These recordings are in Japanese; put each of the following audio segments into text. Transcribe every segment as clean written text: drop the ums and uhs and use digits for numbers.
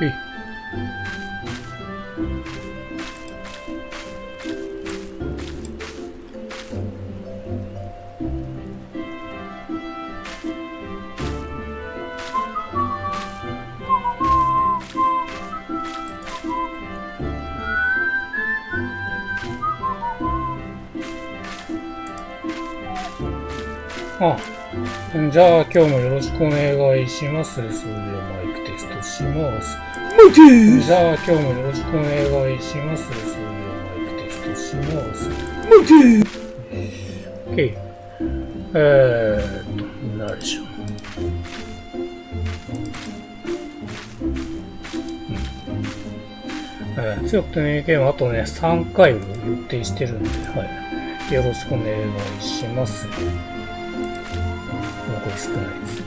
い。あ、じゃあ今日もよろしくお願いします。それではマイクテストします。じゃあ今日もよろしくお願いします。それではマイクテストします。OK。何でしょう。強くてね、ゲームあとね、3回を予定してるんで、はい。よろしくお願いします。残り少ないです。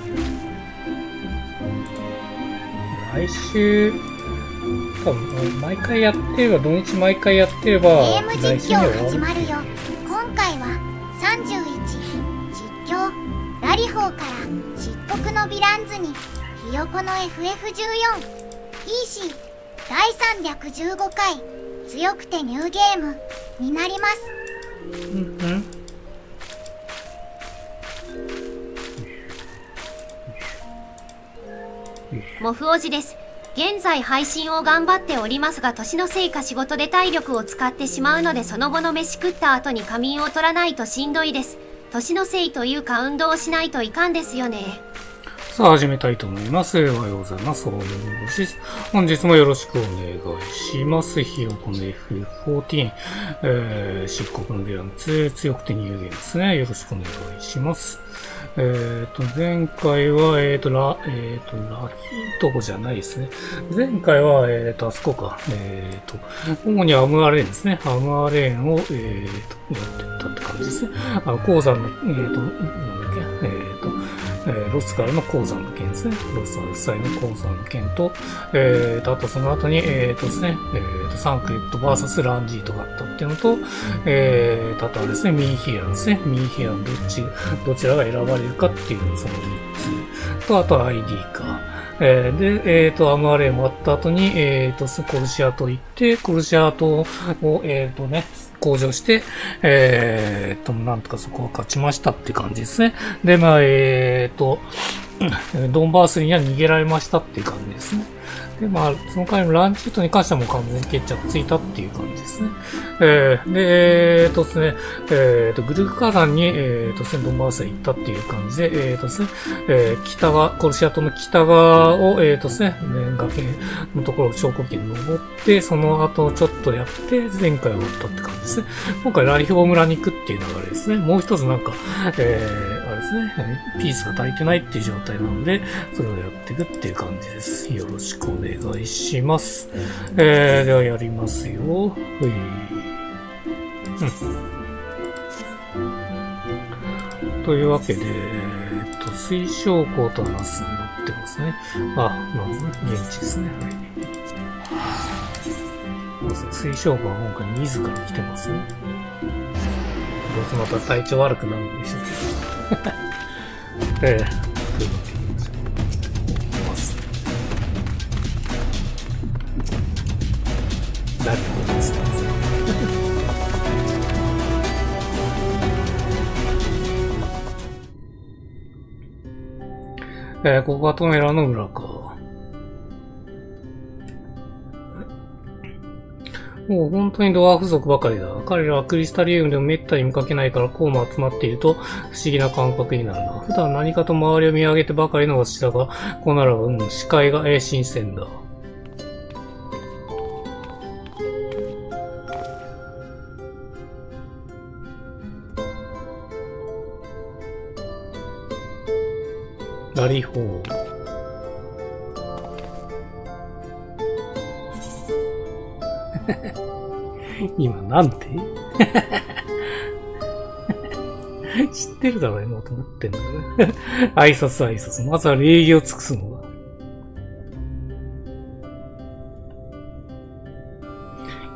来週、多分毎回やってれば、土日毎回やってれば、ゲーム実況始まるよ。今回は31実況ラリホーから漆黒のヴィランズにひよこの FF14 EC 第315回強くてニューゲームになります。モフおじです。現在配信を頑張っておりますが、年のせいか仕事で体力を使ってしまうので、その後の飯食った後に仮眠を取らないとしんどいです。年のせいというか運動をしないといかんですよね。さあ始めたいと思います。おはようございます。本日もよろしくお願いします。ひよこの F14、漆黒のヴィランズ、強くてニューゲームですね。よろしくお願いします。前回は、ラヒートコじゃないですね。前回は、あそこか。主にアムアレーンですね。アムアレーンを、やってったって感じですね。鉱山の、なんだっけ、ロスからの鉱山の件ですね。ロスアルサイの鉱山の件と、あとその後に、ですね、サンクレット VS ランジートがあったっていうのと、あとはですね、ミーヒアンですね。ミーヒアンどちらが選ばれるかっていう、その3つと、あとは ID か。で、アムアレイもあった後に、コルシア島行って、コルシア島を、向上して、なんとかそこは勝ちましたって感じですね。で、まあ、ドンバースには逃げられましたっていう感じですね。で、まあ、その回のランチートに関してはもう完全に決着ついたっていう感じですね。で、ですね、グルーク火山に、ドンバースへ行ったっていう感じで、ですね、北側、コルシア島の北側を、ですね、崖のところを彫刻機に登って、その後ちょっとやって、前回終わったって感じですね。今回ラリホー村に行くっていう流れですね。もう一つなんか、あれですね、ピースが足りてないっていう状態なので、それをやっていくっていう感じです。よろしくお願いします。ではやりますよ。というわけで、水晶港と話すになってますね。まず、現地ですね。まず、水晶港は今回自ら来てますね。どうせまた体調悪くなるんでしょうけど。というわけで、誰かが伝えここがトメラの裏か。もう本当にドワーフ族ばかりだ。彼らはクリスタリウムでも滅多に見かけないからこうも集まっていると不思議な感覚になるな。普段何かと周りを見上げてばかりの私だが、こうならば、視界が新鮮だ。ラリホー。今なんて知ってるだろう今と思ってんだけど挨拶。まずは礼儀を尽くすのが。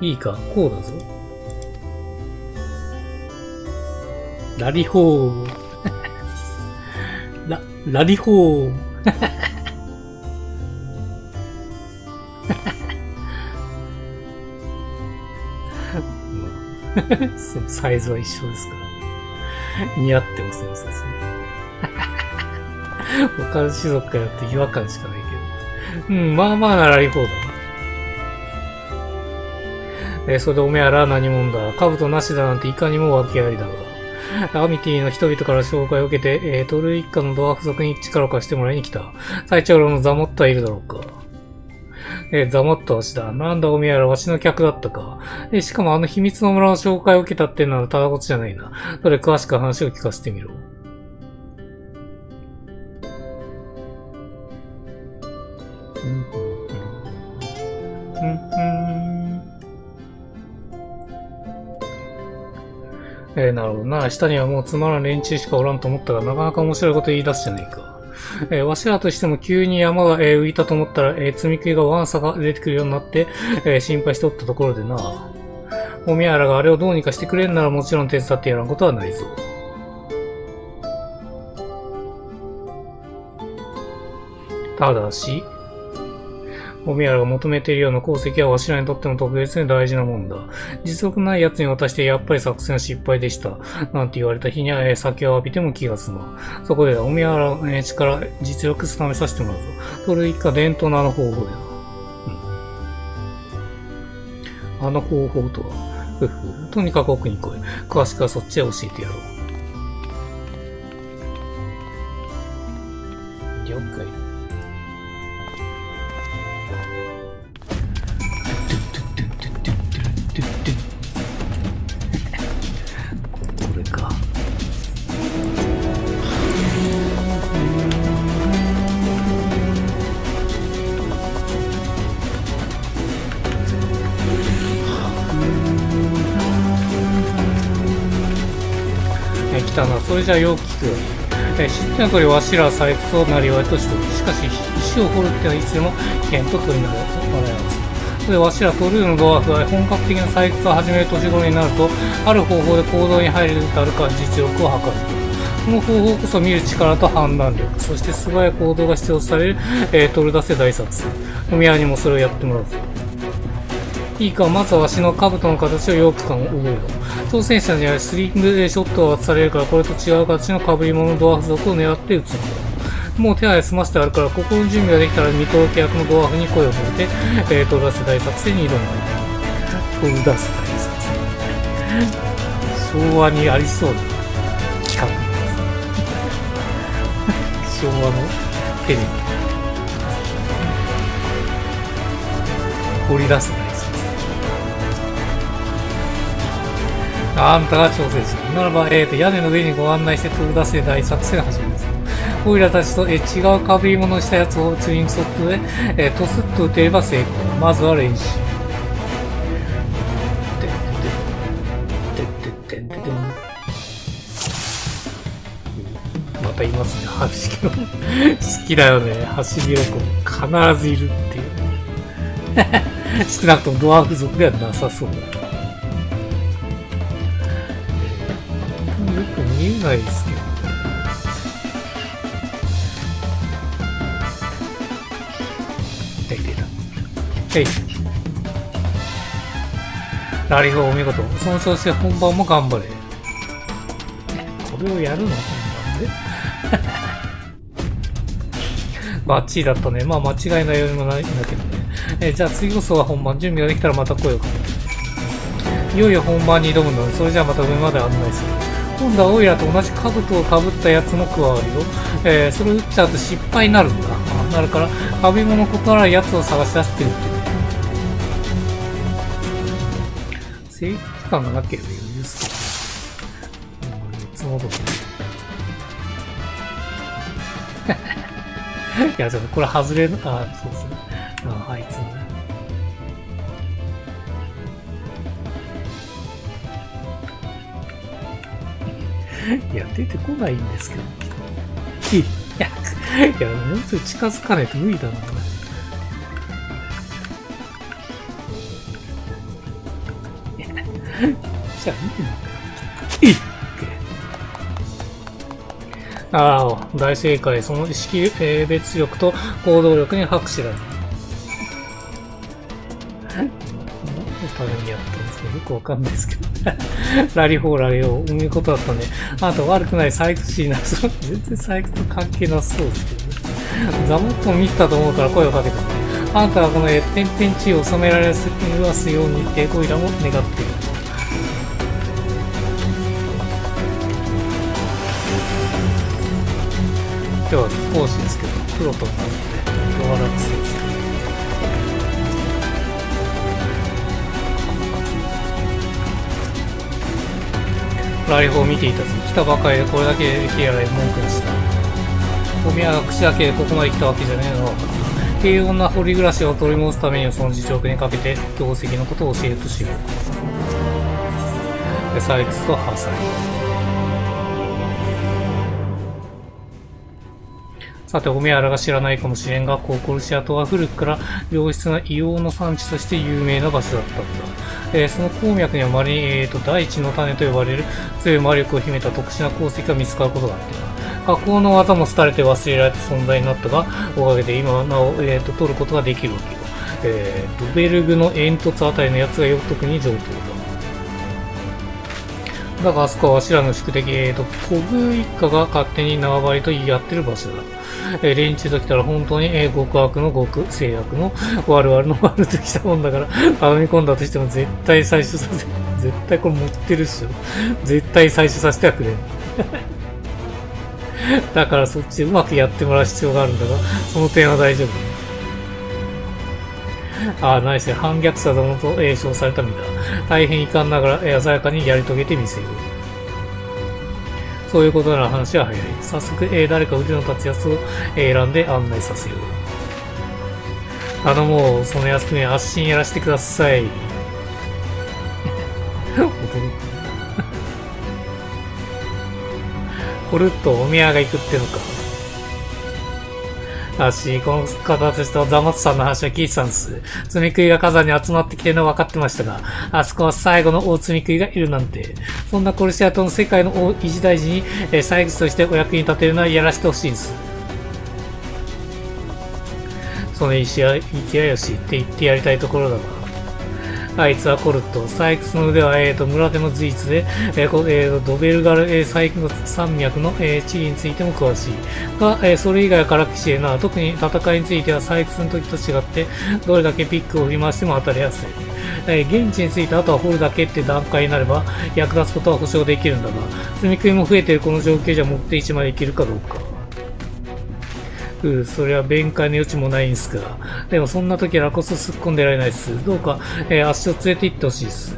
いいか、こうだぞ。ラリホー。ラリホー。そのサイズは一緒ですから。似合ってますね、先生。他の種族からって違和感しかないけど。まあまあならい方だな。それでおめえら何者だ。兜なしだなんていかにも訳ありだが。アミティの人々から紹介を受けて、トル一家のドワーフ族に力を貸してもらいに来た。最長老のザモットはいるだろうか。ザモットわしだ。なんだおめえらわしの客だったか。しかもあの秘密の村の紹介を受けたってならただごとじゃないな。それ詳しく話を聞かせてみろ。なるほどな。下にはもうつまらん連中しかおらんと思ったが、なかなか面白いこと言い出すじゃねえか。わしらとしても急に山が、浮いたと思ったら、積み食いがワンサが出てくるようになって、心配しておったところでな。おみやらがあれをどうにかしてくれんならもちろん手伝ってやらんことはないぞ。ただし、おみやらが求めているような功績はわしらにとっても特別に大事なもんだ。実力ない奴に渡してやっぱり作戦は失敗でした。なんて言われた日には、酒を浴びても気が済まん。そこでおみやらの力、実力試させてもらうぞ。それ一家伝統のあの方法だ。あの方法とは。とにかく奥に来い。詳しくはそっちへ教えてやろう。了解。これか。来たな。それじゃあよく聞く。知っての通りわしらは採掘をなりわいとしておる。しかし石を掘るってのはいつでも危険と取りながら笑います。それでわしらトルーのドワーフは本格的な採掘を始める年頃になると、ある方法で行動に入れるとあるか実力を測る。その方法こそ見る力と判断力、そして素早い行動が必要とされる、トルダセ大作戦。お宮にもそれをやってもらうぞ。いいか、まずはわしの兜の形をよく覚えろ。挑戦者にはスリングショットが渡されるから、これと違う形の被り物のドワーフ族を狙って撃つんだ。もう手配済ませてあるから、ここの準備ができたら見届け役のドワーフに声をかけて、トルダセ大作戦に挑む。トルダセ大作戦。昭和にありそうな企画。昭和のテレビ。掘り出す大作戦。あんたが挑戦者。ならば、屋根の上にご案内してトルダセ大作戦を始めます。オイラたちと違う被り物をしたやつをツインソットで、トスッと撃てれば成功。まずは練習。またいますね、走りの。好きだよね、走りの子。必ずいるっていう。少なくともドワーフ族ではなさそうだ。よく見えないですけど。はい。ラリフお見事。その調子で本番も頑張れ。これをやるの本番でバッチリだったね。まあ間違いないようにもないんだけどね。じゃあ次こそは本番。準備ができたらまた声をかけて。いよいよ本番に挑むので、それじゃあまた上まで案内する。今度はオイラと同じ兜をかぶったやつも加わるよ。それを打っちゃうと失敗になるんだ。なるから、被り物ことならやつを探し出してるってね。正義感がなければいいですけど。いつもどいや、これ外れる、そうですね。あいつね。いや、出てこないんですけど。いや、もうちょい近づかないと無理だな。じゃあ、いいのかよ。ああ、大正解。その識別力と行動力に拍手だ。ためにやったんですけど、よくわかんないですけど。ラリホーラリを生むことだったんで、あなた悪くない採掘士になる。全然採掘と関係なさそうですけどね。ザモットを見てたと思うから声をかけたので、あなたはこの天変地異を収められますようにってゴイラも願っている。今日は講師ですけど、プロとなって今日は楽そうです。ラリホを見ていたし、来たばかりでこれだけで気合い文句にした。お宮が口だけでここまで来たわけじゃねえの。平穏な堀暮らしを取り戻すためにはその実力にかけて業績のことを教えるとしよう。で、採掘と破砕。さて、お宮らが知らないかもしれんが、コルシア島は古くから良質な硫黄の産地として有名な場所だったんだ。その鉱脈には大地の種と呼ばれる強い魔力を秘めた特殊な鉱石が見つかることがあった。加工の技も廃れて忘れられた存在になったが、おかげで今はなお、取ることができるわけよ。ドベルグの煙突あたりのやつが特に上等だ。だがあそこはわしらの宿敵、コブ一家が勝手に縄張りと言い合ってる場所だ。連中と来たら本当に、極悪の極制約の我々の悪ときたもんだから、頼み込んだとしても絶対採取させ、絶対これ持ってるっしょ。絶対採取させてはくれん。だからそっちでうまくやってもらう必要があるんだが、その点は大丈夫。ああ、ナイス。反逆者どもと称された身だ。大変遺憾ながら鮮やかにやり遂げてみせよう。そういうことなら話は早い。早速、誰か腕の立つやつを選んで案内させよう。もう、そのやつにあっしんやらしてください。コルッとお宮が行くってのか。この方たちとザマツさんの話は聞いてたんです。積み食いが火山に集まってきてるのは分かってましたが、あそこは最後の大積み食いがいるなんて。そんなコルシア島の世界の大一大事に、採掘としてお役に立てるのはやらせてほしいんです。その意気合いよしって言ってやりたいところだが。あいつはコルット。採掘の腕は、村でも随一で、ドベルガル、山脈の、地理についても詳しい。が、それ以外はからっきしいな。特に戦いについては採掘の時と違って、どれだけピックを振り回しても当たりやすい。現地についてあとは掘るだけって段階になれば、役立つことは保証できるんだが、積み食いも増えているこの状況じゃ持って一枚いけるかどうか。それは弁解の余地もないんすが。でもそんな時らこそ突っ込んでられないっす。どうか、足を連れて行ってほしいっす。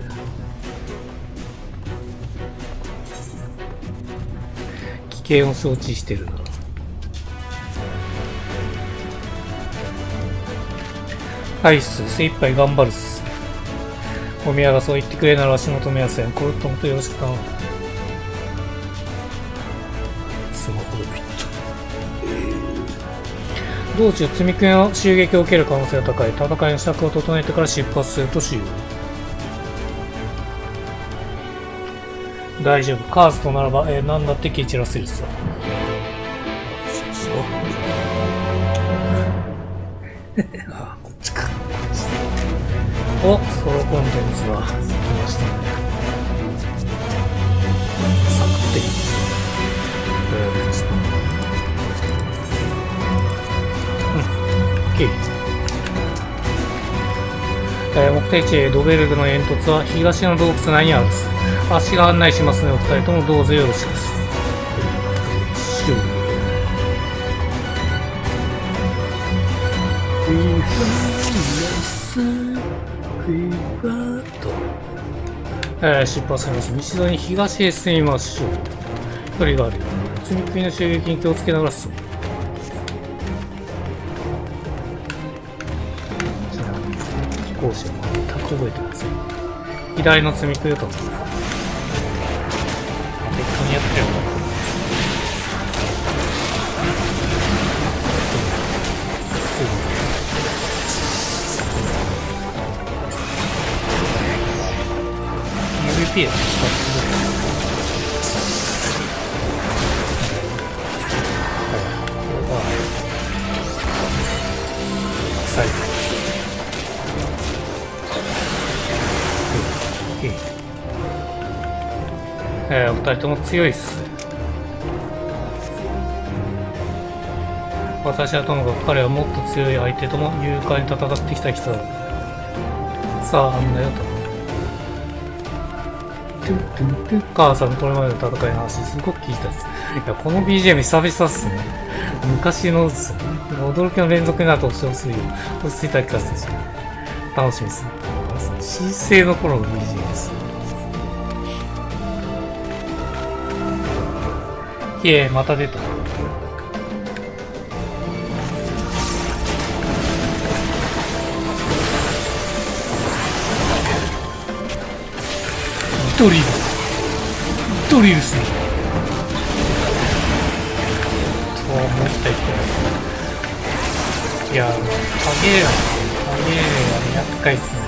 危険を承知してるな。はいっす。精一杯頑張るっす。お宮がそう言ってくれなら足元目やせん。これともとよろしく頼む。スマホでピッと。道中積み食いの襲撃を受ける可能性が高い。戦いの支度を整えてから出発するとしよう。大丈夫。カーズとならば、何だって蹴散らせるさ。そう。ああ、こっちか。お、ソロコンテンツが来ましたね。サクっていい。目的地ドベルグの煙突は東の洞窟内にあるです。足が案内しますね。お二人ともどうぞよろしくです。出発します。道沿いに東へ進みましょう。距離があるよ。積み食いの襲撃に気をつけながら進む。講師を全く覚えてません。左の積み食いをと適当にやってるよ。UVP で使ってお二人とも強いっす。私はともかく彼はもっと強い相手とも勇敢に戦ってきた人だ。さあ、あんなよと。母さん、これまでの戦いの話、すごく聞いたです。いや、この BGM 久々っすね。昔のですね。驚きの連続になると押しするよ。落ち着いた気がするし。楽しみですね。新生の頃の BGM です。いえ、また出た。ドリルっすね。と思ったりして。いや、影絵は厄介っすね。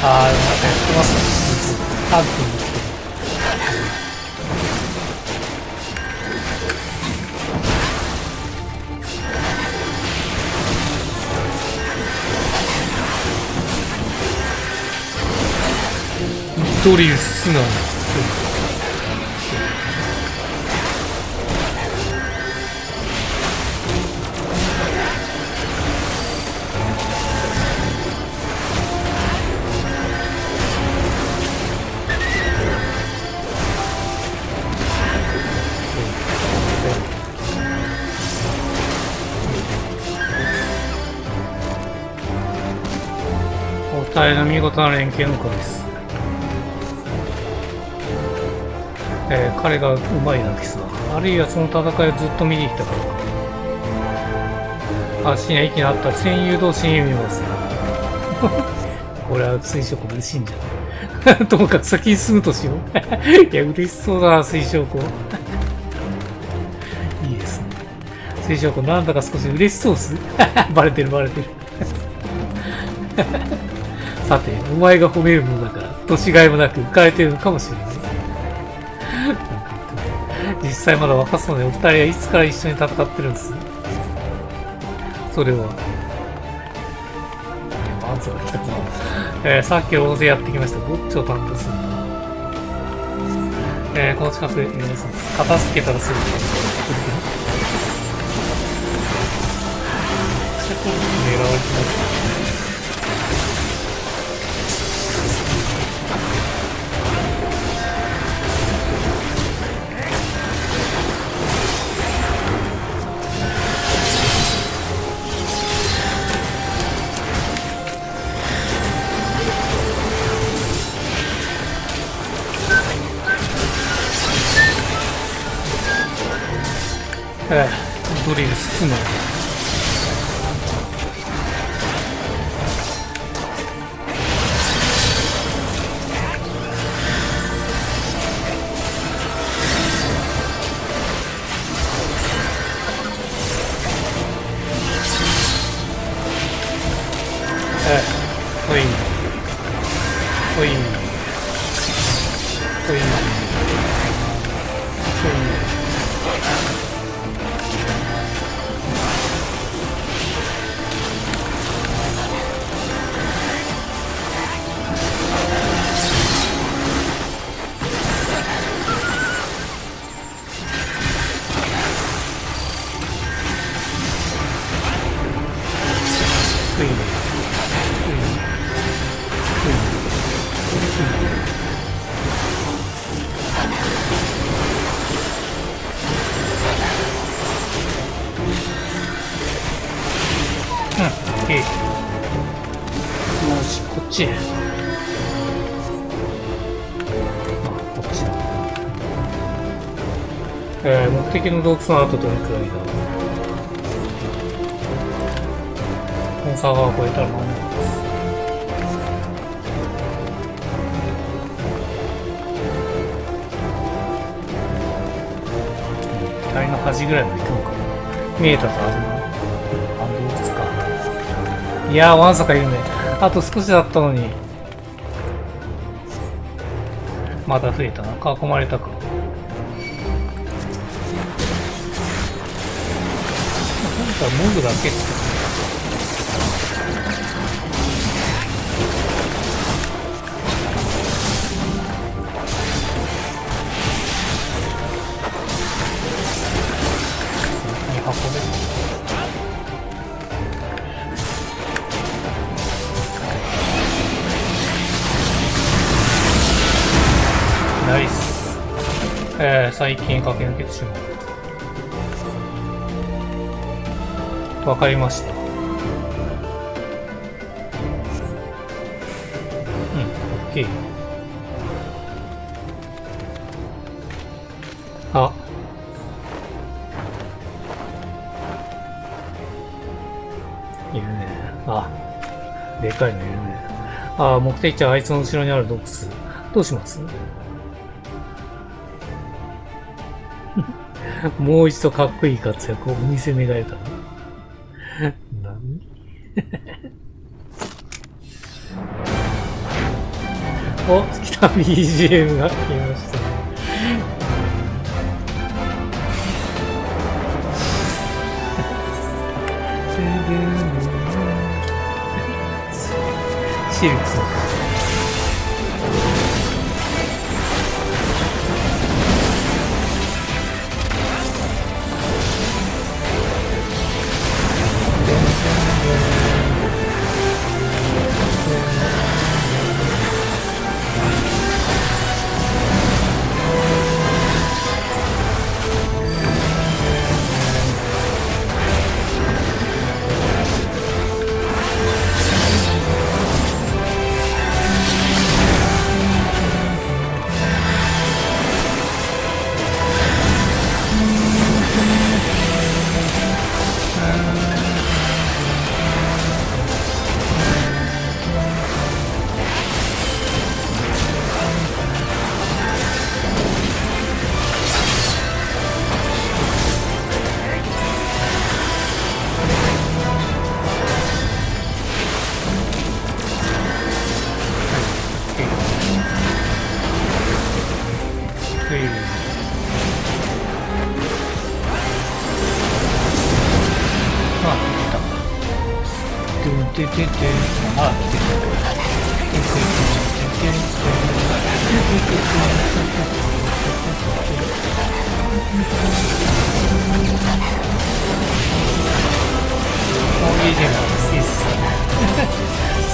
あー、なんかやってますね。ハンティングしてる。ドリルすな。お二人の見事な連携のおかげです。彼がうまいなキスだ。あるいはその戦いをずっと見てきたからか。足に息のあった戦友同士に見ます。これは水晶湖嬉しいんじゃない。ともかく先に進むとしよう。いや、嬉しそうだな、水晶湖。いいですね。水晶湖なんだか少し嬉しそうっす。バレてる。さて、お前が褒めるものだから、年がいもなく浮かれてるのかもしれない。実際まだ若そうで、お二人はいつから一緒に戦ってるんです。それは。アンサーが来たかな。さっき大勢やってきました。どっちを担当するんだ。この近くで、片付けたらすぐ。狙われてます。ドリル進む。ほい。よし、こっちへ。こっちだ。目的の洞窟の後どれくらいだ。この沢を越えたら間に合います。台の端ぐらいまで行くのかな。見えたぞ、あれな。洞窟か。いやー、わんさかいるね。あと少しだったのに。まだ増えたな。囲まれたか。今回モグだけっすか。最近駆け抜けてしまう。わかりました。うん、オッケー。あ。いるね。あ。でかいのいるね。あ、目的地はあいつの後ろにある洞窟。どうします？もう一度かっこいい活躍をお見せ願えたの？何？お、来た BGM が来ましたね。シルクスの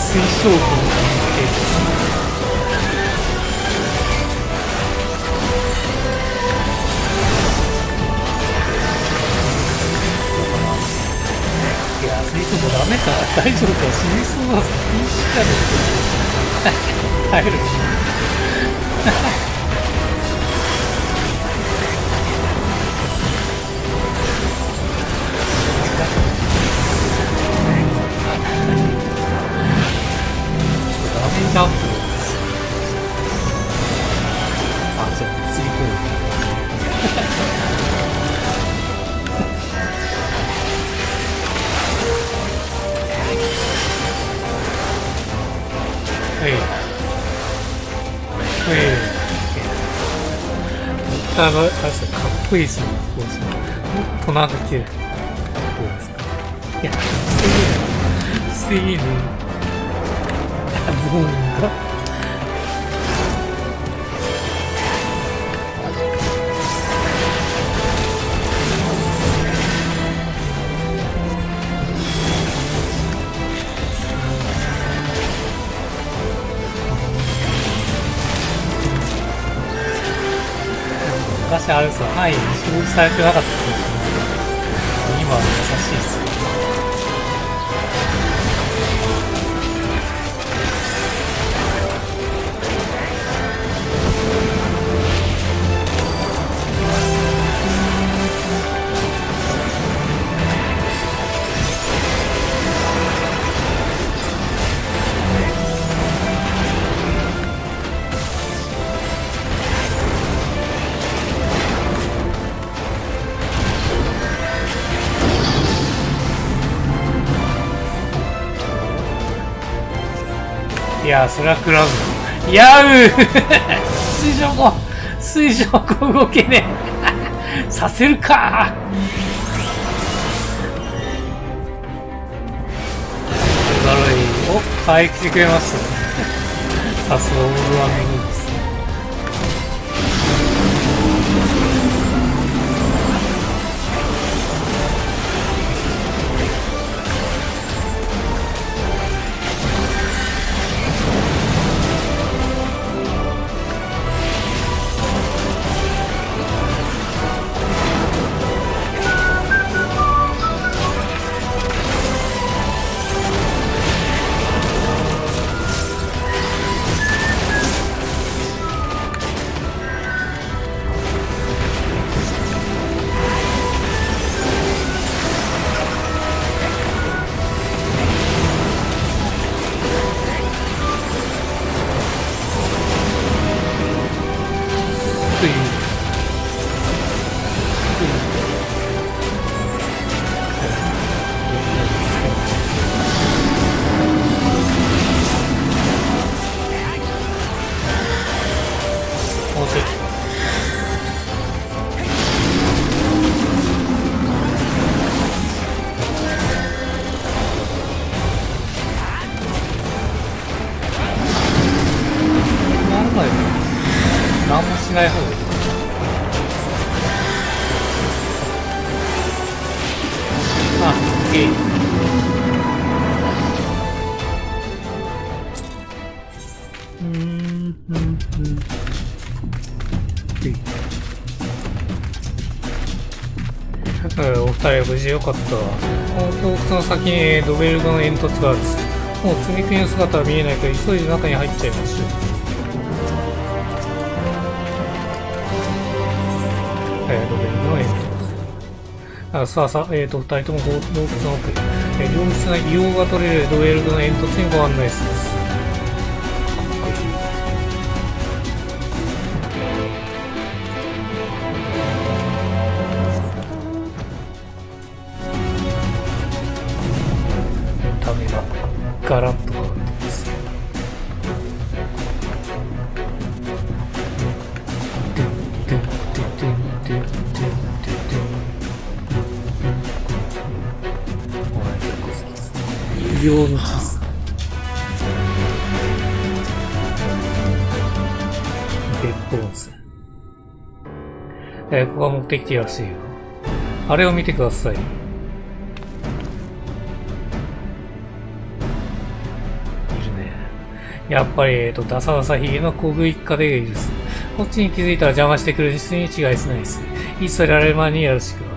水晶群の関係です。いや、水晶もダメか。大丈夫か。死にそうだぞ。いいしかね。入る。ジャンプです。あ、そう、釣り込む。はい。はい。あの、かっこいいですね。もっとなんか綺麗。どうですか？いや、すぎる。ボーンが昔あれさ、範囲に表示されてなかった気がするんですけど、今は優しいっすよ。いやー、それは食らうぞ。やう水上も動けねえ。させるかー。悪い。お、回復してくれましたね。さすがオールワンメニューです。ない方がいい。あ、オッケー。お二人は無事よかったわ。この洞窟の先にドベルガの煙突があるんです。もう積み木の姿は見えないから急いで中に入っちゃいましょう。ドベルガの煙突。さあさあ、二人とも洞窟の奥へ。良質な硫黄が取れるドベルガの煙突にご案内します。ガラッと変わってます。硫黄の地図。別府温泉。ここが目的地らしいよ。あれを見てください。やっぱり、ダサダサヒゲの小食い一家でいるす。こっちに気づいたら邪魔してくる人に違いしないです。いつそれられる前にやるしくは。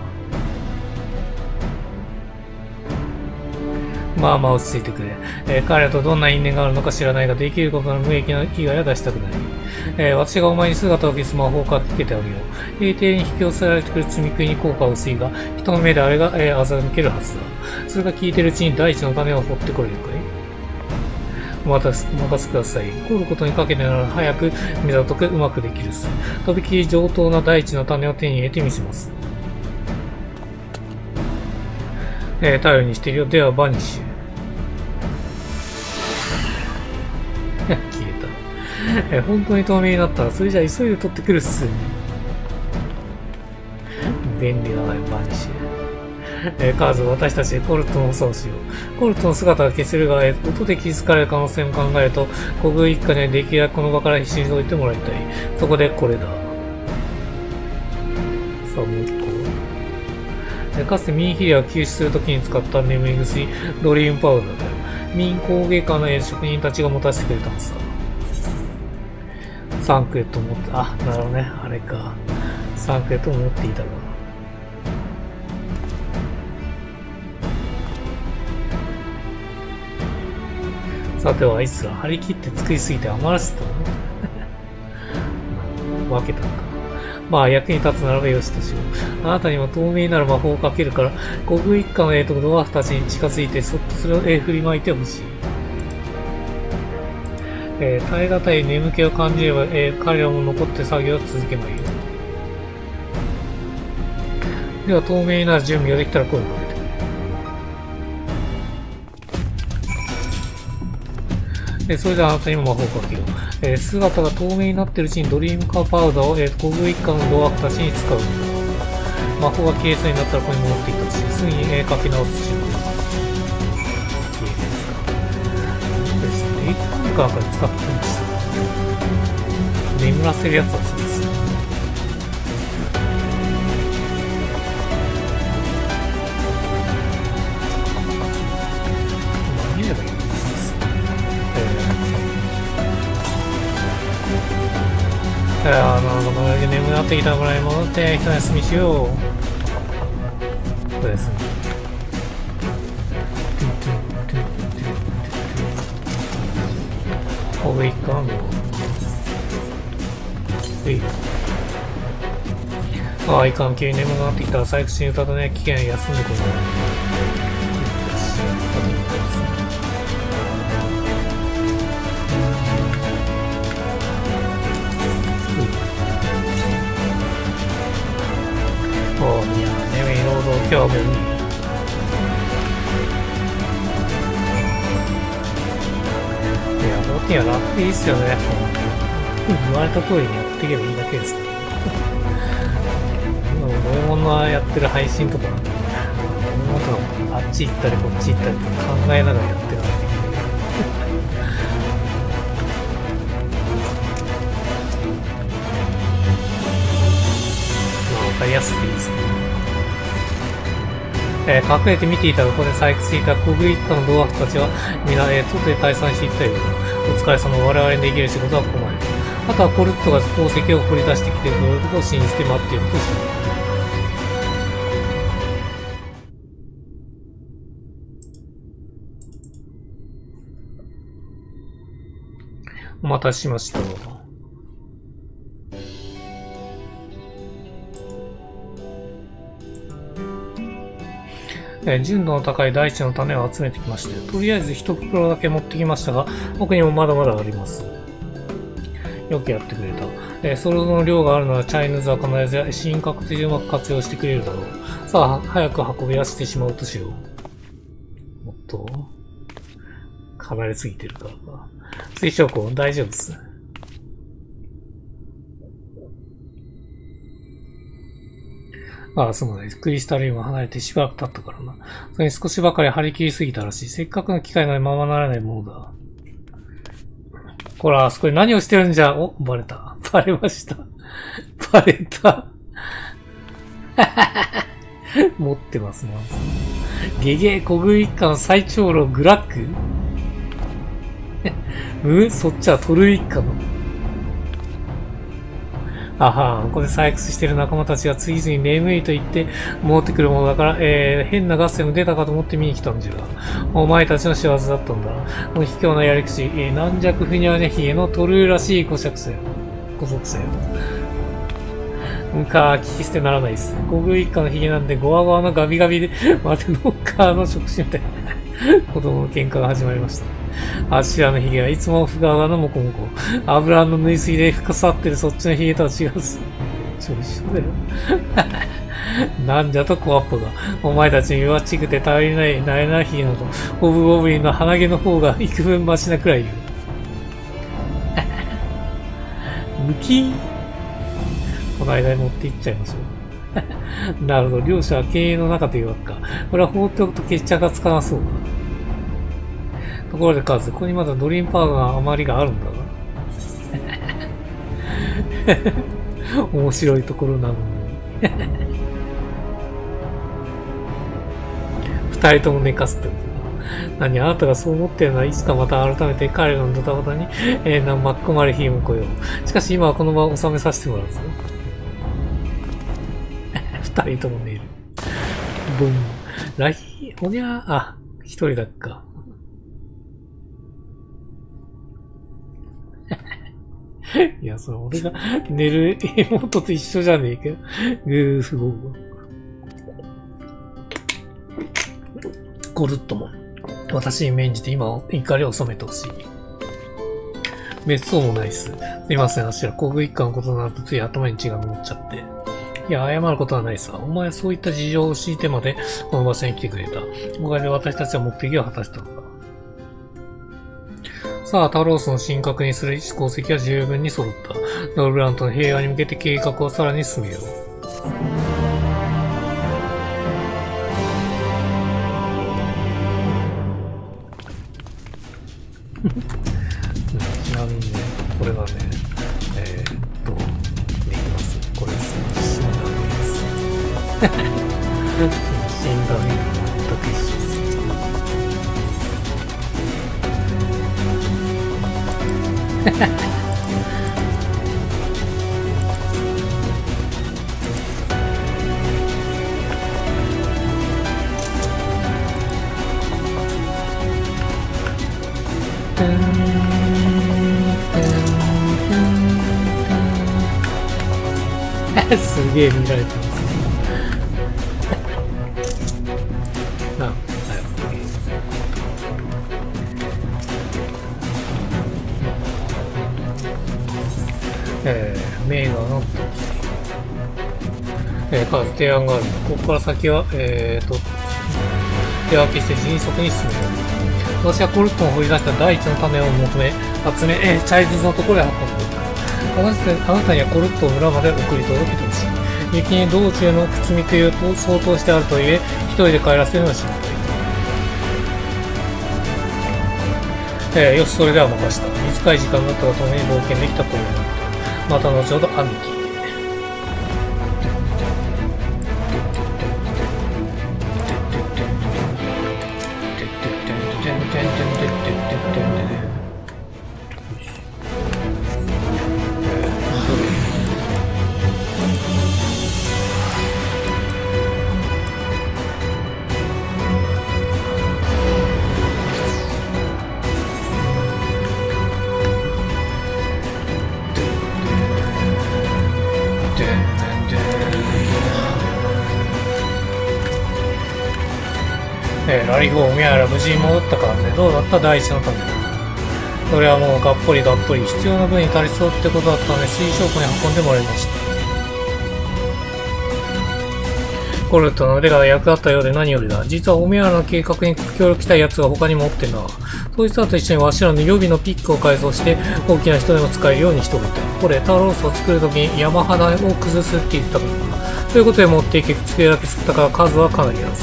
まあまあ落ち着いてくれ。彼らとどんな因縁があるのか知らないが、できることの無益な被害は出したくない。私がお前に姿を消す魔法をかけてあげよう。平定に引き寄せられてくる積み食いに効果は薄いが、人の目であれが、欺けるはずだ。それが効いてるうちに大地の種を掘ってこれるかい？お任せください。掘ることにかけてなら早く目ざとくうまくできるす。とびきり上等な大地の種を手に入れてみせます。頼りにしているよ。では、バニッシュ。消えた。本当に透明になったら、それじゃ急いで取ってくるっす。便利だな、バニッシュ。カーズ、私たちでコルトンを操しよう。コルトンの姿が消せるが、音で気づかれる可能性も考えると、国軍一家にはできるだけこの場から退いてもらいたい。そこでこれだ。さあ、もう一個。かつてミンヒリアを救出するときに使った眠り薬、ドリームパウダーだよ。ミン工芸家の職人たちが持たせてくれたのさ。サンクレットを持って、あ、なるほどね。あれか。サンクレットを持っていたが。さてはあいつら張り切って作りすぎて余らせたの分けたのか。まあ役に立つならばよしとしよう。あなたにも透明なる魔法をかけるから、国軍一家のドワーフたちに近づいてそっとそれを振りまいてほしい。耐え難い眠気を感じれば、彼らも残って作業を続けないよ。では透明になる準備ができたら声をかけてくれ。それではあなたにも魔法をかけよう。姿が透明になっているうちにドリームカーパウダーを、国軍一家のドワーフたちに使う。魔法が消えそうになったらここに戻っていったし、すぐに、かけ直すし。1個から使ってました。眠らせるやつはそうですよ。見ればいいんです。眠なってきたぐらい戻って一休みしよう。そうですね。上行くかもう。ああ、いかん、急に眠くなってきたら採掘に歌とね、危険休んでこない。おいや、眠い労働今日はもういい。いや、楽でいいっすよね。言われた通りにやっていけばいいだけですから。今、ドラえもんのやってる配信とか、あっち行ったりこっち行ったりと考えながらやってるわけ。かりやすくていいですね。隠れて見ていたが、ここで採掘していたコグ一家のドワーフたちは、皆、外で退散していったようだ。お疲れ様、我々にできる仕事はここまで。あとはコルットが宝石を掘り出してきてくれることを信じて待っているとした。お待たせしました。純度の高い大地の種を集めてきまして、とりあえず一袋だけ持ってきましたが、僕にもまだまだあります。よくやってくれた。それの量があるならチャイヌーズは必ず神格的にうまく活用してくれるだろう。さあ、早く運び出してしまうとしよう。もっと、離れすぎてるからな。水晶庫、大丈夫です。ああ、そうだね。クリスタルリンは離れてしばらく経ったからな。それに少しばかり張り切りすぎたらしい。せっかくの機会なのにままならないものだ。ほら、あそこで何をしてるんじゃ。お、バレた。バレました。バレた。持ってます、まず。ゲゲ、コグ一家の最長老グラックそっちはトル一家の。あはん、ここで採掘している仲間たちが次々眠いと言って戻ってくるものだから、変な合戦も出たかと思って見に来たんじゃが、お前たちの仕業だったんだ。この卑怯なやり口、軟弱ふにゃふにゃひげのトルーらしい小族さよ。聞き捨てならないです。コグ一家のヒゲなんてゴワゴワのガビガビで、待てノッカーの触手みたいな子供の喧嘩が始まりました。あっしらのヒゲはいつもふがふがのモコモコ。油の縫いすぎで深さってるそっちのヒゲとは違うす。一緒だよ。なんじゃとコアッポが。お前たちに弱っちくて頼りない、慣れないヒゲなど、ホブゴブリンの鼻毛の方が幾分マシなくらい言う。むきこの間に持っていっちゃいましょう。なるほど。両者は経営の中というわけか。これは放っておくと決着がつかなそうだ。ところでカズ、ここにまだドリームパウダーの余りがあるんだな。面白いところなのに。二人とも寝かすってことだ。何、あなたがそう思っているのはいつかまた改めて彼らのドタバタに、巻き込まれひむこよう。しかし今はこの場を収めさせてもらうぞ。二人とも寝る。ボン。ラヒ、おにゃー、あ、一人だっか。いや、それ俺が寝る妹と一緒じゃねえかよ。すごい。ゴルッとも。私に免じて今怒りを収めてほしい。滅相もないっす。すいません、あしら、コグ一家のことになるとつい頭に血が乗っちゃって。いや、謝ることはないさ。お前はそういった事情を敷いてまでこの場所に来てくれた。おかげで私たちは目的を果たしたのだ。さあ、タロースの神格にする功績は十分に揃った。ノルブラントの平和に向けて計画をさらに進めよう。ちなみにね、これがね、できます。これです。死んだわけです。死んだわけで全く一緒です。すげえ見られてますね。名画の数提案がある。ここから先は、手分けして迅速に進める。私はコルトンを掘り出した第一の種を求め、集め、チャイズズのところへ運んでいく。あなたにはコルトンを村まで送り届けてほしい。雪に道中の口見食いと相当してあるとはいえ、一人で帰らせるのは心配。よし、それでは任した。短い時間だったがともに冒険できた頃になった。また後ほど、兄貴。ラリフォームやら無事に戻ったからね。どうだった第一のため。それはもうがっぽりがっぽり必要な分に足りそうってことだったので、水晶庫に運んでもらいました。コルトの腕が役立ったようで何よりだ。実はオメアラの計画に協力したい奴が他にもおってな。そいつらと一緒にわしらの予備のピックを改造して大きな人でも使えるようにしておいた。これ、タロースを作るときに山肌を崩すって言ったからな。ということで持って結局作るだけ作ったから数はかなりあるぞ。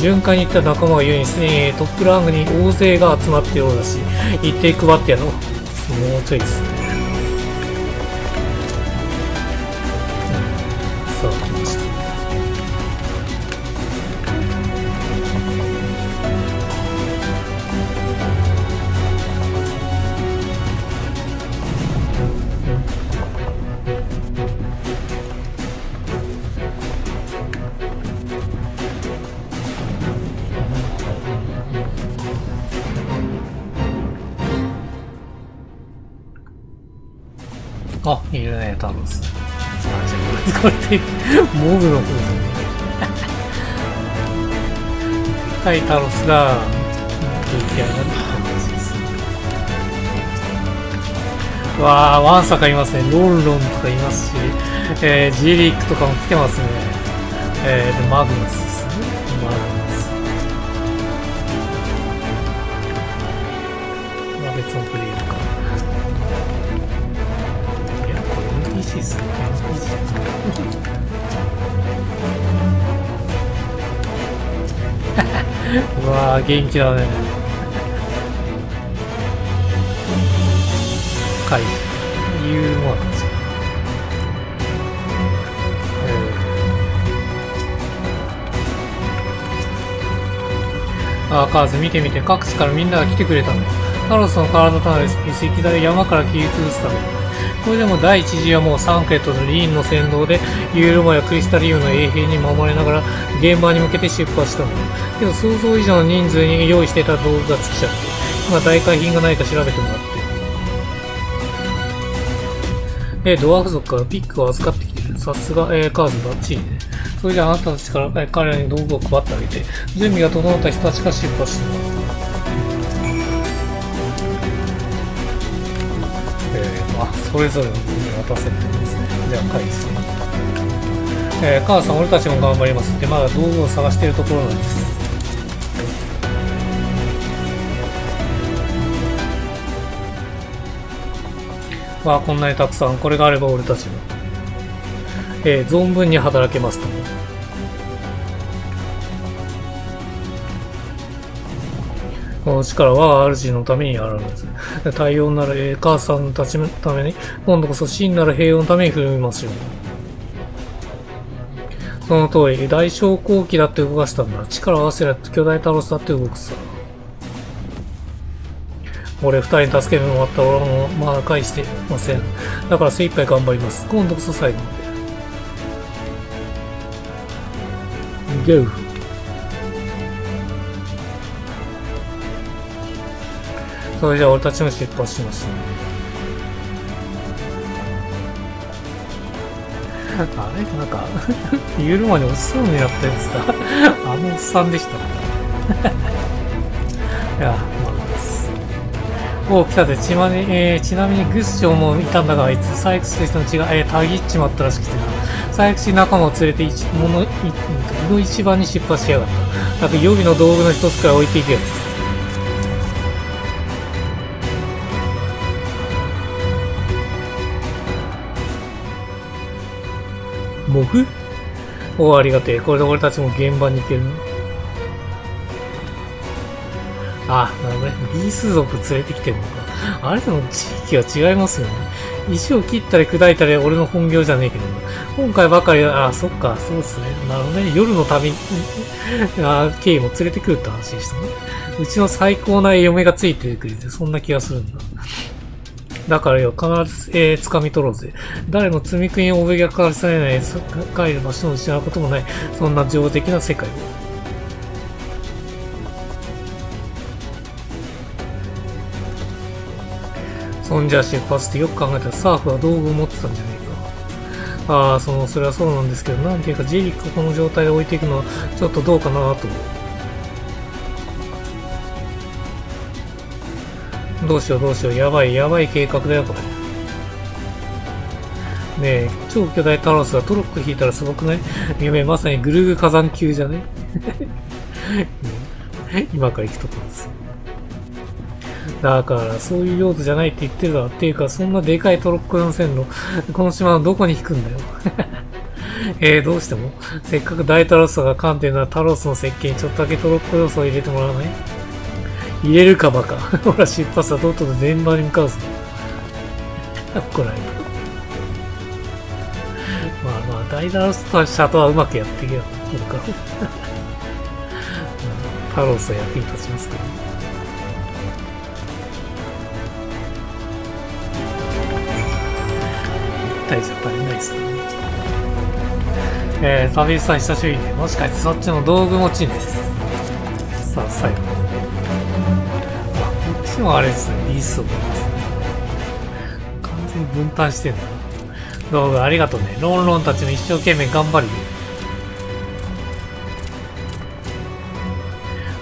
巡回に行った仲間が言うにすでにトップラングに大勢が集まっているようだし、行って配ってやろう。もうちょいですね。さあ、来ました。あ、いるね、タロス。あ、じゃあこれ使われてモブの方だね。でかいタロスが、出来上がるって感じです。わあ、ワンサカいますね。ロンロンとかいますし、ジェリックとかも来てますね。で、マグナスですね。マグナス。まあ、別のプレイヤーか。NPC ですね。うわぁ、元気だね。かい。ユーモアなんですよ。カーズ見てみて、各地からみんなが来てくれたんだ。タロスの体となる石材を山から切り崩すために。これでも第一次はもうサンケットとリーンの先導でユールモやクリスタリウムの衛兵に守られながら現場に向けて出発したんだ。けど想像以上の人数に用意していた道具が尽きちゃって、今代替品がないか調べてもらって。ドワーフ族からピックを預かってきてる。さすが、カーズバッチリね。それじゃあなたたちから、彼らに道具を配ってあげて、準備が整った人たちが出発してもらった。それぞれの分に渡せってことですね。じゃあ、返す。母さん、俺たちも頑張りますって、まだ道具を探しているところなんです。わあ、こんなにたくさん、これがあれば俺たちも。存分に働けますと。この力は主のためにあるんです。太陽なる母さんたちのために、今度こそ真なる平穏のために振る舞いますよ。その通り、大小後期だって動かしたんだ。力を合わせりゃ巨大タロスだって動くさ。俺二人に助けてもらった俺もまだ返してません。だから精一杯頑張ります。今度こそ最後まで。GO！それじゃあ俺たちも出発しました。あれなんか、ユールマに落ちそうになったやつだ。あのおっさんでした。いや、まあです。おう、来たぜ。ちなみにグッションもいたんだが、あいつ、サイクスとの血が、たぎっちまったらしくてな。サイクス仲間を連れての一番に出発しやがった。なんか予備の道具の一つから置いていくやつ。モフ？おお、ありがてえ。これで俺たちも現場に行けるの。あ、なるほどね。ビース族連れてきてるのか。あれでも地域は違いますよね。石を切ったり砕いたり俺の本業じゃねえけど、今回ばかりは、そっか、そうですね。なるほどね。夜の旅、ケイも連れてくるって話でしたね。うちの最高な嫁がついてくれて、そんな気がするんだ。だからよ、必ず、掴み取ろうぜ。誰の罪食いに脅かされない、帰る場所を失うこともない、そんな情的な世界を。そんじゃ出発ってよく考えたらサーフは道具を持ってたんじゃねえか。それはそうなんですけど、なんていうかジェリックをこの状態で置いていくのはちょっとどうかなと。どうしようどうしよう。やばい計画だよ、これ。ねえ、超巨大タロスがトロッコ引いたらすごくない？やべえ、まさにグルーグ火山級じゃね今から行くとこです。だから、そういう用途じゃないって言ってるだろ。っていうか、そんなでかいトロッコ用の線路、この島のどこに引くんだよ。どうしてもせっかく大タロスが観点ならタロスの設計にちょっとだけトロッコ要素を入れてもらわない？入れるかバカ。ほら、出発はとっとと全場に向かうぞ。怒られた。まあ、大タロスとシャトはうまくやっていけよ。これから。タロスは役に立ちますからね。1体じゃ足りないですからね。サビルさん久しぶりね。もしかしてそっちの道具持ちね。さあ、最後。こっちもあれですね。リースを持ってますね。完全に分担してんだな。道具ありがとうね。ロンロンたちも一生懸命頑張るよ。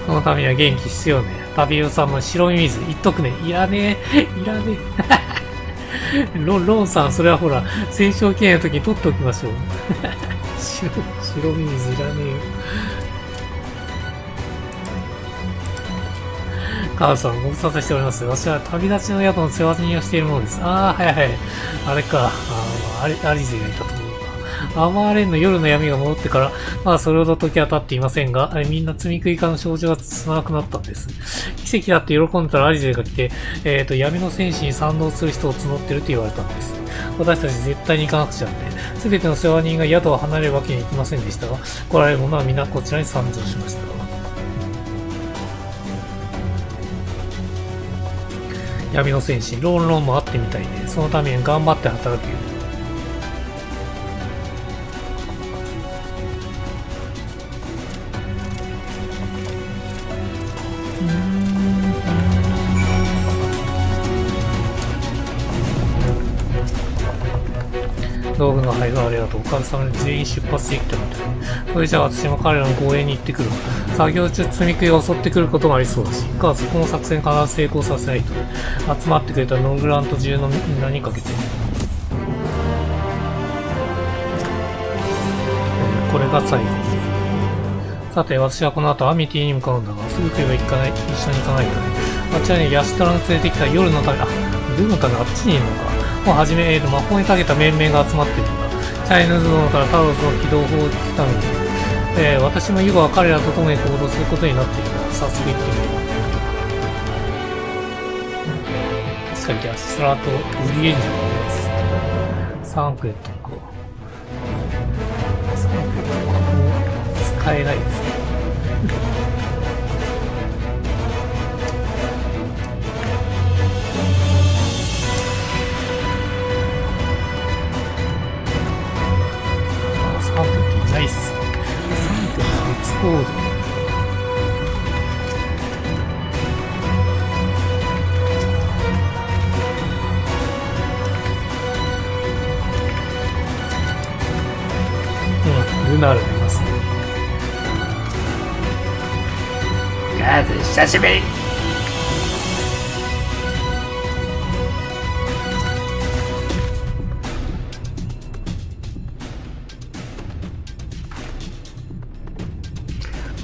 そのためには元気必要ね。タビオさんも白ミミズ言っとくね。いらねえ。いらねえ。ロンさん、それはほら、戦勝記念の時に取っておきましょう。白ミミズいらねえよ。母さん、ご無沙汰しております。私は旅立ちの宿の世話人をしているものです。ああ、はいはい。あれか。アリゼがいたと思うか。アマーレンの夜の闇が戻ってから、まあそれほど時は経っていませんが、みんな積み食い化の症状が進まなくなったんです。奇跡だって喜んでたらアリゼが来て、闇の戦士に賛同する人を募ってるって言われたんです。私たち絶対に行かなくちゃって、すべての世話人が宿を離れるわけにはいきませんでしたが、来られる者はみんなこちらに参上しました。闇の戦士、ロンロンも会ってみたいね。そのために頑張って働くよ。道具の配布ありがとう。おかげさまで全員出発できたみたい。それじゃあ私も彼らの護衛に行ってくる。作業中積み食いが襲ってくることもありそうだし、カーズこの作戦必ず成功させないと。集まってくれたノングラント中のみんなにかけて。これが最後。さて、私はこの後アミティに向かうんだが、すぐ来れば一緒に行かないとね。あっちはね、ヤシトラの連れてきた夜のため、夜のためあっちにいるのか。もうはじめ、魔法に長けた面々が集まっているんだ。チャイヌーズ殿からタロスの起動法を聞くために、私も以後は彼らと共に行動することになっているから、早速行ってみよう。確かにヤシトラとウリエンジンがあります。サンクレットの子。サンクレットの子も使えないですね。サンプルっていないっす。サンプルの別コード。ルナールがいますね。ガーズ、久しぶり。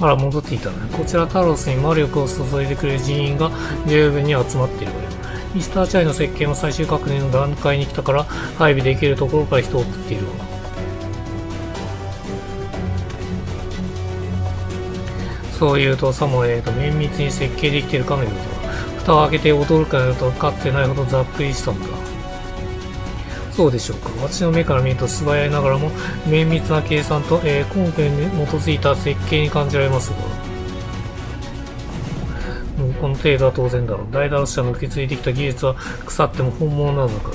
あら、戻っていたね。こちらタロスに魔力を注いでくれる人員が十分に集まっているわよ。ミスターチャイの設計の最終確認の段階に来たから、配備できるところから人を送っているわ。そういうとさも綿密に設計できているかのようだ。蓋を開けて驚くなるとかつてないほどざっくりしたんだ。そうでしょうか。私の目から見ると素早いながらも綿密な計算と、根拠に基づいた設計に感じられますが。この程度は当然だろう。大ダロス社の受け継いできた技術は腐っても本物なんだか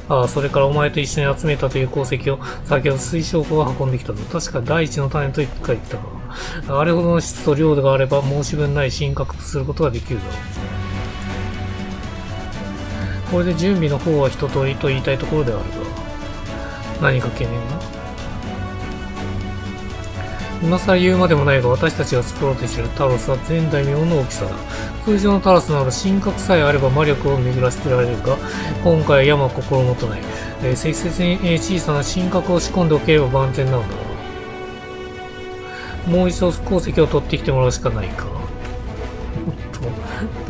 ら。ああ、それからお前と一緒に集めたという鉱石を先ほど水晶庫が運んできたぞ。確か第一の種と言ったか。あれほどの質と量があれば申し分ない神格とすることができるだろう。これで準備の方は一通りと言いたいところではあるが、何か懸念が？今更言うまでもないが、私たちが作ろうとしているタロスは前代未聞の大きさだ。通常のタロスなら神格さえあれば魔力を巡らせてられるが、今回は山心もとない。適切に小さな神格を仕込んでおければ万全なのだ。もう一度鉱石を取ってきてもらうしかないか。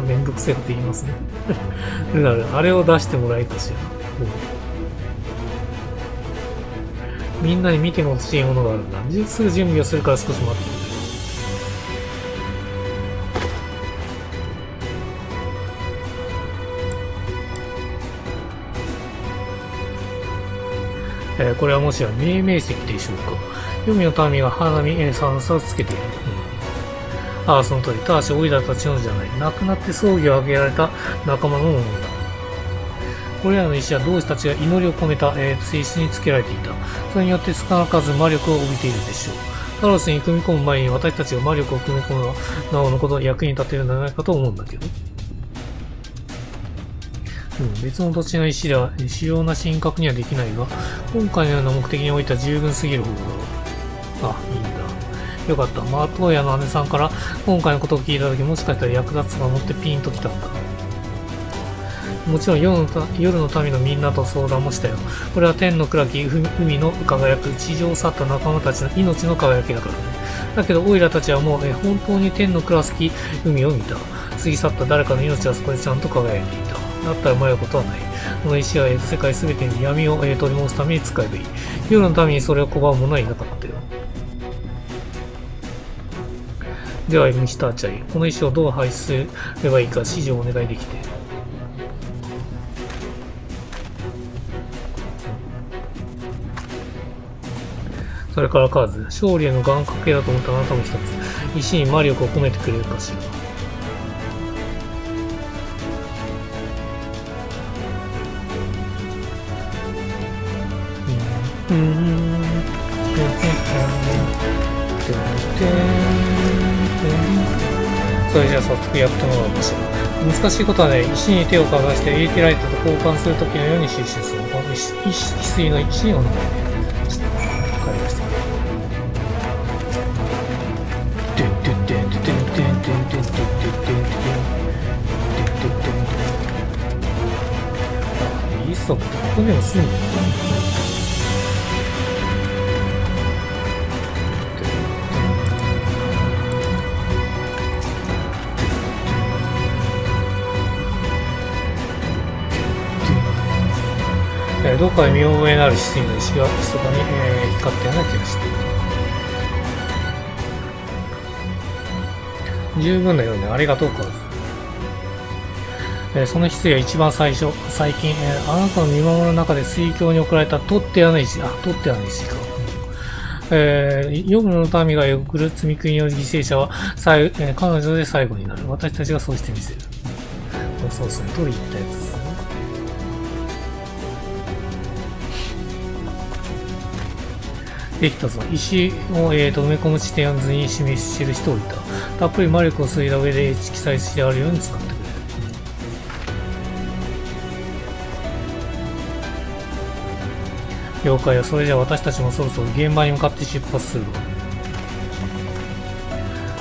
めんどくせえこと言いますね。あれを出してもらえたしな。みんなに見てほしいものがあるんだ。すぐ準備をするから少し待ってくれ。これはもしや命名石でしょうか。黄泉の民が花に3冊つけている。ああ、その通り。ただし、オイラたちのじゃない。亡くなって葬儀を挙げられた仲間のものだ。これらの石は同志たちが祈りを込めた、水質につけられていた。それによって少なからず魔力を帯びているでしょう。タロスに組み込む前に私たちが魔力を組み込むのは、なおのこと役に立てるんじゃないかと思うんだけど。別の土地の石では主要な神格にはできないが、今回のような目的においては十分すぎる方だろう。あ、いいんだ。よかった。マートーヤの姉さんから今回のことを聞いたとき、もしかしたら役立つと思ってピンときたんだ。もちろん夜の民のみんなと相談もしたよ。これは天の暗き海の輝く地上を去った仲間たちの命の輝きだからね。だけどオイラたちはもう本当に天の暗き海を見た。過ぎ去った誰かの命はそこでちゃんと輝いていた。だったら迷うことはない。この石は世界すべてに闇を取り戻すために使えばいい。夜の民にそれを拒む者はいなかったよ。では、ミスターチャイ。この石をどう配出すればいいか指示をお願いできて。それからカーズ。勝利への願掛けだと思ったあなたも一つ。石に魔力を込めてくれるかしら。それじゃあ早速やってもらおうかしら。難しいことはね、石に手をかざしてエーティライトと交換するときのように収集する。この翡翠の石にお願いね。ちょっとわかりました。イーストってここでもすんの？どこかで見覚えのある翡翠の石が密かに、光ったような気がしている。十分だよね。ありがとう、カーズ。その翡翠は一番最近、あなたの見守りの中で水郷に送られた取ってあの石。取ってあの石か。ヨムの民が送る積み食いによる犠牲者は、彼女で最後になる。私たちがそうしてみせる。そうですね。取りに行ったやつですね。できたぞ。石を、埋め込む地点図に示している人をいた。たっぷり魔力を注いだ上で記載してあるように使ってくれる。了解よ。それじゃあ私たちもそろそろ現場に向かって出発するわ。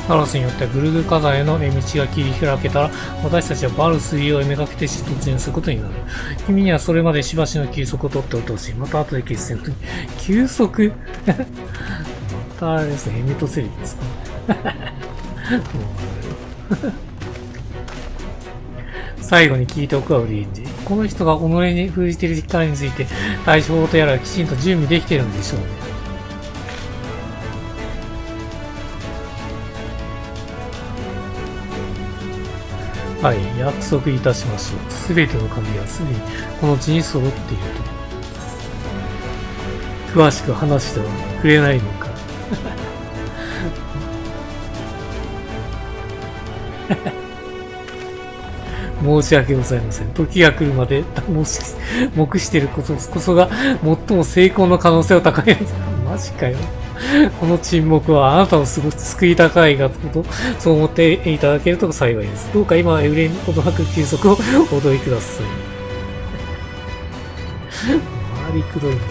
タロスによってグルグ火山への道が切り開けたら、私たちはバルスイをめがけて突入することになる。君にはそれまでしばしの休息を取っておいてほしい。また後で決戦とに。休息またあれですね、ヘミトセリですか最後に聞いておくわ、ウリエンジ。この人が己に封じている力について対処法とやらきちんと準備できているんでしょうね。はい、約束いたしましょう。すべての鍵はすでにこの地に揃っていると。詳しく話してはくれないのか。申し訳ございません。時が来るまで目していることこそが最も成功の可能性を高いやつ。マジかよ。この沈黙はあなたを救いたかいがと、そう思っていただけると幸いです。どうか今はエウレンほどなく休息をお取りください。周り黒いんだよ。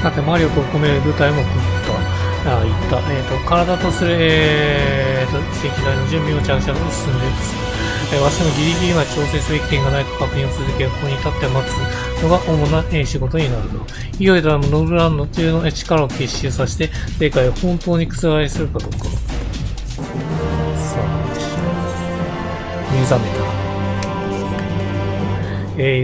さて、魔力を込める舞台も食った。言った。体とする、石材の準備も着々と進んでいるとする。わしもギリギリまで調整すべき点がないか確認を続け、ここに立って待つのが主な、仕事になるの。いよいよノルランド中の力を結集させて、世界を本当に覆するかどうか。さあ、目覚めた。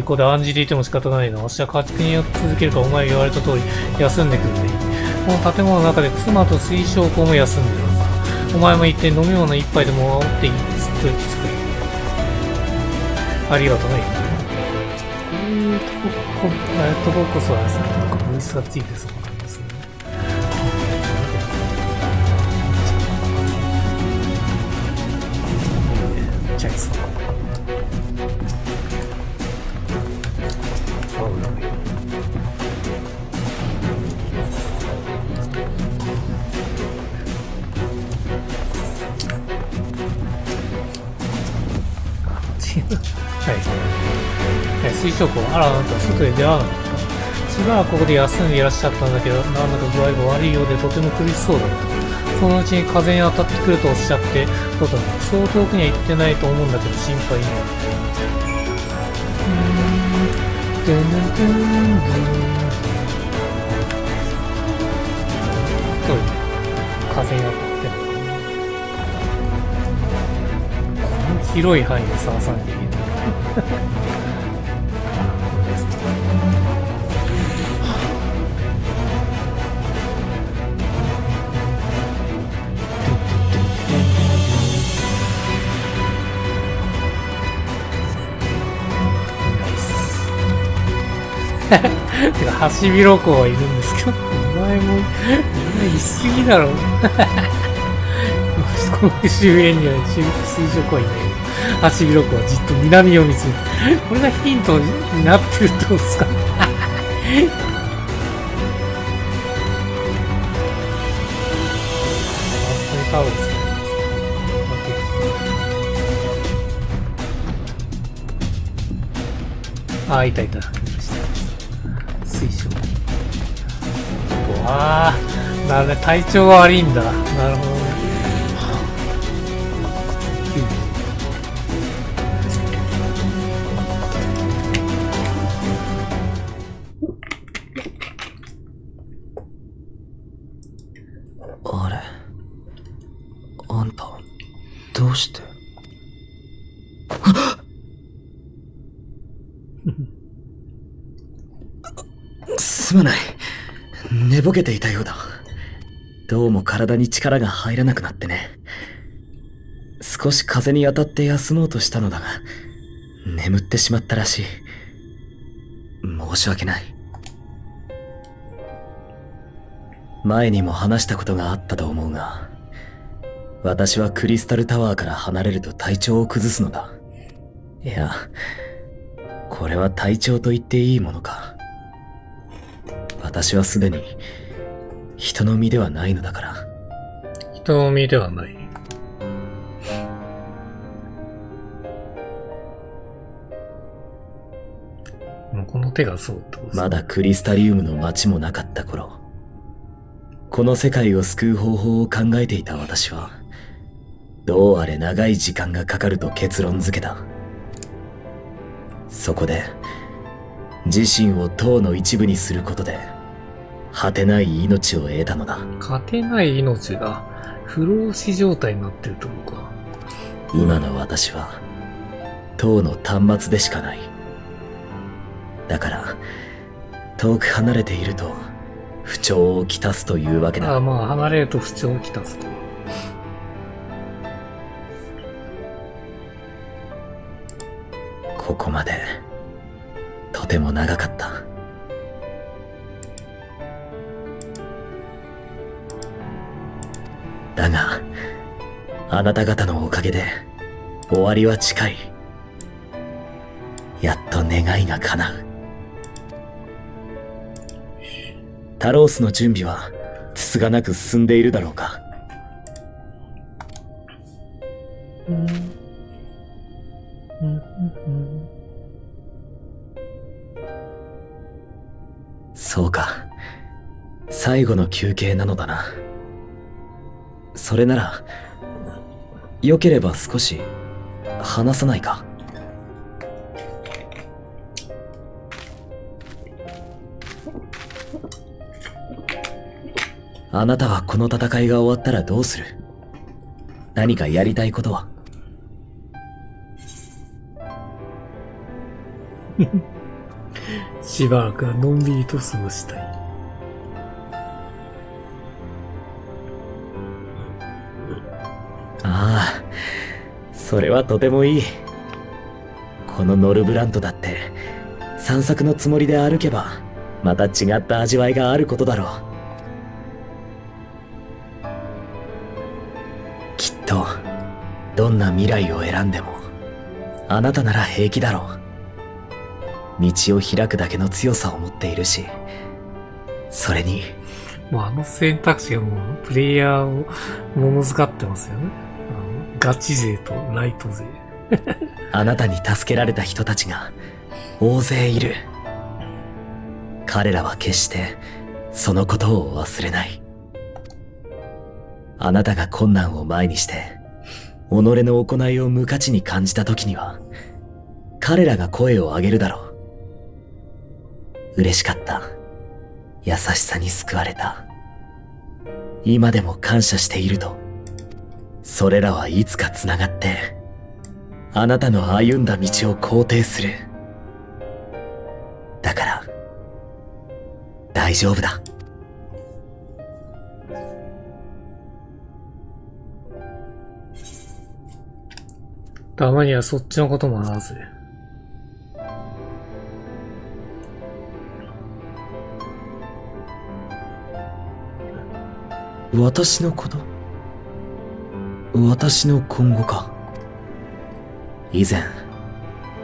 ここで案じていても仕方ないな。私は家畜に続けるかお前が言われた通り休んでくるんでいい。この建物の中で妻と水晶校も休んでるはずだ。お前も一点飲み物一杯でも煽っていい。ずっと作る。ありがとうね。こういうとここそはですね、なんかボイスがついてそうなんですね。チャイス。水晶校、あら、あなた外で出会わなかった。しばらくここで休んでいらっしゃったんだけど、なんだか具合が悪いようでとても苦しそうだった。そのうちに風に当たってくるとおっしゃって、そうだね、そう遠くには行ってないと思うんだけど心配ね。ドゥンドゥンドゥンドゥン。どういう風に当たってんのかな。この広い範囲で探さなきゃいけない。てか、ハシビロコウはいるんですけど、お前も、言い過ぎだろ。この周辺には水晶コインね。ハシビロコウはじっと南を見つめて、これがヒントになってるってことですか。あそこにタオルですね。あ、いたいた。水晶。ああ、なるほど、体調が悪いんだ。なるほどね。あれ、あんた、どうしてすまない。寝ぼけていたようだ。どうも体に力が入らなくなってね。少し風に当たって休もうとしたのだが、眠ってしまったらしい。申し訳ない。前にも話したことがあったと思うが、私はクリスタルタワーから離れると体調を崩すのだ。いや、これは体調と言っていいものか。私はすでに人の身ではないのだから。人の身ではない。もうこの手がそうってことですね。まだクリスタリウムの町もなかった頃、この世界を救う方法を考えていた私は、どうあれ長い時間がかかると結論付けた。そこで自身を塔の一部にすることで果てない命を得たのだ。勝てない命が不老死状態になってるってことか。今の私は塔の端末でしかない。だから遠く離れていると不調をきたすというわけだ。ああ、まあ離れると不調をきたすと。ここまでとても長かった。だがあなた方のおかげで終わりは近い。やっと願いが叶う。タロースの準備はつつがなく進んでいるだろうか。そうか。最後の休憩なのだな。それなら、よければ少し話さないか？あなたはこの戦いが終わったらどうする？何かやりたいことは？しばらくはのんびりと過ごしたい。ああ、それはとてもいい。このノルブラントだって散策のつもりで歩けばまた違った味わいがあることだろう。きっとどんな未来を選んでもあなたなら平気だろう。道を開くだけの強さを持っているし、それにもうあの選択肢がもうプレイヤーを物使ってますよね。ガチ勢とライト勢。あなたに助けられた人たちが大勢いる。彼らは決してそのことを忘れない。あなたが困難を前にして己の行いを無価値に感じた時には彼らが声を上げるだろう。嬉しかった。優しさに救われた。今でも感謝していると。それらはいつか繋がってあなたの歩んだ道を肯定する。だから大丈夫だ。たまにはそっちのことも話せ。私のこと？私の今後か。以前、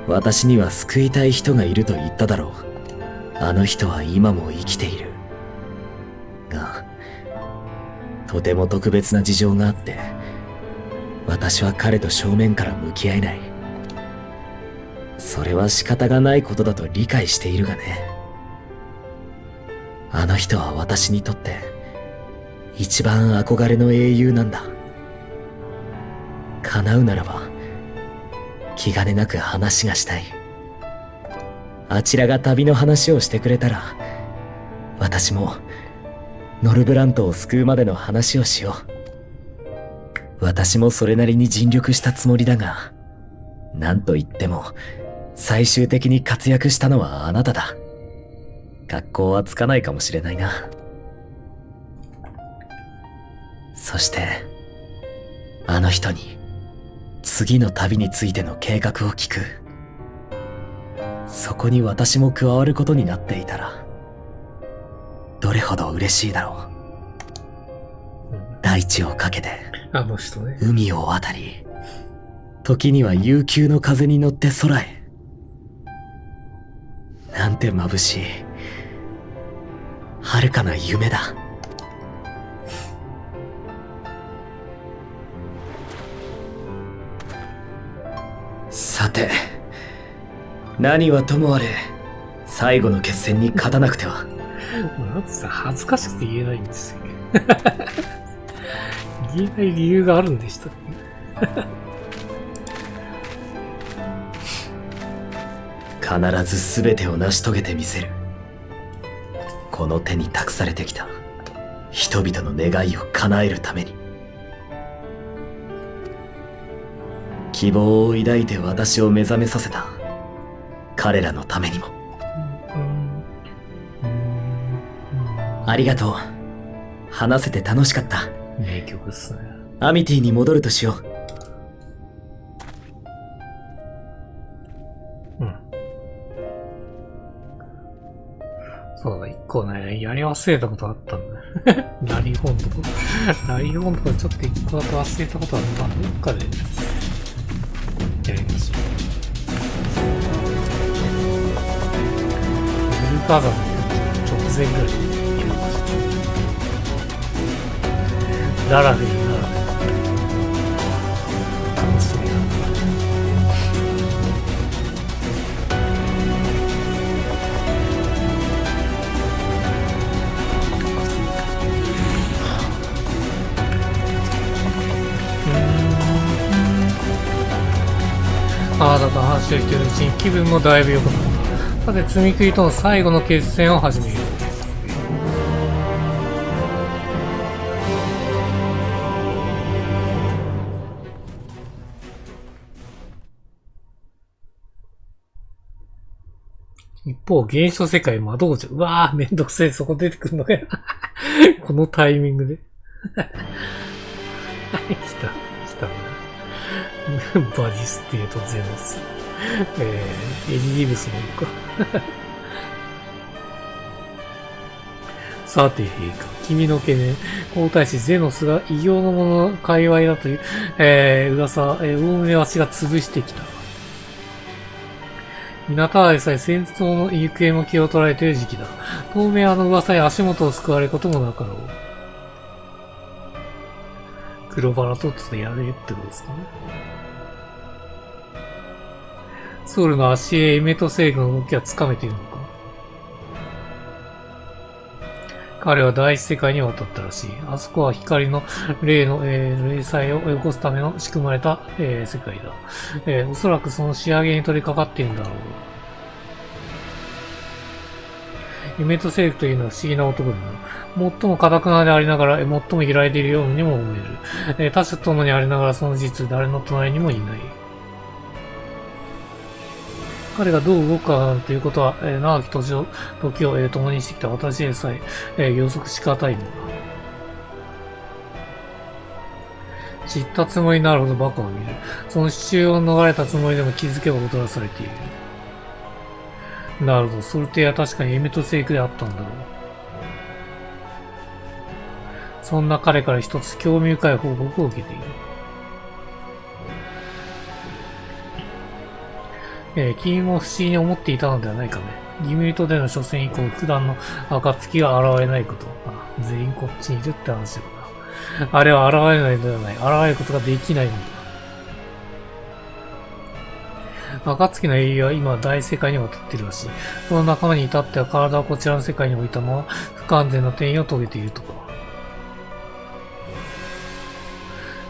私には救いたい人がいると言っただろう。あの人は今も生きている。が、とても特別な事情があって、私は彼と正面から向き合えない。それは仕方がないことだと理解しているがね。あの人は私にとって、一番憧れの英雄なんだ。叶うならば、気兼ねなく話がしたい。あちらが旅の話をしてくれたら、私も、ノルブラントを救うまでの話をしよう。私もそれなりに尽力したつもりだが、なんと言っても、最終的に活躍したのはあなただ。格好はつかないかもしれないな。そして、あの人に、次の旅についての計画を聞く。そこに私も加わることになっていたら、どれほど嬉しいだろう。大地をかけて、あの人ね。海を渡り、時には悠久の風に乗って空へ。なんて眩しい、遥かな夢だ。さて、何はともあれ、最後の決戦に勝たなくては。なんてさ、恥ずかしくて言えないんですよ。言えない理由があるんでしたっけ？必ず全てを成し遂げてみせる。この手に託されてきた人々の願いを叶えるために。希望を抱いて私を目覚めさせた彼らのためにも。ありがとう。話せて楽しかった。名曲っすね。アミティに戻るとしよう。うん。そうだ、一個ね、やり忘れたことあったんだ。ラリーフォンとか。ラリーフォンとかちょっと一個だと忘れたことあったんで、どっかでやりましょう。ブルーカーザンの直前ぐらいにやりました。ララフェルな楽しみだな。と話をしているうちに気分もだいぶ良くなった。さて、積み食いとの最後の決戦を始めよう。一方、原始の世界窓口。うわぁ、めんどくせえ、そこ出てくるのかよ。このタイミングで。来たな。バディステートゼノス。エリディブスもいいか。さて、陛下。君の懸念。皇太子ゼノスが異形のものの界隈だという、噂、おおむねわしが潰してきた。港でさえ戦争の行方も気を取られている時期だ。当面あの噂に足元を救われることもなかろう。黒バラとっととやれってことですかね。ソウルの足へエメト星群の動きはつかめているのか。彼は第一世界に渡ったらしい。あそこは光の霊の、霊彩を起こすための仕組まれた、世界だ。おそらくその仕上げに取り掛かっているんだろう。エメト星群というのは不思議な男だな。最も堅くなでありながら、最も開いているようにも思える。他者と共にありながらその実誰の隣にもいない。彼がどう動くかなんていうことは、長き時を共にしてきた私でさえ、予測しがたいのだ。知ったつもりになるほど馬鹿を見る。その支柱を逃れたつもりでも気づけば踊らされている。なるほど、ソルティは確かにエメト星群であったんだろう。そんな彼から一つ興味深い報告を受けている。君も不思議に思っていたのではないかね。ギミュリトでの初戦以降、普段の暁が現れないこと。全員こっちにいるって話だな。あれは現れないのではない。現れることができないのだ。暁の英雄は今大世界に渡っているらしい。その仲間に至っては体をこちらの世界に置いたまま不完全な転移を遂げているとか。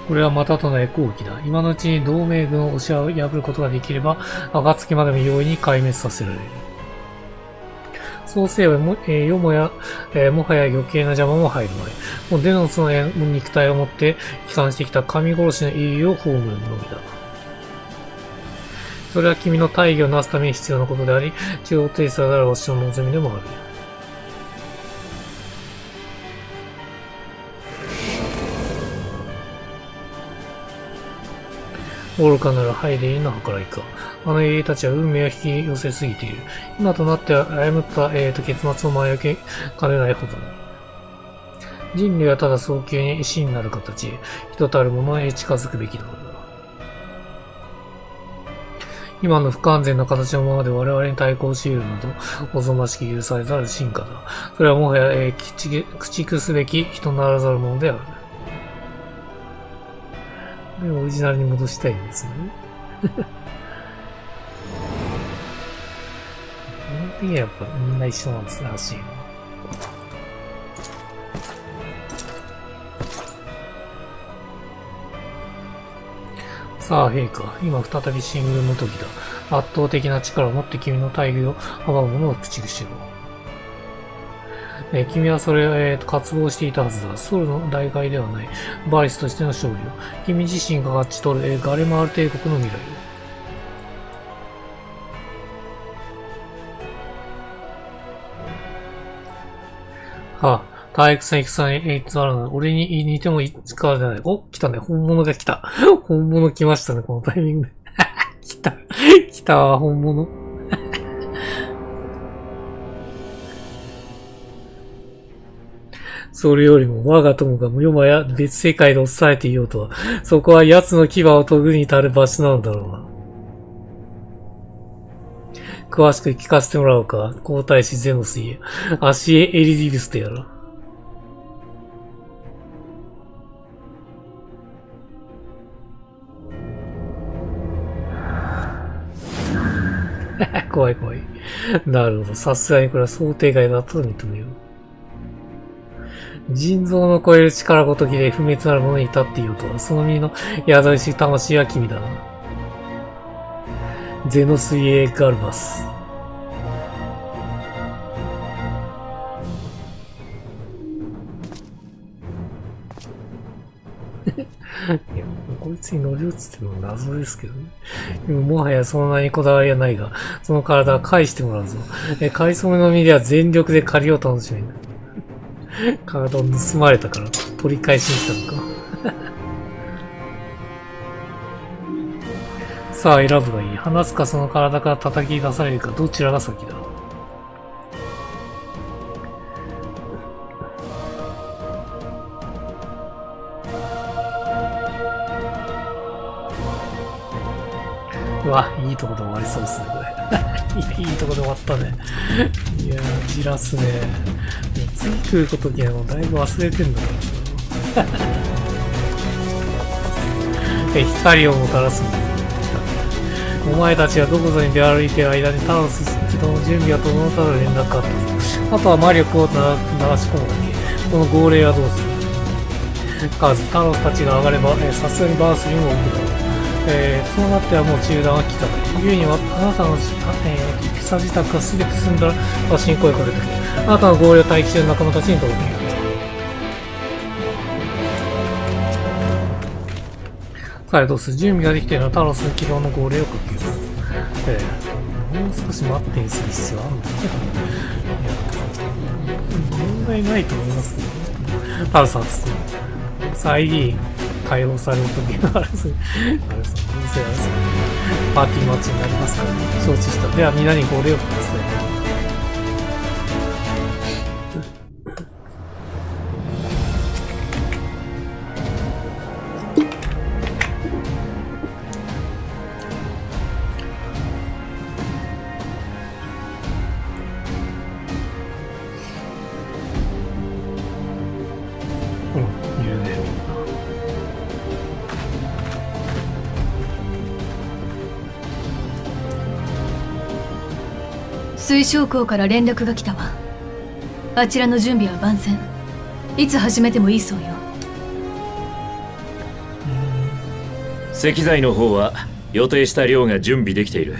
これはまたとない好機だ。今のうちに同盟軍を押し破ることができれば、暁までも容易に壊滅させられる。そうすればもはや余計な邪魔も入るまい。もうデノスの肉体を持って帰還してきた神殺しの英雄を葬るのみだ。それは君の大義をなすために必要なことであり、中央帝政である私の望みでもある。愚かならハイデイの計らいか。あの英雄たちは運命を引き寄せすぎている。今となっては誤った、結末を前受けかねないほどに。人類はただ早急に死になる形へ、人たるものへ近づくべきなのだ。今の不完全な形のままで我々に対抗し得るなど、おぞましき許されざる進化だ。それはもはや、駆逐すべき人ならざるものである。オリジナルに戻したいんですよね。基本的にはやっぱみんな一緒なんですね、足が。さあ、陛下。今再び進軍の時だ。圧倒的な力を持って君の大義を阻む者を駆逐しろ。君はそれを、渇望していたはずだ。ソウルの大会ではない。バリスとしての勝利を。君自身が勝ち取る、ガレマール帝国の未来を。はあ、体育戦にいつあるの。俺に似てもいつからじゃない。お、来たね。本物が来た。本物来ましたね、このタイミングで。来たわ、本物。それよりも我が友がよもや別世界で落とされていようとは、そこは奴の牙を研ぐに至る場所なんだろうな。詳しく聞かせてもらおうか。皇太子ゼノスイエ、アシエ・エリディブスとやら。怖い怖い。なるほど。さすがにこれは想定外だったと認めよう。人造の超える力ごときで不滅なるものに至っていようとは、その身の宿りし魂は君だな。ゼノスイエガルバス。いや、こいつに乗り移ってるの謎ですけどね。でももはやそんなにこだわりはないが、その体は返してもらうぞ。買い初めの身では全力で借りを楽しめる。体を盗まれたから取り返しに来たのか。さあ選ぶがいい。話すかその体から叩き出されるか、どちらが先だ。うわ、いいとこで終わりそうですね、これ。いいとこで終わったね。いやー、じらすね。もう次来ることきはもうだいぶ忘れてんだから。光をもたらすんだ。お前たちはどこぞに出歩いている間にタロス起動の準備が整ったら連絡があったぞ。あとは魔力を流し込むだけ。この号令はどうする？カズ、タロスたちが上がれば、さすがにバースにも置くだろう。そうなってはもう中断は効かない。故にはあなたの戦自宅が全て済んだら私に声をかけてくれ。あなたの号令を待機している仲間たちに届ける。彼どうする？準備ができているのはタロス起動の号令をかける。もう少し待ってにする必要あるのかな。いや、問題ないと思いますけど、タロス発動。ID解放されるときがあるんですね。あれさ、どうせあれさ、パーティーマッチになりますからね。承知した。では、皆に号令をかけますね。いるね。水晶港から連絡が来たわ。あちらの準備は万全。いつ始めてもいいそうよ。石材の方は予定した量が準備できている。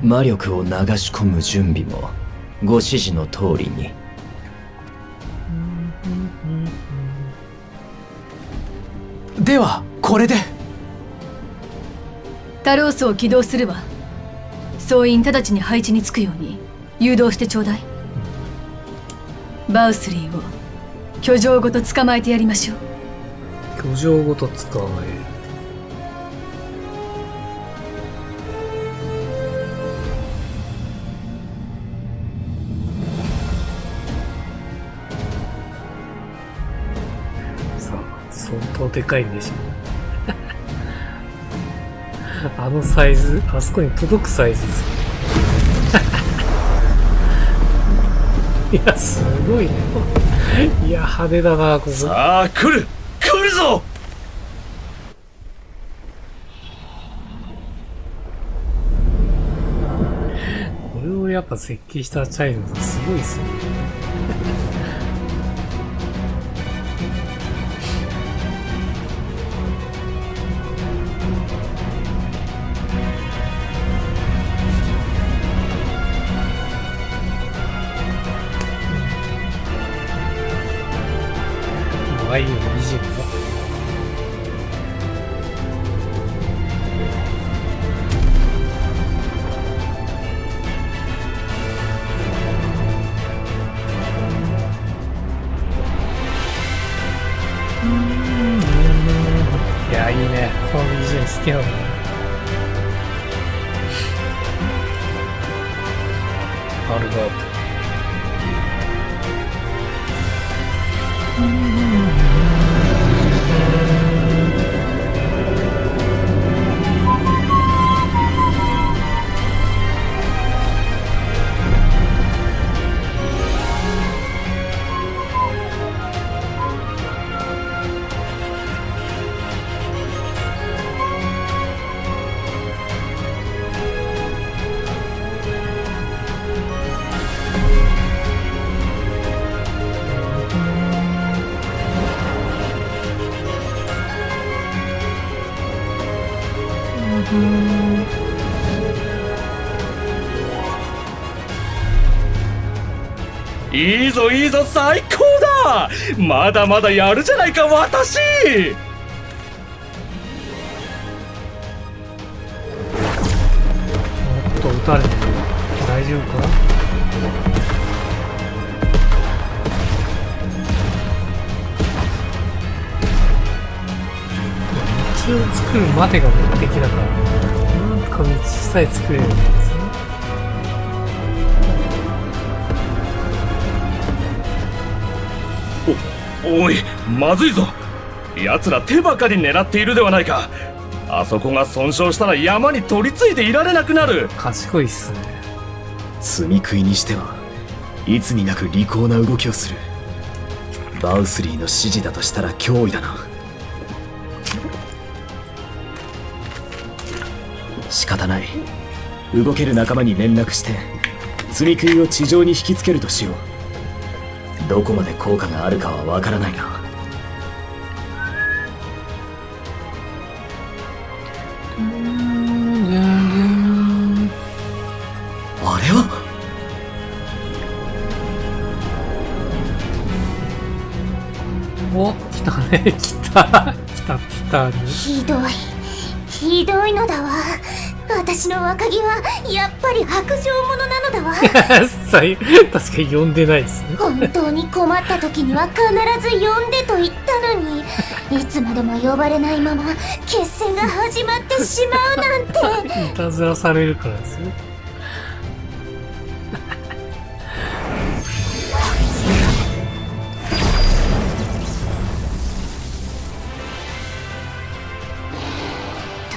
魔力を流し込む準備もご指示の通りに。ではこれでタロースを起動するわ。総員直ちに配置につくように誘導してちょうだい。バウスリーを居城ごと捕まえてやりましょう。居城ごと捕まえる。さあ、相当でかいんでしょう。あのサイズ、あそこに届くサイズですか。いや、すごいね。いや、派手だな、ここ。さあ、来るぞ。これをやっぱ設計したチャイルドすごいですよね。あいいのBGMだ。いや、いいね。この BGM 好きなんだね。アルバート。いいぞいいぞ、最高だ。まだまだやるじゃないか私。おっと撃たれてる。大丈夫か？道を作るまでが目的だから、なんとか道さえ作れるんですね。おい、まずいぞ。奴ら手ばかり狙っているではないか。あそこが損傷したら山に取り付いていられなくなる。賢いっすね。積み食いにしてはいつになく利口な動きをする。バウスリーの指示だとしたら脅威だな。仕方ない。動ける仲間に連絡して積み食いを地上に引きつけるとしよう。どこまで効果があるかはわからないが。あれはお、来たね。来た。来たね。ひどいのだわ。私の若木はやっぱり薄情者なのだわ。確かに呼んでないですね。本当に困った時には必ず呼んでと言ったのに、いつまでも呼ばれないまま決戦が始まってしまうなんて。いたずらされるからですよ。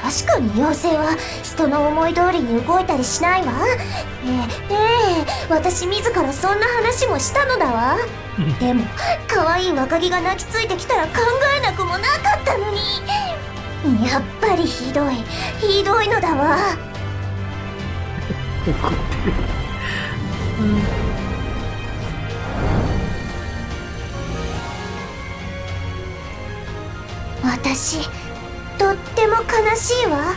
確かに妖精は人の思い通りに動いたりしないわ。私自らそんな話もしたのだわ。でも可愛い若木が泣きついてきたら考えなくもなかったのに。やっぱりひどいのだわ。怒ってる。私とっても悲しいわ。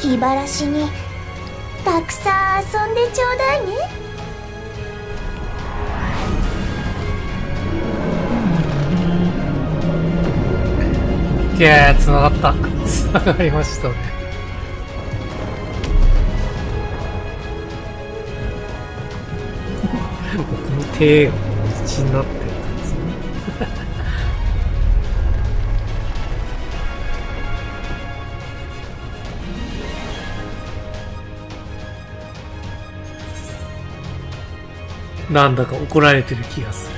気晴らしにたくさん遊んでちょうだいね。いやー、繋がった。繋がりましたね。僕の手が道になってるんですね。なんだか怒られてる気がする。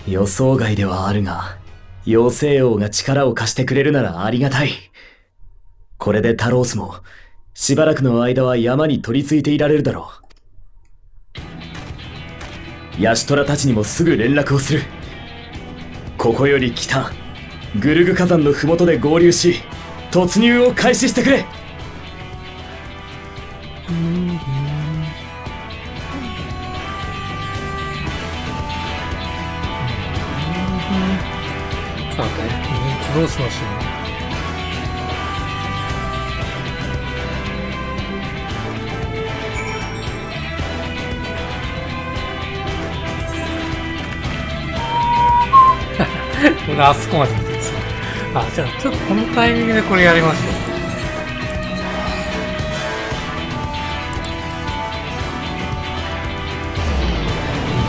予想外ではあるが、妖精王が力を貸してくれるならありがたい。これでタロースもしばらくの間は山に取り付いていられるだろう。ヤシトラたちにもすぐ連絡をする。ここより北、グルグ火山の麓で合流し、突入を開始してくれ。さあね、どうしましょう。これあそこまで行ってですね。あ、じゃあちょっとこのタイミングでこれやりましょう。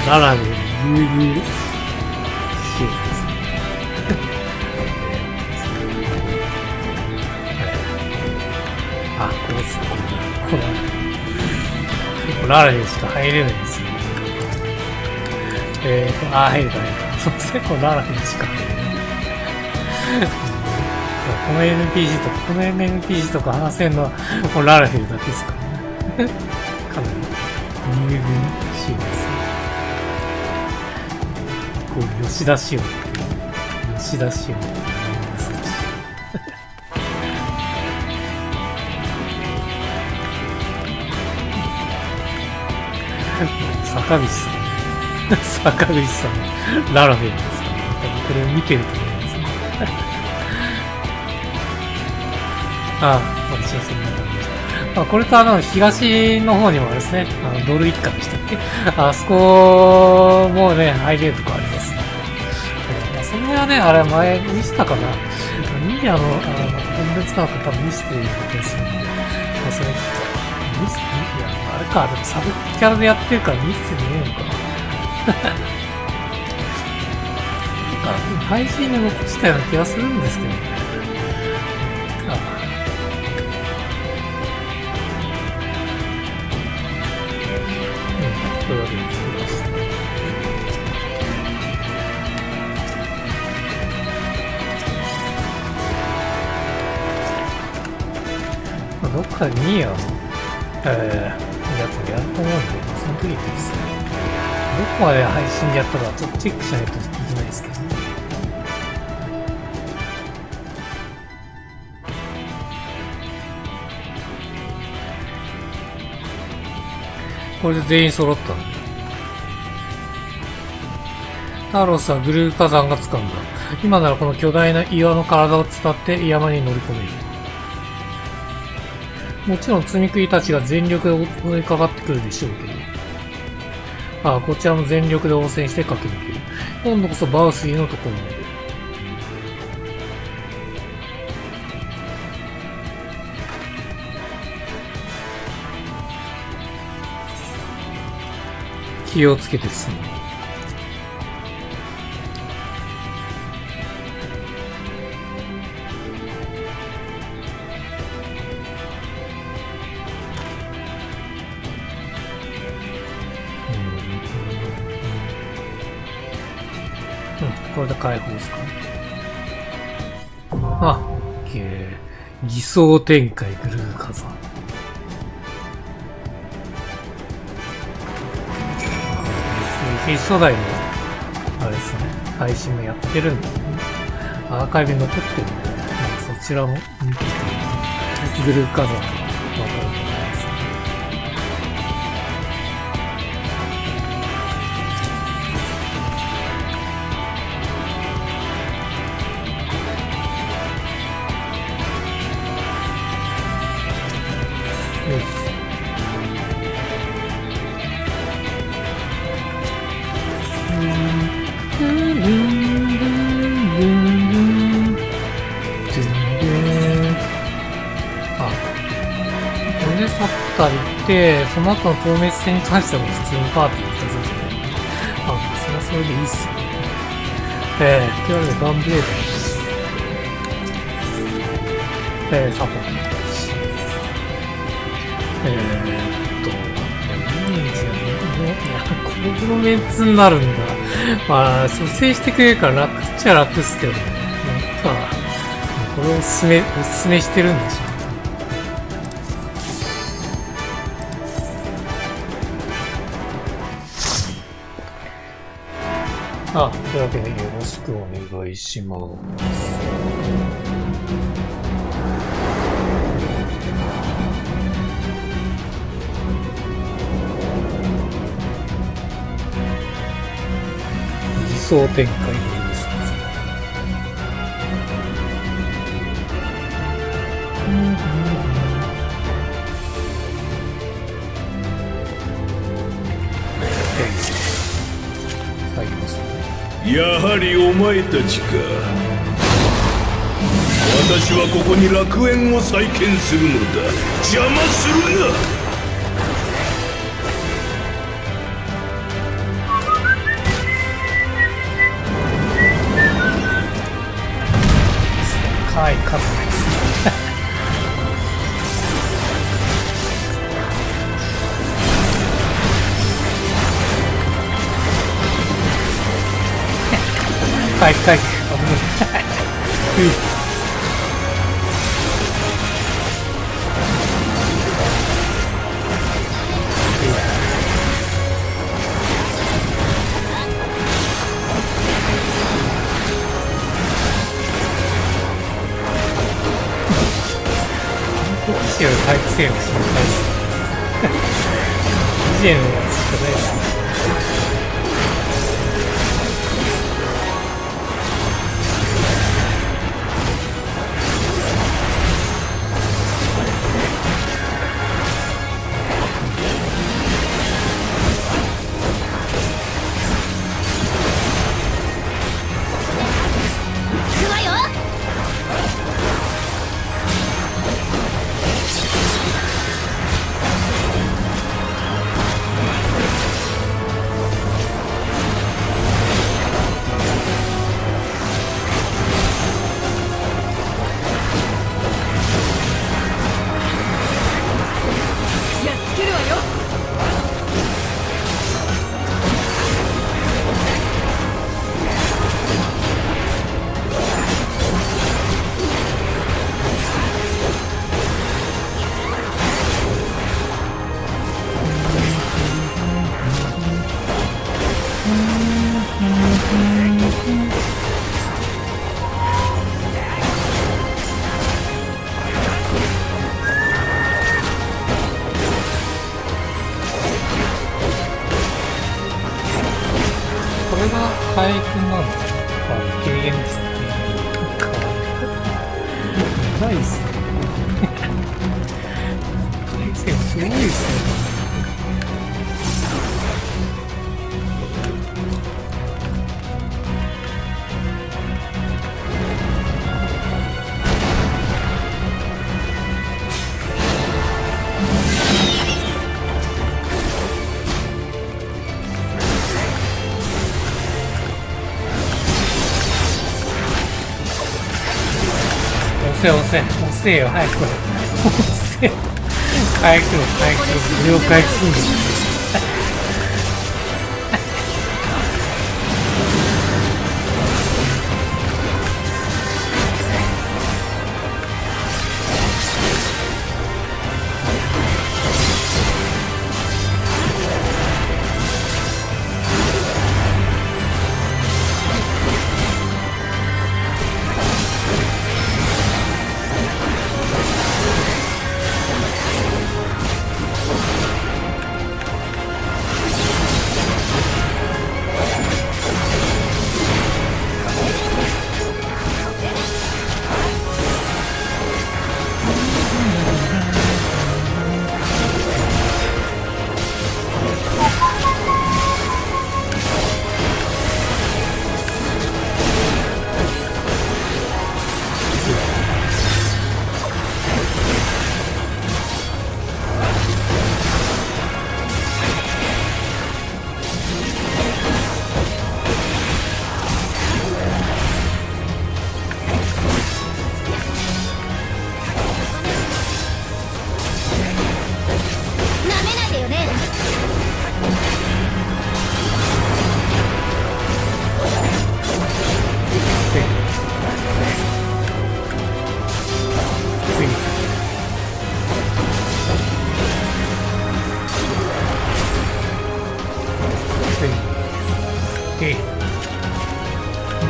ララに優遇しようですね。あ、こうですね。このララにしか入れないんですよ。入れた。そうですね。このララにしか入れない。この NPC とか話せるのは、このララフェルだけですからね。かなり優遇しようですね。こう、吉田仕様っていう。吉田仕様っていう。坂口さん、ララフェルですから、ね、多分これを見てると思いますね。ああ、まあ、一応そんな感じでした。まあ、これと東の方にもですね、ドル一家でしたっけ、あそこもね、入れるとこありますね。その辺はね、あれ前見せたかな。ミリアの、分別価格多分見せている気がするんで、まあ、それ、見せて、いや、あれか、でもサブキャラでやってるから見せてねえのかな。なんか、配信で残したような気がするんですけどね。というわけで作りました。どっかでニーヤの、やつもやると思うんで、その時にですね、どこまで配信でやったかちょっとチェックしないといけないですけどね。これで全員揃ったんだ。タロスはグルー火山が掴んだ。今ならこの巨大な岩の体を伝って山に乗り込める。もちろん積み食いたちが全力で追いかかってくるでしょうけど。ああ、こちらも全力で応戦して駆け抜ける。今度こそバウスリーのところまで。気をつけて進む。これで解放ですか。あ、オッケー。偽装展開グルー火山。初代の、あれですね、配信もやってるんで、ね、アーカイブに残ってるんで、そちらも見てて、グルー火山がわかると思いますね。よし。これで去ったりって、その後の透明戦に関しては普通にパーティーに行ったぞみたいな。それはそれでいいっすよね。というわけでガンブレードです。サポートになるし。いや、このメンツになるんだ。まあ、蘇生してくれるから楽っちゃ楽っすけどね。まあ、これをおすすめしてるんでしょう。というわけでよろしくお願いします。偽装展開のいいですね。やはりお前たちか。私はここに楽園を再建するのだ。邪魔するな。かわいい数です。回復。危ない。回復性の心配です。BGM のやつしかないです。変ですね。かわいい。長いっすね。回線すごいっすね。押せよ、早く。押せよ。早く、了解すんの。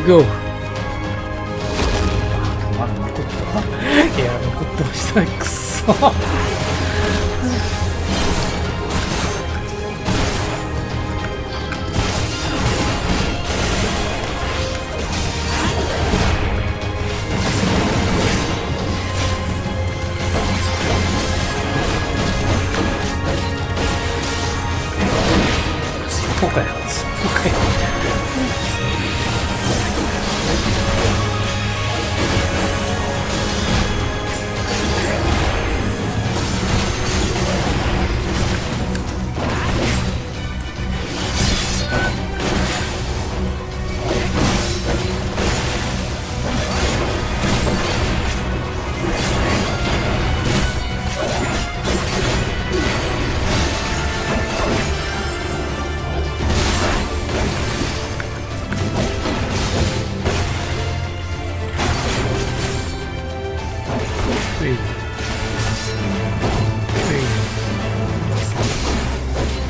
GO! いや、残ってましたね。くっそ。そうかよ。そうかよ。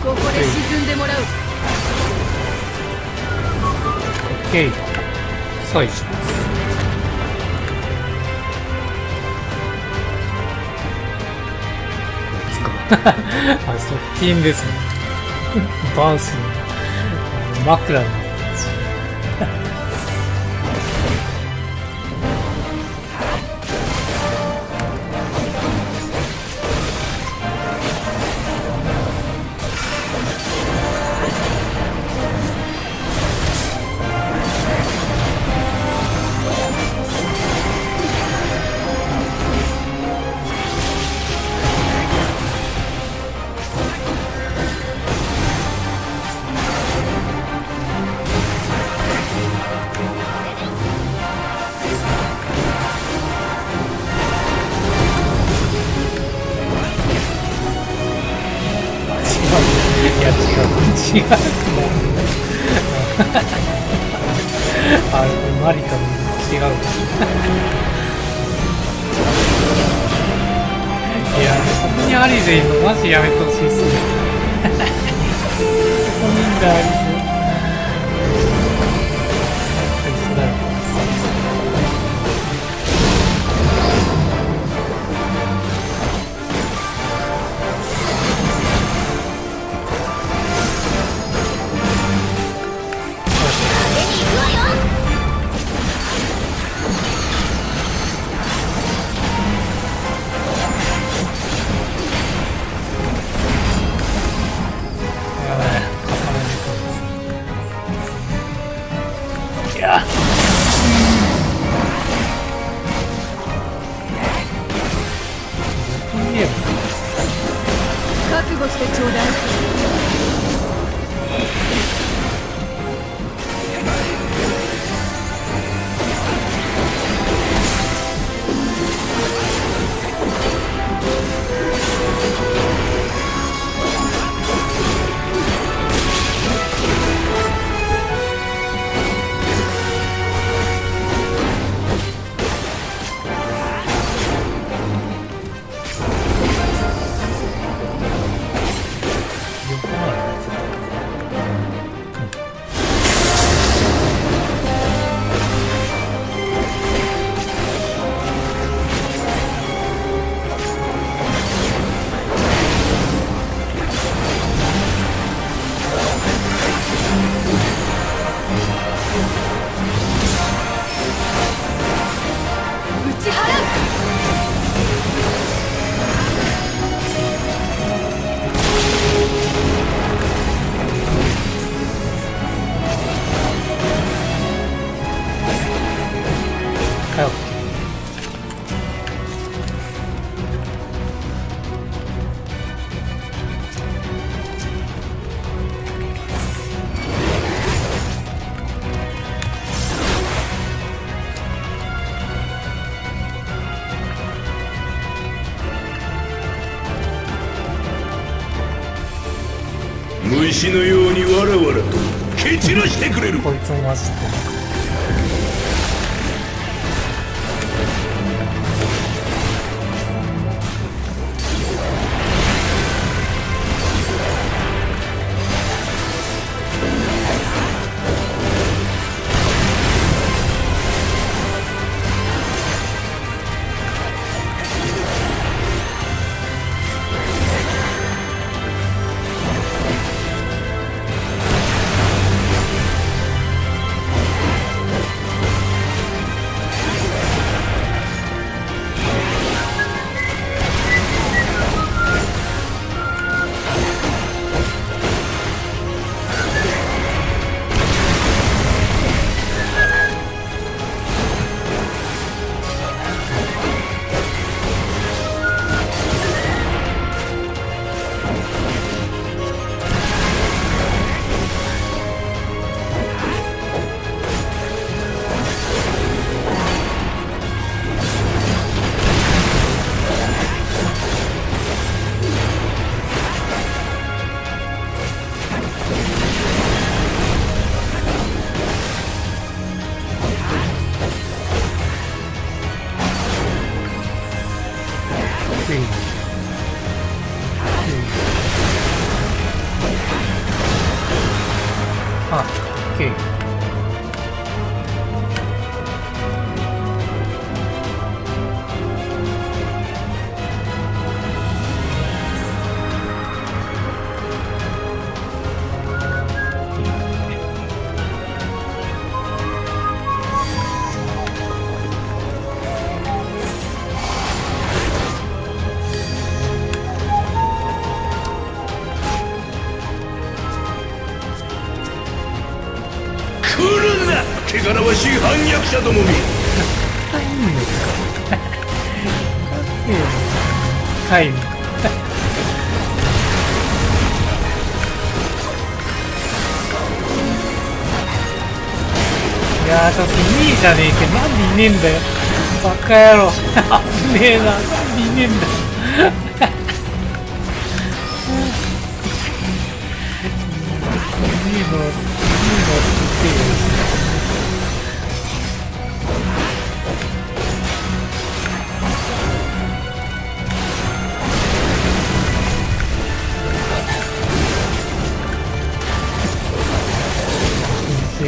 ここで沈んでもらう。OK。再します。あ、側近ですね。バウスに枕になってます。違うくないあれマリカの違ういやそこにアリゼいるのマジやめてほしいっすねそこにいんだアリゼよ。虫のようにわらわらと蹴散らしてくれる。こいつも混じってる。あ、OK。来るな、汚らわしい反逆者どもめ。はい。いやー、ちょっといいじゃねえけど、なんでいねえんだよ。バカ野郎。危ねえな。なんでいねえんだよ。いいの作ってよ。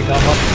頑張って。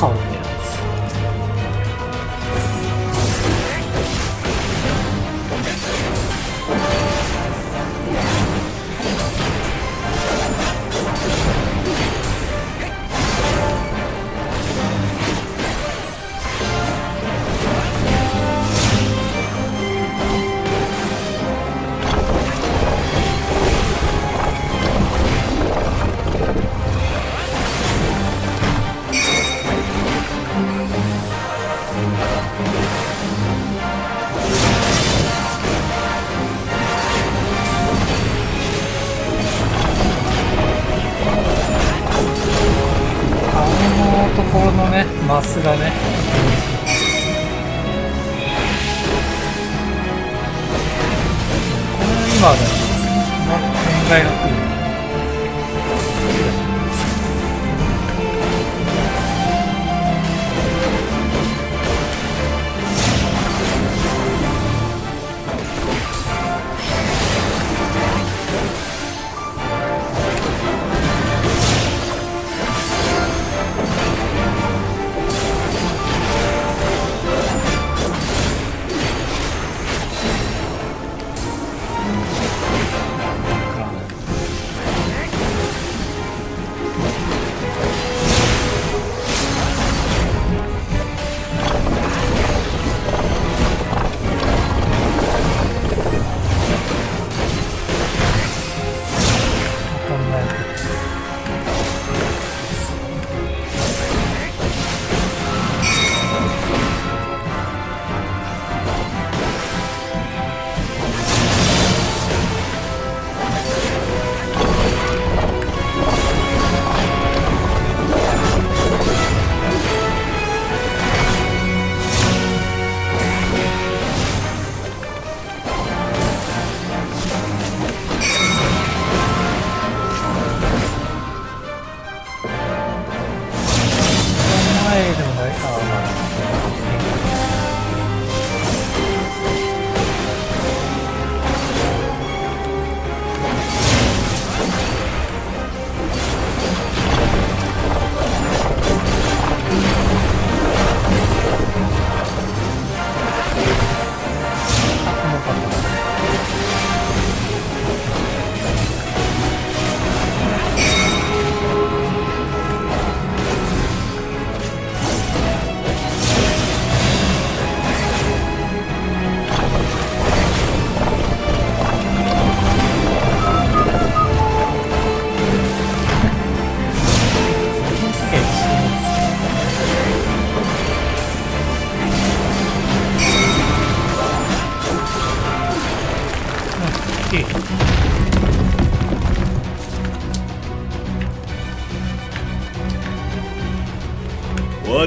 顔のやつ。ね、マスがね。これ今だよ。問題なく。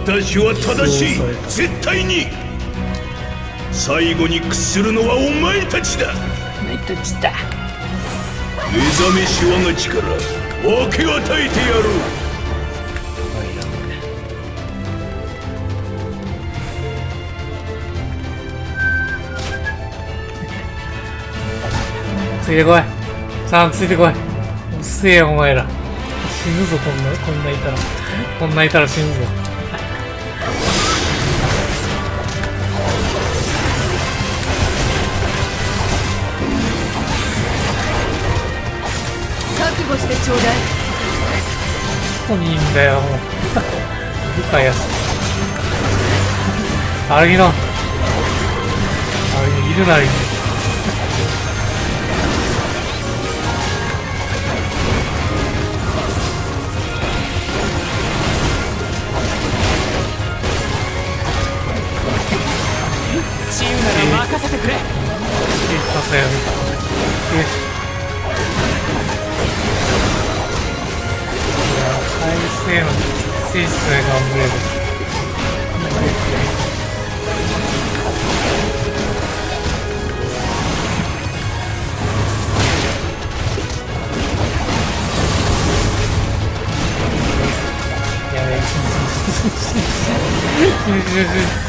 私は正しい。絶対に最後に屈するのはお前たちだ。目覚めし我が力分け与えてやろう。ついてこい。さあ、ついてこい。うっせえよ、お前ら。死ぬぞ、こんないたら。こんないたら死ぬぞ。覚悟してちょうだい。ここにいいんだよ、もう。理解やす。あれいるな。あれいるならいいんだよ。チームなら任せてくれ。させよ。体勢のきついっすね、ガンブレード。やべ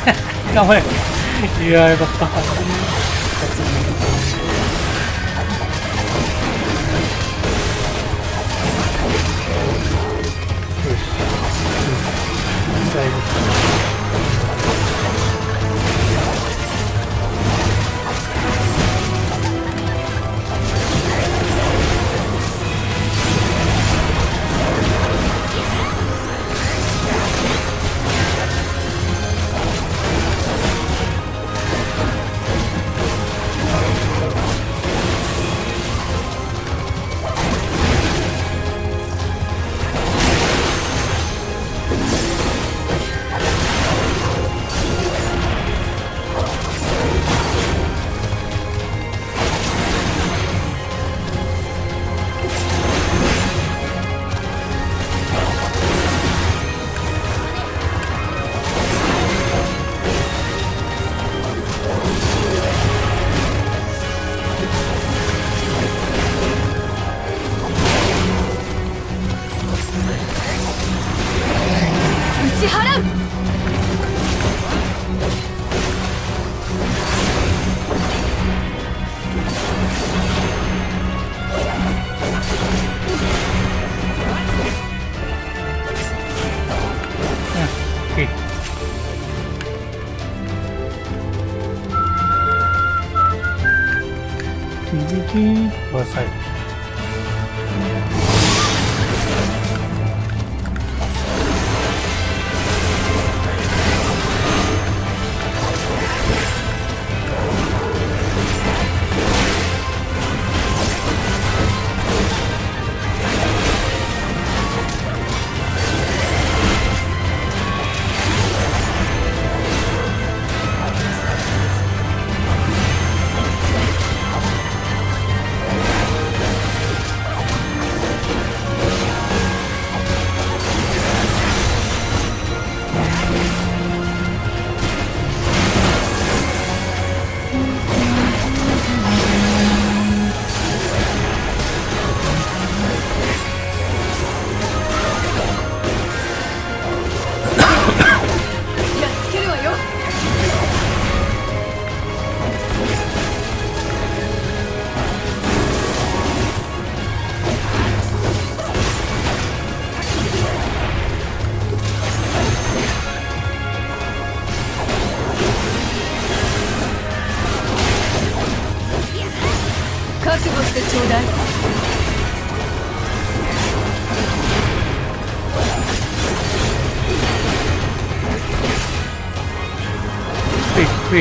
え、頑張れ。いや、よかった。最後。ください。やっつけるわよ。覚悟してちょうだい。ふい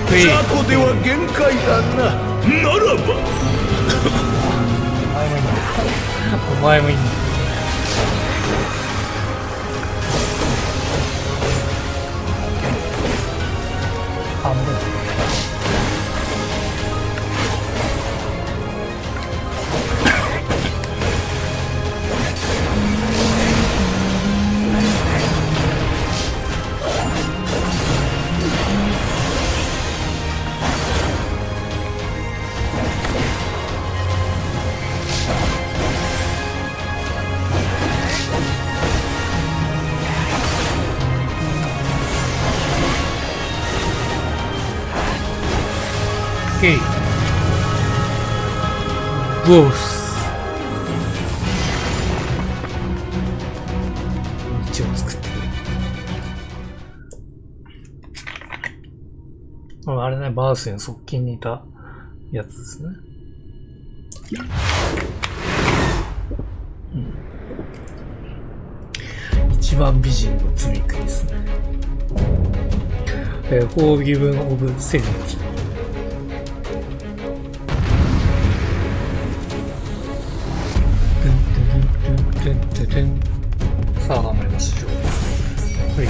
雑魚では限界だな。ならばお前もいいんだ。半分。ゴース道を作ってる。あれね、バースに側近にいたやつですね。一番美人の罪食いですね。Forgiven of Sanity。さあ頑張りましょう。はい。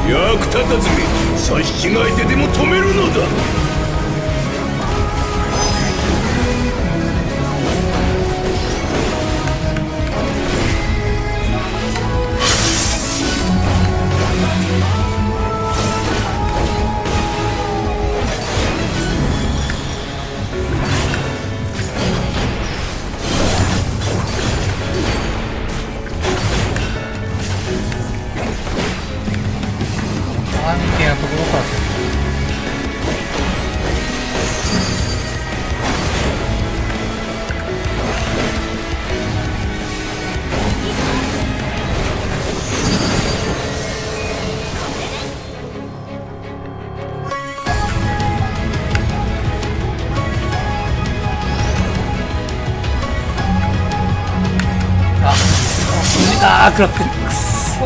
役立たずめ、差し違えてでも止めるのだ。みたいなところから食らってる。くっそ。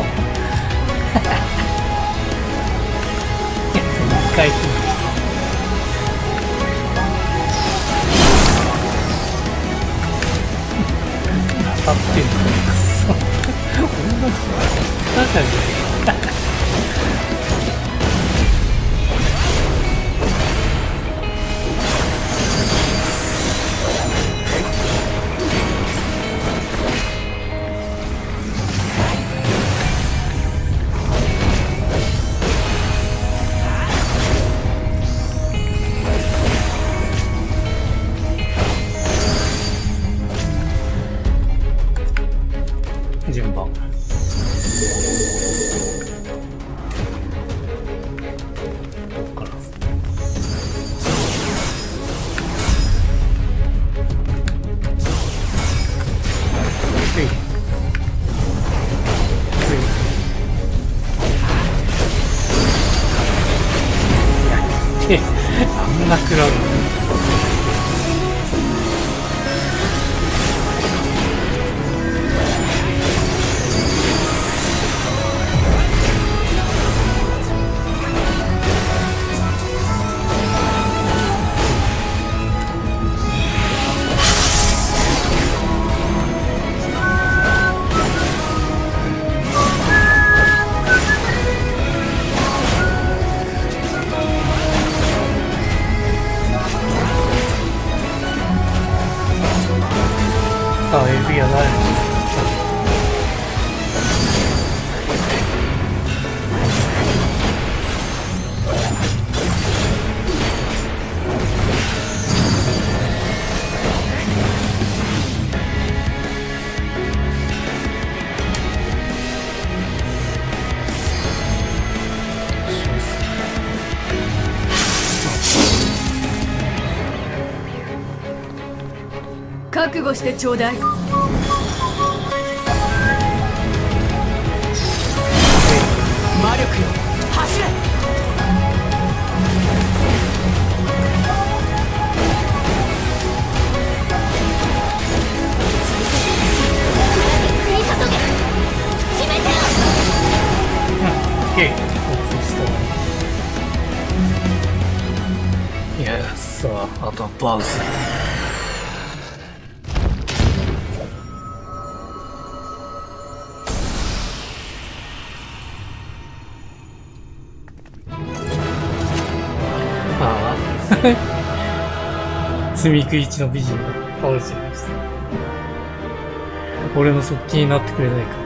一回当たってる。くっそ。俺の中で。げえ。あんな食らうの。さあ、エビは誰ですか？覚悟してちょうだい。魔力よ走れ。オッケー。いや、さあ、あとはバウス。積み食い一の美人が倒れちゃいました。俺の側近になってくれないか。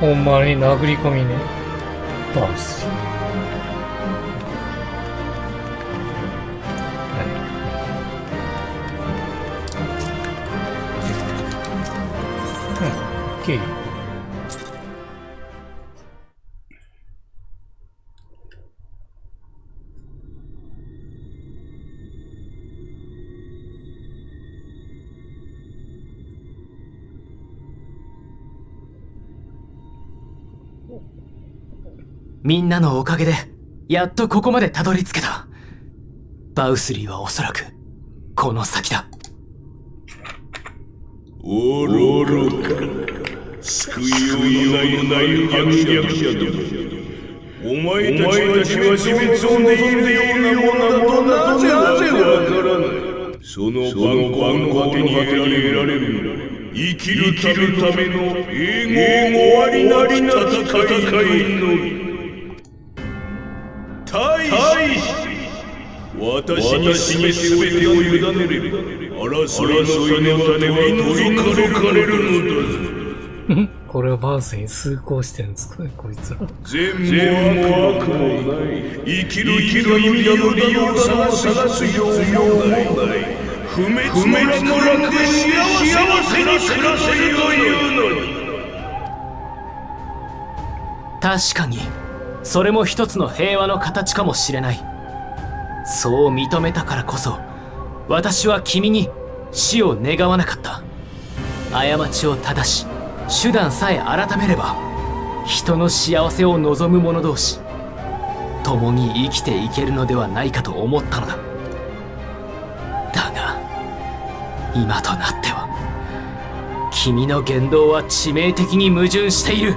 ほんまに殴り込みね。バウス。オッケー。みんなのおかげでやっとここまでたどり着けた。バウスリーはおそらくこの先だ。愚か。救いようのない反逆者ども。お前たちは自滅を望んでいるようなものだとなぜわからない。その万行の果てに得られる生きるための永遠終わりなき戦いのみ。対し私に全てを委ねれば争いの種は取り除かれるのだ。これをバウスに崇高してるんですかね、こいつら。善も悪もない生きる意味の理由を探す必要もない不滅の楽園で幸せに暮らせるというのに。確かにそれも一つの平和の形かもしれない。そう認めたからこそ私は君に死を願わなかった。過ちを正し手段さえ改めれば人の幸せを望む者同士共に生きていけるのではないかと思ったのだ。だが今となっては君の言動は致命的に矛盾している。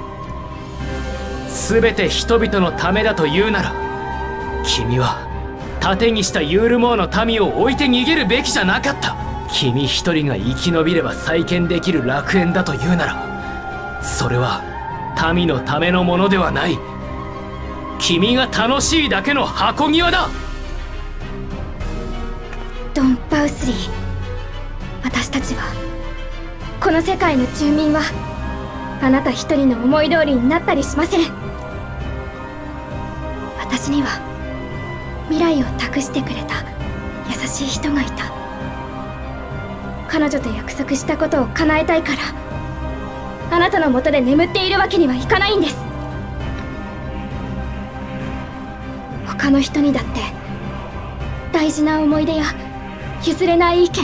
全て人々のためだというなら君は盾にしたユールモアの民を置いて逃げるべきじゃなかった。君一人が生き延びれば再建できる楽園だというならそれは民のためのものではない。君が楽しいだけの箱庭だ。ドン・バウスリー、私たちはこの世界の住民はあなた一人の思い通りになったりしません。私には未来を託してくれた優しい人がいた。彼女と約束したことを叶えたいからあなたの元で眠っているわけにはいかないんです。他の人にだって大事な思い出や譲れない意見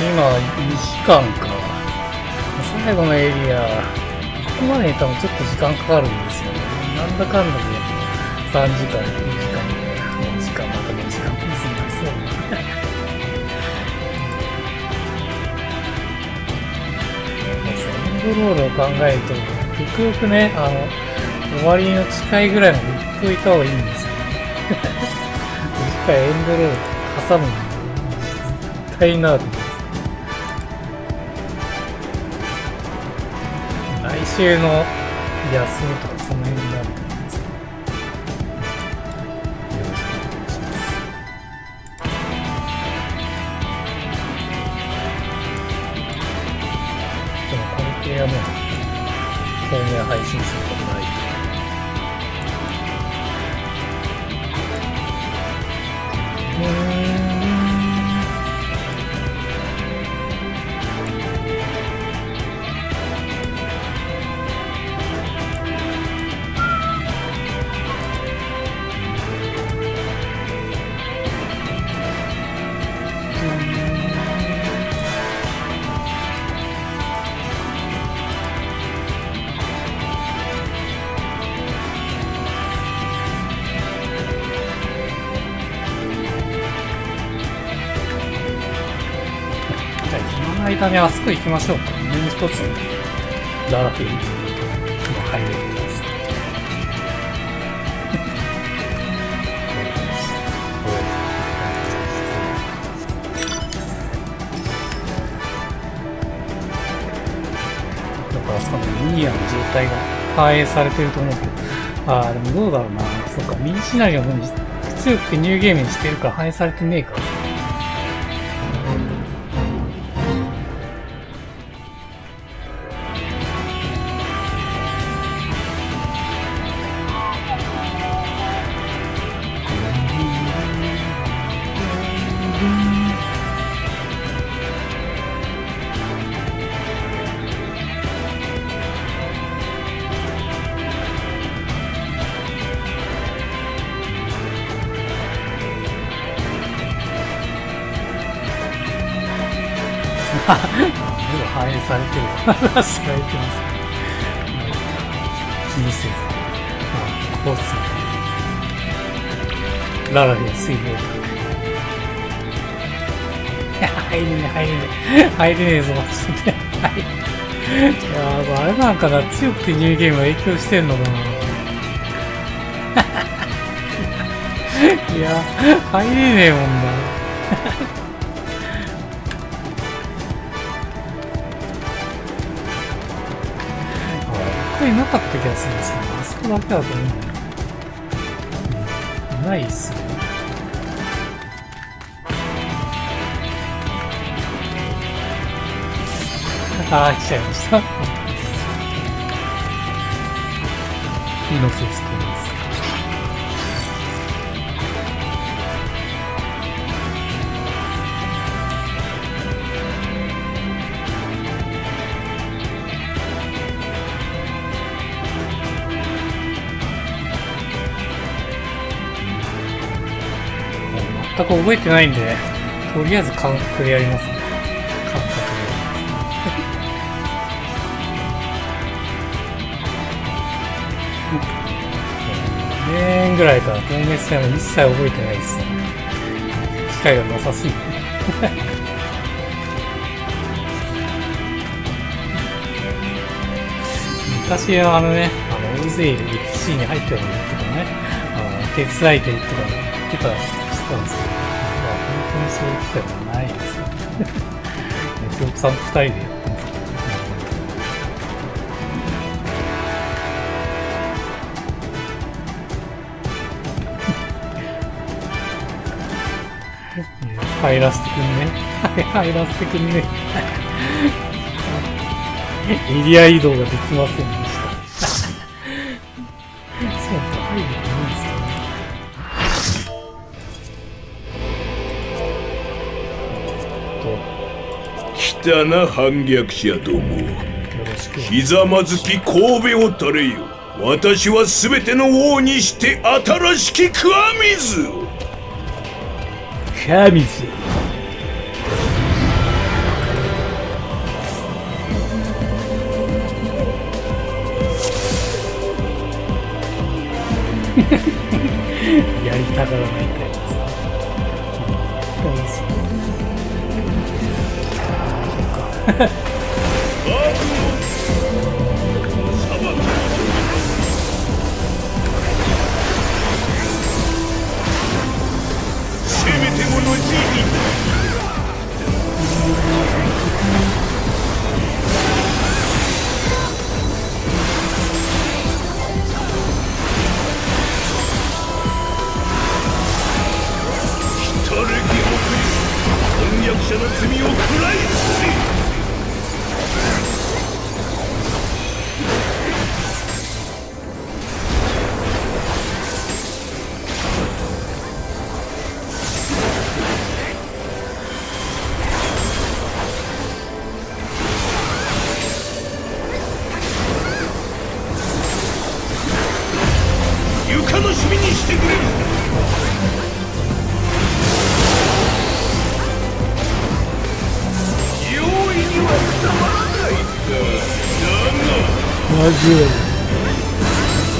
今、2時間か。最後のエリア、ここまでに多分ちょっと時間かかるんですよね。なんだかんだで3時間、4時間、4時間、また2時間分すんですよ。エンドロールを考えると、よくよくね、終わりの近いぐらいまで行っといた方がいいんですよ。一回エンドロール挟むのに絶対なるんです。来週の休みとかその辺になると思います。よろしくお願いします。でもこれ系はもう当面配信することない。間にあそこ行きましょうか。もう一つララフィーも入れてください。だからそのミニアの状態が反映されてると思うけど、でもどうだろうな。そっか、ミニシナリオの方に強くてニューゲームにしてるから反映されてねえか。反映されてる。されてます。気にせず。コース。ララで水平入れねえ、入れねえぞ。いやあれなんかな、強くてニューゲームが影響してんのかな。いや、入れねえもんな。なかった気がするんですけど、あそこだけだと思うんだよ。ないっすよね。来ちゃいました。イノセンスと言います。全く覚えてないんで、とりあえず感覚でやりますね。感覚でやります。2年ぐらいから透明戦は一切覚えてないですね。機会がなさすぎて。昔は大勢いる FC に入ってるのとかね、手伝いてとか言ってた。なんですけど、本当にそういう機会はないですよね。教育さんと2人でやってますけどね。入らせてくんね。入らせてくんね。エリア移動ができませんでした。そうか、入るのいいですかね。来たな反逆者ども。ひざまずき神戸を垂れよ。私は全ての王にして新しき神水を。神水。やりたがらないタイプですか。大好せめてもの慈悲来る義北翻訳者の罪を食らいつけ。楽しみにしてくれる。容易には伝わらないか。だがマジで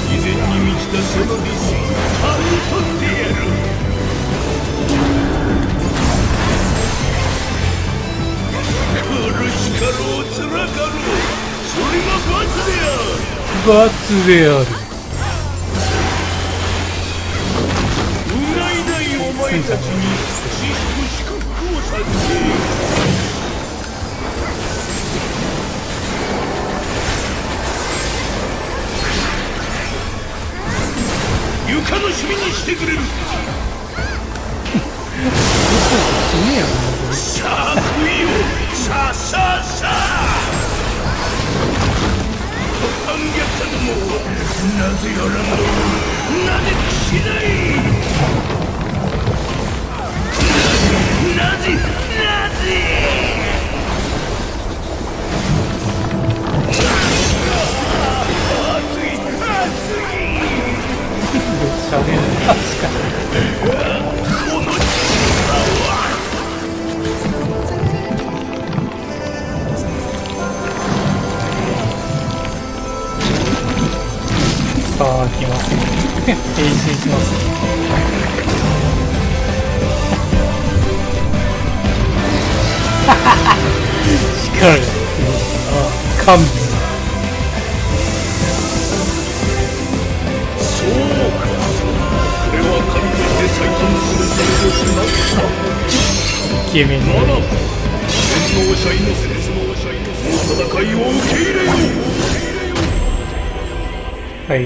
以前に満ちたその理性刈り取ってやる。苦しかろう辛かろう、それが罰である。罰である。お前たちに祝福をさせて。床の趣味にしてくれる。さあ食いよ、さあさあさあ。反逆者ども、なぜやらんの。なぜしない。なぜさあ来ますね。変身しますね。光る。あ、神。そうか、これは神として再建するための手段か。イケメンならば天皇者イノセンスの戦いを受け入れよう。はい。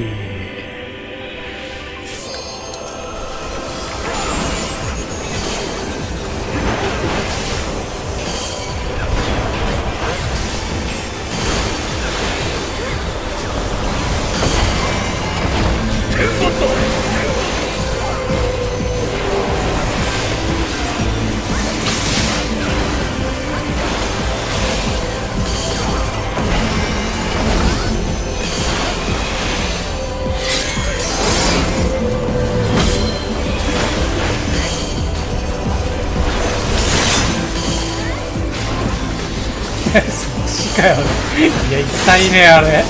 そっちかよ。いや、痛いね、あれ。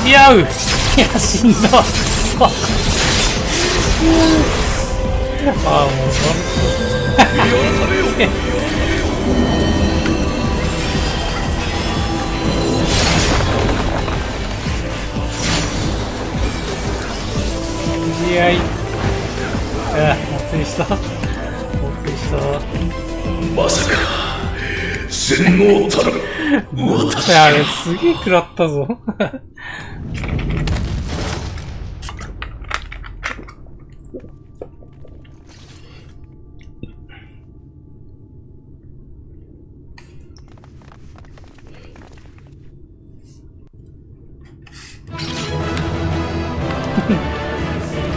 ち合う。いや、死んだわ。くそ。ああ、もう、試合。おつりした。おつりした。まさか洗脳たる私あれ、すげえ食らったぞ。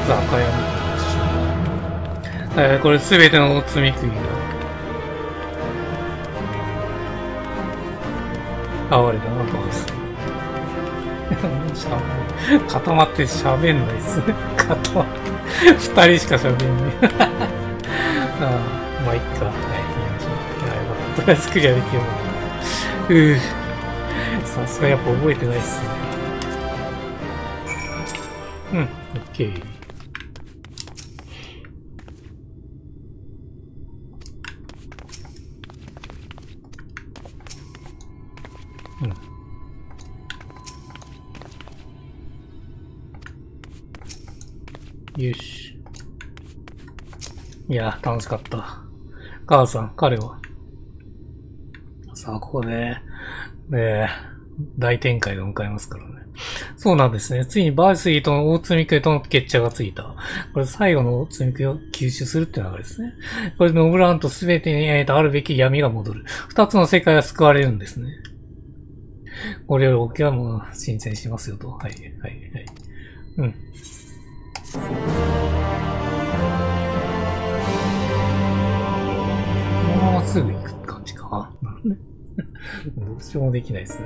雑貨屋みたいな。これすべての積み食いだ。哀れだな、バウス。固まって喋んないっすね。固まって。二人しか喋んねえ。ああ、まあ、いっか。はい、行きましょう。いや、よかった。とりあえずクリアできる。さすがやっぱ覚えてないっすね。うん、オッケー。よし。いや、楽しかった。母さん、彼は。さあ、ここで、大展開を迎えますからね。そうなんですね。ついにバースリーとの大積み食いとの決着がついた。これ最後の積み食いを吸収するっていう流れですね。これでノブランと全てにあるべき闇が戻る。二つの世界が救われるんですね。これより僕はもう申請しますよと。はい、はい、はい。うん。このまますぐ行く感じか。どうしようもできないですね。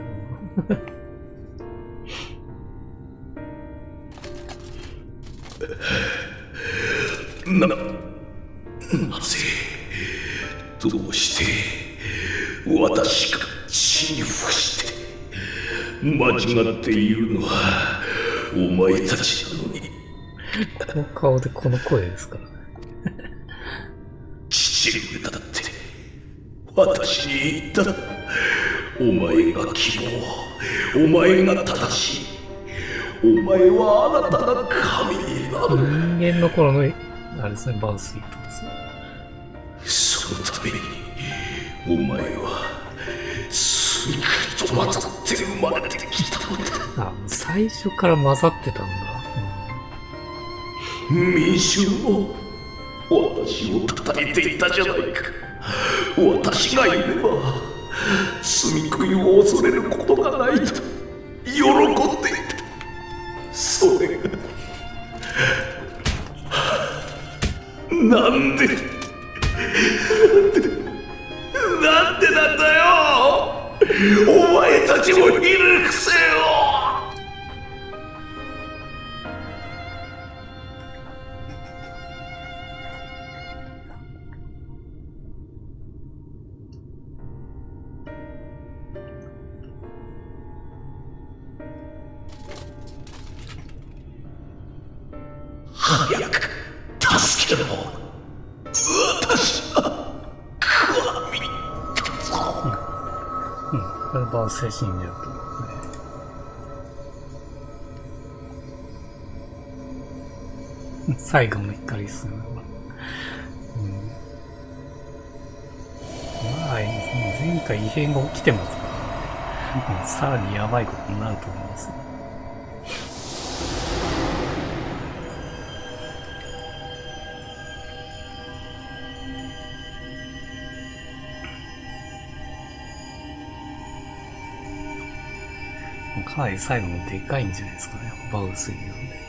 なぜどうして私が死に伏して間違っているのはお前たちなのに。この顔でこの声ですからね。父上だって私に言った。お前が希望、お前が正しい、お前は新たな神になる。人間の頃のあれですね、バースリートですね。そのためにお前はスイカと混ざって生まれてきたのだ。あ、最初から混ざってたんだ。民衆も私を叩いていたじゃないか。私がいれば罪食いを恐れることがないと喜んでいた。それがなんでなんだよ。お前たちもいるくせよ。早く助けろ。私は神だぞ。これバース精神だと。最後の光ですね。まあ、前回異変が起きてますからね。さらにやばいことになると思いますね。かなり最後もでかいんじゃないですかね。バウスリーなんで。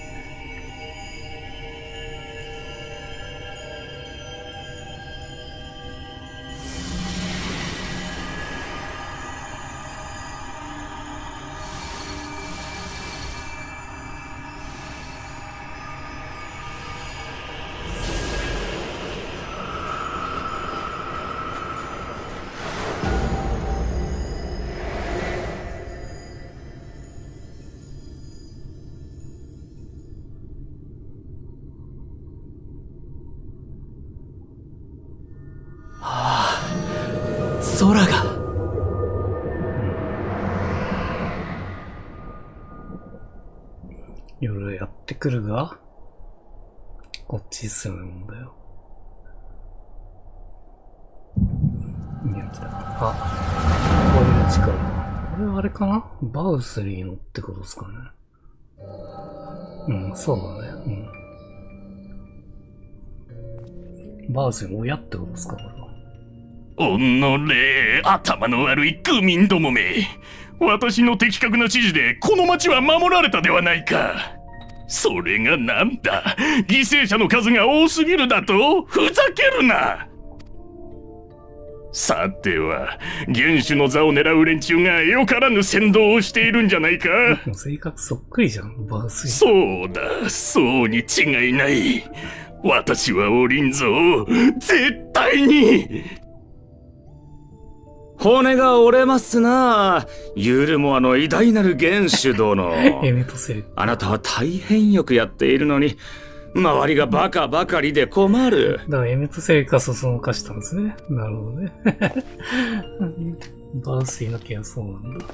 空が。夜やってくるが、こっち進むんだよ。いや、来た。あ、こういう力。これはあれかな？バウスリーのってことですかね。うん、そうだね。うん。バウスリーの親ってことですか、これは。おのれ、頭の悪い愚民どもめ。私の的確な指示でこの町は守られたではないか。それがなんだ、犠牲者の数が多すぎるだと？ふざけるな。さては、元首の座を狙う連中がよからぬ先導をしているんじゃないか。性格そっくりじゃん、バウスリー。そうだ、そうに違いない。私はおりんぞ、絶対に。骨が折れますな。ユルモアの偉大なる元首殿。エメトセル。あなたは大変よくやっているのに、周りがバカばかりで困る。だからエメトセルカそそのかしたんですね。なるほどね。バウスリーの件はそうなんだ。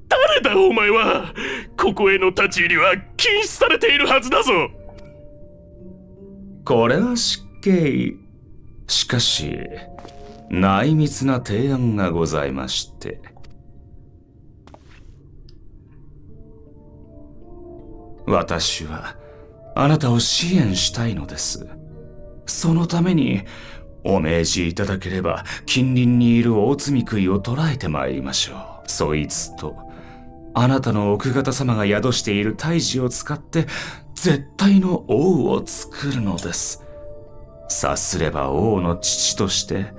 誰だお前は。ここへの立ち入りは禁止されているはずだぞ。これは失敬。しかし内密な提案がございまして。私はあなたを支援したいのです。そのためにお命じいただければ近隣にいる大積食いを捕らえてまいりましょう。そいつとあなたの奥方様が宿している胎児を使って絶対の王を作るのです。さすれば王の父として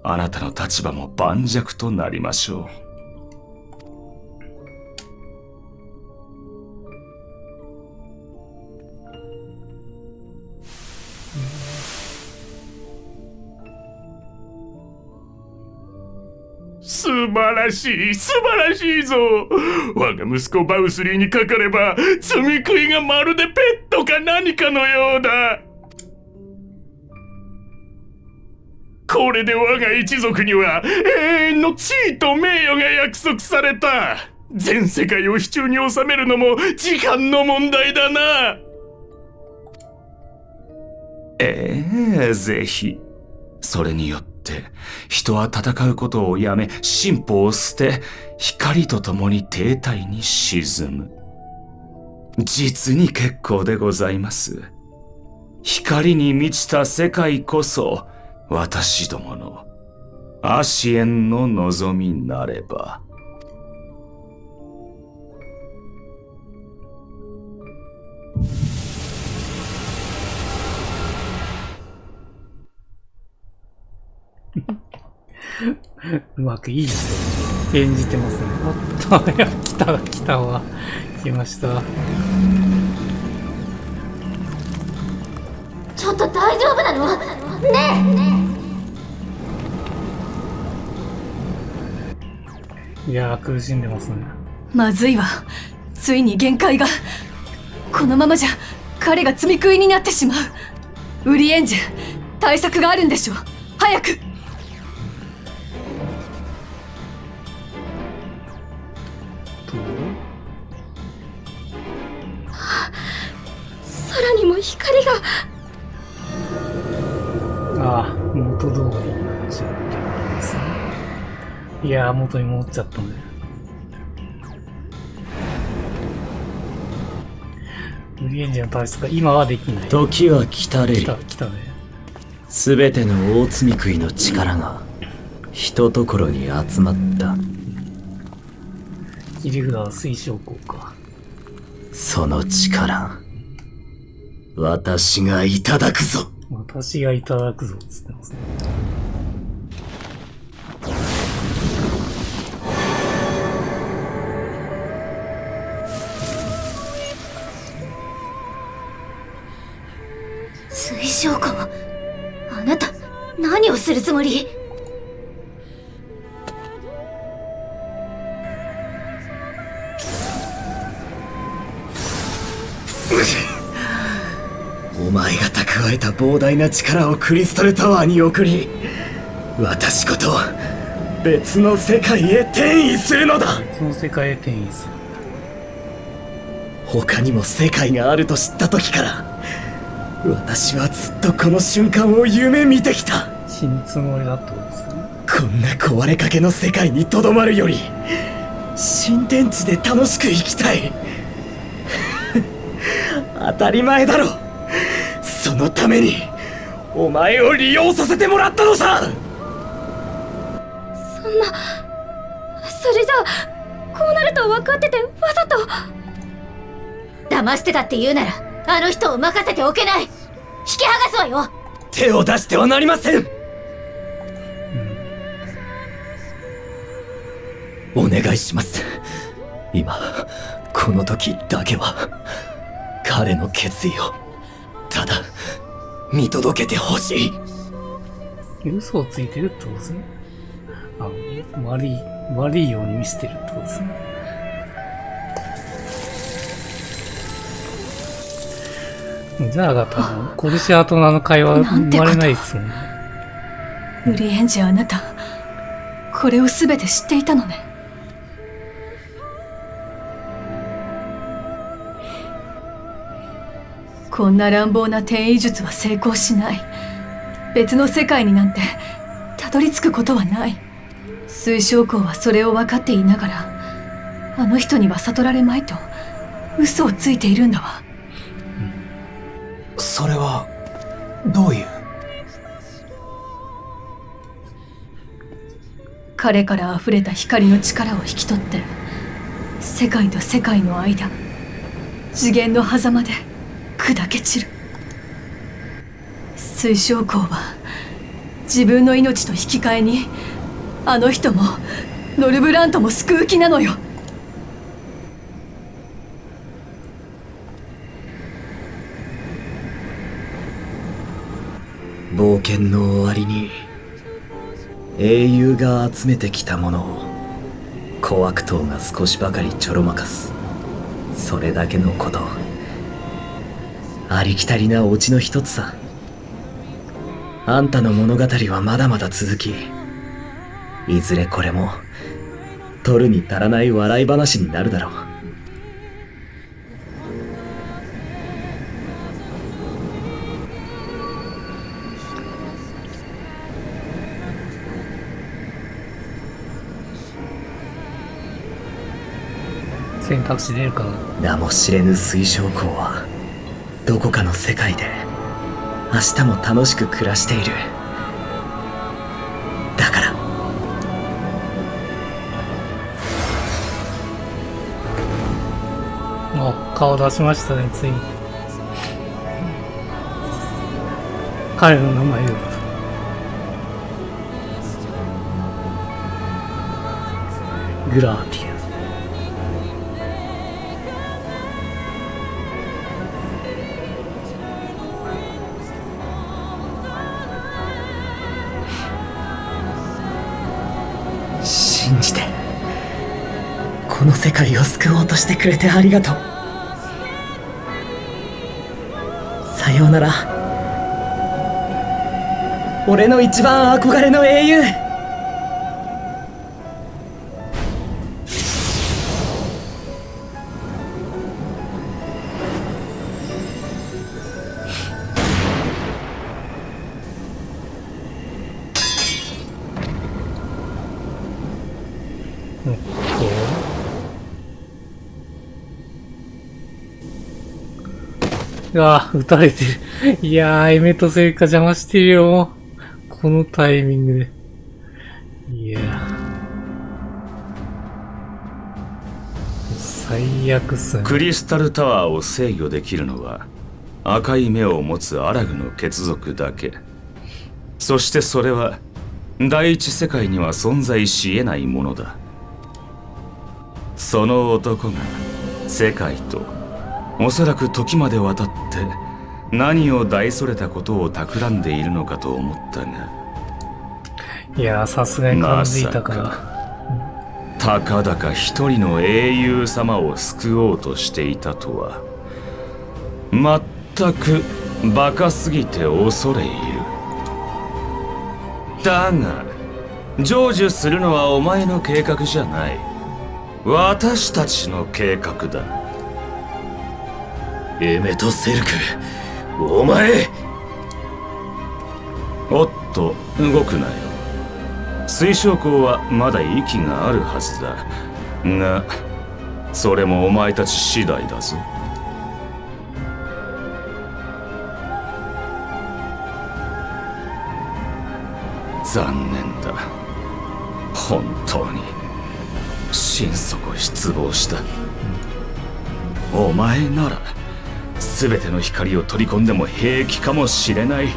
あなたの立場も盤石となりましょう。素晴らしい、素晴らしいぞ。我が息子バウスリーにかかれば罪食いがまるでペットか何かのようだ。これで我が一族には永遠の地位と名誉が約束された。全世界を手中に収めるのも時間の問題だな。ぜひ。それによって人は戦うことをやめ進歩を捨て光と共に停滞に沈む。実に結構でございます。光に満ちた世界こそ私どものアシエンの望みなれば。うまくいい人演じてますね。おっと、いや、来たわ。来ました。ちょっと大丈夫なの？ねいやー、苦しんでますね。まずいわ。ついに限界が。このままじゃ彼が罪食いになってしまう。ウリエンジェ、対策があるんでしょ。早く。空にも光が。ああ、元通りになっちゃうんですね。いやー、元に戻っちゃったね。ウリエンジンの対策が今はできない。時は来たれり。来たね。すべての大積食いの力がひとところに集まった。切り札は水晶効か。その力、私がいただくぞ。私がいただくぞっつってますね。水晶湖、あなた何をするつもり？お前が蓄えた膨大な力をクリスタルタワーに送り、私こと別の世界へ転移するのだ。別の世界へ転移する。他にも世界があると知った時から、私はずっとこの瞬間を夢見てきた。死ぬつもりだったんですね。こんな壊れかけの世界にとどまるより、新天地で楽しく生きたい。当たり前だろ。そのためにお前を利用させてもらったのさ。そんな、それじゃあこうなると分かっててわざと。騙してたって言うならあの人を任せておけない。引き剥がすわよ。手を出してはなりません。お願いします。今この時だけは彼の決意をただ見届けてほしい。嘘をついてるってことですね。悪いように見せてるってことですね。じゃあ、コルシアとの会話生まれないっすもんね。ウリエンジ、あなたこれを全て知っていたのね。こんな乱暴な転移術は成功しない。別の世界になんてたどり着くことはない。水晶校はそれを分かっていながら、あの人には悟られまいと嘘をついているんだわ。それはどういう。彼から溢れた光の力を引き取って、世界と世界の間、次元の狭間で砕け散る。水晶校は自分の命と引き換えに、あの人もノルブラントも救う気なのよ。冒険の終わりに英雄が集めてきたものを小悪党が少しばかりちょろまかす、それだけのこと。ありきたりなオチの一つさ。あんたの物語はまだまだ続き、いずれこれも取るに足らない笑い話になるだろう。選択肢出るかな。名も知れぬ水晶校はどこかの世界で明日も楽しく暮らしている。だから顔出しましたね、ついに。彼の名前をグラーティア。信じて、この世界を救おうとしてくれてありがとう。さようなら、俺の一番憧れの英雄。撃たれてる。いやー、エメとセリカ邪魔してるよ。このタイミングで。いやー。最悪っすね。クリスタルタワーを制御できるのは赤い目を持つアラグの血族だけ。そしてそれは第一世界には存在し得ないものだ。その男が世界とおそらく時まで渡って何を大それたことを企んでいるのかと思ったが、いやー、さすがに感づいたから。たかだか一人の英雄様を救おうとしていたとは、全くバカすぎて恐れ入る。だが成就するのはお前の計画じゃない。私たちの計画だ。エメトセルク、お前。おっと、動くなよ。水晶光はまだ息があるはずだが、それもお前たち次第だぞ。残念だ。本当に心底失望した。お前なら全ての光を取り込んでも平気かもしれない、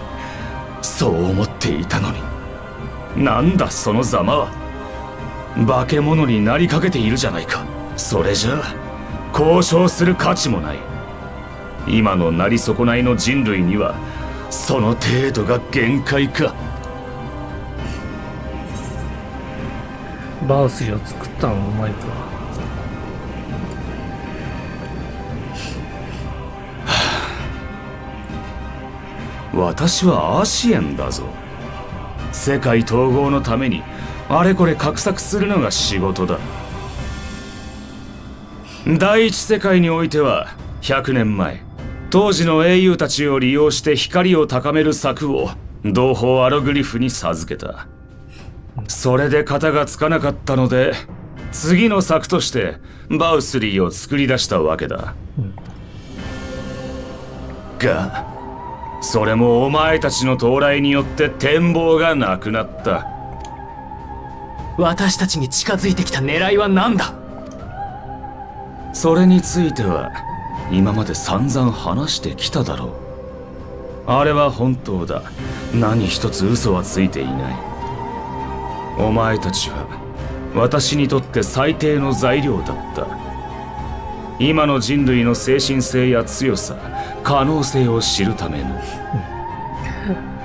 そう思っていたのに。なんだそのざまは。化け物になりかけているじゃないか。それじゃあ交渉する価値もない。今のなり損ないの人類にはその程度が限界か。バウスリを作ったのお前か。私はアシエンだぞ。世界統合のためにあれこれ画策するのが仕事だ。第一世界においては100年前、当時の英雄たちを利用して光を高める策を同胞アログリフに授けた。それで型がつかなかったので、次の策としてバウスリーを作り出したわけだ。がそれもお前たちの到来によって展望がなくなった。私たちに近づいてきた狙いは何だ？それについては今まで散々話してきただろう。あれは本当だ。何一つ嘘はついていない。お前たちは私にとって最低の材料だった。今の人類の精神性や強さ、可能性を知るための。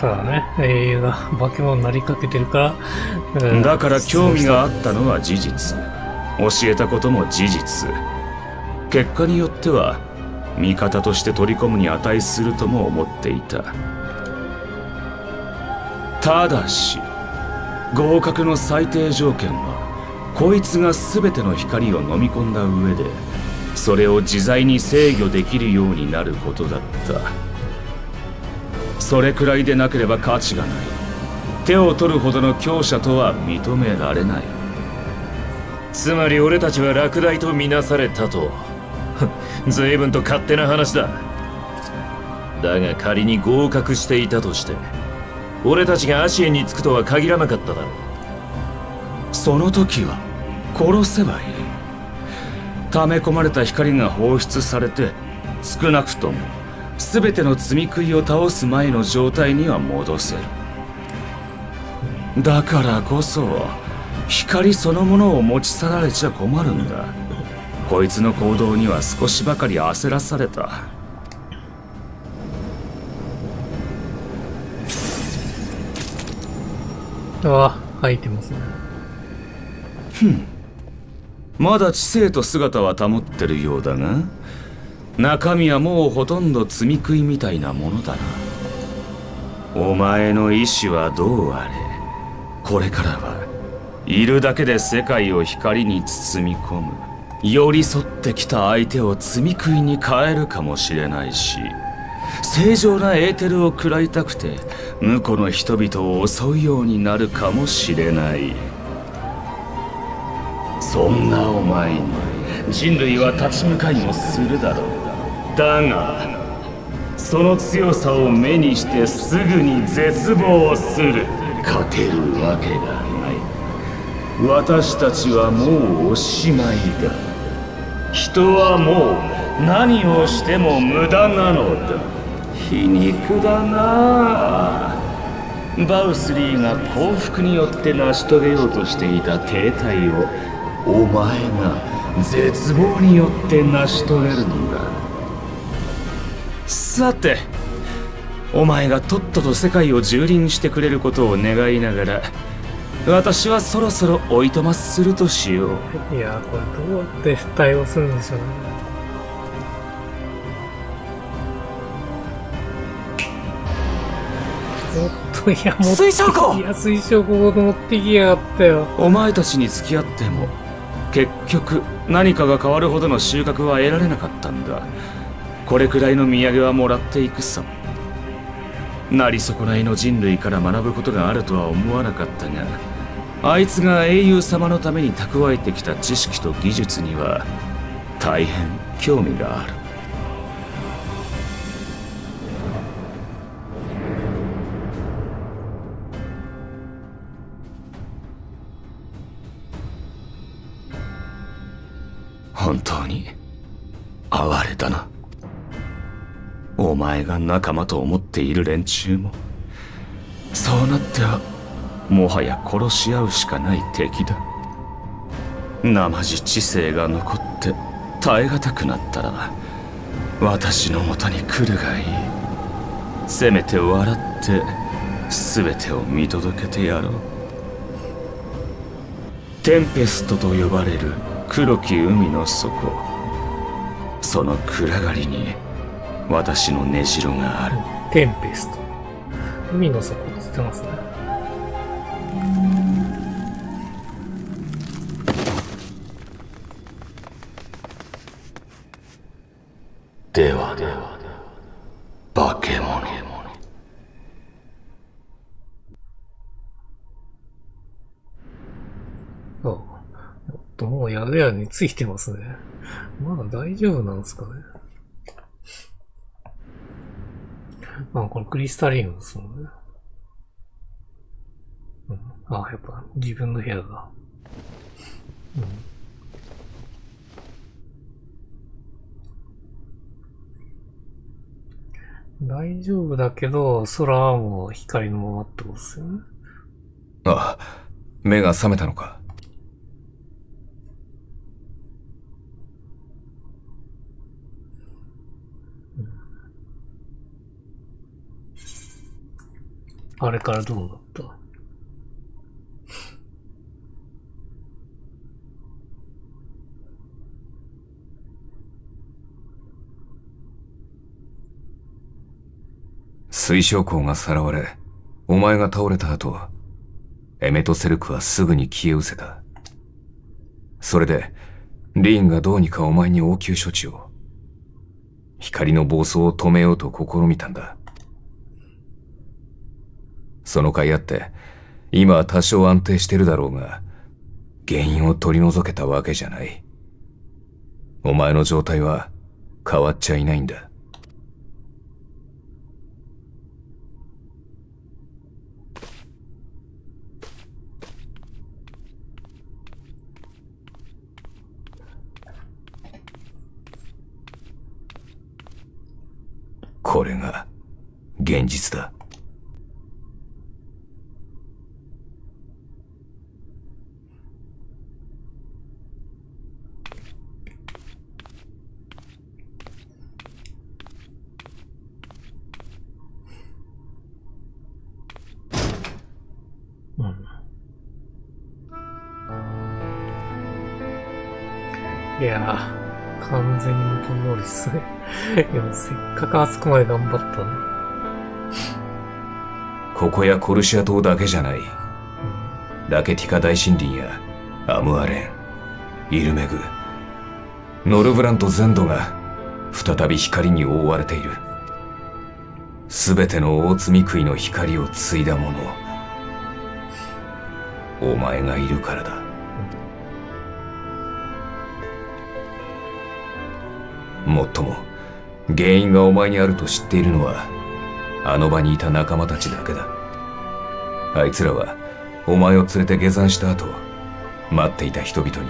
ただね、英雄が化け物になりかけてるから、だから興味があったのは事実、教えたことも事実。結果によっては味方として取り込むに値するとも思っていた。ただし合格の最低条件は、こいつが全ての光を飲み込んだ上でそれを自在に制御できるようになることだった。それくらいでなければ価値がない。手を取るほどの強者とは認められない。つまり俺たちは落第とみなされたと。随分と勝手な話だ。だが仮に合格していたとして、俺たちがアシエンに着くとは限らなかっただろう。その時は殺せばいい。溜め込まれた光が放出されて、少なくとも全ての積み食いを倒す前の状態には戻せる。だからこそ光そのものを持ち去られちゃ困るんだ。こいつの行動には少しばかり焦らされた。ああ、入ってますね。まだ知性と姿は保ってるようだが、中身はもうほとんど積み食いみたいなものだな。お前の意志はどうあれ、これからはいるだけで世界を光に包み込む、寄り添ってきた相手を積み食いに変えるかもしれないし、正常なエーテルを食らいたくて向こうの人々を襲うようになるかもしれない。そんなお前に人類は立ち向かいもするだろう。だがその強さを目にしてすぐに絶望する。勝てるわけがない。私たちはもうおしまいだ。人はもう何をしても無駄なのだ。皮肉だな。バウスリーが幸福によって成し遂げようとしていた停滞をお前が絶望によって成し遂げるんだ。さて、お前がとっとと世界を蹂躙してくれることを願いながら、私はそろそろおいとまするとしよう。いや、これどうやって対応するんでしょうね。いや、持って水晶庫いや、水晶庫持ってきやがったよ。お前たちに付き合っても結局何かが変わるほどの収穫は得られなかったんだ。これくらいの土産はもらっていくさ。なり損ないの人類から学ぶことがあるとは思わなかったが、あいつが英雄様のために蓄えてきた知識と技術には大変興味がある。本当に哀れだな。お前が仲間と思っている連中もそうなってはもはや殺し合うしかない敵だ。生地知性が残って耐え難くなったら私のもとに来るがいい。せめて笑って全てを見届けてやろう。テンペストと呼ばれる黒き海の底、その暗がりに私の根城がある。テンペスト。海の底って言ってますね。では、化け物。もうやるやについてますね。まだ大丈夫なんですかね。これクリスタリウムですもんね。やっぱ自分の部屋だ。大丈夫だけど、空はもう光のままってことですよね。あ、目が覚めたのか。あれからどうなった？水晶鉱がさらわれ、お前が倒れた後、エメトセルクはすぐに消え失せた。それで、リーンがどうにかお前に応急処置を。光の暴走を止めようと試みたんだ。その甲斐あって、今は多少安定してるだろうが、原因を取り除けたわけじゃない。お前の状態は変わっちゃいないんだ。これが現実だ。いやー、完全に元通りっすね。でもせっかくあそこまで頑張ったの。ここやコルシア島だけじゃない。ラケティカ大森林やアムアレン、イルメグ、ノルブラント全土が再び光に覆われている。すべての大積食いの光を継いだ者、お前がいるからだ。もっとも原因がお前にあると知っているのはあの場にいた仲間たちだけだ。あいつらはお前を連れて下山した後、待っていた人々に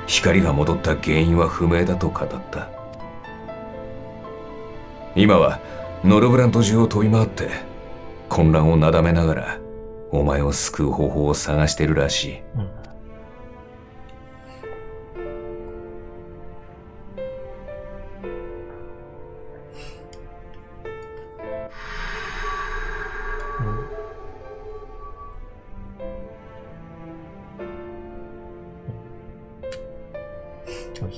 光が戻った原因は不明だと語った。今はノルブラント中を飛び回って混乱をなだめながらお前を救う方法を探しているらしい。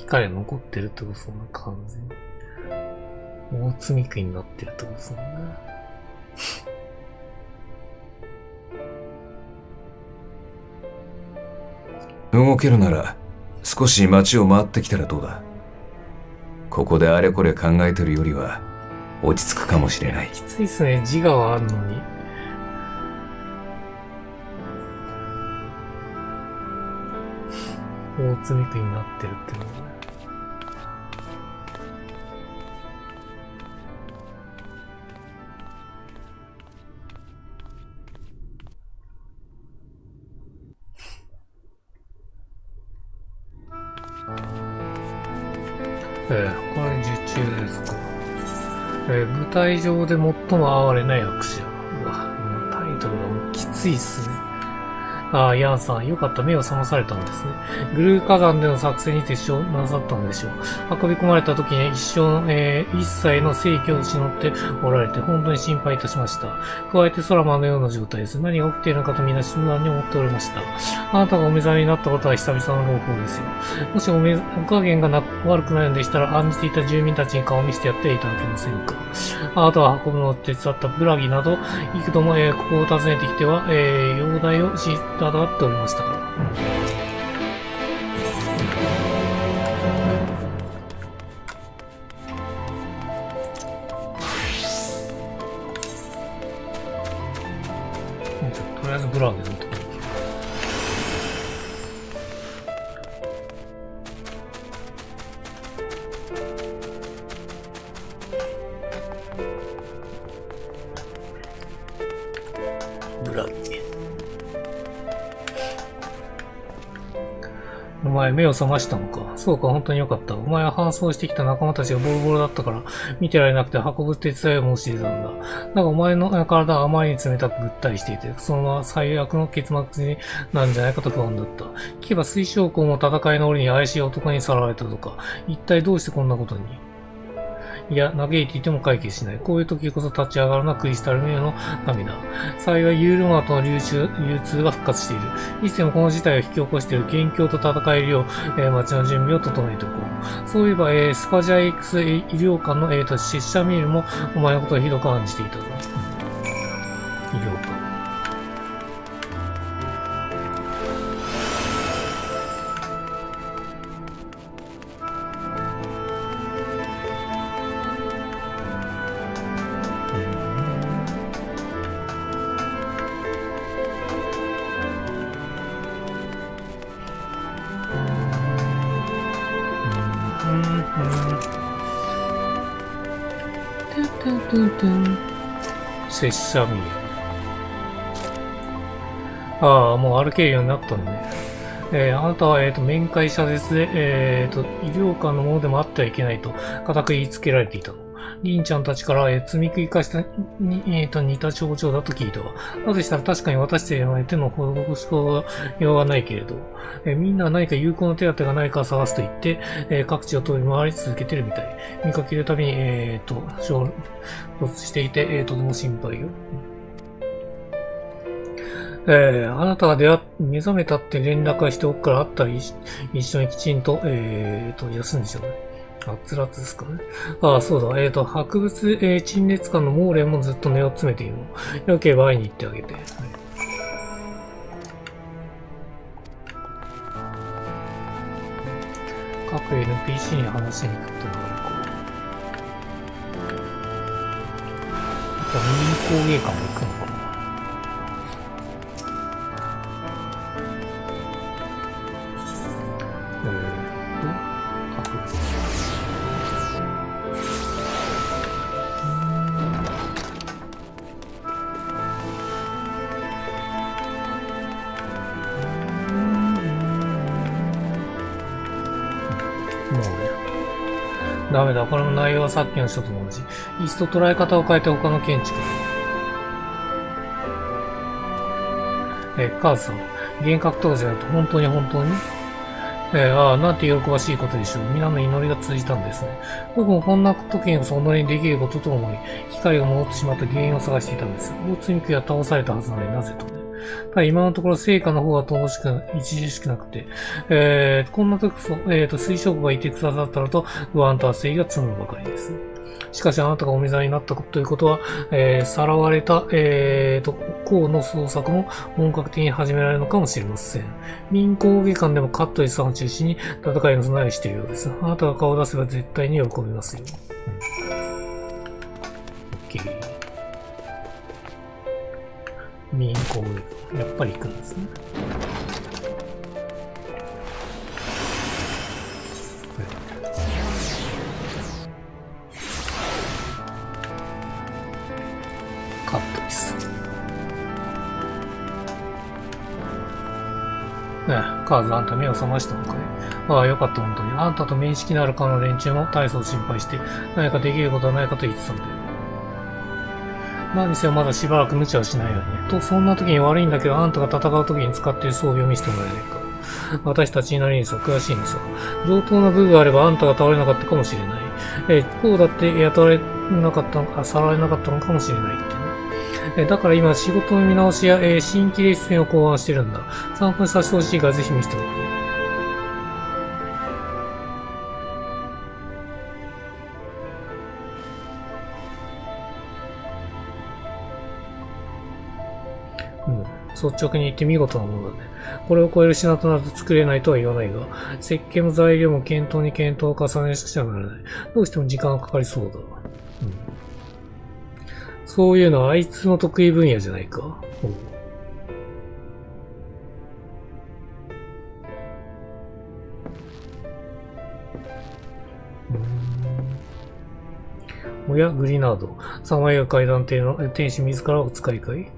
光が残ってるってことそんな完全に。大積み木になってるってことそんな。動けるなら少し街を回ってきたらどうだ。ここであれこれ考えてるよりは落ち着くかもしれない。きついっすね。自我はあるのに。大積み区になってるっていうのは。これ受注ですか。舞台上で最も哀れな役者。うわ、もうタイトルがもうきついっすね。ヤンさん、よかった、目を覚まされたんですね。グルー火山での作戦に撤収なさったんでしょう。運び込まれた時に一切の生気を失っておられて、本当に心配いたしました。加えて空間のような状態です。何が起きているのかとみんな不安に思っておりました。あなたがお目覚めになったことは久々の朗報ですよ。もしお加減が悪くないのでしたら、案じていた住民たちに顔を見せてやっていただけませんか。あなたは運ぶのを手伝ったブラギなど、幾度も、ここを訪ねてきては、容体を知っただっておりましたから。とりあえずブラギのところに。お前目を覚ましたのか。そうか、本当によかった。お前は搬送してきた仲間たちがボロボロだったから、見てられなくて運ぶ手伝いを申し入れたんだ。だがお前の体はあまりに冷たくぐったりしていて、そのまま最悪の結末になんじゃないかと不安だった。聞けば水晶宫も戦いの折に怪しい男にさらわれたとか、一体どうしてこんなことに。いや、嘆いていても解決しない。こういう時こそ立ち上がるのはクリスタルメイの涙。幸いユールマーとの流通が復活している。いつでもこの事態を引き起こしている元凶と戦えるよう、街の準備を整えておこう。そういえば、スパジャイクス医療官の、シッシャミールもお前のことをひどく案じていたぞ。医療官。拙者見ああ、もう歩けるようになったんで。あなたは、面会者ですで、医療官のものでもあってはいけないと、固く言いつけられていたの。リンちゃんたちから、積み繰り返したに、似た症状だと聞いたわ。なぜしたら確かに私たちの手の施しようがないけれど、みんな何か有効な手当てがないか探すと言って、各地を飛び回り続けてるみたい。見かけるたびに、衝突していて、とても心配よ。あなたが目覚めたって連絡はしておくからあったら一緒にきちんと、休んでちゃうね。あつらつですかね。ああ、そうだ。博物、陳列官のモーレンもずっと根を詰めているの。よければ会いに行ってあげて。はい、各 NPC に話しに行くっていうのがあるか。あとミニ工芸館も行くのかな。ダメだ。これも内容はさっきの人と同じ。いっそ捉え方を変えて他の建築。カーズさん。幻覚とかじゃなくて本当にああ、なんて喜ばしいことでしょう。皆の祈りが通じたんですね。僕もこんな時にそんなにできることと思い、光が戻ってしまった原因を探していたんです。大津美は倒されたはずなのになぜとね。ただ今のところ成果の方は著しくなくて、こんな時こそ、水晶庫がいてくださったのと、不安と焦りが募るばかりです。しかしあなたがお目覚めになったということは、さらわれた、項の捜索も本格的に始められるのかもしれません。民工芸館でもカットリスさんを中心に戦いの備えをしているようです。あなたが顔を出せば絶対に喜びますよ。OK。民工芸館。やっぱり行くんですね。カットリス。ねえ、カーズ、あんた目を覚ましたのかい？ああ、よかった、本当に。あんたと面識のあるかの連中も大層心配して、何かできることはないかと言ってたんだよ。何せまだしばらく無茶をしないように。と、そんな時に悪いんだけど、あんたが戦う時に使っている装備を見せてもらえないか。私たちなりにさ、詳しいのさ。上等な武具があればあんたが倒れなかったかもしれない。こうだって雇われなかったのか、さらわれなかったのかもしれないってね。だから今仕事の見直しや、新規レッスンを考案してるんだ。参考にさせてほしいからぜひ見せておくれ。率直に言って見事なものだね。これを超える品となると作れないとは言わないが、設計も材料も検討に検討を重ねなくちゃならない。どうしても時間がかかりそうだ。そういうのはあいつの得意分野じゃないか。おや、グリナード。さまや階段亭の天使自らお使いかい？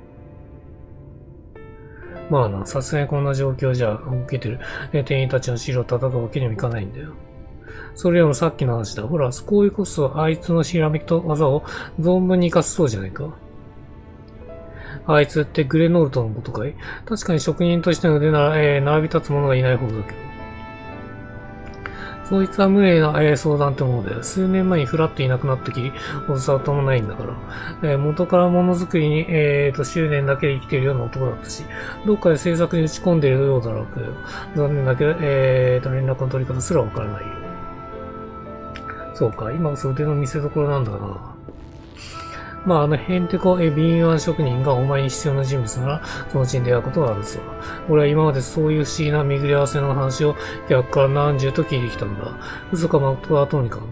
まあな、さすがにこんな状況じゃ、受けてる店員たちの資料を叩くわけにもいかないんだよ。それよりもさっきの話だ。ほら、こういうこそあいつのひらめきと技を存分に活かせそうじゃないか。あいつってグレノルトのことかい？確かに職人としての腕なら、並び立つ者がいない方だけど。そいつは無礼な、相談ってものだよ。数年前にフラッといなくなったきり、おさうともないんだから。元からものづくりに、執念だけで生きているような男だったし、どっかで制作に打ち込んでいるようだろうけど、残念だけど、連絡の取り方すらわからないよ。そうか、今こそ腕の見せ所なんだな。まあ、ヘンテコ、敏腕職人がお前に必要な人物なら、そのうちに出会うことがあるさ。俺は今までそういう不思議な巡り合わせの話を逆から何十と聞いてきたんだ。嘘か誠はとにかくな。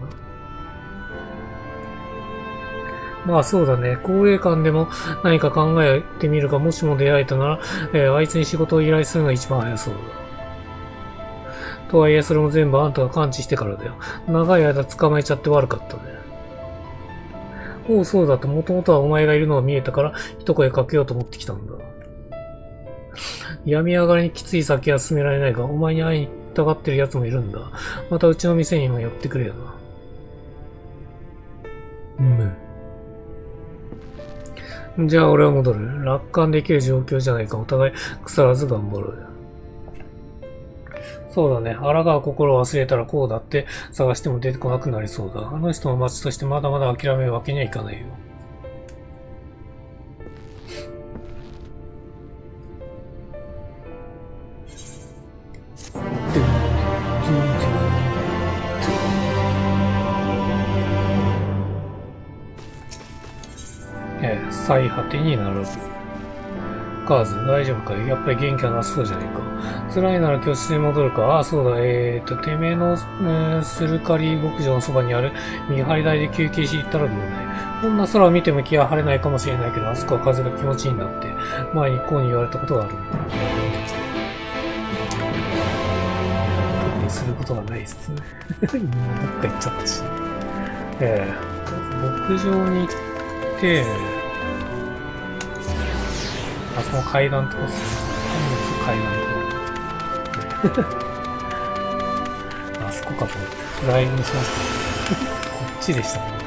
まあそうだね。高齢館でも何か考えてみるか、もしも出会えたなら、あいつに仕事を依頼するのが一番早そうだ。とはいえ、それも全部あんたが感知してからだよ。長い間捕まえちゃって悪かったね。おう、そうだと、もともとはお前がいるのが見えたから、一声かけようと思ってきたんだ。病み上がりにきつい先は進められないが、お前に会いにたがってる奴もいるんだ。またうちの店にも寄ってくれよな。じゃあ俺は戻る。楽観できる状況じゃないか。お互い腐らず頑張ろうよ。そうだね。抗う心を忘れたらこうだって探しても出てこなくなりそうだ。あの人の町としてまだまだ諦めるわけにはいかないよ。最果てに並ぶ。カーズ、大丈夫かい？やっぱり元気はなさそうじゃないか。辛いなら教室に戻るか。ああ、そうだ。てめえの、スルカリ牧場のそばにある見張り台で休憩しに行ったらどうだい？こんな空を見ても気は晴れないかもしれないけど、あそこは風が気持ちいいんだって。前にこうに言われたことがあるんだ。特にすることがないっすね。どっか行っちゃったし。牧場に行って、あそこの階段とかする。階段とか。あそこかと思って。フライングしました。こっちでしたね。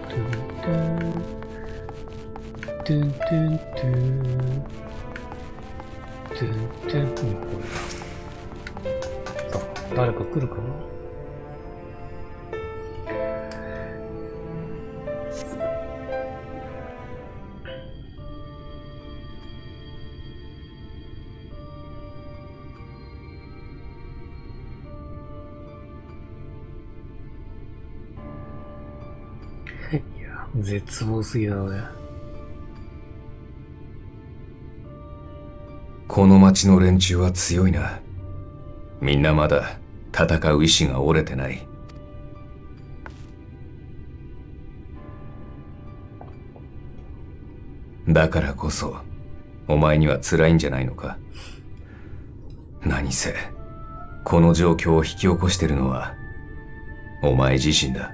トゥントゥントゥントゥントゥントゥントゥン。これさあ、誰か来るかな。絶望すぎだね。この町の連中は強いな。みんなまだ戦う意志が折れてない。だからこそお前には辛いんじゃないのか。何せこの状況を引き起こしてるのはお前自身だ。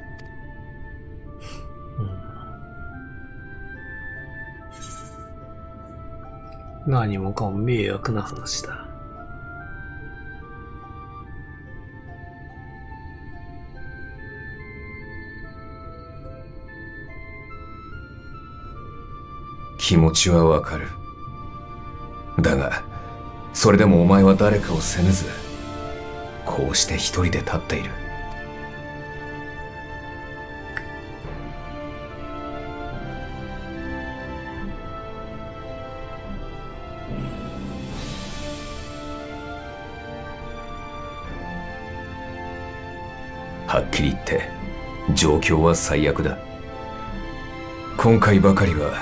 何もかも迷惑な話だ。気持ちはわかる。だがそれでもお前は誰かを責めず、こうして一人で立っている。はっきり言って状況は最悪だ。今回ばかりは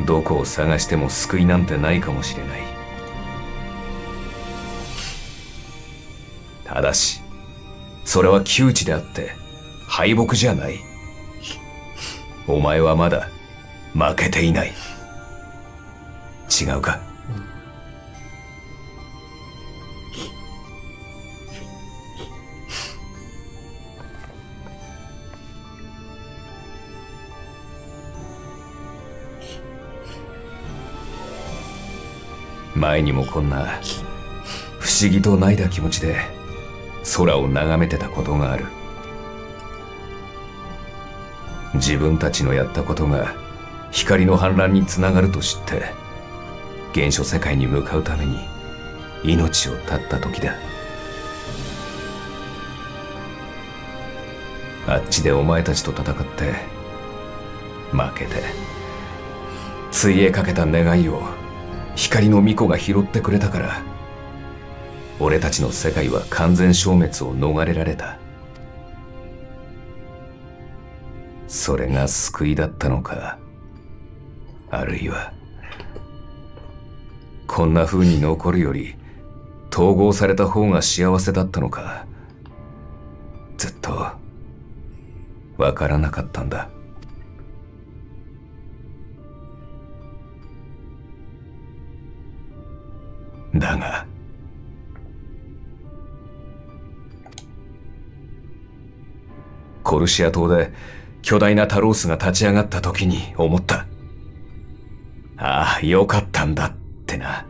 どこを探しても救いなんてないかもしれない。ただしそれは窮地であって敗北じゃない。お前はまだ負けていない。違うか？前にもこんな不思議と泣いた気持ちで空を眺めてたことがある。自分たちのやったことが光の反乱につながると知って原初世界に向かうために命を絶った時だ。あっちでお前たちと戦って負けてついえかけた願いを光の巫女が拾ってくれたから俺たちの世界は完全消滅を逃れられた。それが救いだったのか、あるいはこんな風に残るより統合された方が幸せだったのか、ずっとわからなかったんだ。だがコルシア島で巨大なタロースが立ち上がった時に思った。ああ、よかったんだってな。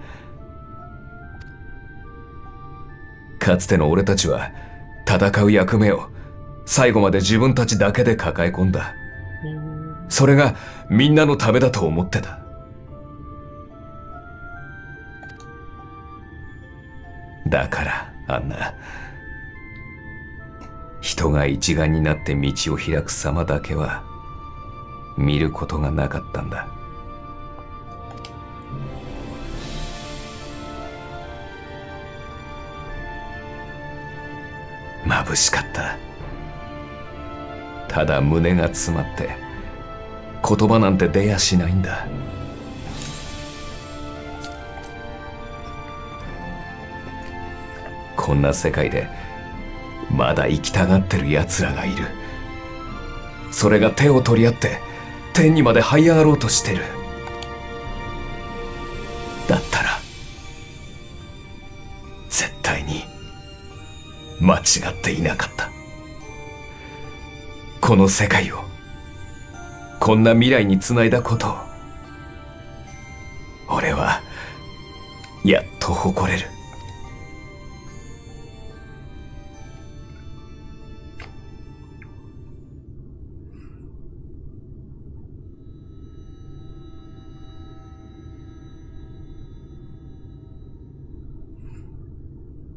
かつての俺たちは戦う役目を最後まで自分たちだけで抱え込んだ。それがみんなのためだと思ってた。だからあんな人が一丸になって道を開く様だけは見ることがなかったんだ。眩しかった。ただ胸が詰まって言葉なんて出やしないんだ。こんな世界でまだ生きたがってる奴らがいる。それが手を取り合って天にまで這い上がろうとしてる。だったら絶対に間違っていなかった。この世界をこんな未来につないだことを俺はやっと誇れる。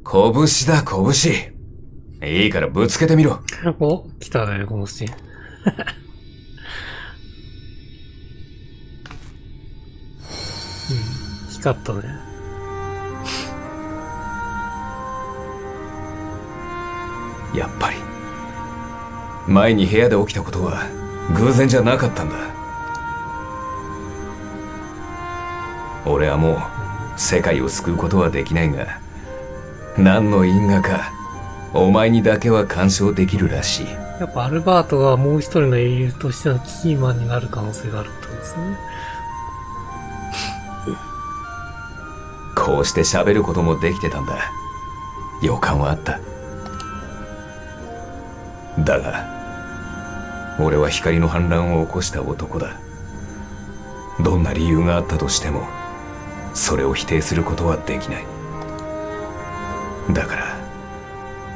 拳だ、拳。いいからぶつけてみろ。お、来たね、このシーン。光ったね。やっぱり前に部屋で起きたことは偶然じゃなかったんだ。俺はもう世界を救うことはできないが、何の因果かお前にだけは干渉できるらしい。やっぱアルバートがもう一人の英雄としてのキーマンになる可能性があるってことですね。こうして喋ることもできてたんだ。予感はあった。だが俺は光の反乱を起こした男だ。どんな理由があったとしてもそれを否定することはできない。だから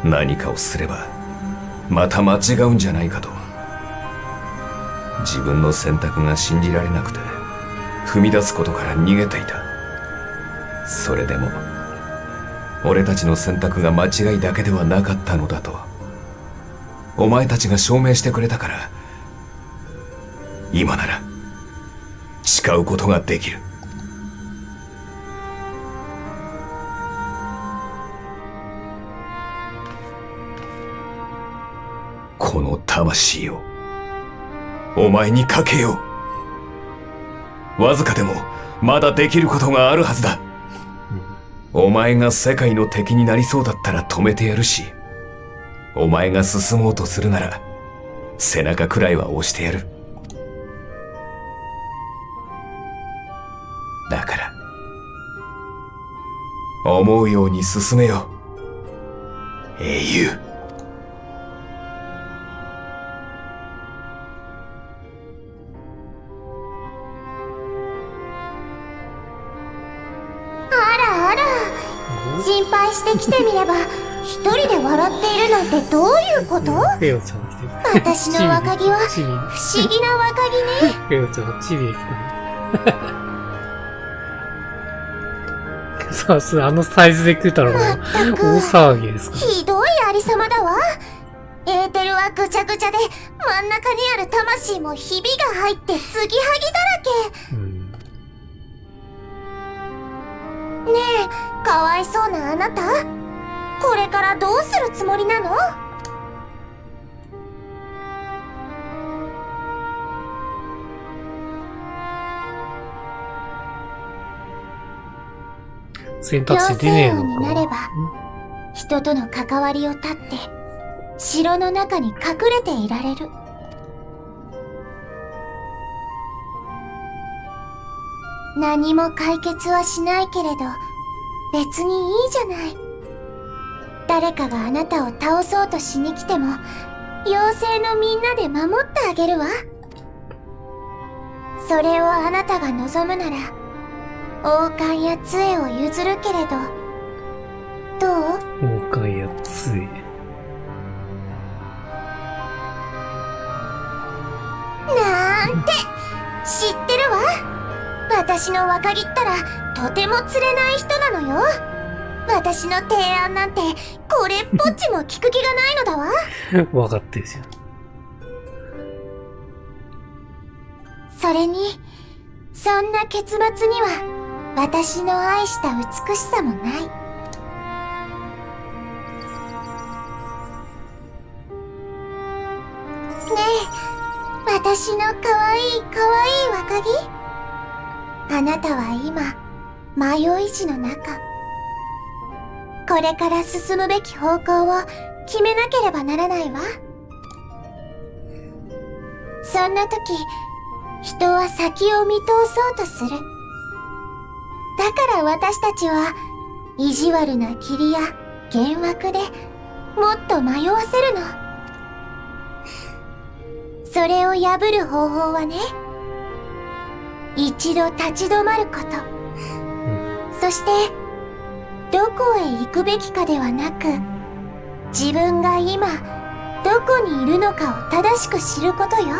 何かをすればまた間違うんじゃないかと、自分の選択が信じられなくて踏み出すことから逃げていた。それでも俺たちの選択が間違いだけではなかったのだとお前たちが証明してくれたから、今なら誓うことができる。この魂をお前にかけよう。わずかでもまだできることがあるはずだ。お前が世界の敵になりそうだったら止めてやるし、お前が進もうとするなら背中くらいは押してやる。だから思うように進めよう、英雄。心配してきてみれば一人で笑っているなんてどういうこと？レオちゃん来てる。私の若木は不思議な若木ね。レオちゃんチビへ来た。さすがあのサイズで食ったらもう大騒ぎですから。ひどいありさまだわ。エーテルはぐちゃぐちゃで真ん中にある魂もひびが入って継ぎはぎだらけ。ねえ、かわいそうなあなた、これからどうするつもりなの？選択肢出ねえのか。妖精王になれば人との関わりを断って城の中に隠れていられる。何も解決はしないけれど別にいいじゃない。誰かがあなたを倒そうとしに来ても妖精のみんなで守ってあげるわ。それをあなたが望むなら王冠や杖を譲るけれどどう？王冠や杖。なんて知ってるわ。私の若木ったらとても釣れない人なのよ。私の提案なんてこれっぽっちも聞く気がないのだわ。わかってるじゃん。それにそんな結末には私の愛した美しさもない。ねえ、私のかわいいかわいい若木、あなたは今迷い路の中。これから進むべき方向を決めなければならないわ。そんな時人は先を見通そうとする。だから私たちは意地悪な霧や幻惑でもっと迷わせるの。それを破る方法はね、一度立ち止まること。そしてどこへ行くべきかではなく、自分が今どこにいるのかを正しく知ることよ。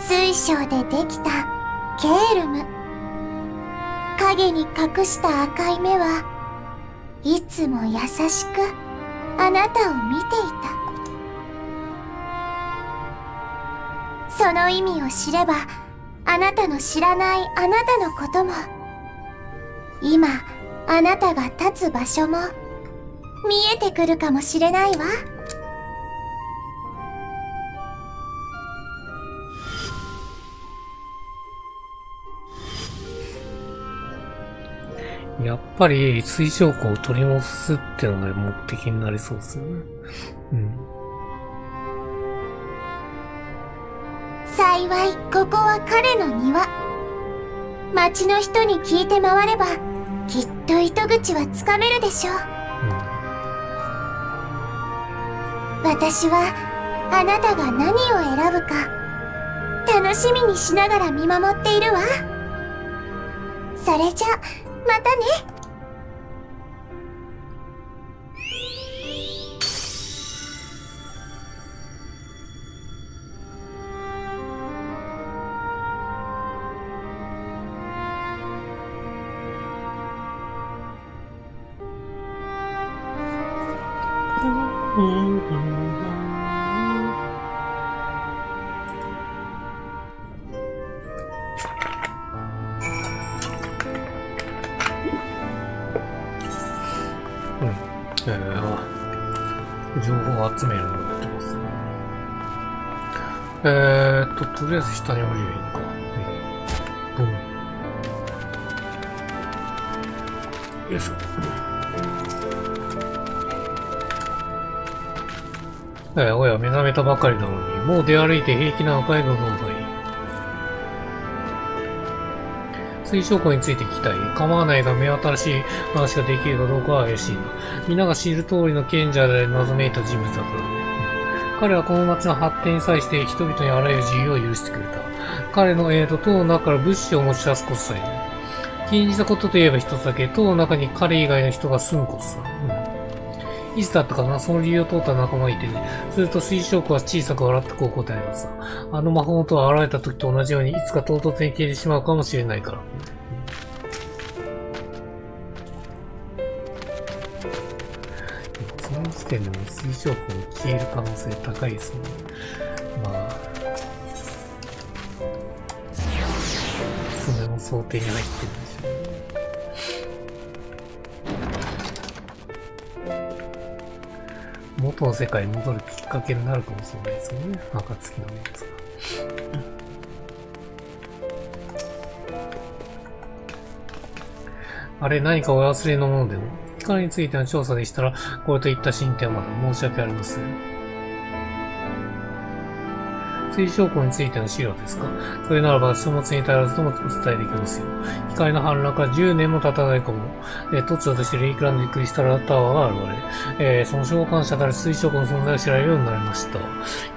水晶でできたケールム。影に隠した赤い目はいつも優しくあなたを見ていた。その意味を知れば、あなたの知らないあなたのことも、今あなたが立つ場所も見えてくるかもしれないわ。やっぱり水晶湖を取り戻すってのが目的になりそうですよね。うん。幸いここは彼の庭。町の人に聞いて回ればきっと糸口はつかめるでしょう。私はあなたが何を選ぶか楽しみにしながら見守っているわ。それじゃまたね。情報を集めるのをやってますね。とりあえず下に降りるか。よいしょ。おや、目覚めたばかりなのに、もう出歩いて平気なのかい、ゴゴンがいい。水晶湖について聞きたい。構わないが目新しい話ができるかどうかは怪しいな。皆が知る通りの賢者で謎めいた人物だからね。彼はこの町の発展に際して人々にあらゆる自由を許してくれた。彼の塔の中から物資を持ち出すことさえね。禁じたことといえば一つだけ、塔の中に彼以外の人が住むことさ。いつだったかな、その理由を通った仲間がいてね。すると水晶湖は小さく笑ってこう答えたさ。あの魔法の塔は現れた時と同じようにいつか唐突に消えてしまうかもしれないから。その時点でも水晶湖に消える可能性高いですね。まあ。それも想定に入ってるんでしょうね。元の世界に戻るきっかけになるかもしれないですよね。暁のやつが。あれ、何かお忘れのものでも光についての調査でしたら、これといった進展はまだ申し訳ありません。水晶湖についての資料ですか？それならば書物に足らずともお伝えできますよ。光の反乱から10年も経たないかも。突如としてレイクランドにクリスタルタワーが現れ、その召喚者たる水晶湖の存在を知られるようになりました。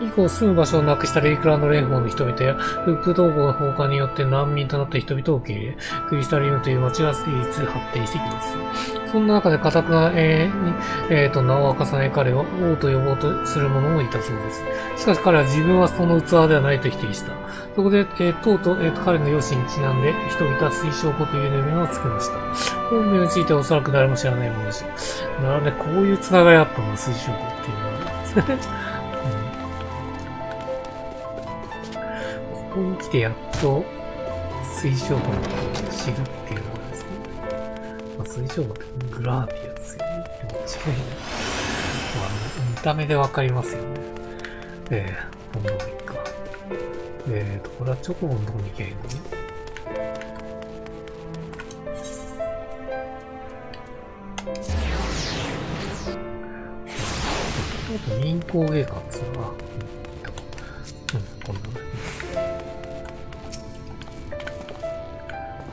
以降住む場所をなくしたレイクランド連邦の人々や、フック統合の放火によって難民となった人々を受け入れ、クリスタルユムという町が成立発展していきます。そんな中で堅くな、名を明かさない彼は王と呼ぼうとする者もいたそうです。しかし彼は自分はその器ではないと否定した。そこで、とうとう、彼の容姿にちなんで、人々は水晶湖という名前を付けました。本名についてはおそらく誰も知らないものでしょう。なので、こういうつながりあったの、水晶湖っていうのは。ここに来てやっと、水晶湖のことを知るっていうのがですね。まあ、水晶湖ってグラーティアですよね。でも近いね。見た目でわかりますよね。こんなのいいか。これはチョコボのとこに行けばいいのね。民工芸館ですよな。こん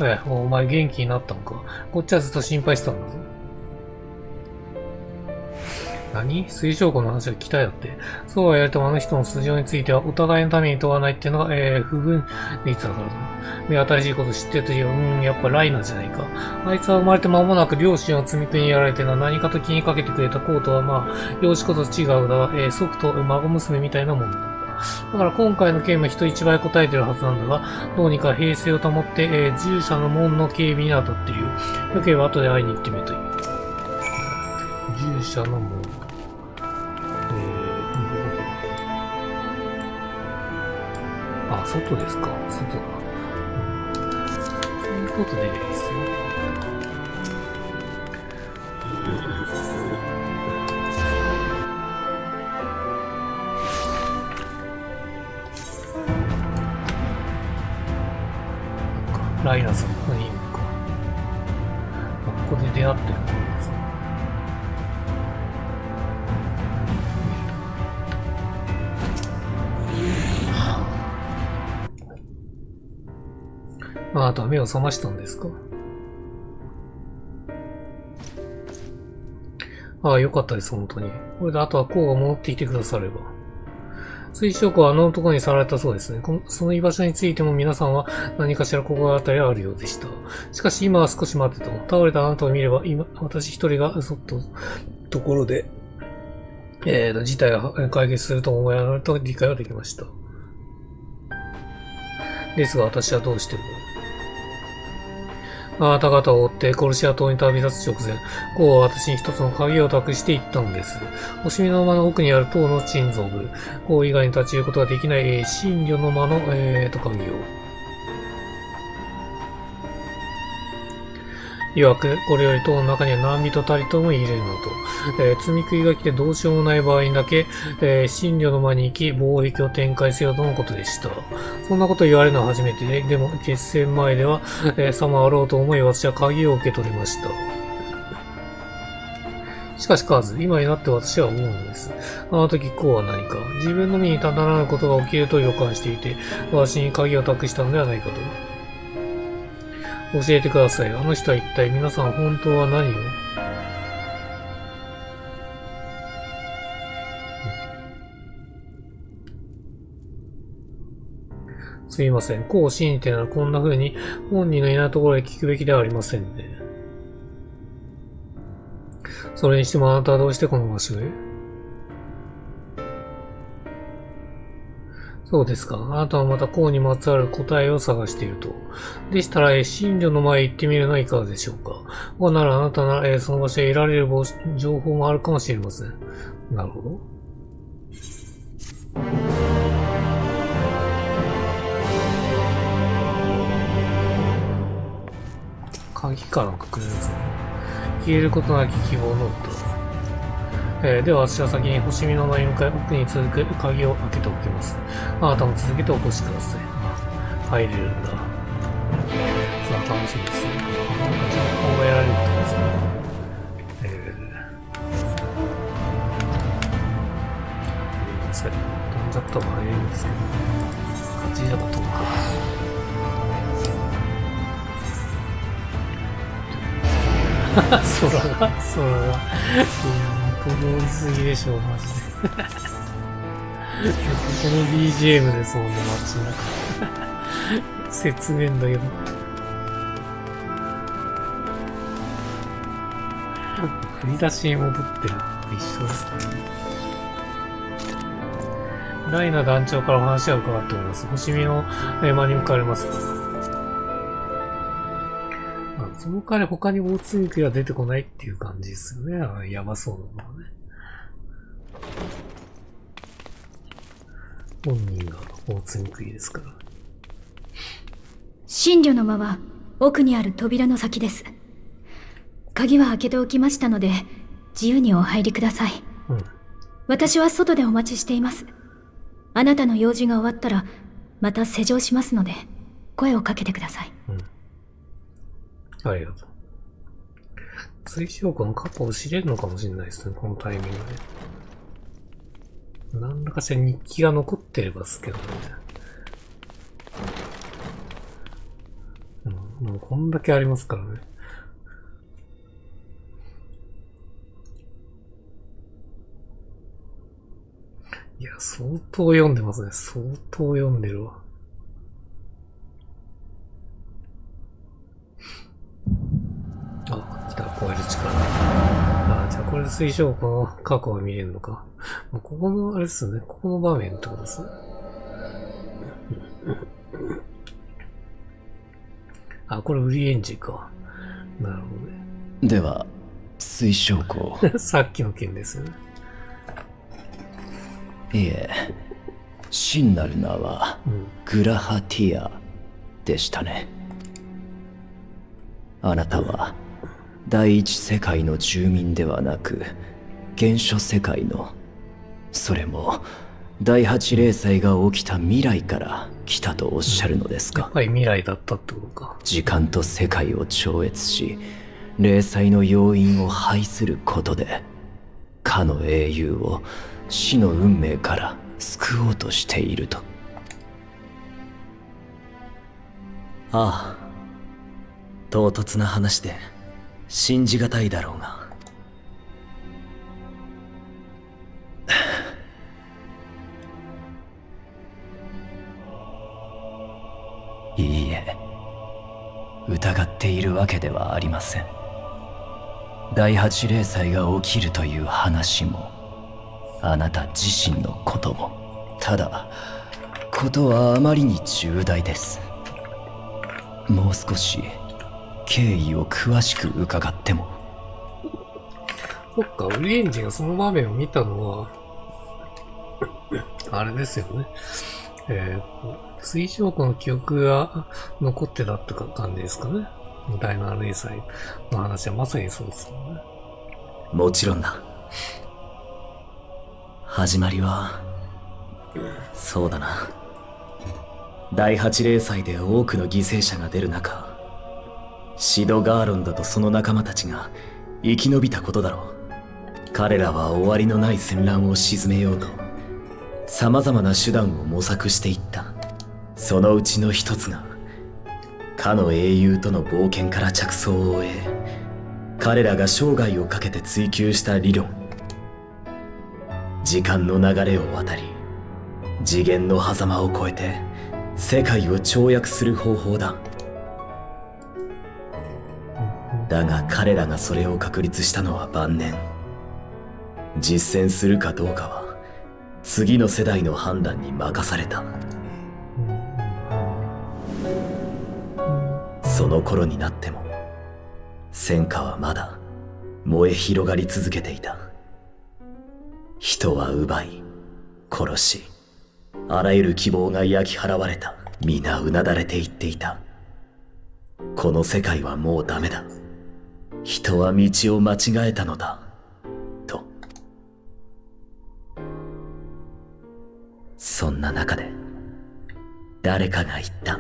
なの。お前元気になったのか。こっちはずっと心配してたんだぞ。何？水晶湖の話は期待だって。そうは言われてもあの人の素性についてはお互いのために問わないっていうのが、不分率だからだ。目新しいこと知ってるという、やっぱライナーじゃないか。あいつは生まれて間もなく両親を積み木にやられて何かと気にかけてくれたコートはまあ、容姿こそ違うが、祖父と孫娘みたいなもんなんだ。だから今回の件も人一倍答えてるはずなんだが、どうにか平静を保って、従者の門の警備に当たっている。よければ後で会いに行ってみるといい。従者の門。あ、外ですか。外だ。そういう外でいいですよ。ライナさん、ここにいるのか。ここで出会ってるんですね。あなたは目を覚ましたんですか？ああ、よかったです、本当に。これであとはこうが戻ってきてくだされば。水晶湖はあの男にさられたそうですね。その居場所についても皆さんは何かしら心当たりがあるようでした。しかし今は少し待ってと。倒れたあなたを見れば、今、私一人がそっところで、事態が解決すると思いながら理解はできました。ですが私はどうしても。あなた方を追ってコルシア島に旅立つ直前、こうは私に一つの鍵を託して言ったんです。星見の間の奥にある塔の鎮蔵部、こう以外に立ち入ることができない、神魚の間の、鍵を。曰く、これより塔の中には何人たりとも入れるのと、積み食いが来てどうしようもない場合にだけ、神魚の間に行き、貿易を展開せよとのことでした。そんなこと言われるのは初めてで、でも決戦前では、さまあろうと思い私は鍵を受け取りました。しかしカーズ、今になって私は思うのです。あの時こうは何か、自分の身にただらぬことが起きると予感していて、私に鍵を託したのではないかと。教えてください。あの人は一体皆さん本当は何を？すいません。こう信じてならこんな風に本人のいないところへ聞くべきではありませんね。それにしてもあなたはどうしてこの場所へ？そうですか。あなたはまたこうにまつわる答えを探していると。でしたら、神女の前へ行ってみるのはいかがでしょうか。こうならあなたなら、その場所へ得られる情報もあるかもしれません。なるほど。鍵かなんかくれるんですね。消えることなき希望の歌。では私は先に星見の間に向かい奥に続く鍵を開けておきます。あなたも続けてお越しください。入れるんだ。さあ楽しみですね。なんか情報が得られるってことですね。ごめんなさい。飛んじゃったら入れるんですけど。勝ちじゃが飛ぶか。空が。通りすぎでしょ、マジで。この BGM でそんな街中。説明だけど。振り出しに戻ってる。一緒ですかね。ライナ団長からお話は伺っております。星見の間に向かわれますか？その代わり他に大津肉が出てこないっていう感じですよね。やばそうなのはね。本人が大津肉ですから。神女の間は奥にある扉の先です。鍵は開けておきましたので、自由にお入りください。私は外でお待ちしています。あなたの用事が終わったら、また施錠しますので、声をかけてください。ありがとう。水晶湖の過去を知れるのかもしれないですね、このタイミングで。何らかしら日記が残ってればですけどね。もうこんだけありますからね。いや、相当読んでますね。相当読んでるわ。あ、来た、超える力。あ、じゃあこれで水晶湖の過去が見れるのか。ここの、あれですね。ここの場面ってことですね。あ、これウリエンジか。なるほどね。では、水晶湖。さっきの件ですよね。いえ、真なる名はグラハティアでしたね。あなたは第一世界の住民ではなく原初世界の、それも第八霊災が起きた未来から来たとおっしゃるのですか。やっぱり未来だったってことか。時間と世界を超越し、霊災の要因を排することでかの英雄を死の運命から救おうとしていると。ああ、唐突な話で信じがたいだろうが、いいえ、疑っているわけではありません。第八霊災が起きるという話も、あなた自身のことも、ただことはあまりに重大です。もう少し経緯を詳しく伺っても。そっか、ウリエンジがその場面を見たのは、あれですよね。水晶湖の記憶が残ってたって感じですかね。第7霊災の話はまさにそうですよね。もちろんだ。始まりは、そうだな。第8霊災で多くの犠牲者が出る中、シド・ガーロンドとその仲間たちが生き延びたことだろう。彼らは終わりのない戦乱を鎮めようと、様々な手段を模索していった。そのうちの一つが、かの英雄との冒険から着想を得、彼らが生涯をかけて追求した理論。時間の流れを渡り、次元の狭間を越えて、世界を跳躍する方法だ。だが彼らがそれを確立したのは晩年。実践するかどうかは、次の世代の判断に任された。その頃になっても、戦火はまだ燃え広がり続けていた。人は奪い、殺し、あらゆる希望が焼き払われた。皆うなだれていっていた。この世界はもうダメだ。人は道を間違えたのだ。と。そんな中で、誰かが言った。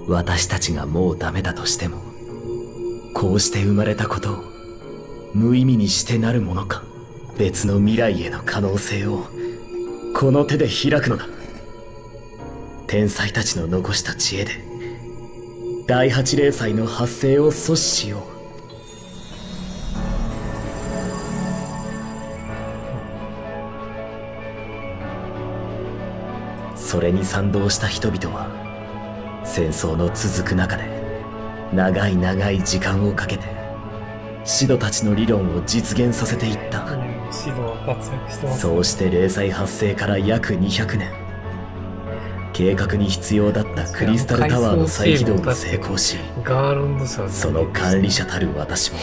私たちがもうダメだとしても、こうして生まれたことを無意味にしてなるものか。別の未来への可能性をこの手で開くのだ。天才たちの残した知恵で第8霊災の発生を阻止しよう。それに賛同した人々は戦争の続く中で長い長い時間をかけてシドたちの理論を実現させていった。シドは活躍してますね。そうして霊災発生から約200年、計画に必要だったクリスタルタワーの再起動に成功し、ガーロンド社その管理者たる私も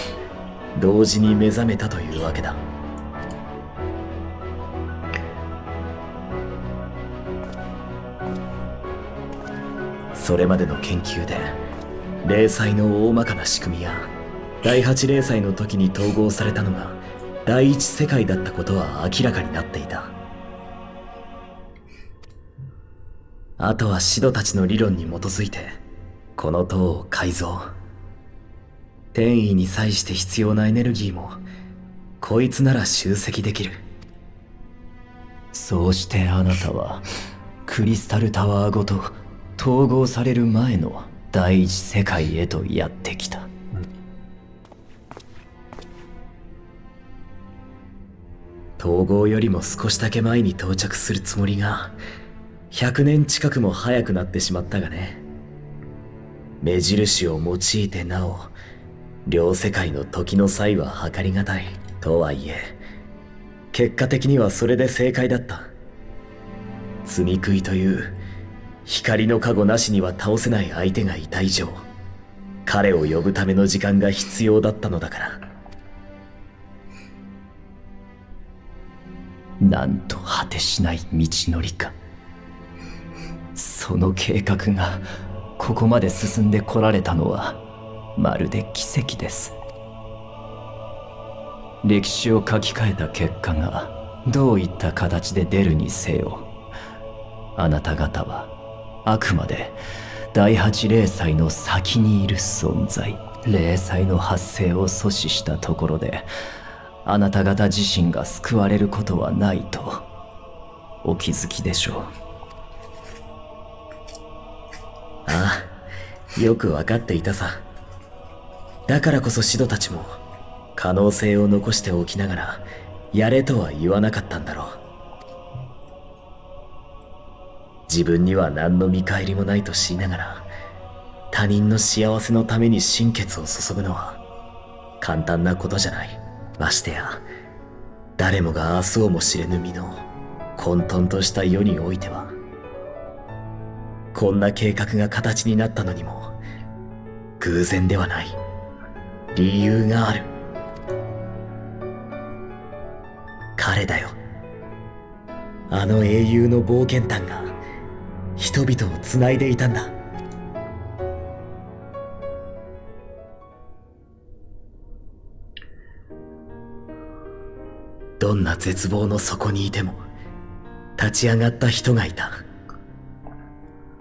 同時に目覚めたというわけだ。それまでの研究で霊災の大まかな仕組みや第8霊災の時に統合されたのが第一世界だったことは明らかになっていた。あとはシドたちの理論に基づいてこの塔を改造。転移に際して必要なエネルギーもこいつなら集積できる。そうしてあなたはクリスタルタワーごと統合される前の第一世界へとやってきた。統合よりも少しだけ前に到着するつもりが100年近くも早くなってしまったがね。目印を用いてなお両世界の時の差異は計りがたい。とはいえ結果的にはそれで正解だった。積み食いという光の加護なしには倒せない相手がいた以上、彼を呼ぶための時間が必要だったのだから。なんと果てしない道のりか。その計画がここまで進んでこられたのはまるで奇跡です。歴史を書き換えた結果がどういった形で出るにせよ、あなた方はあくまで第8霊祭の先にいる存在。霊祭の発生を阻止したところであなた方自身が救われることはないとお気づきでしょう。ああ、よくわかっていたさ。だからこそシドたちも可能性を残しておきながらやれとは言わなかったんだろう。自分には何の見返りもないと知りながら他人の幸せのために心血を注ぐのは簡単なことじゃない。ましてや誰もが明日をも知れぬ身の混沌とした世においては、こんな計画が形になったのにも偶然ではない。理由がある。彼だよ。あの英雄の冒険譚が人々をつないでいたんだ。どんな絶望の底にいても立ち上がった人がいた。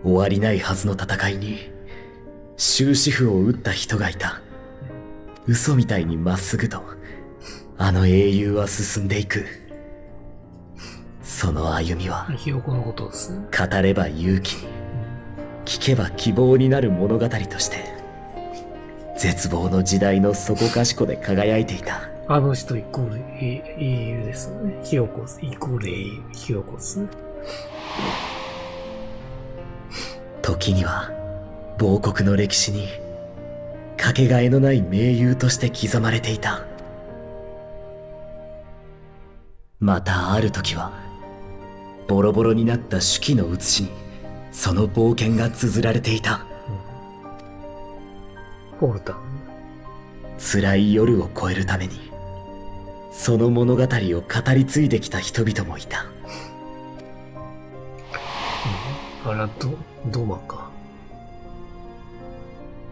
終わりないはずの戦いに終止符を打った人がいた。嘘みたいにまっすぐとあの英雄は進んでいく。その歩みはひよこのことです。語れば勇気に、聞けば希望になる物語として絶望の時代のそこかしこで輝いていた。あの人イコール英雄ですね。ひよこイコール英雄、ひよこですね。時には亡国の歴史にかけがえのない盟友として刻まれていた。またある時はボロボロになった手記の写しにその冒険が綴られていた。フォルタ。辛い夜を越えるためにその物語を語り継いできた人々もいた。あら、ドマか。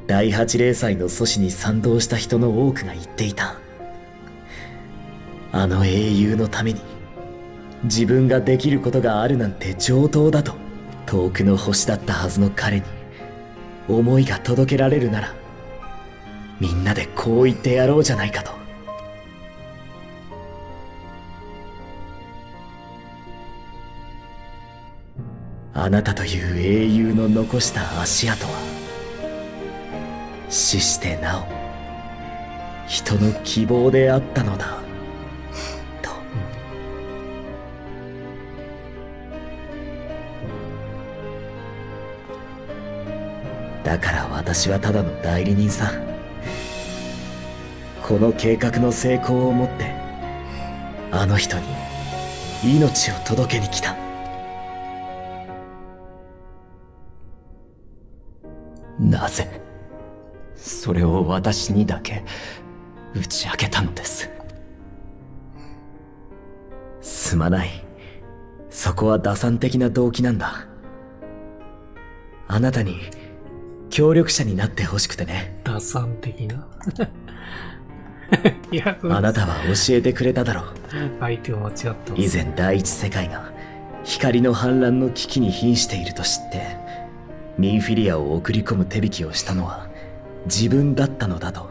第8霊祭の阻止に賛同した人の多くが言っていた。あの英雄のために自分ができることがあるなんて上等だと。遠くの星だったはずの彼に思いが届けられるならみんなでこう言ってやろうじゃないかと。あなたという英雄の残した足跡は死してなお人の希望であったのだと。だから私はただの代理人さ。この計画の成功をもってあの人に命を届けに来た。なぜそれを私にだけ打ち明けたのです。すまない。そこは打算的な動機なんだ。あなたに協力者になってほしくてね。打算的な。いや、あなたは教えてくれただろう。相手を間違った。以前第一世界が光の反乱の危機に瀕していると知ってミンフィリアを送り込む手引きをしたのは自分だったのだと。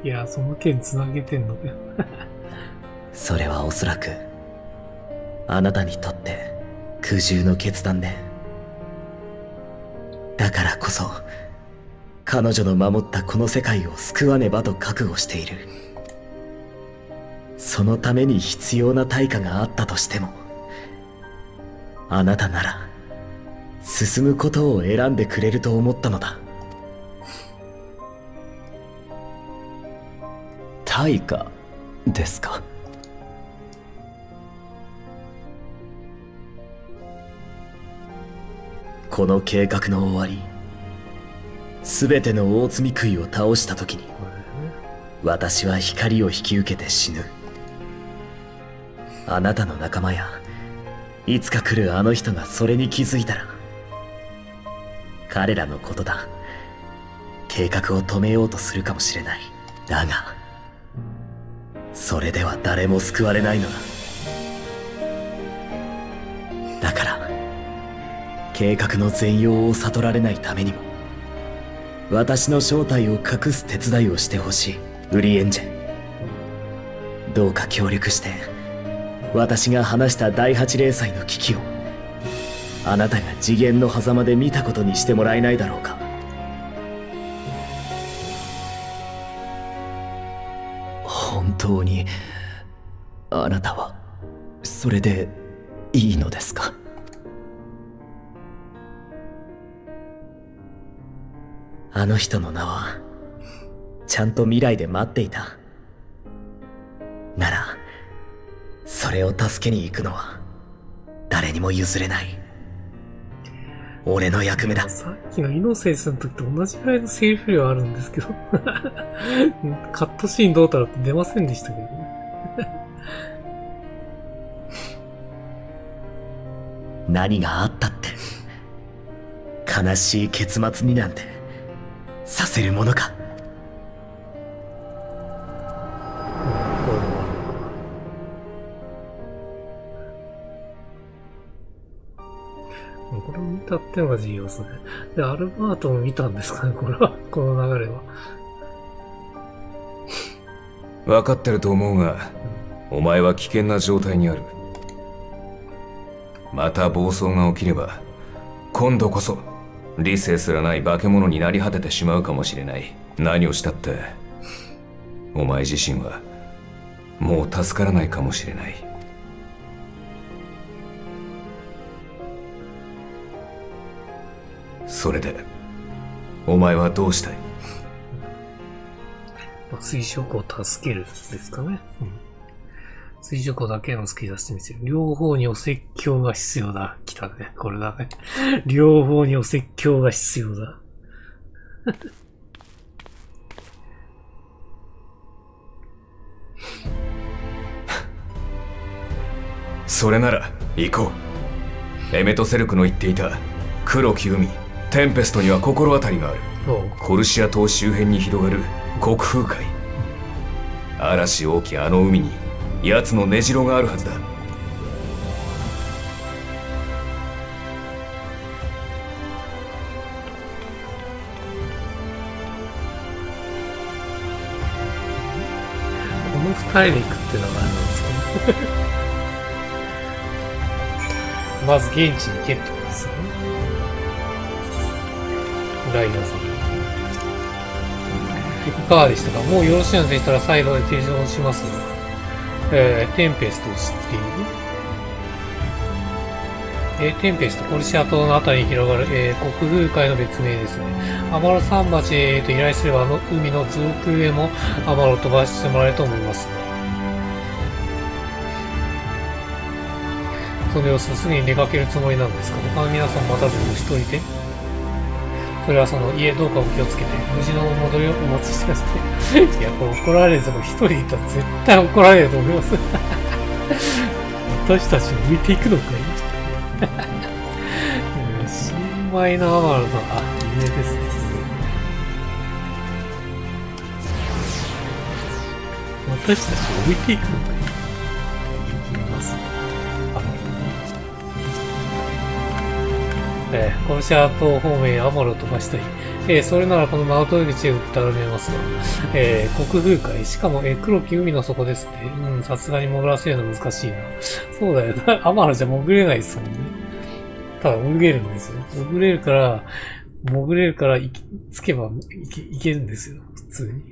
いや、その件つなげてんのかよ。それはおそらくあなたにとって苦渋の決断で、だからこそ彼女の守ったこの世界を救わねばと覚悟している。そのために必要な対価があったとしてもあなたなら進むことを選んでくれると思ったのだ。対価ですか。この計画の終わり、すべての大罪杭を倒した時に私は光を引き受けて死ぬ。あなたの仲間や、いつか来るあの人がそれに気づいたら、彼らのことだ。計画を止めようとするかもしれない。だが、それでは誰も救われないのだ。だから、計画の全容を悟られないためにも、私の正体を隠す手伝いをしてほしい。ウリエンジェ。どうか協力して、私が話した第8霊祭の危機を、あなたが次元の狭間で見たことにしてもらえないだろうか。本当に、あなたは、それでいいのですか？あの人の名は、ちゃんと未来で待っていた。なら、それを助けに行くのは、誰にも譲れない。俺の役目だ。さっきのイノセンスの時と同じぐらいのセリフ量あるんですけど。カットシーンどうたらって出ませんでしたけどね。何があったって、悲しい結末になんて、させるものか。これを見たってのが重要ですね。で、アルバートも見たんですかね、これは。この流れは。分かってると思うが、お前は危険な状態にある。また暴走が起きれば、今度こそ理性すらない化け物になり果ててしまうかもしれない。何をしたって、お前自身はもう助からないかもしれない。それで、お前はどうしたい？水晶湖を助けるですかね。水晶湖だけの救い出してみせる。両方にお説教が必要だ。来たね。これだね。両方にお説教が必要だ。それなら行こう。エメトセルクの言っていた黒き海テンペストには心当たりがある。コルシア島周辺に広がる国風海。嵐多きあの海に奴の根城があるはずだ。この二人で行くってのがあるんですけど。まず現地に行けってことですよね。ライダーさん。いかがでしたか？もうよろしいのでしたら再度で提示をします。テンペストを知っている？テンペスト、コルシア島のあたりに広がる、国風海の別名ですね。アマロ桟橋と依頼すれば、あの海の上空へもアマロを飛ばしてもらえると思います。その様子、すぐに出かけるつもりなんですか？他の皆さん待たずに一人で。それはその家どうかお気をつけて、無事の戻りをお待ちしてください。いや、これ怒られるぞ。一人いたら絶対怒られると思います。私たちを浮いていくのかい？心配なアマルの夢ですね。私たちを浮いていくのかい？言います。コルシア島方面へアマルを飛ばしたい。それならこのマウト口へ撃って歩めますが、国風海、しかも、黒き海の底ですって。さすがに潜らせるの難しいな。そうだよな。アマルじゃ潜れないですもんね。ただ潜れるんですよ。潜れるから、つけばいけるんですよ。普通に。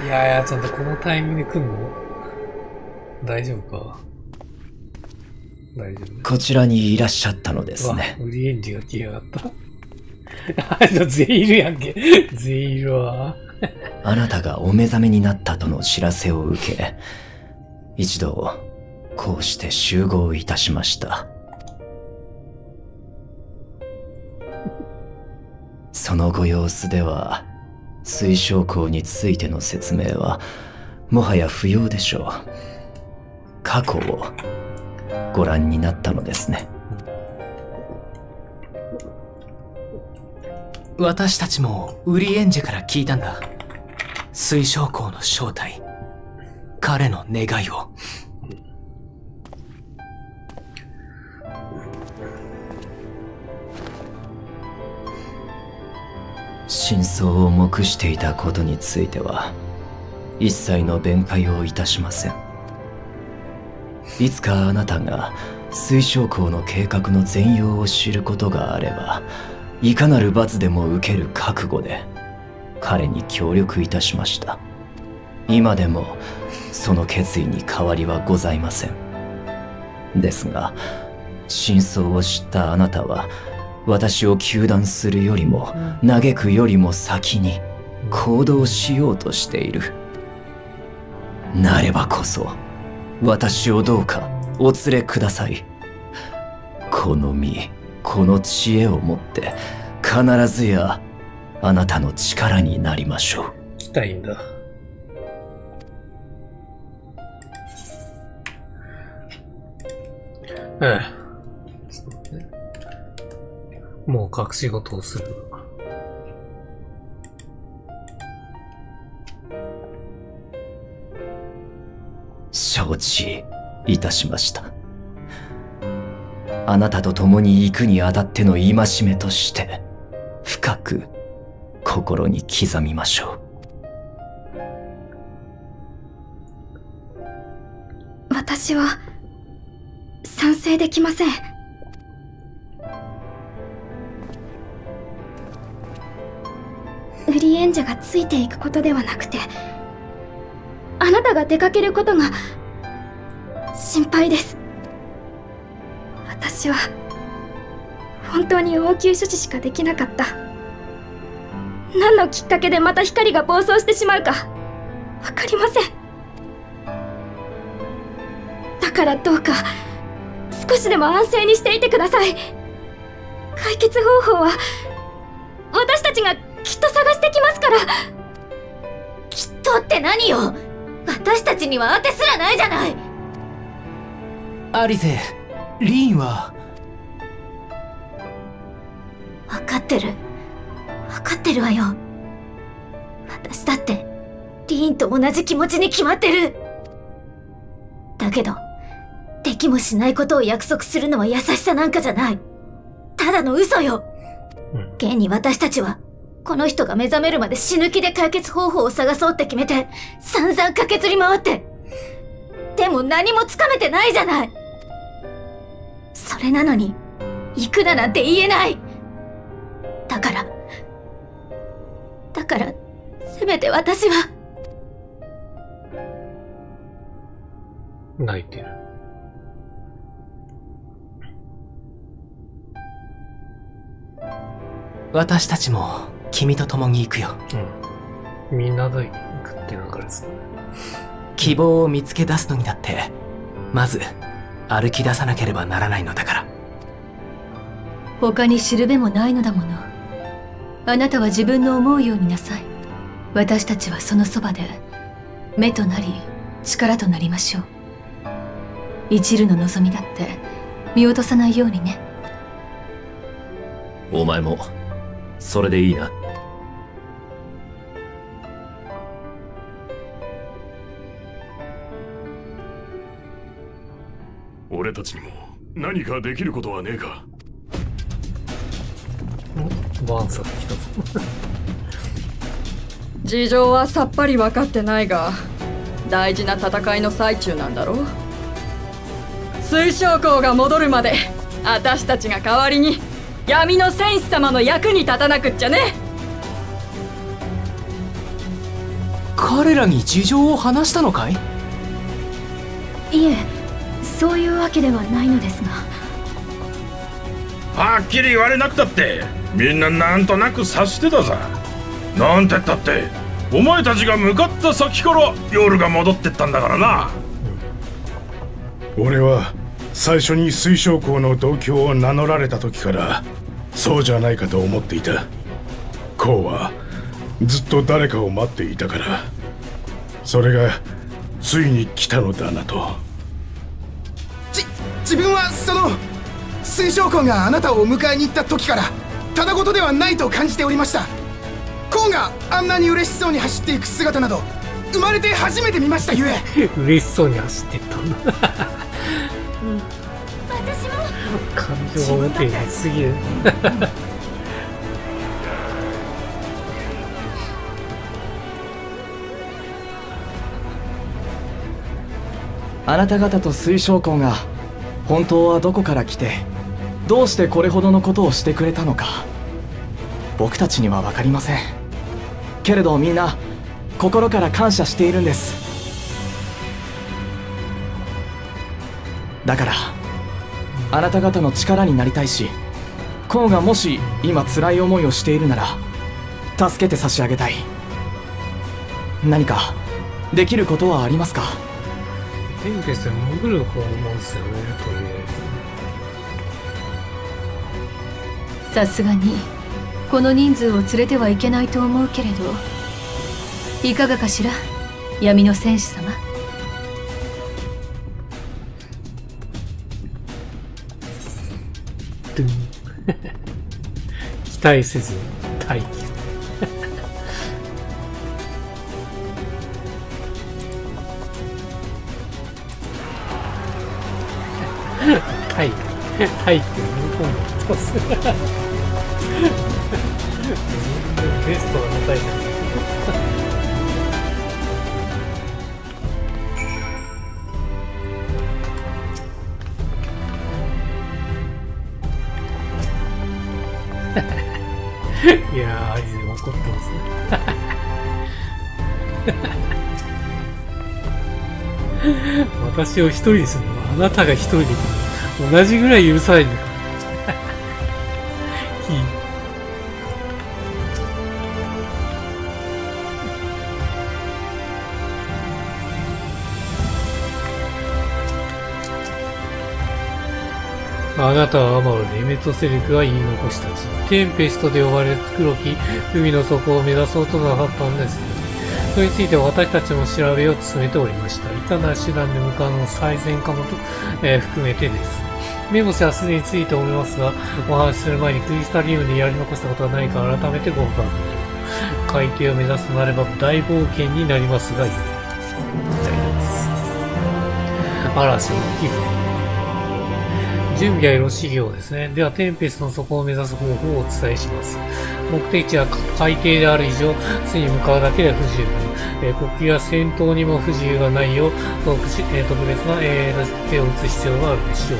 いやちょっとこのタイミングで来んの大丈夫か？大丈夫。こちらにいらっしゃったのですね。ウリエンジが来やがった。全員いるやんけ。全員いるわ。あなたがお目覚めになったとの知らせを受け、一度、こうして集合いたしました。そのご様子では、水晶港についての説明はもはや不要でしょう。過去をご覧になったのですね。私たちもウリエンジェから聞いたんだ。水晶港の正体、彼の願いを。真相を黙していたことについては一切の弁解をいたしません。いつかあなたが水晶港の計画の全容を知ることがあれば、いかなる罰でも受ける覚悟で彼に協力いたしました。今でもその決意に変わりはございません。ですが真相を知ったあなたは私を糾弾するよりも嘆くよりも先に行動しようとしている。なればこそ私をどうかお連れください。この身この知恵をもって必ずやあなたの力になりましょう。来たいんだ。ええ。もう隠し事をする。承知いたしました。あなたと共に行くにあたっての戒めとして深く心に刻みましょう。私は賛成できません。ウリエンジャがついていくことではなくて、あなたが出かけることが心配です。私は本当に応急処置しかできなかった。何のきっかけでまた光が暴走してしまうかわかりません。だからどうか少しでも安静にしていてください。解決方法は私たちがきっと探してきますから。きっとって何よ。私たちには当てすらないじゃない。アリゼ、リーンは。分かってる。分かってるわよ。私だってリーンと同じ気持ちに決まってる。だけどできもしないことを約束するのは優しさなんかじゃない。ただの嘘よ。現に私たちはこの人が目覚めるまで死ぬ気で解決方法を探そうって決めて散々駆けずり回って、でも何もつかめてないじゃない。それなのに行くななんて言えない。だからせめて私は。泣いてる。私たちも君と共に行くよ。うん。みんなで行くっていう流れですね。希望を見つけ出すのにだってまず歩き出さなければならないのだから。他に知るべもないのだもの。あなたは自分の思うようになさい。私たちはそのそばで目となり力となりましょう。一縷の望みだって見落とさないようにね。お前もそれでいいな。俺たちにも何かできることはねえか。バーンさん来たぞ。事情はさっぱり分かってないが、大事な戦いの最中なんだろう。水晶港が戻るまで私たちが代わりに闇の戦士様の役に立たなくっちゃね。彼らに事情を話したのかい？いえ、そういうわけではないのですが。はっきり言われなくたってみんななんとなく察してたさ。なんてったってお前たちが向かった先から夜が戻ってったんだからな。俺は最初に水晶港の同郷を名乗られた時からそうじゃないかと思っていた。コウはずっと誰かを待っていたから、それがついに来たのだなと。自分は水晶魂があなたを迎えに行った時からただごとではないと感じておりました。魂があんなに嬉しそうに走っていく姿など生まれて初めて見ましたゆえ。嬉しそうに走ってったんだ。私も感情が表に出すぎる。あなた方と水晶魂が本当はどこから来てどうしてこれほどのことをしてくれたのか僕たちには分かりませんけれど、みんな心から感謝しているんです。だからあなた方の力になりたいし、コウがもし今辛い思いをしているなら助けて差し上げたい。何かできることはありますか？テンペストに潜る方法ですよね、とりあえず。さすがにこの人数を連れてはいけないと思うけれど、いかがかしら、闇の戦士様。期待せず待機。タイって日本の人する。ベストがのタイだ。いやー、アリゼ怒ってますね。私を一人にするのはあなたが一人で同じぐらい許さないんだから。あなたはアマロでエメトセルクが言い残したち、テンペストで呼ばれる黒き海の底を目指そうとなさったんです。それについては私たちも調べを進めておりました。いかなる手段で向かうの最善かもと、含めてです。目星はすでについておりますが、お話しする前にクリスタリウムでやり残したことは何か改めてご確認を。海底を目指すとなれば大冒険になりますが、嵐の気分。準備はよろしいようですね。では、テンペストの底を目指す方法をお伝えします。目的地は海底である以上、水に向かうだけでは不十分。呼吸や戦闘にも不自由がないよう、特別な、手を打つ必要があるでしょう。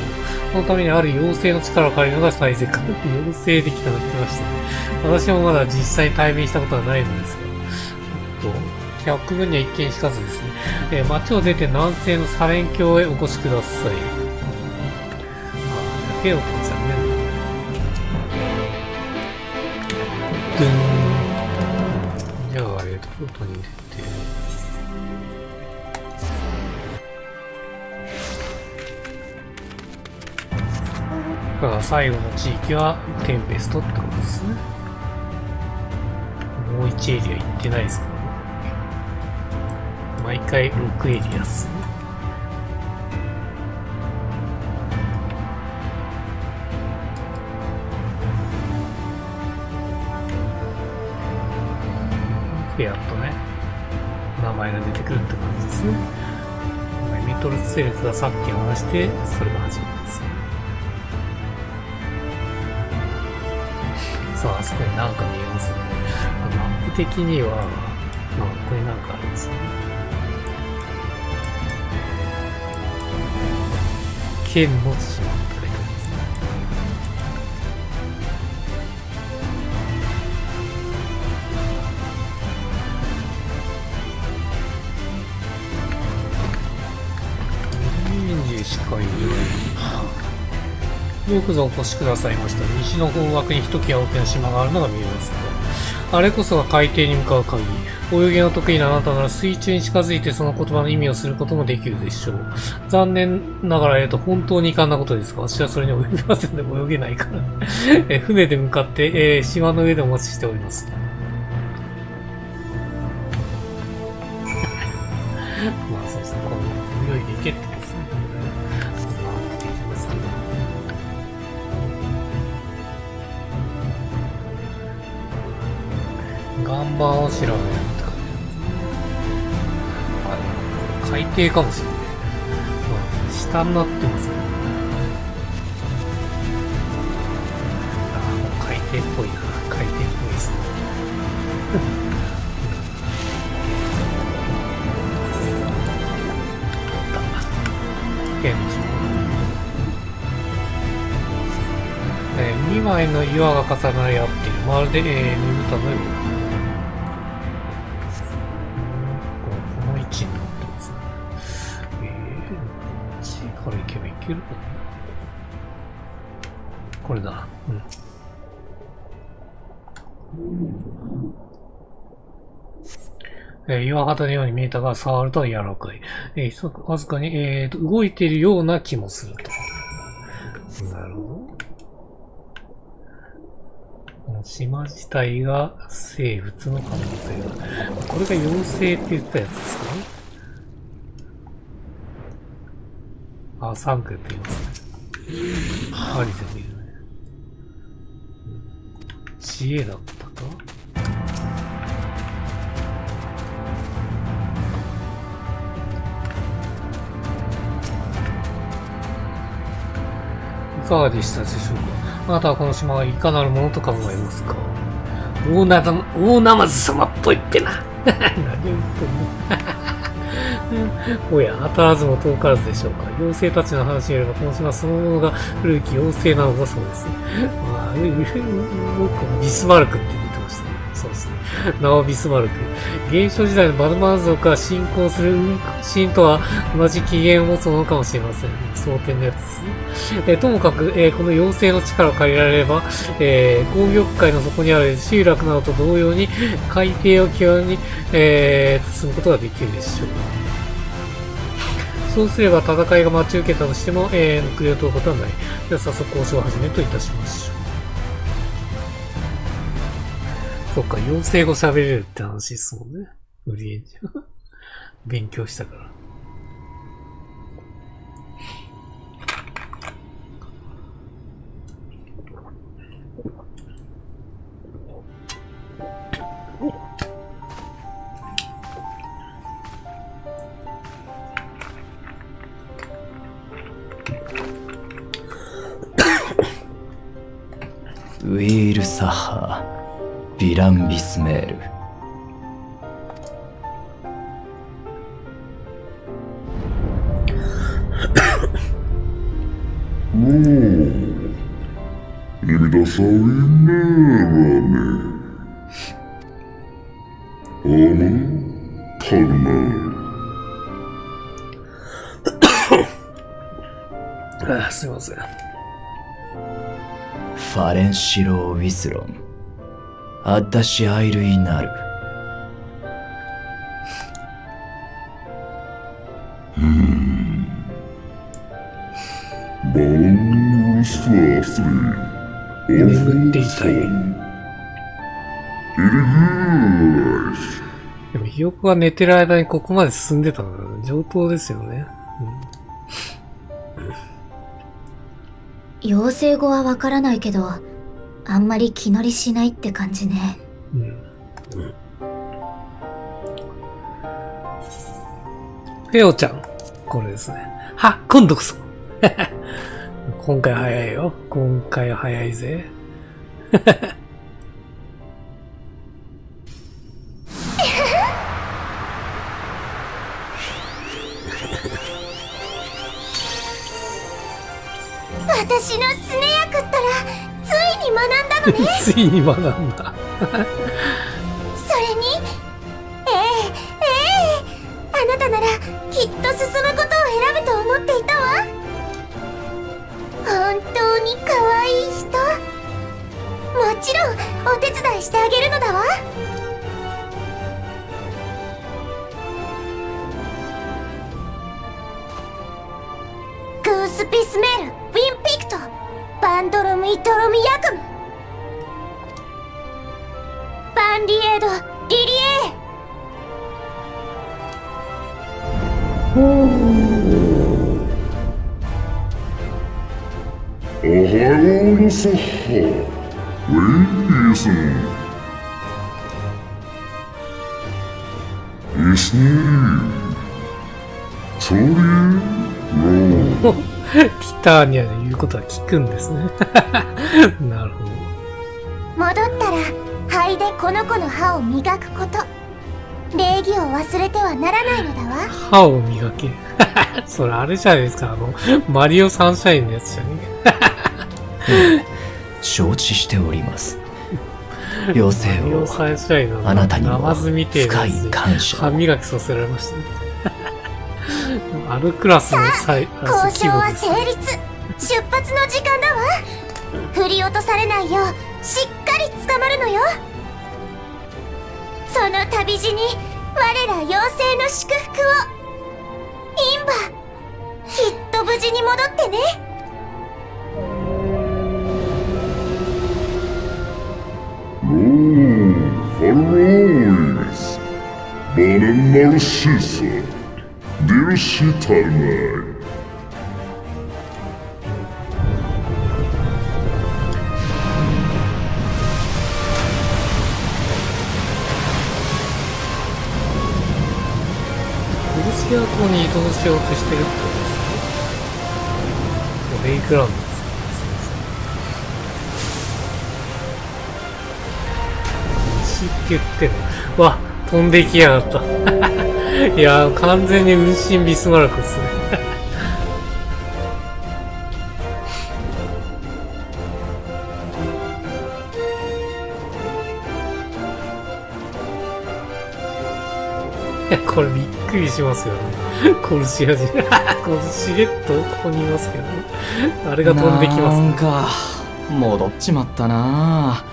そのためにある妖精の力を借りるのが最善か。妖精できたのって言ってましたね。私もまだ実際に対面したことはないのですが。100分には一見引かずですね。街を出て南西のサレン峡へお越しください。手を取っちゃうね。じゃあ、外に出て。だから最後の地域はテンペストってことですね。もう1エリア行ってないですからね。毎回6エリアっすね。やっとね、名前が出てくるって感じですね。ミトルセルクがさっき話して、それが始まるんですよ。さあ、あそこになんか見えますね。マップ的には、ここになんかあるんですね。剣の島って書いてありますね。よくぞお越しくださいました。西の方角にひときわ大きな島があるのが見えますね。あれこそが海底に向かう鍵。泳ぎの得意なあなたなら水中に近づいてその言葉の意味をすることもできるでしょう。残念ながら本当に遺憾なことですが、私はそれに及びませんでも泳げないから。船で向かって、島の上でお待ちしております。受けてですね。ガンバーを調べるって感じ。海底かもしれない。下になってますね。もう海底っぽいな。海底っぽいですね。2枚の岩が重なり合っている。まるで、ねぶたのような。この位置になってますね。こっちから行けばいけるかな。これだ。岩肌のように見えたが、触ると柔らかい。わずかに、動いているような気もすると。なるほど。この島自体が生物の可能性が。これが妖精って言ったやつですかね。あ、3区やっていますね。アリゼもいるね。知恵だったか？いかがでしたでしょうか。あなたはこの島がいかなるものと考えますか。大ナマズ様っぽいっぺな。何を言ってんのおや、当たらずも遠からずでしょうか。妖精たちの話によれば、この島そのものが古き妖精なのだそうです。まあ、僕、ビスマルクって言ってましたね。そうですね。名はビスマルク。原初時代のバルマン族が信仰する神とは同じ起源を持つものかもしれません。蒼天のやつですね。ともかく、この妖精の力を借りられれば、紅玉海の底にある集落などと同様に、海底を際に、進むことができるでしょう。そうすれば戦いが待ち受けたとしても、抜くりを問うことはない。では早速交渉を始めといたしましょう。そっか、妖精語喋れるって話ですもんね。ウリエンジャー。勉強したから。ウィールサハー、ヴィランビスメール。Ida Savinera Ama Tanner すいません。ファレンシロー・ウィスロン、アッダシ・アイル・イナル。バンストラスリー眠っていたい。でもひよこが寝てる間にここまで進んでたのが上等ですよね。妖精語はわからないけど、あんまり気乗りしないって感じね。フェオちゃん。これですね。は、今度こそ。今回早いよ。今回早いぜ。私のスネアクったらついに学んだのね。ついに学んだ。それにあなたならきっと進むことを選ぶと思っていたわ。本当に可愛い人。もちろんお手伝いしてあげるのだわ。グースピスメール、ウィンピクト、バンドロムイトロミヤクム、バンリエード、リリエー。ようさはウェイスンイスニーソリーローティターニアで言うことは聞くんですね。なるほど。戻ったら肺でこの子の歯を磨くこと。礼儀を忘れてはならないのだわ。歯を磨け。それあれじゃないですか、マリオサンシャインのやつじゃね。承知しております。妖精マリオサンシャインのあなたにもナマズみてえな深いやつで感謝歯磨きさせられましたね。あるクラスの交渉は成立。出発の時間だわ。振り落とされないようしっかり捕まるのよ。その旅路に我ら妖精の祝福を。インバ、きっと無事に戻ってね。ローファローイスバネナルシーサーディルシータルナイルシア島に移動しようとしてるってことですね。レイクラウンドですね。牛って言ってるの。わ、飛んできやがった。いや、完全に運針ビスマルクですね。いや、これびっくりしますよね。コルシア人。このしれっとここにいますけど。あれが飛んできますね。なんか、戻っちまったな。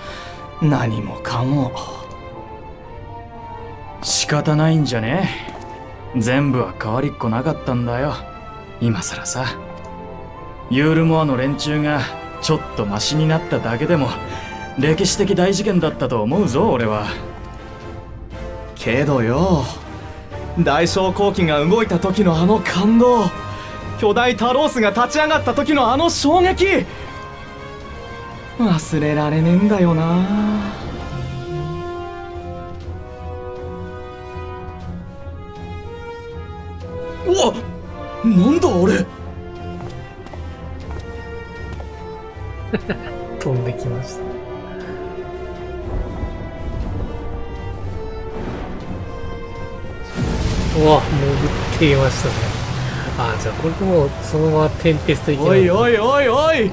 何もかも。仕方ないんじゃね。全部は変わりっこなかったんだよ。今さらさ。ユールモアの連中がちょっとマシになっただけでも歴史的大事件だったと思うぞ、俺は。けどよ、大将後期が動いた時のあの感動、巨大タロースが立ち上がった時のあの衝撃、忘れられねえんだよな。うわっ、なんだあれ。飛んできました。うわ、潜っていましたね。あ、じゃあこれでもうそのままテンペストいけない。おいおいおいおい、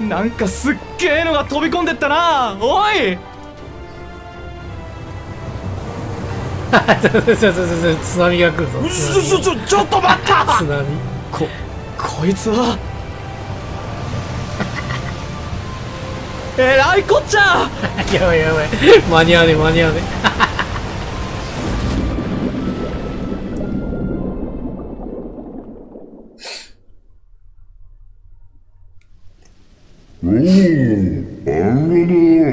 なんかすっげえのが飛び込んでったな。おい津波が来るぞ。ちょっと待った津波。こいつはえらいこっちゃ。やばいやばい、間に合わねえ間に合わねローバンラダー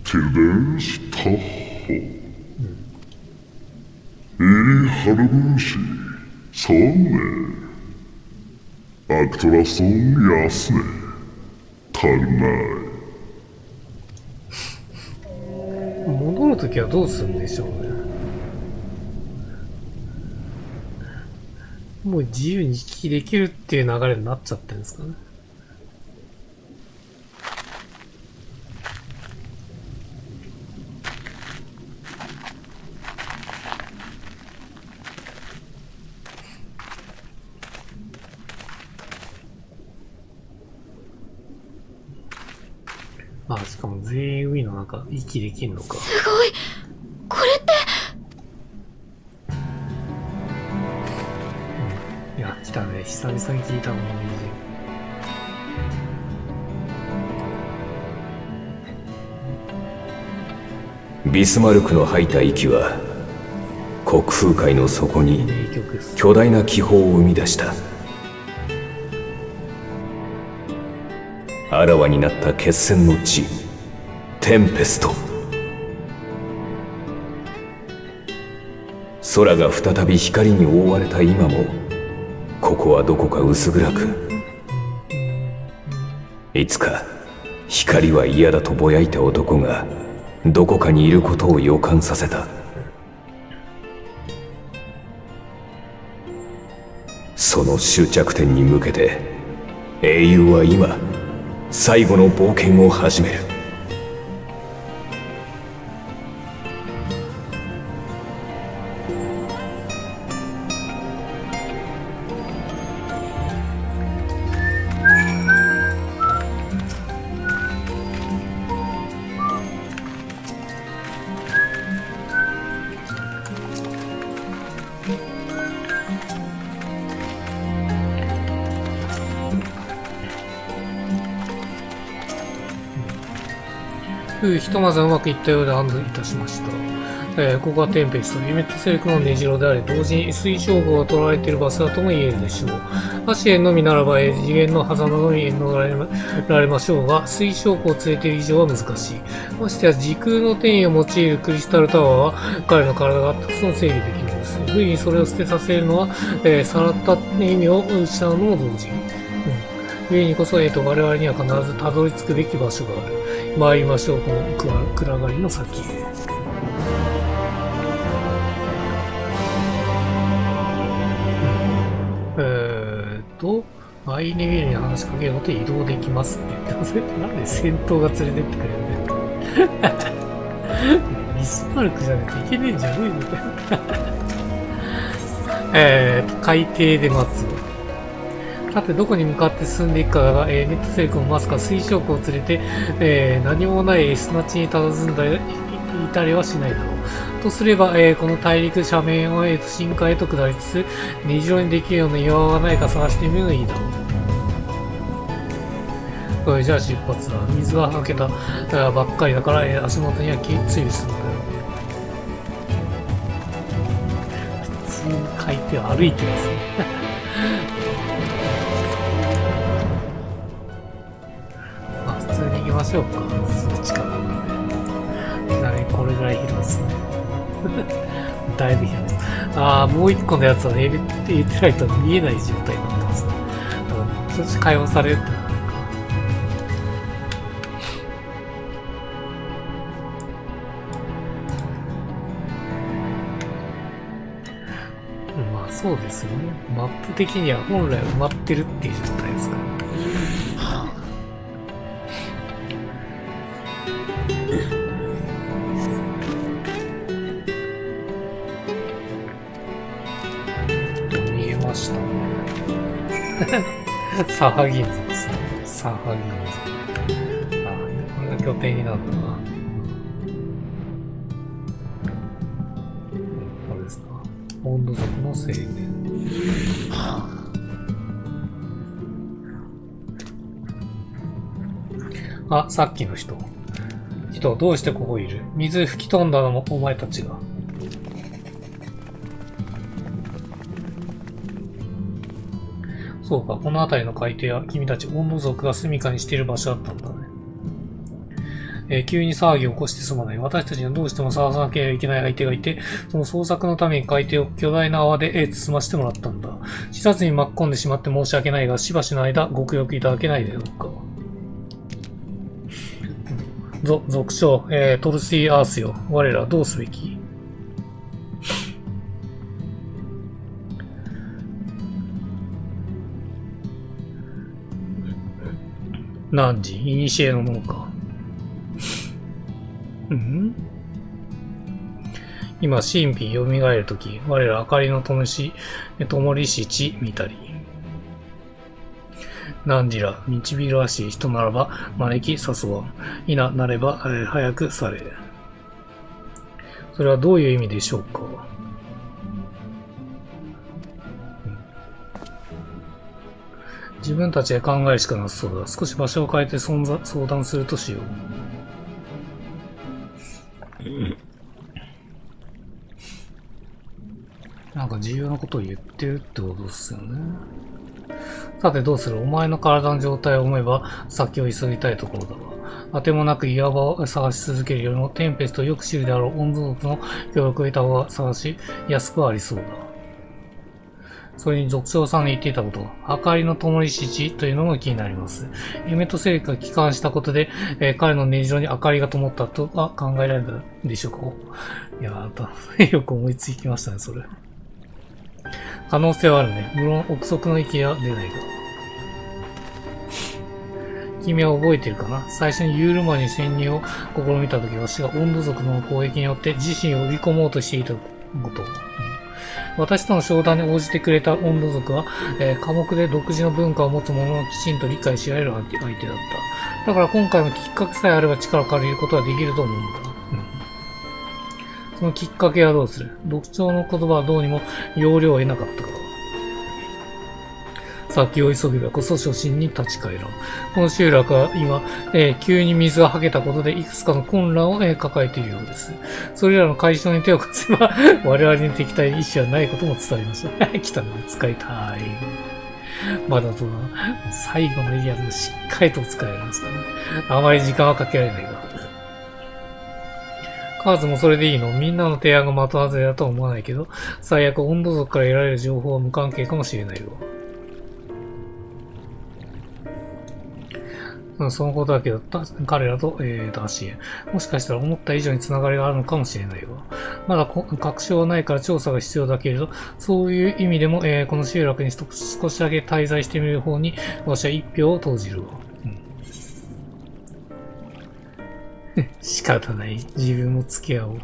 ティデンスタッホエリハルブンシそうねアクトラソンヤスね足りない。戻るときはどうするんでしょうね。もう自由に行き来できるっていう流れになっちゃってるんですかね。あ、しかも全員海の中息できんのか。すごい。これって。いや、来たね。久々に聞いたもん、ビスマルクの吐いた息は国風海の底に巨大な気泡を生み出した。あらわになった決戦の地テンペスト。空が再び光に覆われた今もここはどこか薄暗くいつか光は嫌だとぼやいた男がどこかにいることを予感させた。その終着点に向けて英雄は今最後の冒険を始める。ひとまずうまくいったようで安堵いたしました。ここはテンペスト、ユメットセレクの根城であり、同時に水晶号が取られている場所だとも言えるでしょう。足縁のみならば、次元の狭間のみ乗られましょうが、水晶号を連れている以上は難しい。ましてや時空の転移を用いるクリスタルタワーは、彼の体がたくさん制御できるのです。無理にそれを捨てさせるのは、さらった意味を失うのも同時に。故にこそ、我々には必ずたどり着くべき場所がある。参りましょう、この暗がりの先へ。マイネビルに話しかけるのと移動できますって言ってますね。なんで戦闘が連れてってくれるんだよ。ビスマルクじゃなきゃいけねえんじゃねえのかよ。海底で待つ。さて、どこに向かって進んでいくかだが、ネットセレクもまさか水晶湖を連れて、何もない砂地に佇んだいたりはしないだろう。とすれば、この大陸斜面を深海へと下りつつ、根城にできるような岩場がないか探してみるのがいいだろう。じゃあ出発だ。水がはけたばっかりだから、足元には注意するんだよ。普通に海底を歩いてますね。まあ、普通に行きましょうか。そっちから。ちなみにこれぐらい広いですね。だいぶ広いです。もう一個のやつはね、エーテライトが見えない状態になってますね。そっち解放されるってなるか。まあそうですよね。マップ的には本来埋まってるっていう状態ですから。サハギンズですね。サハギンズ。これが拠点になるんだな。これですか。温度族の制限。さっきの人。どうしてここいる？水吹き飛んだのもお前たちが。そうか、この辺りの海底は君たち温度族が住処にしている場所だったんだね。急に騒ぎを起こしてすまない。私たちにはどうしても探さなければいけない相手がいて、その捜索のために海底を巨大な泡で包ませてもらったんだ。知らずに巻き込んでしまって申し訳ないが、しばしの間ご協力いただけないでようか。族長、トルシーアースよ。我らどうすべき？何時？いにしえのものか。今、神秘蘇るとき、我ら明かりの灯りし地見たり。何時ら、導るらしい人ならば、招き誘わん。いななれば、早くされ。それはどういう意味でしょうか。自分たちで考えるしかなさそうだ。少し場所を変えて相談するとしよう。なんか重要なことを言ってるってことですよね。さてどうする？お前の体の状態を思えば先を急ぎたいところだわ。あてもなく岩場を探し続けるよりもテンペストをよく知るであろう温存族の協力を得た方が探しやすくはありそうだ。それに族長さんの言っていたこと、明かりの灯り七というのも気になります。夢と聖火が帰還したことで、彼の根城に明かりが灯ったとは考えられるでしょうか。いやよく思いつきましたね、それ。可能性はあるね。無論、憶測の域は出ないが。君は覚えているかな？最初にユールマに潜入を試みたとき、私が温度族の攻撃によって自身を売り込もうとしていたこと。私との商談に応じてくれた温度族は、寡黙で独自の文化を持つ者をきちんと理解し合える相手だった。だから今回もきっかけさえあれば力を借りることはできると思うんだ。そのきっかけはどうする？独長の言葉はどうにも要領を得なかったから。先を急げばこそ初心に立ち返らん。この集落は今、急に水がはけたことでいくつかの混乱を、抱えているようです。それらの解消に手を貸せば、我々に敵対意思はないことも伝えました。来たね、使いたい。まだとな、最後のエリアでしっかりと使えるんですからね。あまり時間はかけられないが。カーズもそれでいいの？みんなの提案が的外れだとは思わないけど、最悪温度族から得られる情報は無関係かもしれないよ。そのことだけだった彼らと、ダーシエ。もしかしたら思った以上に繋がりがあるのかもしれないわ。まだ確証はないから調査が必要だけれど、そういう意味でも、この集落に少しだけ滞在してみる方に、私は一票を投じるわ。仕方ない。自分も付き合おう。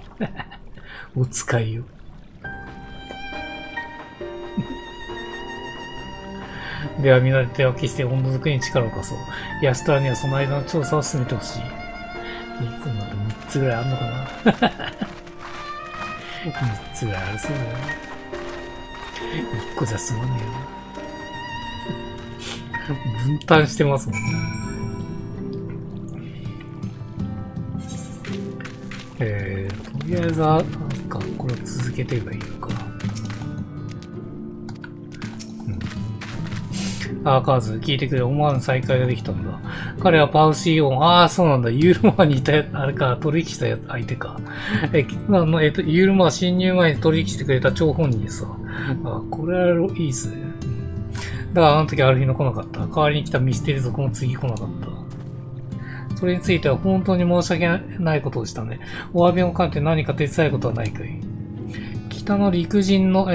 お使いよ。では皆で手分けして温度づくりに力を貸そう。ヤストラにはその間の調査を進めてほしい。いつまで3つぐらいあんのかな ?3 つぐらいあるそうだよ。1個じゃ済まねえよ。分担してますもんね。とりあえずは、これを続けてればいいのか。カーズ、聞いてくれ、思わぬ再会ができたんだ。彼はパウシーオン、そうなんだ、ユールマにいた、あれか、取引したやつ、相手か。ユールマは侵入前に取引してくれた張本人さ。これはいいっすね。だからあの時ある日の来なかった。代わりに来たミステリ族も次来なかった。それについては本当に申し訳ないことをしたね。お詫びを兼ねて何か手伝うことはないかい？北の陸人の、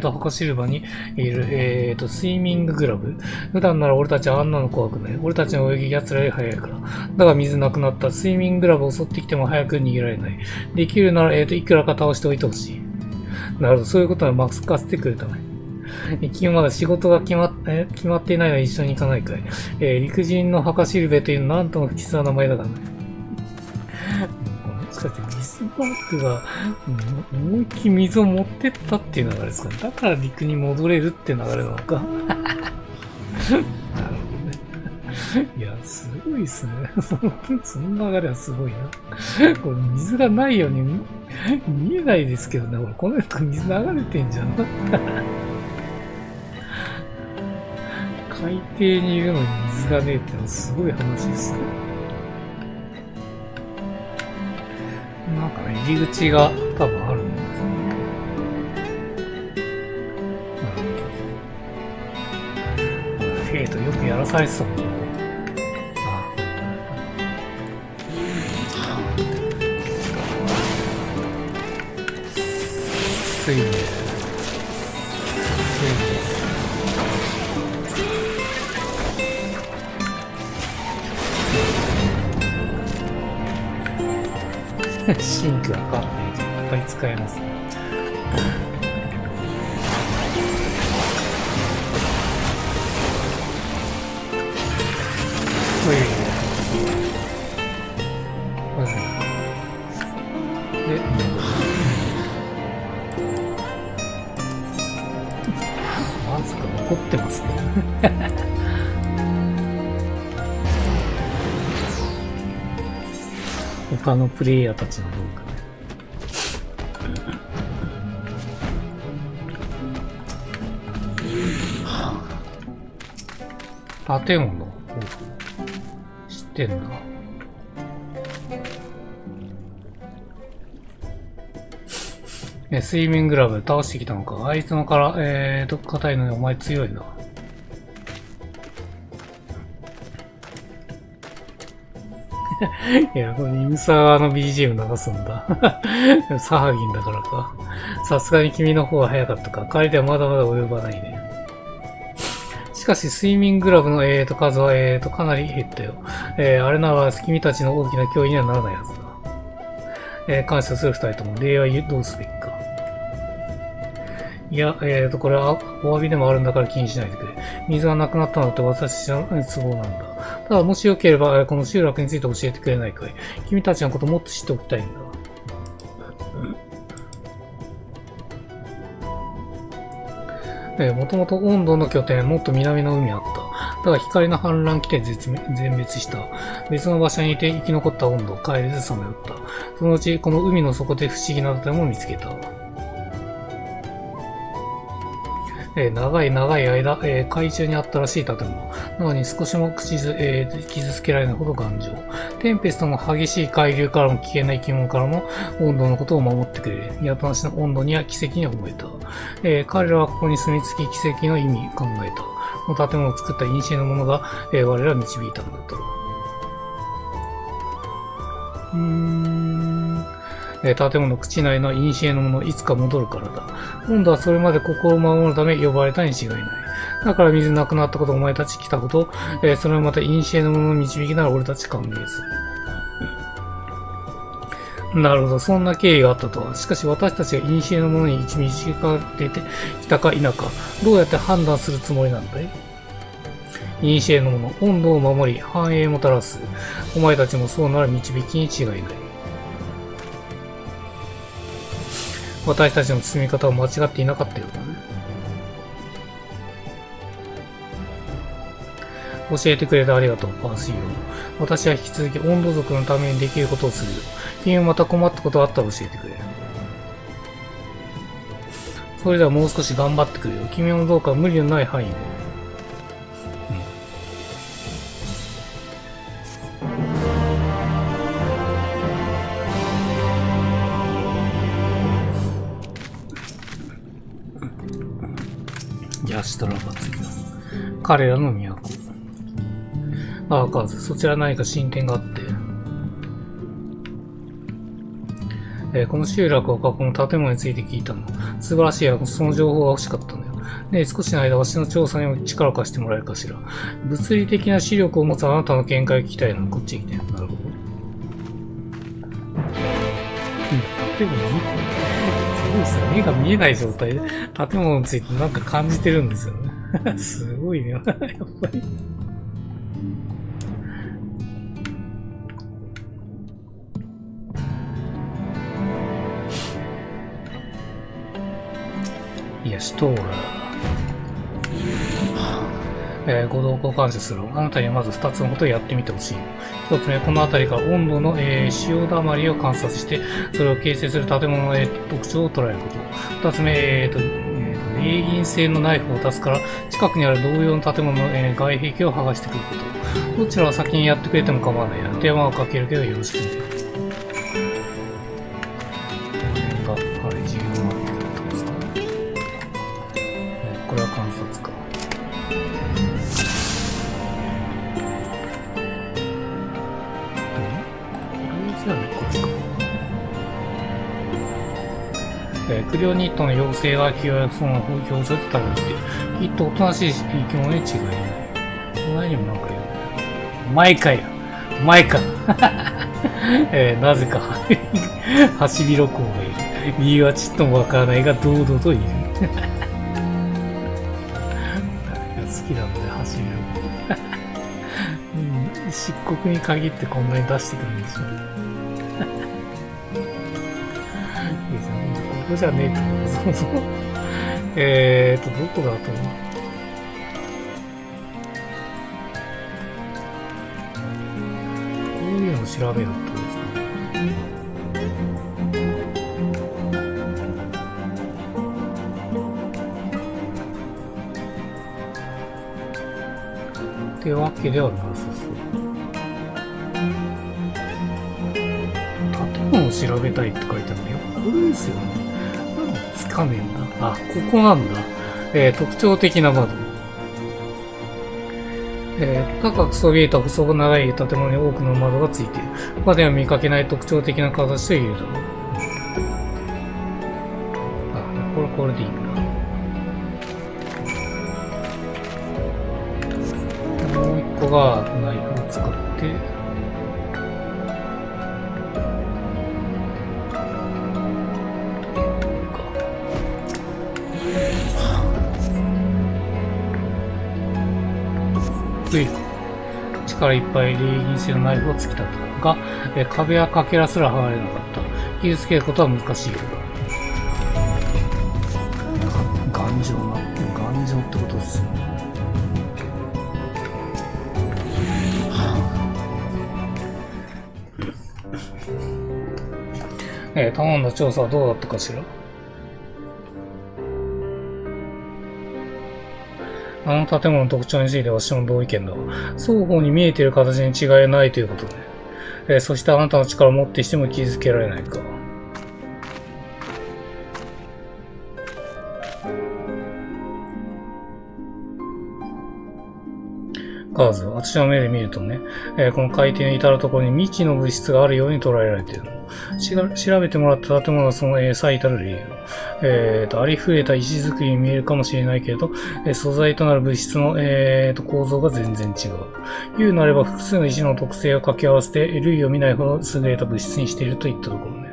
墓シルバにいる、スイミンググラブ。普段なら俺たちはあんなの怖くない。俺たちの泳ぎ奴らより早いから。だが水なくなった。スイミンググラブを襲ってきても早く逃げられない。できるなら、いくらか倒しておいてほしい。なるほど、そういうことは任せてくれたね。君まだ仕事が決まっていないのは一緒に行かないかい。陸人の墓シルベというなんとも不吉な名前だからね。もしかしてミスバークが思いっきり水を持ってったっていう流れですかね。だから陸に戻れるって流れなのか。なるほどね。いや、すごいっすね。その流れはすごいな。これ水がないように見えないですけどね。この人水流れてんじゃん。海底にいるのに水がねえってのはすごい話ですね。なんかね、入り口が多分あるんですね。フェイトよくやらされてたもんね。水面。シンクが変わっていっぱい使えますね。で、まさか残ってますね。他のプレイヤーたちの動画ね。建物知ってんだ。スイミンググラブ倒してきたのか。あいつのから、硬いのにお前強いな。いや、このイムサーの BGM 流すんだ。サハギンだからか。さすがに君の方は早かったか。帰りではまだまだ及ばないね。しかし、スイミンググラブの、数は、かなり減ったよ。あれなら君たちの大きな脅威にはならないはずだ。感謝する二人とも、礼はどうすべきか。いや、これはお詫びでもあるんだから気にしないでくれ。水がなくなったのって私の都合なんだ。ただ、もしよければ、この集落について教えてくれないかい。君たちのこともっと知っておきたいんだ。もともと温度の拠点、もっと南の海あった。だが光の氾濫来て全滅した。別の場所にいて生き残った温度、帰れずさまよった。そのうち、この海の底で不思議な建物を見つけた。長い間、海中にあったらしい建物。なのに少しも傷つけられないほど頑丈。テンペストの激しい海流からも危険な生き物からも温度のことを守ってくれる。やたらしの温度には奇跡に思えた。彼らはここに住み着き奇跡の意味を考えた。この建物を作った古の者が、我らを導いたのだと。建物口内の古の者いつか戻るからだ。今度はそれまで心を守るため呼ばれたに違いない。だから水なくなったこと、お前たち来たこと、それをまた古の者の導きなら俺たち歓迎する。なるほど、そんな経緯があったとは。しかし私たちが古の者に導かれてきたか否か、どうやって判断するつもりなんだい？古の者、温度を守り、繁栄をもたらす。お前たちもそうなら導きに違いない。私たちの進み方は間違っていなかったようだね。教えてくれてありがとう、パーシーよ。私は引き続き温度族のためにできることをするよ。君もまた困ったことがあったら教えてくれ。それではもう少し頑張ってくれよ。君もどうか無理のない範囲で。ヤシトラが次だ。彼らの都。アーカーズ、そちら何か進展があって。この集落を囲む建物について聞いたの。素晴らしいや、その情報が欲しかったんだよ。ねえ、少しの間、わしの調査にも力を貸してもらえるかしら。物理的な視力を持つあなたの見解を聞きたいの。こっちに来て。なるほど。建物すごいですね。目が見えない状態で建物についてなんか感じてるんですよね。すごいね。やっぱり。いや、シュトーラー。ご同行感謝する。あなたにはまず2つのことをやってみてほしい。1つ目、この辺りから温度の、潮だまりを観察して、それを形成する建物の、特徴を捉えること。2つ目、霊銀製のナイフを出すから、近くにある同様の建物の、外壁を剥がしてくること。どちらを先にやってくれても構わないや。手間をかけるけどよろしくね。これが、重要になってくることですか。これは観察か。クリオニットの妖精が清やその表情で食べている。きっとおとなしい生き物に違いない。何にもなんか言うね。お前かよ。お前か。なぜか、ハシビロコウがいる。理由はちっともわからないが、堂々といる。好きなんだよ、ハシビロコウ。漆黒に限ってこんなに出してくるんでしょ。ここじゃねえと思う。そうそう。どこだと思う。こういうのを調べるってことですか。ってわけではなさそう。建物を調べたいって書いてあるのよ。これですよね。なんつかねえんだ。あ、ここなんだ。特徴的な窓。高くそびえた細長い建物に多くの窓がついている。他では見かけない特徴的な形というだろう。あ、これでいいんだ。もう一個がナイフを使って、力いっぱい礼儀性のナイフを突き立てたが、壁やかけらすら剥がれなかった。傷つけることは難しいようだ。頑丈ってことですよね。頼んだ調査はどうだったかしら。あの建物の特徴について私も同意見だが、双方に見えている形に違いないということね。そしてあなたの力をもってしても傷つけられないか。カーズ、私の目で見るとね、この海底の至るところに未知の物質があるように捉えられているの。調べてもらった建物はその、最たる例よ。ありふれた石造りに見えるかもしれないけれど、素材となる物質の、構造が全然違う。言うなれば複数の石の特性を掛け合わせて類を見ないほど優れた物質にしているといったところね。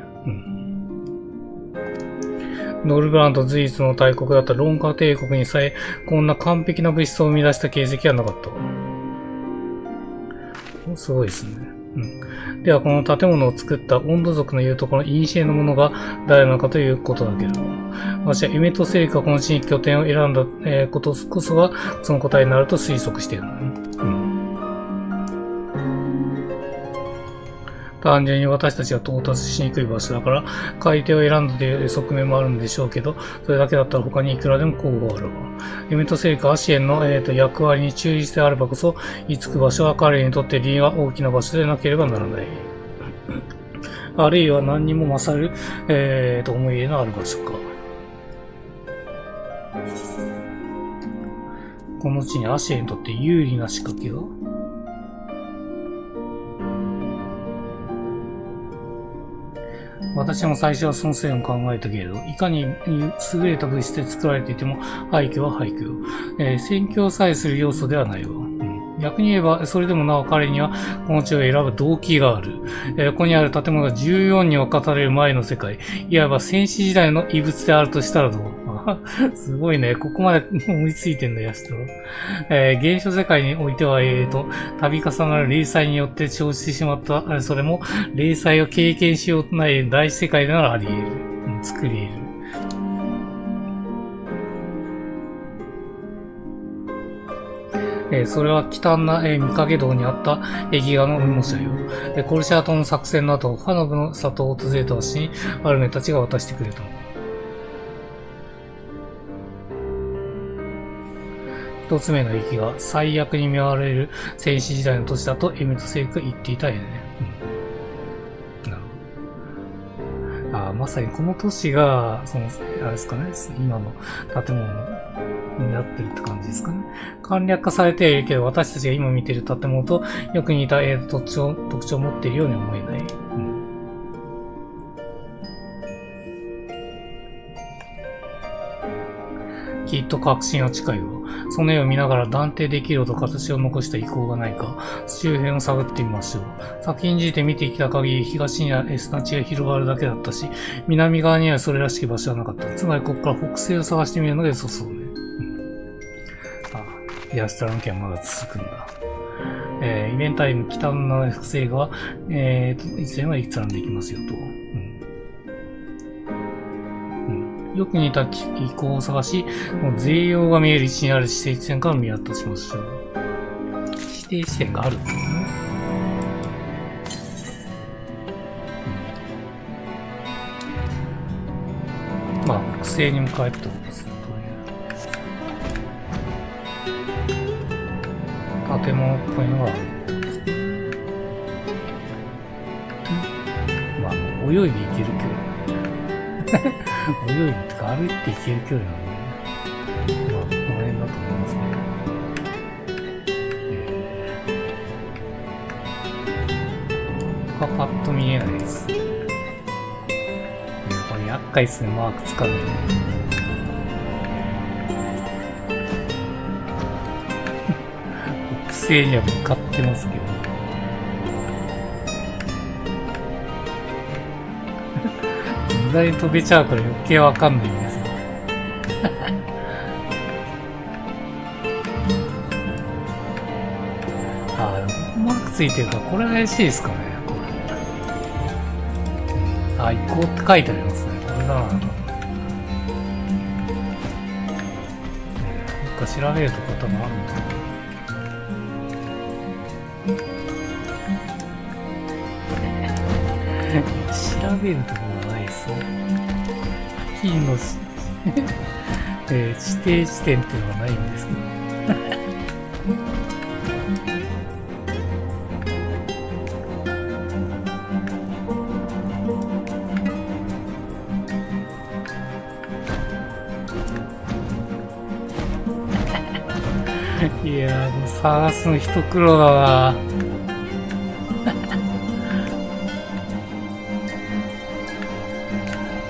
ノルグラント随一の大国だったロンカ帝国にさえこんな完璧な物質を生み出した形跡はなかった。すごいですね。では、この建物を作った温度族の言うところの陰のものが誰なのかということだけど、私はエメトセリカがこの地に拠点を選んだ、ことこそがその答えになると推測しているのね。単純に私たちが到達しにくい場所だから、買い手を選んだという側面もあるんでしょうけど、それだけだったら他にいくらでも候補があるわ。エメトセリカは支援の、役割に忠実であればこそ、居つく場所は彼にとって理由は大きな場所でなければならない。あるいは何にも勝る、思い入れのある場所か。この地にアシエにとって有利な仕掛けが私も最初はその線を考えたけれど、いかに優れた物質で作られていても廃墟は廃墟。宣教さえする要素ではないわ。逆に言えば、それでもなお彼にはこの地を選ぶ動機がある。ここにある建物が14に分かれる前の世界、いわば戦死時代の遺物であるとしたらどう？すごいね。ここまで思いついてんだ、ヤシトロ。現象世界においては、度重なる霊災によって生じてしまった、それも霊災を経験しようとない大世界ならあり得る。作り得る。それは忌憚な、御影堂にあった壁画の模写よ。コルシャートの作戦の後、ファノブの里を訪れた私にアルメたちが渡してくれたの。一つ目の駅が最悪に見舞われる戦死時代の都市だとエメトセリカが言っていたよね。なるほど。まさにこの都市が、あれですかね、今の建物になってるって感じですかね。簡略化されているけど、私たちが今見ている建物とよく似た特徴を持っているように思えない。きっと確信は近いわ。その絵を見ながら断定できるほど形を残した遺構がないか、周辺を探ってみましょう。先んじて見てきた限り、東には砂地が広がるだけだったし、南側にはそれらしき場所はなかった。つまりここから北西を探してみるのが良さそうね。ヤシトラの件はまだ続くんだ。イベンタイム北の複製画は、いつでも閲覧できますよと。よく似た遺構を探し、税用が見える位置にある指定地点から見渡しましょう。指定地点があるんだよね。北西に向かえってことですね。建物っぽいのがある。泳いでいける距離。泳いでとか歩いて行ける距離なんで、まあ、この辺だと思いますね。パッと見えないです。これ厄介ですね、マークつかんで。北西には向かってますけど。無駄に飛べちゃうから余計わかんないんですよ。ああ、でもマークついてるから、これ怪しいですかね。あ、行こうって書いてありますね。これだな。どっか調べるとこ多分あるのかな。調べるところがないそう。付近の指定地点っていうのはないんですけど。いやー、もう探すの一苦労だな。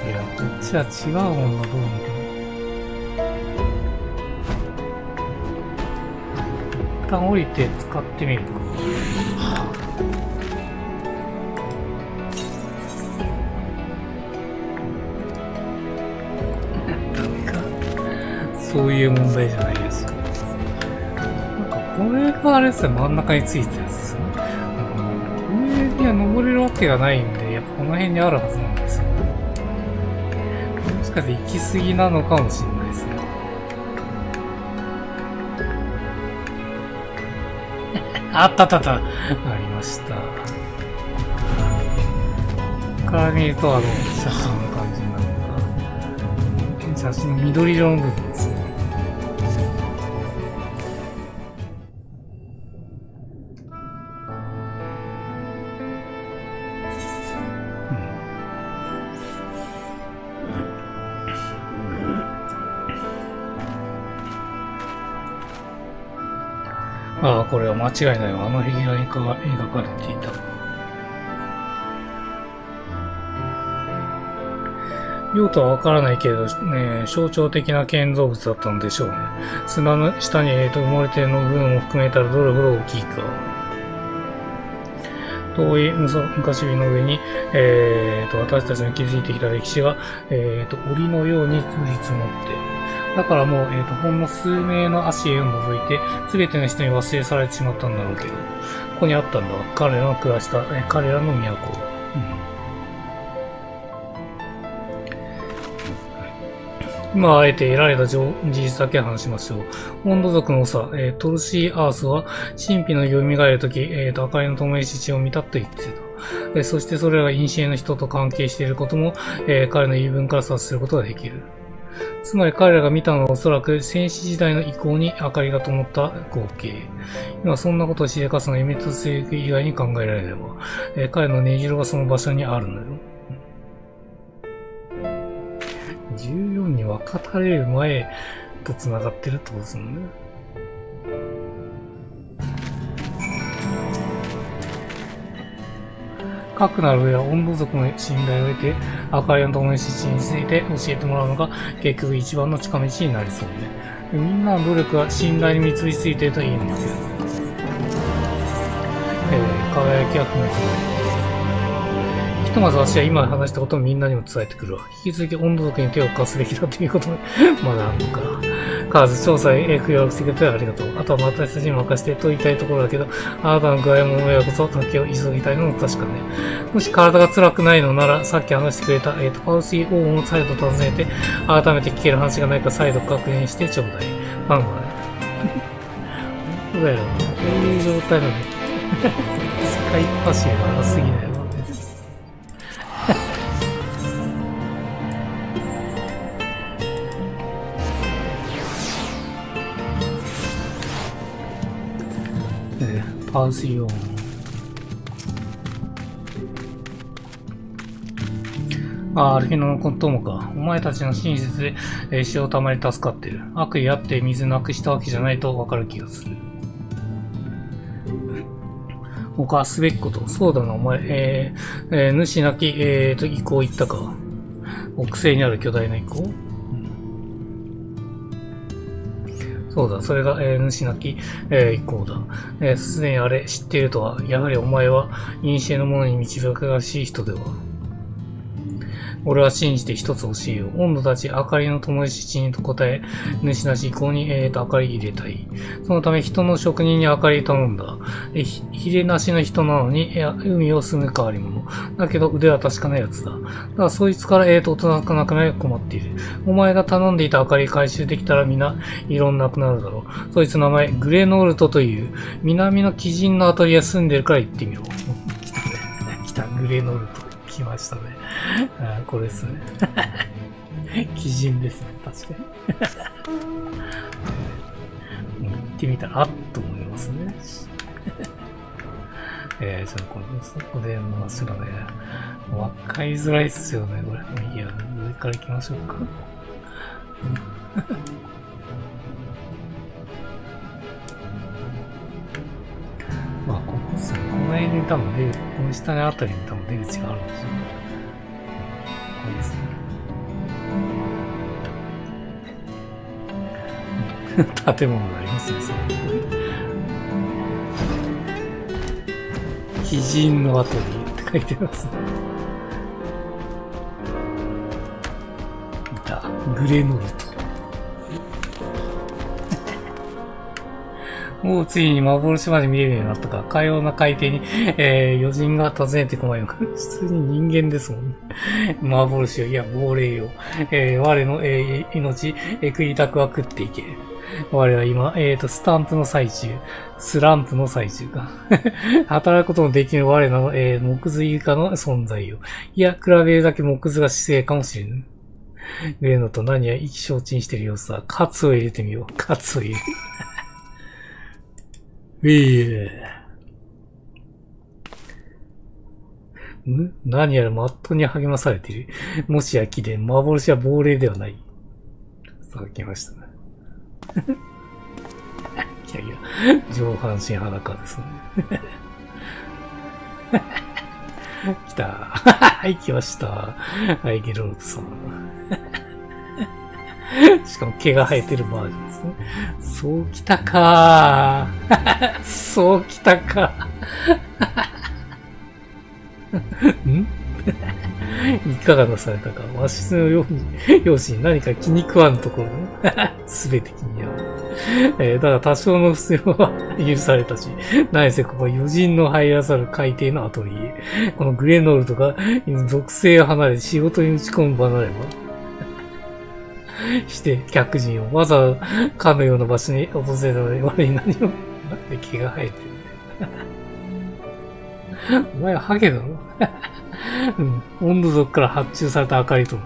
いや、こっちは違うもんな、どう見ても。一旦降りて使ってみるか。ダメか。そういう問題じゃないです。これがあれですね、真ん中についてたやつですよね。上には登れるわけがないんで、やっぱこの辺にあるはずなんですよ。もしかして行き過ぎなのかもしれないですね。あったあったあった。ありました。ここから見ると、写真の感じになるのが、写真の緑色の部分ですね。ああ、これは間違いないわ。あの壁画に描かれていた。用途はわからないけれど、象徴的な建造物だったのでしょうね。砂の下に埋もれているの部分を含めたらどれほど大きいか。遠い昔の上に、私たちの築いてきた歴史が、檻のように降り積もっている。だからもう、ほんの数名の足を除いて、すべての人に忘れ去られてしまったんだろうけど、ここにあったんだ。彼らの暮らした、彼らの都。今あえて得られた事実だけ話しましょう。モンド族の長、トルシー・アースは、神秘の蘇るとき、明かりの灯り父を見たと言ってた。そしてそれらが陰の人と関係していることも、彼の言い分から察することができる。つまり彼らが見たのはおそらく戦死時代の遺構に明かりが灯った光景。今そんなことをしでかすのは滅する以外に考えられれば、彼の根城がその場所にあるのよ。14に分かたれる前と繋がってるってことですもんね。かくなる上は温度族の信頼を得て、明かりの灯り父について教えてもらうのが結局一番の近道になりそうね。みんなの努力が信頼に結びついているといいんだけど。輝きは不滅だ。ひとまず私は今話したことをみんなにも伝えてくるわ。引き続き温度族に手を貸すべきだということでまだあるのか。カーズ調査へ協力してくれてありがとう。あとは私たちに任せてと言いたいところだけど、あなたの具合も親こそ先を急ぎたいのも確かね。もし体が辛くないのなら、さっき話してくれた、パウシー王を再度訪ねて、改めて聞ける話がないか再度確認してちょうだい。ファンがね。本当だよ。こういう状態なのに。使いっ走りが荒すぎだよ。パウシー王。アルフィノのこともか。お前たちの真実で、塩たまり助かってる。悪意あって水なくしたわけじゃないとわかる気がする。他すべきこと。そうだな、お前、主なき、遺構言ったか。木星にある巨大な遺構、そうだ、それが、主なき、遺構だ。すでにあれ知っているとは、やはりお前は、古のものに導かしい人では。俺は信じて一つ教えよう。温度たち、明かりの灯し地にと答え、主なし以降に、明かり入れたい。そのため人の職人に明かり頼んだ。ひれなしの人なのに、海を住む変わり者。だけど腕は確かなやつだ。だからそいつから、大人かなくなり困っている。お前が頼んでいた明かり回収できたら皆、異論なくなるだろう。そいつの名前、グレノルトという、南の鬼人のアトリエ住んでるから行ってみよう。来た、グレノルト。来ましたね。これですね。鬼人ですね、確かに。行ってみたら、あっと思いますね。じゃあそこで話がね、わかりづらいっすよね、これ。いや、上から行きましょうか。まあ、ここですね。この辺に多分出る、この下のあたりに多分出口があるんですよ。これですね。建物がありますね、そこに。鬼人のアトリエって書いてますね。いた。グレノルト。もうついに幻まで見れるようになったか。かような海底に、余人が訪ねてこまいのか。普通に人間ですもんね。幻よ。いや、亡霊よ。我の、命、食いたくは食っていけ。我は今、スランプの最中か。働くことのできる我の、木図以下の存在よ。いや、比べるだけ木図が姿勢かもしれぬ。グレノと何や意気消沈してる様子だ。カツを入れてみよう。カツを入れる。何やらマットに励まされている。もしや貴殿、幻は亡霊ではない。さあ、来ましたね。来た来た。上半身裸ですね。来た。はい、来ました。はい、ゲロルトさん。しかも毛が生えてるバージョンですね。そうきたかー。そうきたかー。いかがなされたか。わしのように、容姿に何か気に食わぬところすべて気に合う。だが多少の不正は許されたし、何せここは余人の入らざる海底のアトリエ。このグレノルトが属性を離れ仕事に打ち込む場なれば、して客人をわざわざかのような場所に訪れたのに我に何を、なんで毛が生えてるんだよ。お前はハゲだろうん。温度族から発注された明かりと。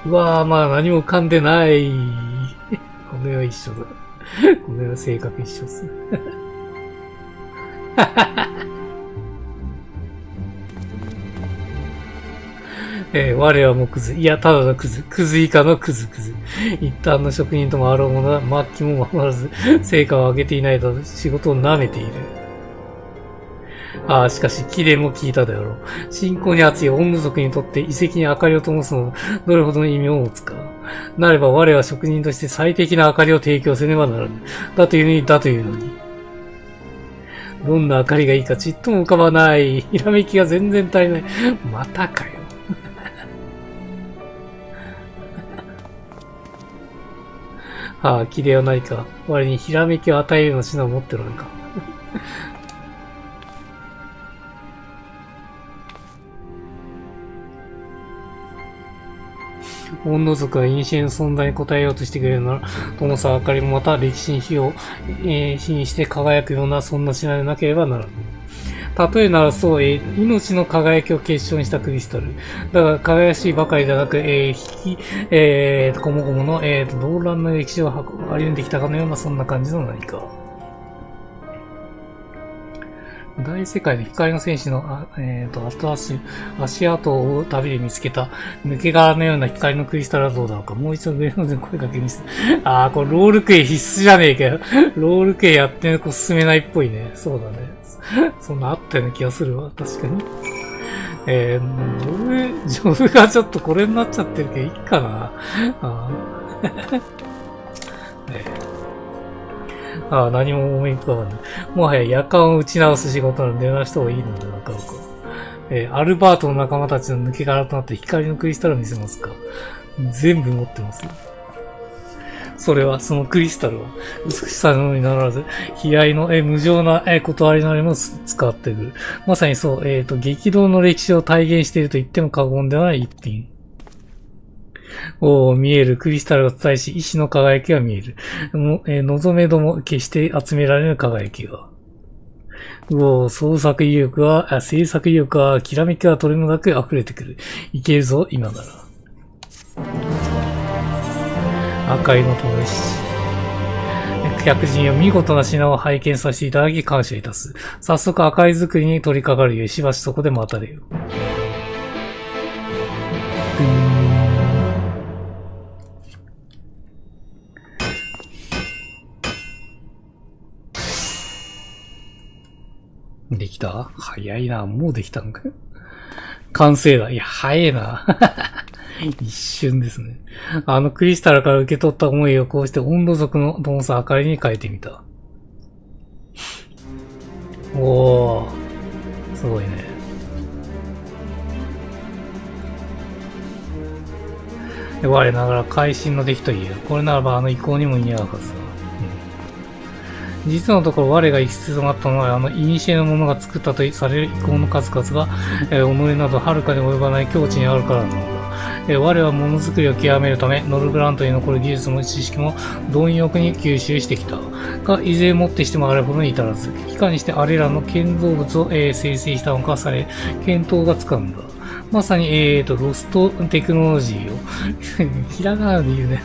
うわぁ、まだ何も浮かんでない。この世は一緒だ。この世は性格一緒です。我はもうクズ。いや、ただのクズ。クズ以下のクズ。一旦の職人ともあろうものは、末期も守らず、成果を上げていないと仕事を舐めている。ああ、しかし、貴殿も聞いたであろう。信仰に熱い温度族にとって遺跡に明かりを灯すのどれほどの意味を持つか。なれば我は職人として最適な明かりを提供せねばならぬ。だというのに。どんな明かりがいいかちっとも浮かばない。ひらめきが全然足りない。またかよ。ああ、気ではないか。我にひらめきを与えるような品を持ってるのか。温度族が因子の存在に応えようとしてくれるなら、友さ明かりもまた歴史に火にして輝くようなそんな品でなければならぬ。例えならそう、命の輝きを結晶にしたクリスタル。だが、輝かしいばかりではなく、こもごもの、動乱の歴史を歩んできたかのような、そんな感じの何か。大世界の光の戦士の、足跡を旅で見つけた抜け殻のような光のクリスタルはどうだろうか。もう一度上ので声かけにして。これロールプレイ必須じゃねえかよ。ロールプレイやって進めないっぽいね。そうだね。そんなあったような気がするわ。確かに。ジョブがちょっとこれになっちゃってるけど、いいかな。何も思い浮かばない。もはや夜間を打ち直す仕事なので出した方がいいのではなかろうか。アルバートの仲間たちの抜け殻となって光のクリスタルを見せますか。全部持ってます。それは、そのクリスタルは、美しさのみならず、悲哀の無情な断りなりも使ってくる。まさにそう、激動の歴史を体現していると言っても過言ではない一品。見えるクリスタルを伝えし、意志の輝きが見える。望めども決して集められぬ輝きが。制作意欲は、きらめきが取り除く溢れてくる。いけるぞ、今なら。赤いの灯し。客人よ、見事な品を拝見させていただき感謝いたす。早速赤い作りに取り掛かるよ。しばしそこで待たれよ。できた？早いな。もうできたんか？完成だ。いや、早いな。一瞬ですね。クリスタルから受け取った思いをこうして温度族の灯さ明かりに変えてみた。おー。すごいね。我ながら会心の出来と言える。これならば意向にも似合うはずだ。実のところ我が行きつとなったのは古の者が作ったとされる遺構の数々が、己など遥かに及ばない境地にあるからなのだ。我は物作りを極めるため、ノルグラントに残る技術も知識も貪欲に吸収してきた。が、いずれもってしてもあれほどに至らず、いかにしてあれらの建造物を、生成したのかされ、見当がつかんだ。まさに、ロストテクノロジーを、ひらがなで言うね。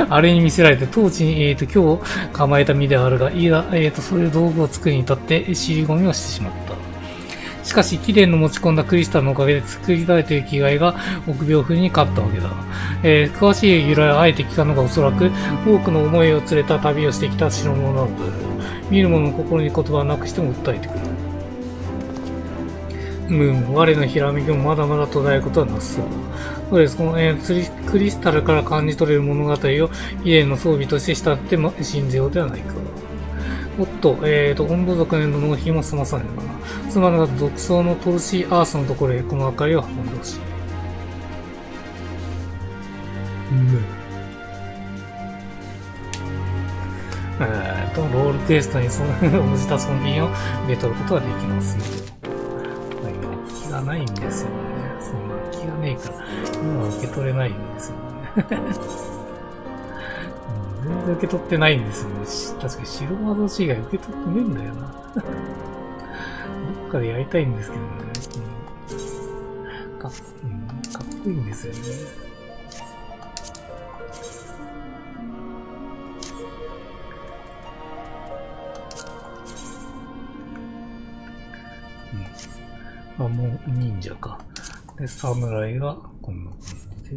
あれに見せられて、当地に、今日構えた身であるが、いざ、そういう道具を作るに至って、尻込みをしてしまった。しかし、貴殿の持ち込んだクリスタルのおかげで作りたいという気概が臆病風に勝ったわけだ。詳しい由来はあえて聞かぬがおそらく、多くの思いを連れた旅をしてきた代物なのだ。見る者の心に言葉はなくしても訴えてくる。我のひらめきもまだまだ途絶えることはなさそうだ。そうです。この、クリスタルから感じ取れる物語を貴殿の装備として慕っても信じようではないか。おっと、温度族の納品も済まさねえかな。つまりは属相のトルシーアースのところへこの明かりを運んでほしい。ロールクエストに応じた損品を受け取ることができますよ。気がないんですよね。そんな気がねえから、今は受け取れないんですよね。全然受け取ってないんですよね。確かに白魔導士以外受け取ってねえんだよな。どっかでやりたいんですけどね。かっこいいんですよね。もう忍者か。で、侍がこんな感じで。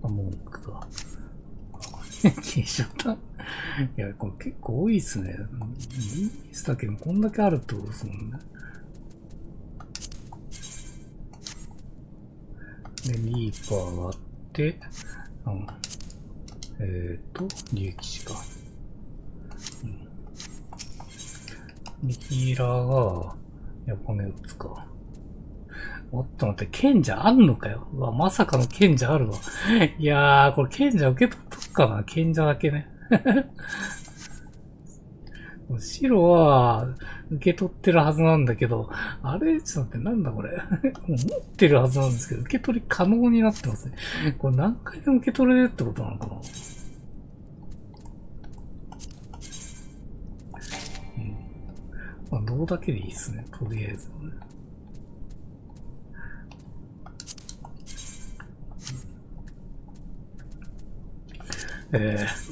文句か。消えちゃった。いや、これ結構多いっすね。リースだけどこんだけあるってことですもんね。で、リーパーがあって、竜騎士か。ヒーラーが、骨打つか。おっと待って、賢者あんのかよ。うわ、まさかの賢者あるわ。いやー、これ賢者受け取っとくかな。賢者だけね。白は、受け取ってるはずなんだけど、あれちょっと待って、なんだこれ。持ってるはずなんですけど、受け取り可能になってますね。これ何回でも受け取れるってことなのかな。銅だけでいいっすね、とりあえず。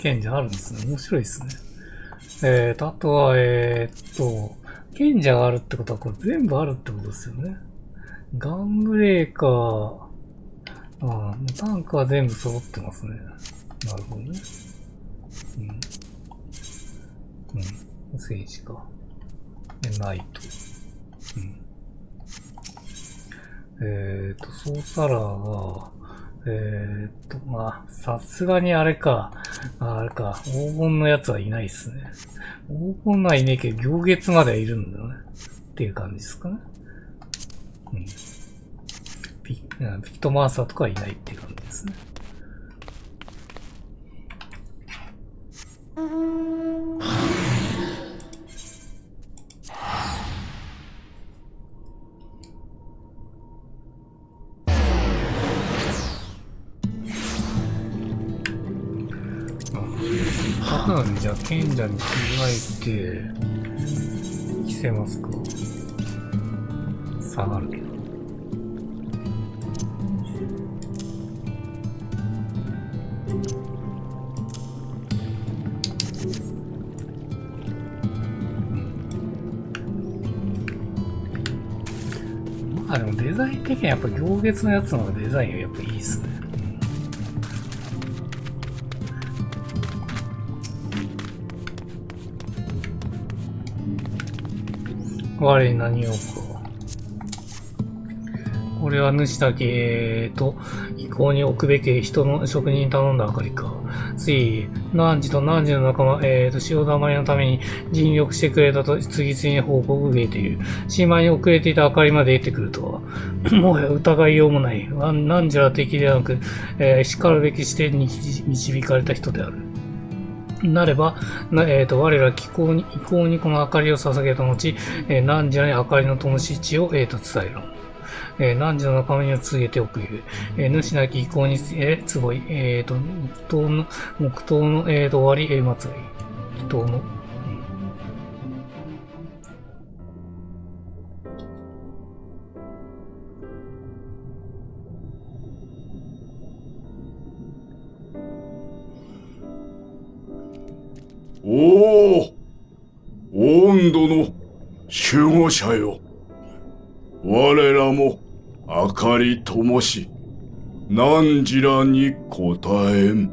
賢者あるんですね。面白いっすね。あとは、賢者があるってことは、これ全部あるってことですよね。ガンブレーカー、タンクは全部揃ってますね。なるほどね。政治か。ナイト。ソーサラーが、さすがにあれか。黄金のやつはいないっすね。黄金のはいねえけど、行月まではいるんだよね。っていう感じですかね。ピクトマーサーとかはいないっていう感じですね。じゃあ賢者に着替えて着せますか。下がるけど。まあでもデザイン的にはやっぱ行月のやつの方がデザインがやっぱいいっすね。我に何をか。これは主だけ、意向に置くべき人の職人に頼んだあかりか。つい、汝と汝の仲間、潮だまりのために尽力してくれたと次々に報告を受けている。しまいに遅れていたあかりまで得てくるとは。もはや疑いようもない。汝ら敵ではなく、叱るべき視点に導かれた人である。なれば、我ら意向にこの明かりを捧げた後、汝らに明かりの灯しを、伝えろ。汝の仲間には告げておくゆえ。主なき意向に、つごい、黙祷の、終わり、末がいい。祈祷の、おお、温度の守護者よ。我らも明かり灯し、汝らに答えん。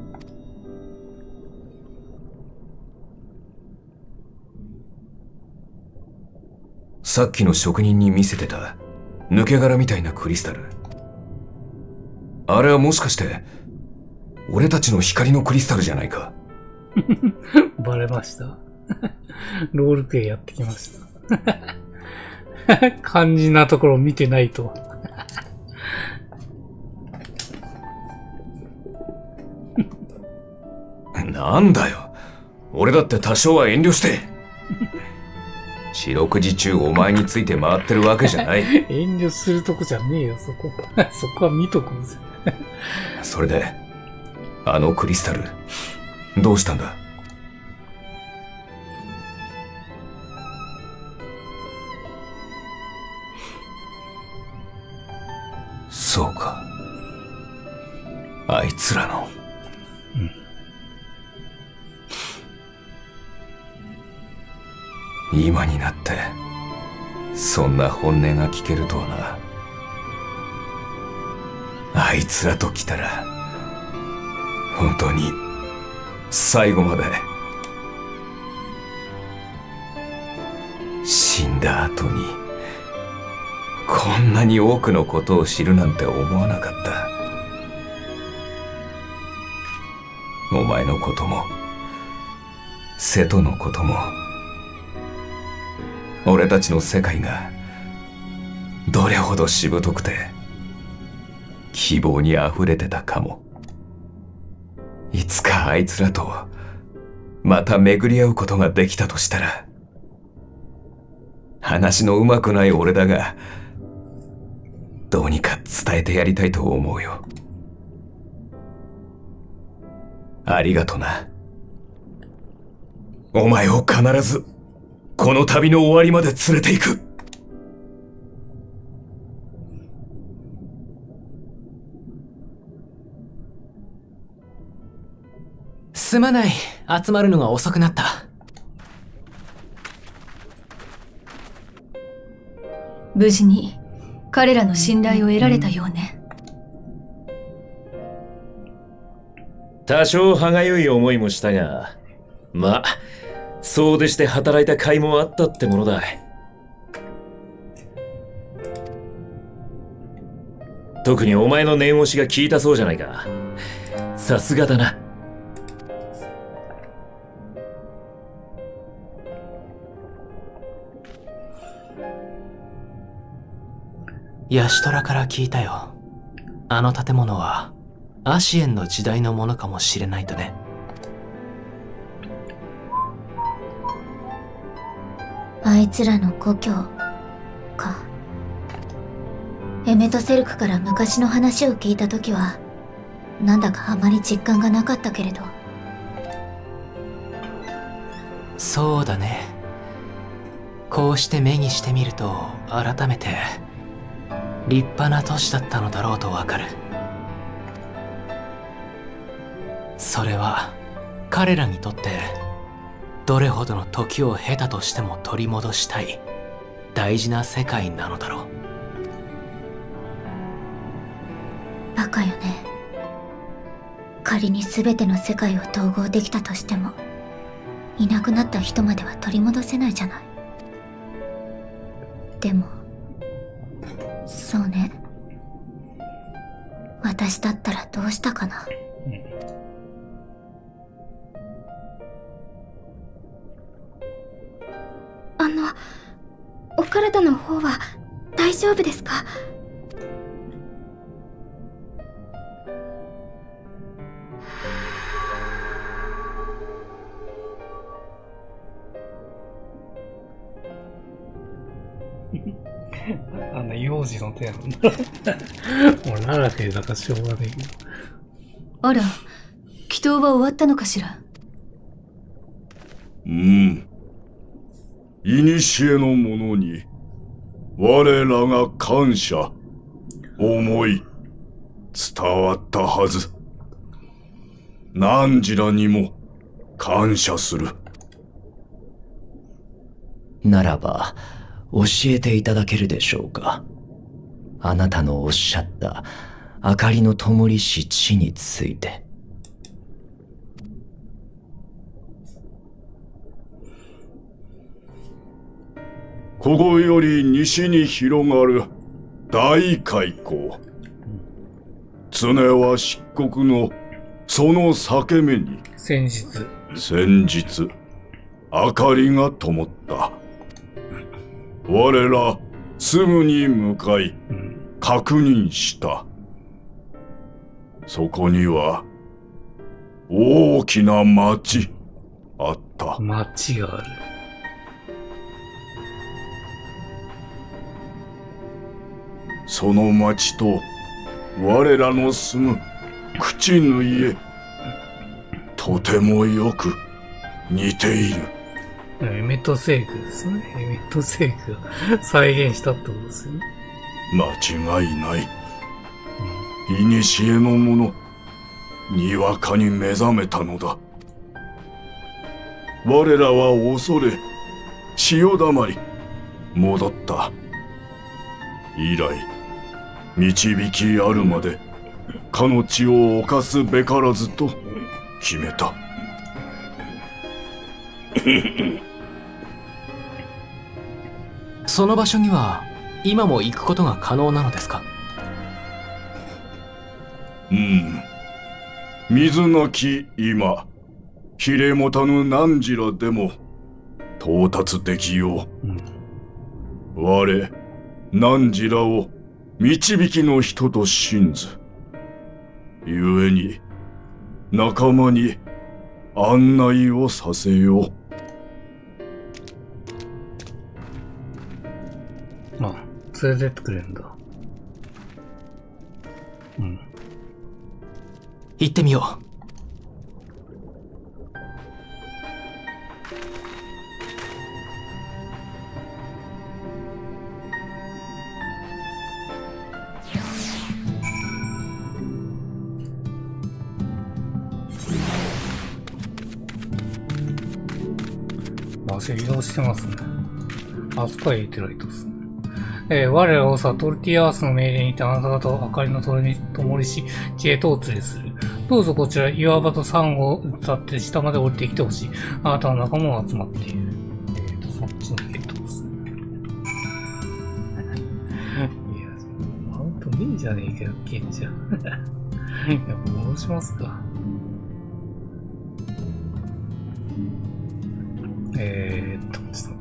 さっきの職人に見せてた抜け殻みたいなクリスタル。あれはもしかして俺たちの光のクリスタルじゃないか。バレました。ロールプレイやってきました。肝心なところを見てないと。なんだよ。俺だって多少は遠慮して。四六時中お前について回ってるわけじゃない。遠慮するとこじゃねえよ、そこ。そこは見とくんですよ。それで、あのクリスタル、どうしたんだ？そうか。あいつらの。今になって、そんな本音が聞けるとはな。あいつらと来たら、本当に、最後まで、死んだ後に、こんなに多くのことを知るなんて思わなかった。お前のことも、瀬戸のことも、俺たちの世界が、どれほどしぶとくて、希望に溢れてたかも。いつかあいつらと、また巡り合うことができたとしたら、話のうまくない俺だが、どうにか伝えてやりたいと思うよ。ありがとな。お前を必ず、この旅の終わりまで連れて行く。すまない。集まるのが遅くなった。無事に彼らの信頼を得られたようね。多少歯がゆい思いもしたが、まあ、そうでして働いた甲斐もあったってものだ。特にお前の念押しが効いたそうじゃないか。さすがだな。ヤシトラから聞いたよ。あの建物はアシエンの時代のものかもしれないとね。あいつらの故郷か。エメトセルクから昔の話を聞いたときはなんだかあまり実感がなかったけれど。そうだね。こうして目にしてみると改めて立派な都市だったのだろうとわかる。それは彼らにとってどれほどの時を経たとしても取り戻したい大事な世界なのだろう。バカよね。仮に全ての世界を統合できたとしてもいなくなった人までは取り戻せないじゃない。でもそうね、私だったらどうしたかな。お体の方は大丈夫ですか？あんな幼児の手なんだ。もうララフェだからしょうがないけど。あら、祈祷は終わったのかしら。古の者に我らが感謝思い伝わったはず。汝らにも感謝する。ならば教えていただけるでしょうか。あなたのおっしゃった明かりの灯りし地について。ここより西に広がる大海溝。常は漆黒のその裂け目に先日明かりが灯った。我らすぐに向かい確認した。そこには大きな町あった。町がある。その町と我らの住む口の家、とてもよく似ている。エメトセークですね。エメトセークが再現したってことですよね。間違いない。古の者、にわかに目覚めたのだ。我らは恐れ、潮だまり、戻った。以来、導きあるまで、かの地を犯すべからずと決めた。その場所には今も行くことが可能なのですか？水なき今、ひれもたぬ汝らでも到達できよう。我、汝らを導きの人と信ず。故に仲間に案内をさせよう。まあ、連れてってくれるんだ。行ってみよう。場所移動してますね。あそこはエイテライトですね。我らがさ、トルティアースの命令にてあなた方を明かりの灯りし地へとお連れする。どうぞこちら、岩場とサンゴを伝って下まで降りてきてほしい。あなたの仲間も集まっている。そっちのゲットです。いや、マウントねえじゃねえかよ、賢者。やっぱ戻しますか。ちょっと待って。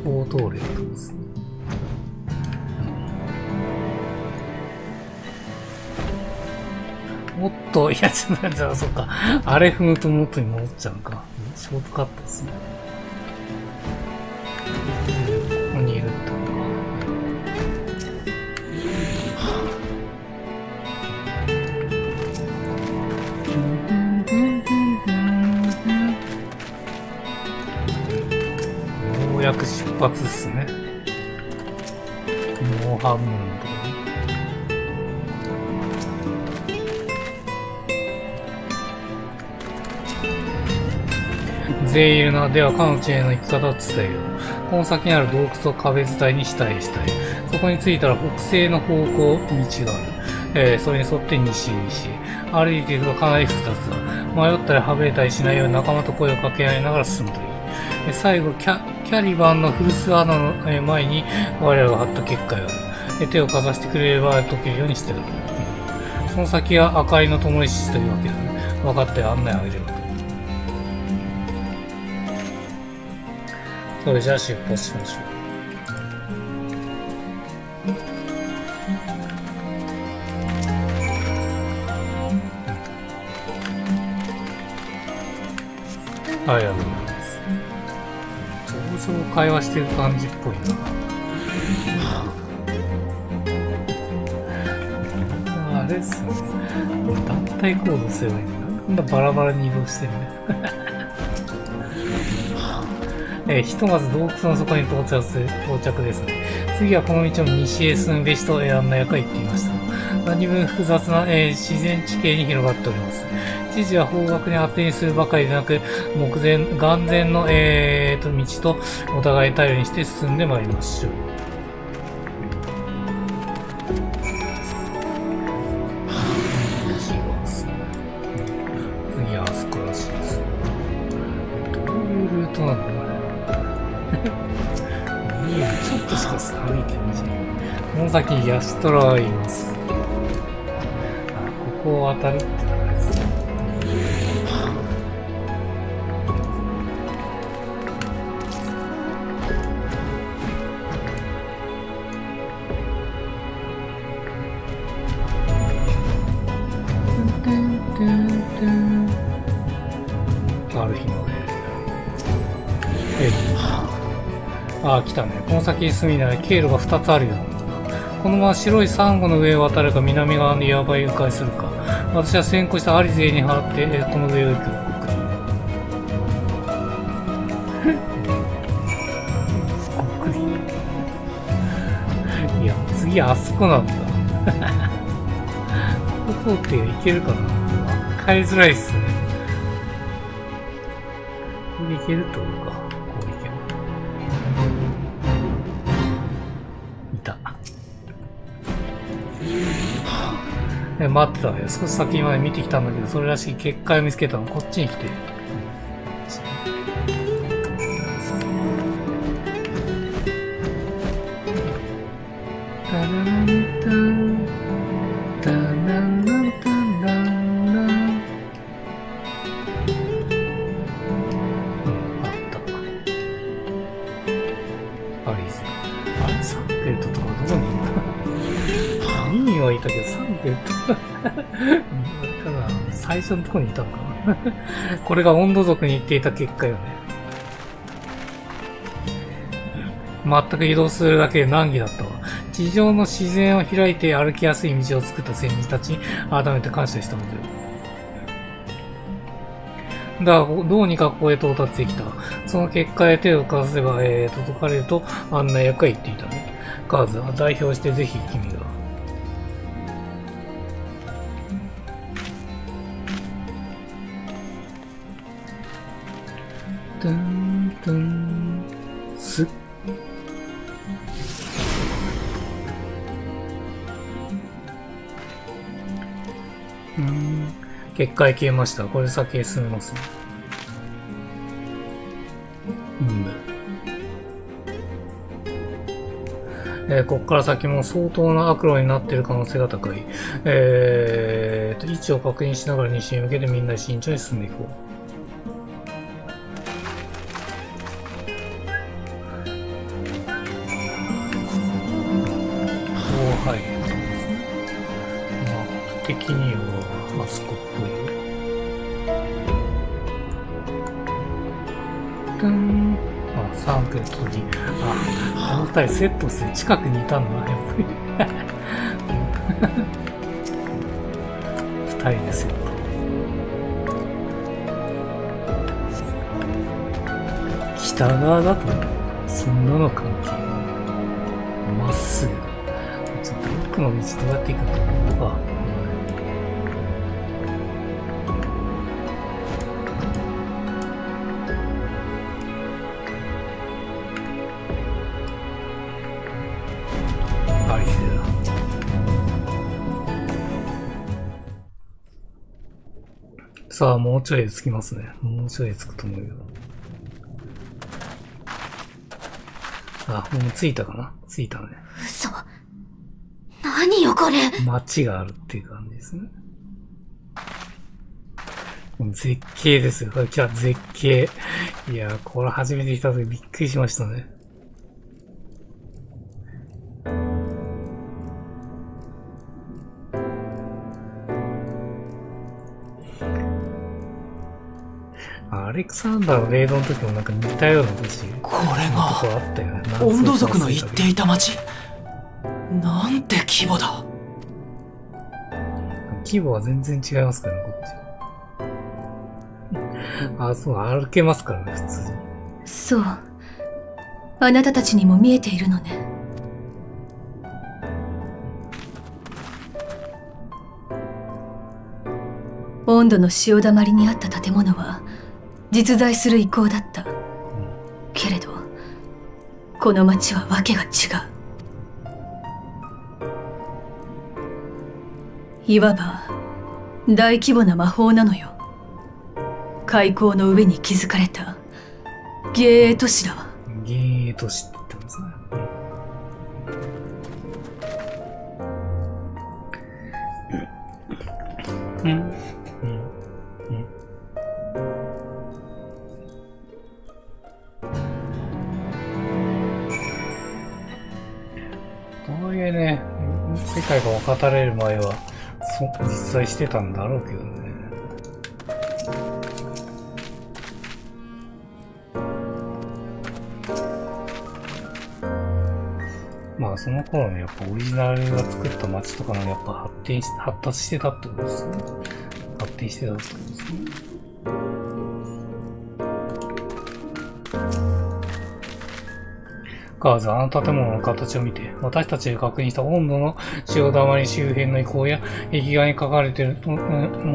行動例とですね。もっと、いや、ちょっと待って、そっか。あれ踏むと元に戻っちゃうのか。ショートカットですね。ここにいるってことか。ようやく出発ですね。もう半分のところ。全員いるな。では彼女への行き方を伝えよう。この先にある洞窟を壁伝いに下へ下へ。そこに着いたら北西の方向道がある。それに沿って西へ西へ。歩いていくとかなり複雑だ。迷ったりはべれたりしないように仲間と声を掛け合いながら進むといい。最後、キャリバンの古巣穴の前に我らが張った結界がある。手をかざしてくれれば解けるようにしてる。その先は明かりの灯りしというわけだね。分かって案内あげる。それじゃあ出発しましょう。ありがとうございます。上々会話してる感じっぽいな。あれっすね。団体行動すればいいんだ。なんだバラバラに移動してるね。ひとまず洞窟の底に到着ですね。次はこの道を西へ進むべしと案内役は言っていました。何分複雑な、自然地形に広がっております。知事は方角に当てにするばかりでなく、眼前の、道とお互い頼りにして進んでまいりましょう。次はあそこらしいです。どういうルートなんだろうね。ちょっとしか歩いてないじゃん。この先にヤシトラはいます。ここを渡るってことですね。ある日のね。ああ、来たね。この先に進みなら経路が2つあるような。このまま白いサンゴの上を渡るか南側の岩場へ迂回するか。私は先行したアリゼに払って、この上を行く。いや、次あそこなんだ。ここ通って行けるかな。帰りづらいっすね。これで行けるってことか。こう行ける。いた。待ってたわよ。少し先まで見てきたんだけど、それらしい結界を見つけたの。こっちに来て。最初のところにいたのかな。これが温度族に言っていた結果よね。全く移動するだけで難儀だったわ。地上の自然を開いて歩きやすい道を作った先人たちに改めて感謝したのだよ。だが、どうにかここへ到達できた。その結果へ手をかざせば、届かれると案内役が言っていたね。カーズは代表してぜひ君が。ドゥーントゥン、す。結界消えました。これ先へ進めますね。ここから先も相当な悪路になっている可能性が高い。位置を確認しながら西に向けてみんな慎重に進んでいこう。はい。マップ的にはあそこっぽい。サークルとに、あの二人セットして近くにいたんだ、やっぱり。二人ですよ。北側だと、そんなの関係ない。まっすぐ。ちょっと奥の道どうやって行くかと思うか。さあ、もうちょいで着きますね。もうちょいで着くと思うよ。あ、もう着いたかな？着いたね。嘘。何よこれ。街があるっていう感じですね。絶景ですよ。来た、絶景。いやー、これ初めて来た時びっくりしましたね。アレクサンダーのレイドの時もなんか似たような年。これがあったよね。温度族の言っていた町。なんて規模だ。規模は全然違いますからね、こっち。あ、そう、歩けますからね、普通に。そう。あなたたちにも見えているのね。温度の潮だまりにあった建物は実在する遺構だった。けれど、この町はわけが違う。いわば大規模な魔法なのよ。海溝の上に築かれた幻影都市だわ。幻影都市って言ってますね。とはいえね、世界が分かたれる前は実在してたんだろうけどね。まあその頃ね、やっぱオリジナルが作った街とかのやっぱ発達してたってことですね。発展してたってことですね。ガーズ、あの建物の形を見て、私たちが確認した温度の潮だまり周辺の遺構や壁画に書かれているも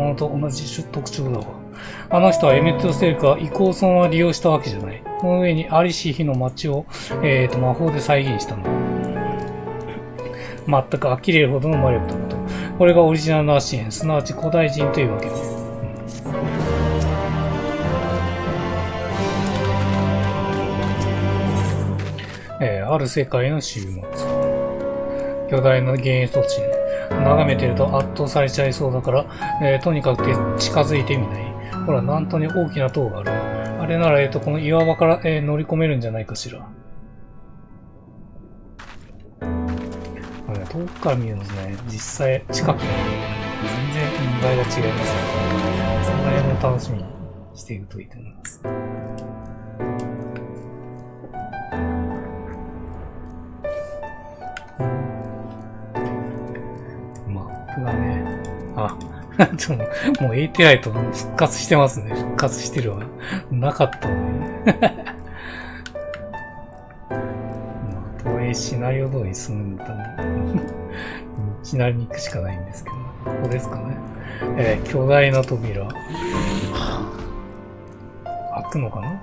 のと同じ特徴だわ。あの人はエメットステルクは遺構をそのまま利用したわけじゃない。この上にアリシヒの街を、魔法で再現したんだ。全く呆れるほどの魔力だと。これがオリジナルのアシエン、すなわち古代人というわけです。ある世界の週末。巨大な幻影都市ね。眺めてると圧倒されちゃいそうだから、とにかく近づいてみない。ほら、南東に大きな塔がある。あれなら、この岩場から、乗り込めるんじゃないかしら。遠くから見るのとね、実際近くに全然見栄えが違いますね。その辺も楽しみにしていくといいと思います。マップがね、もうエイテライト復活してますね。復活してるわ。なかったのね。とはいえシナリオ通りに進んだら、いきなりに行くしかないんですけど、ここですかね。巨大な扉。開くのかな？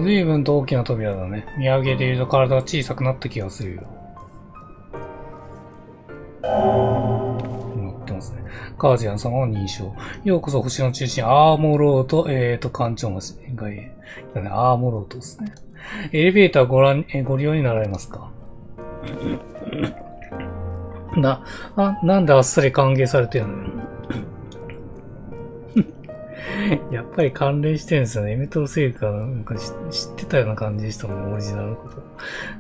随分と大きな扉だね。見上げていると体が小さくなった気がするよ。乗ってますね。ガージアン様を認証。ようこそ星の中心、アーモロート、艦長の外へ。アーモロートですね。エレベーターご利用になられますか？なんであっさり歓迎されてるの？やっぱり関連してるんですよね。エメトロセイカなんか知ってたような感じでしたもん、オリジナルのこと。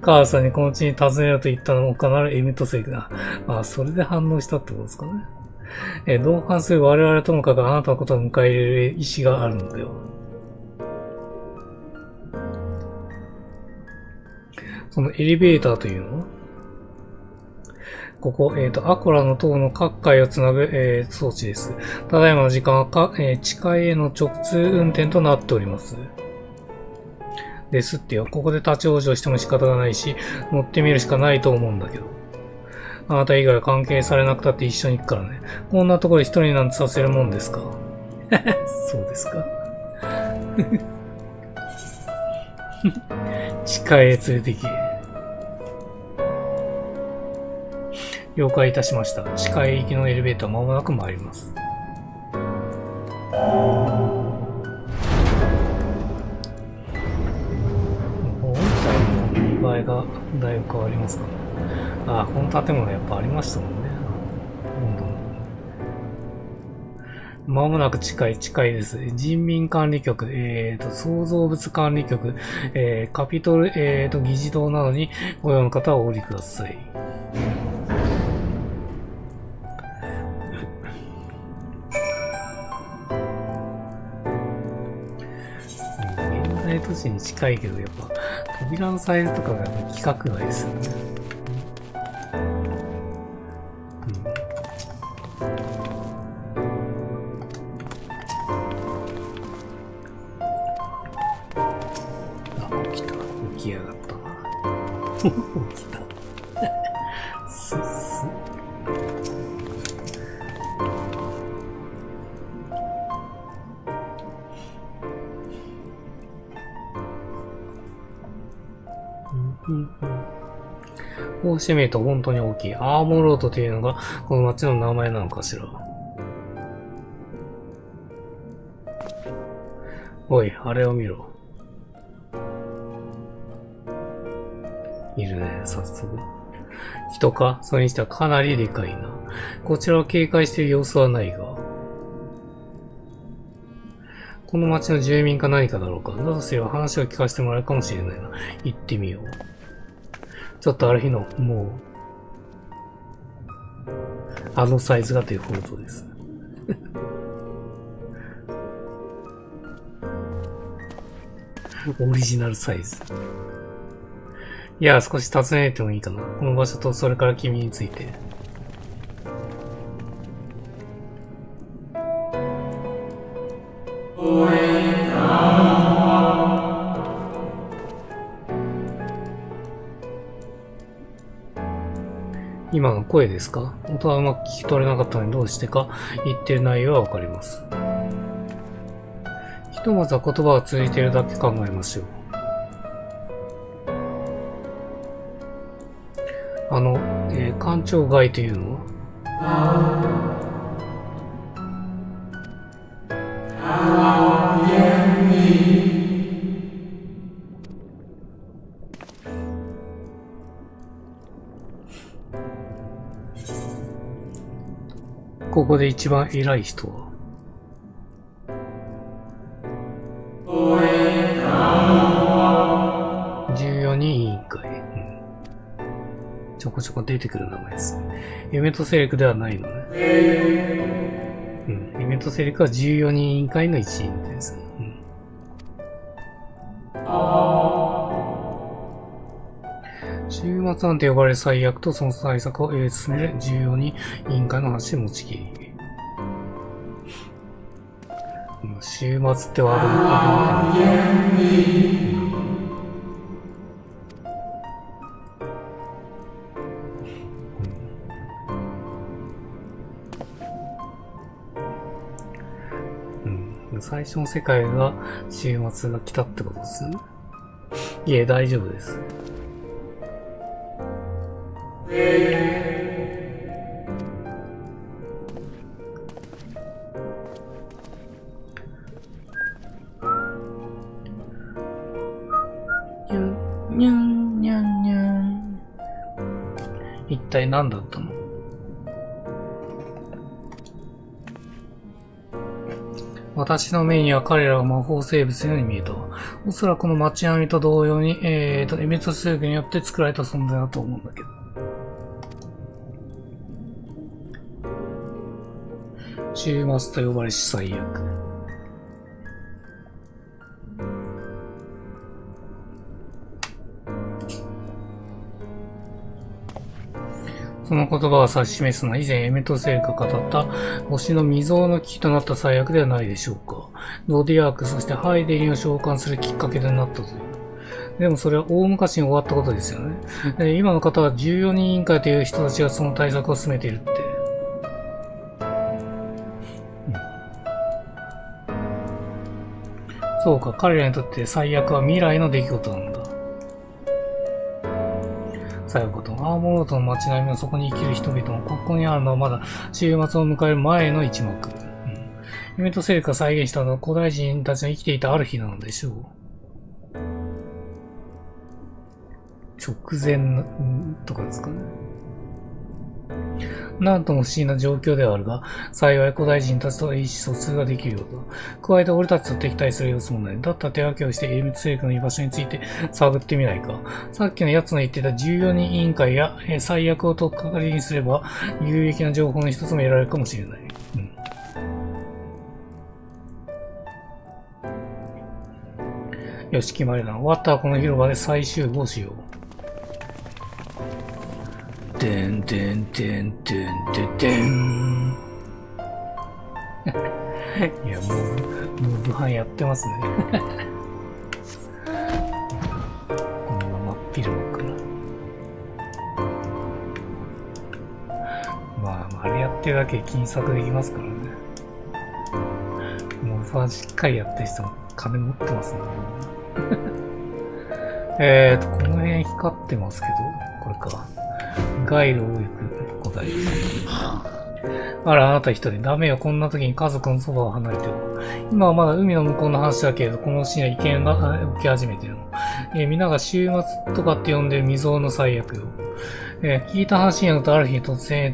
母さんにこの地に訪ねようと言ったのもかなりエメトセイカだ。それで反応したってことですかね。同伴する我々ともかくあなたのことを迎え入れる意思があるのだよ。そのエレベーターというのはここ、アコラの塔の各階をつなぐ、装置です。ただいまの時間は地下への直通運転となっております。ですってよ。ここで立ち往生しても仕方がないし、乗ってみるしかないと思うんだけど。あなた以外は関係されなくたって一緒に行くからね。こんなところで一人なんてさせるもんですか？そうですか。地下へ連れて行け。了解いたしました。地下へ行きのエレベーターまもなく参ります。本体の見栄えがだいぶ変わりますかね。この建物やっぱありましたもんね。まもなく近いです。人民管理局、創造物管理局、カピトル、議事堂などにご用の方はお降りください。現代都市に近いけど、やっぱ扉のサイズとかがやっぱ規格外ですよね。起きやがったな。起きた。すっす。こうしてみると本当に大きい。アーモロートというのがこの街の名前なのかしら。おい、あれを見ろ。いるね、早速。人か？それにしてはかなりでかいな。こちらを警戒している様子はないが。この町の住民か何かだろうか。だとすれば話を聞かせてもらえるかもしれないな。行ってみよう。ちょっとある日の、もう、あのサイズがデフォルトです。オリジナルサイズ。いや、少し尋ねてもいいかな。この場所とそれから君について。今の声ですか？音はうまく聞き取れなかったのにどうしてか言ってる内容はわかります。ひとまずは言葉が通じているだけ考えましょう。官庁街というのはここで一番偉い人は14人委員会、ちょこちょこ出てくる名前です。エメトセレクではないのね。エメトセレクは14人委員会の一員です。終末案と呼ばれる最悪とその対策を進める14人委員会の話で持ちきり。終末ってワードも書いて最初の世界が終末が来たってことですね。いえ、大丈夫です。にゃんにゃんにゃん。一体何だったの？私の目には彼らが魔法生物のように見えた。おそらくこの街並みと同様に、エメトス力によって作られた存在だと思うんだけど。終末と呼ばれし最悪。その言葉が指し示すのは以前エメトセルが語った星の未曾有の危機となった最悪ではないでしょうか。ゾディアーク、そしてハイデリンを召喚するきっかけとなったという。でもそれは大昔に終わったことですよね。で今の方は14人委員会という人たちがその対策を進めているって。そうか、彼らにとって最悪は未来の出来事なんだ。最後とアーモロートの街並みの底に生きる人々もここにあるのはまだ終末を迎える前の一幕。エメトセルが再現したのは古代人たちの生きていたある日なのでしょう。直前とかですかね。なんとも不思議な状況ではあるが、幸い古代人たちと意思疎通ができるようだ。加えて俺たちと敵対する様子もない。だったら手分けをしてエメトセルクの居場所について探ってみないか。さっきの奴の言ってた14人委員会や最悪を取っかかりにすれば有益な情報の一つも得られるかもしれない。よし、決まりだ。終わったらこの広場で再集合しよう。てんてんてんてんてんてん。いや、もう武漢やってますね。このまま真っ昼間から。まあ、あれやってるだけ金策できますからね。もうしっかりやってる人も金持ってますね。この辺光ってますけど、これか。街路を行く古代。あら、あなた一人。ダメよ。こんな時に家族のそばを離れてる。今はまだ海の向こうの話だけれど、このシーンは意見が起き始めてるの。皆が終末とかって呼んでる未曾有の最悪よ。聞いた話によるとある日突然、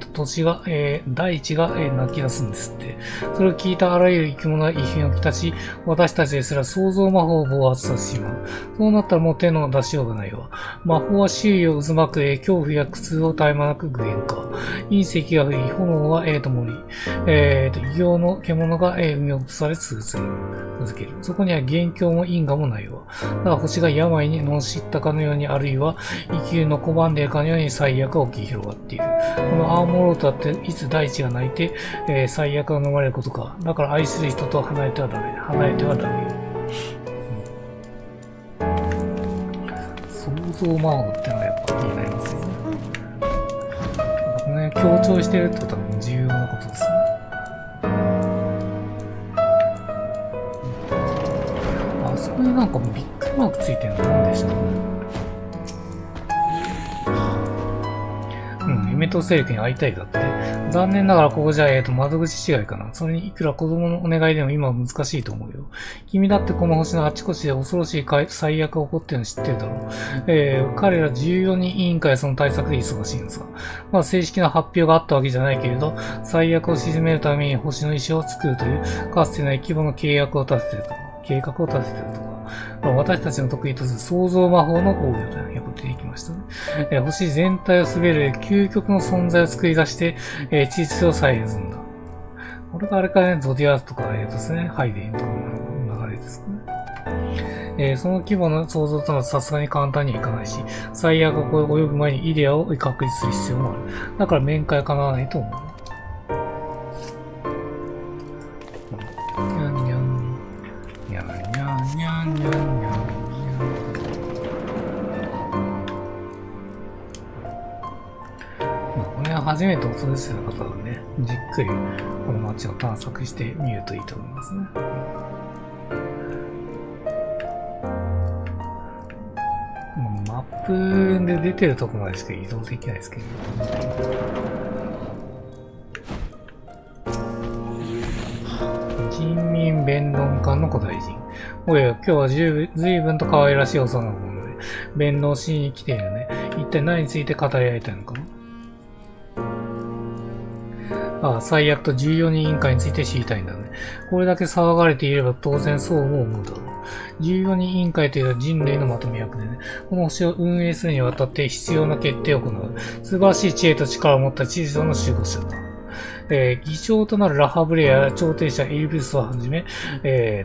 大地が、泣き出すんですって。それを聞いたあらゆる生き物が異変をきたし、私たちですら創造魔法を暴発させてしまう。そうなったらもう手の出しようがないわ。魔法は周囲を渦巻く、恐怖や苦痛を絶え間なく具現化。隕石が降り、炎は灯り、異形の獣が、海を移され続ける。そこには元凶も因果もないわ。ただ星が病に罵ったかのように、あるいは生きるの拒んでいるかのように最悪が起き広がっている。このアーモロートだっていつ大地が泣いて、最悪が飲まれることか。だから愛する人と離れてはダメ。離れてはダメよ。創造魔法ってのはやっぱ気になりますよね。この辺強調してるってことは重要なことですね。あそこになんかビッグマークついてるのなんでしょうね。エメトセルクに会いたいだって。残念ながらここじゃ、窓口違いかな。それにいくら子供のお願いでも今は難しいと思うよ。君だってこの星のあちこちで恐ろしい最悪が起こってるの知ってるだろう。彼ら14人委員会はその対策で忙しいんですが。まあ正式な発表があったわけじゃないけれど、最悪を鎮めるために星の石を作るという、かつてない規模の計画を立ててるとか。私たちの得意とする創造魔法の応用というのがやっぱ出てきましたね。星全体を滑る究極の存在を作り出して、秩序を再現するんだ。これがあれからね、ゾディアースとか、ですね、ハイデンとかの流れですかね。その規模の創造とはさすがに簡単にはいかないし、最悪を及ぶ前にイデアを確立する必要もある。だから面会は叶わないと思う。初めてお連れする方はね、じっくりこの街を探索してみるといいと思いますね。プで出てるとこまでしか移動できないですけど。人民弁論官の古代人。おや、今日は随分と可愛らしい幼なもので、弁論しに来ているね。一体何について語り合いたいのかな。ああ、最悪と14人委員会について知りたいんだね。これだけ騒がれていれば当然そうも思うだろう。14人委員会というのは人類のまとめ役でね、この星を運営するにあたって必要な決定を行う。素晴らしい知恵と力を持った地上の守護者だ。議長となるラハブレや調停者エリブスをはじめ、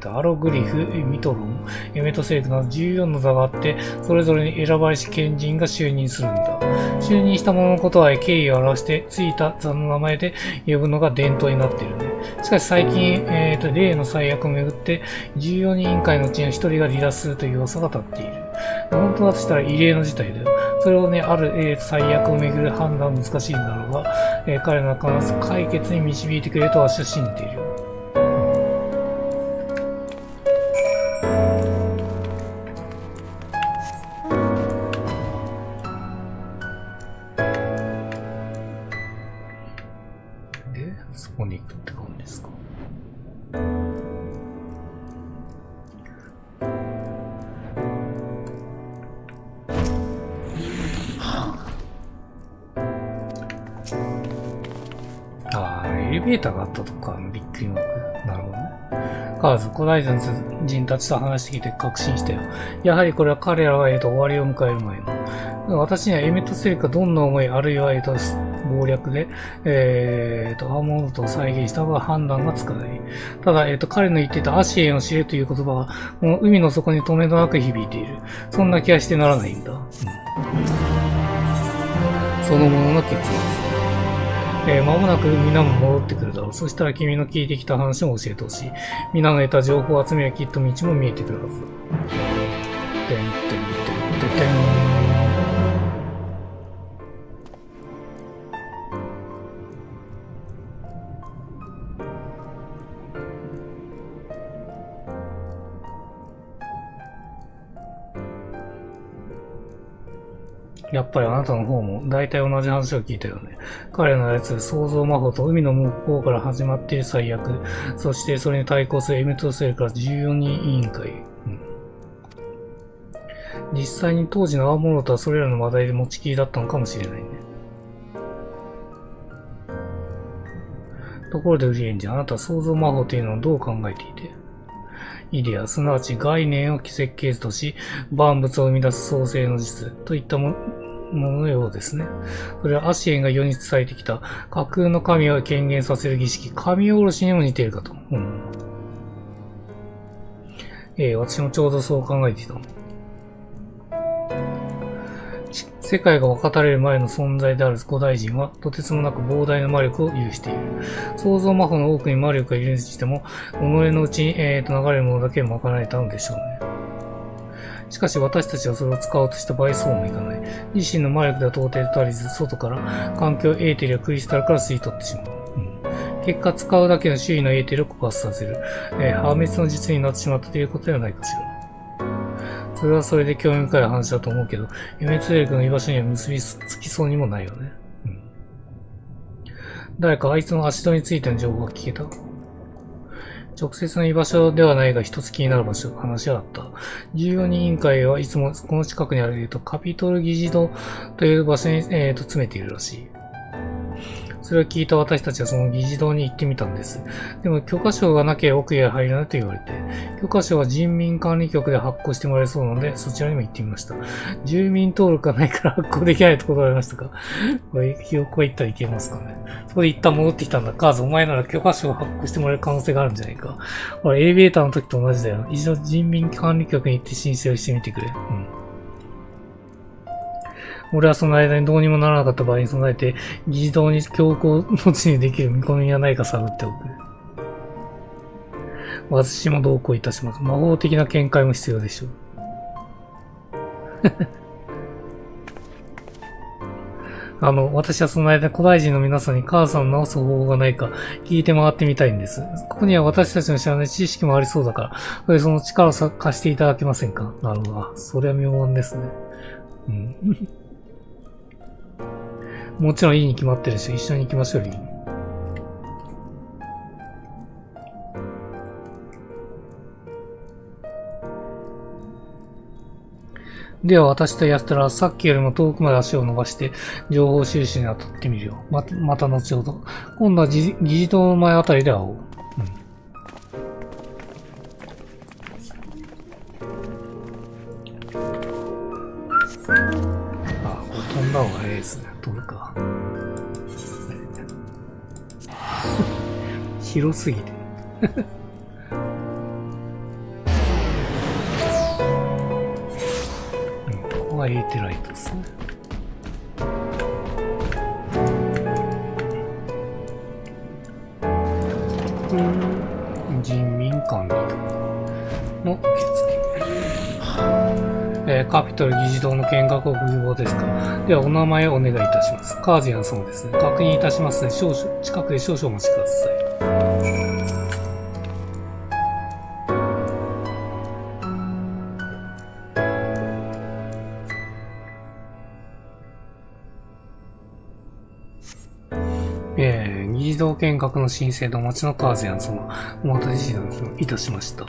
アログリフ、ミトロン、エメトセレクなど14の座があって、それぞれに選ばれし賢人が就任するんだ。就任した者のことは敬意を表して、ついた座の名前で呼ぶのが伝統になっているね。しかし最近、例の最悪をめぐって、14人委員会のうちの1人が離脱するという噂が立っている。本当だとしたら異例の事態だよ。それをね、ある、最悪をめぐる判断難しいんだろうが、彼らが必ず解決に導いてくれると私は信じているよ。で、そこに行くって感じですか。エレベーターがあったとか、びっくりマーク。なるほどね。カーズ、古代人たちと話してきて確信したよ。やはりこれは彼らが終わりを迎える前の。私にはエメトセレクがどんな思い、あるいは謀略で、アーモンドと再現した判断がつかない。ただ、彼の言っていたアシエンを知れという言葉が、この海の底に止めどなく響いている。そんな気がしてならないんだ。そのものの結末。間もなく皆も戻ってくるだろう。そしたら君の聞いてきた話も教えてほしい。皆の得た情報を集めればきっと道も見えてくるはずだ。てんてんてんてんてん。やっぱりあなたの方も大体同じ話を聞いたよね。彼の操る創造魔法と海の向こうから始まっている最悪、そしてそれに対抗するエメトセルから14人委員会。実際に当時のアーモロとはそれらの話題で持ちきりだったのかもしれないね。ところでウリエンジ、あなたは創造魔法というのをどう考えていて？イデア、すなわち概念を設計図とし、万物を生み出す創生の術といったもののようですね。それはアシエンが世に伝えてきた架空の神を権限させる儀式、神おろしにも似ているかと。私もちょうどそう考えていたの。世界が分かたれる前の存在である古代人は、とてつもなく膨大な魔力を有している。創造魔法の多くに魔力がいるにしても、己のうちに、流れるものだけを賄えたのでしょうね。しかし私たちはそれを使おうとした場合そうもいかない。自身の魔力では到底足りず、外から環境エーテルやクリスタルから吸い取ってしまう。結果使うだけの周囲のエーテルを枯渇させる。破滅の術になってしまったということではないかしら。それはそれで興味深い話だと思うけど、エメツエルクの居場所には結びつきそうにもないよね。誰かあいつの足取りについての情報が聞けた？直接の居場所ではないが一つ気になる話はあった。14人委員会はいつもこの近くにあるカピトル議事堂という場所に詰めているらしい。それを聞いた私たちはその議事堂に行ってみたんです。でも許可証がなければ奥へ入らないと言われて、許可証は人民管理局で発行してもらえそうなので、そちらにも行ってみました。住民登録がないから発行できないと断られましたか？これ、ひよこへ行ったらいけますかね。そこで一旦戻ってきたんだ。カーズ、お前なら許可証を発行してもらえる可能性があるんじゃないか。ほら、エレベーターの時と同じだよ。一度人民管理局に行って申請をしてみてくれ。俺はその間にどうにもならなかった場合に備えて、議事堂に強行の地にできる見込みがないか探っておく。私も同行いたします。魔法的な見解も必要でしょう。私はその間、古代人の皆さんに母さんを治す方法がないか聞いて回ってみたいんです。ここには私たちの知らない知識もありそうだから、その力を貸していただけませんか？なるほど。それは妙案ですね。うん。もちろんいいに決まってるし、一緒に行きましょうよ。では私とヤストラはさっきよりも遠くまで足を伸ばして情報収集に当たってみるよ。また後ほど。今度は議事堂の前あたりで会おう。うん。あ、これ飛んだ方が早いですね。飛ぶか。広すぎて。ここがエーテライトですね。人民管理の受付。カピトル議事堂の見学をご希望ですか。ではお名前をお願いいたします。カージアン様ですね。確認いたしますので、近くで少々お待ちください。議事堂見学の申請のお待ちのカージアン様、お待たせいたしました。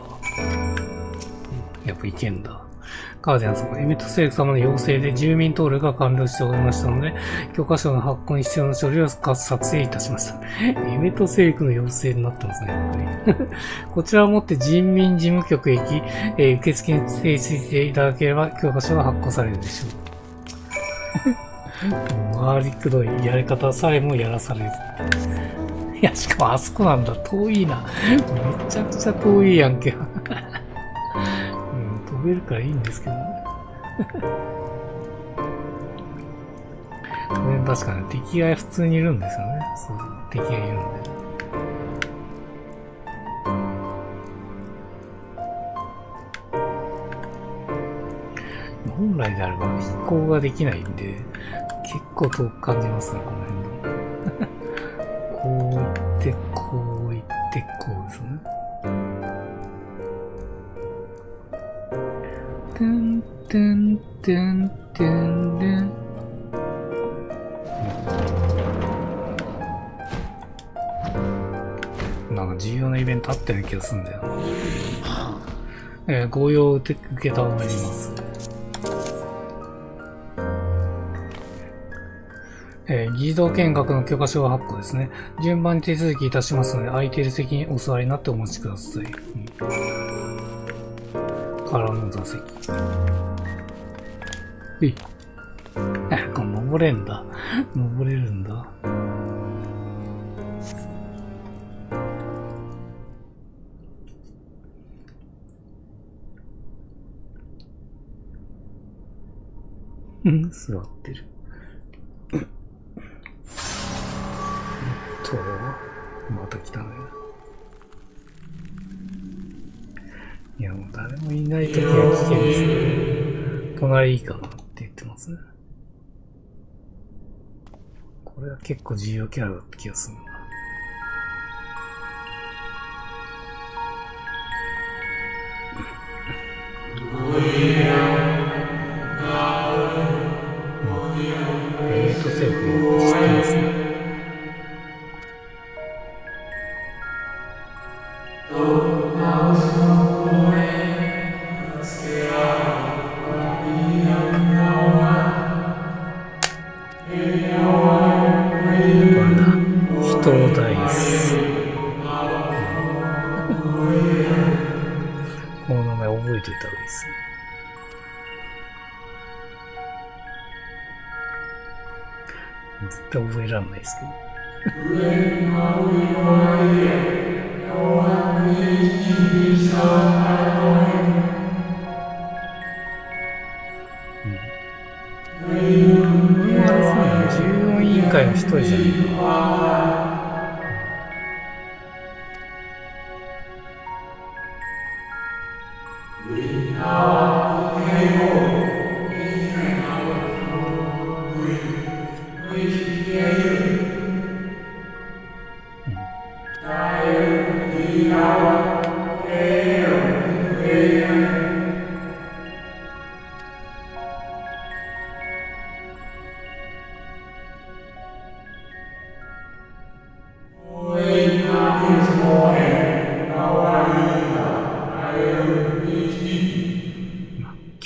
やっぱいけんだ。カージアン様、エメトセーク様の要請で住民登録が完了しておりましたので、許可証の発行に必要な書類を作成いたしました。エメトセークの要請になってますね、やっぱり。こちらをもって人民事務局へ行き、受付に提出していただければ許可証が発行されるでしょう。回りくどいやり方さえもやらされる。いや、しかもあそこなんだ。遠いな。めちゃくちゃ遠いやんけ。飛べるからいいんですけどね。確かに敵が普通にいるんですよね。そう、敵がいるんで。本来であれば飛行ができないんで、結構遠く感じますね、この辺の。こう行って、こう行って、こうですね。てんてんてんてんてん。なんか重要なイベントあったような気がするんだよな。ご用を受けたまります。議事堂見学の許可証発行ですね。順番に手続きいたしますので、空いている席にお座りになってお待ちください。空の座席。これ登れんだ。登れるんだ。座ってる。また来たね。いや、もう誰もいないときは危険ですね。隣いいかなって言ってますね。これは結構重要キャラだった気がするな。セーフも知ってますね。この名前覚えておいた方がいいですね。絶対覚えられないですけど。14委員会の一人じゃないか。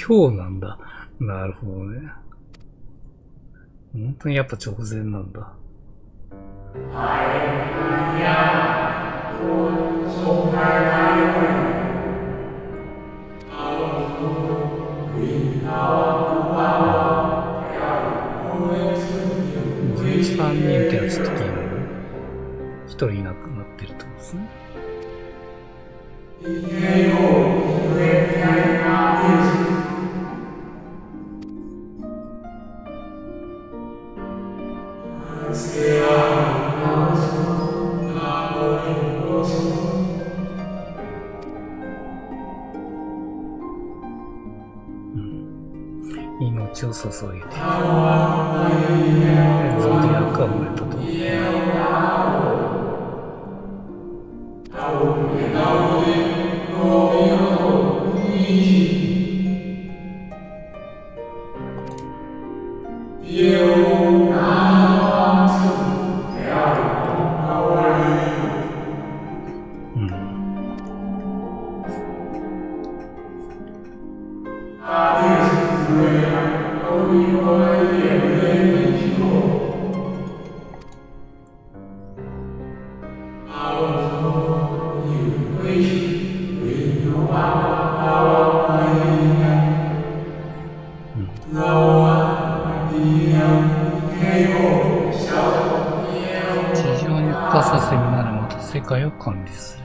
今日なんだ。なるほどね。本当にやっぱ直前なんだ。13人ってやつ的に1人いなくなってるってことですね。命を注いでゾディアックは生まれたと。地上に浮かさせみならまた世界を管理す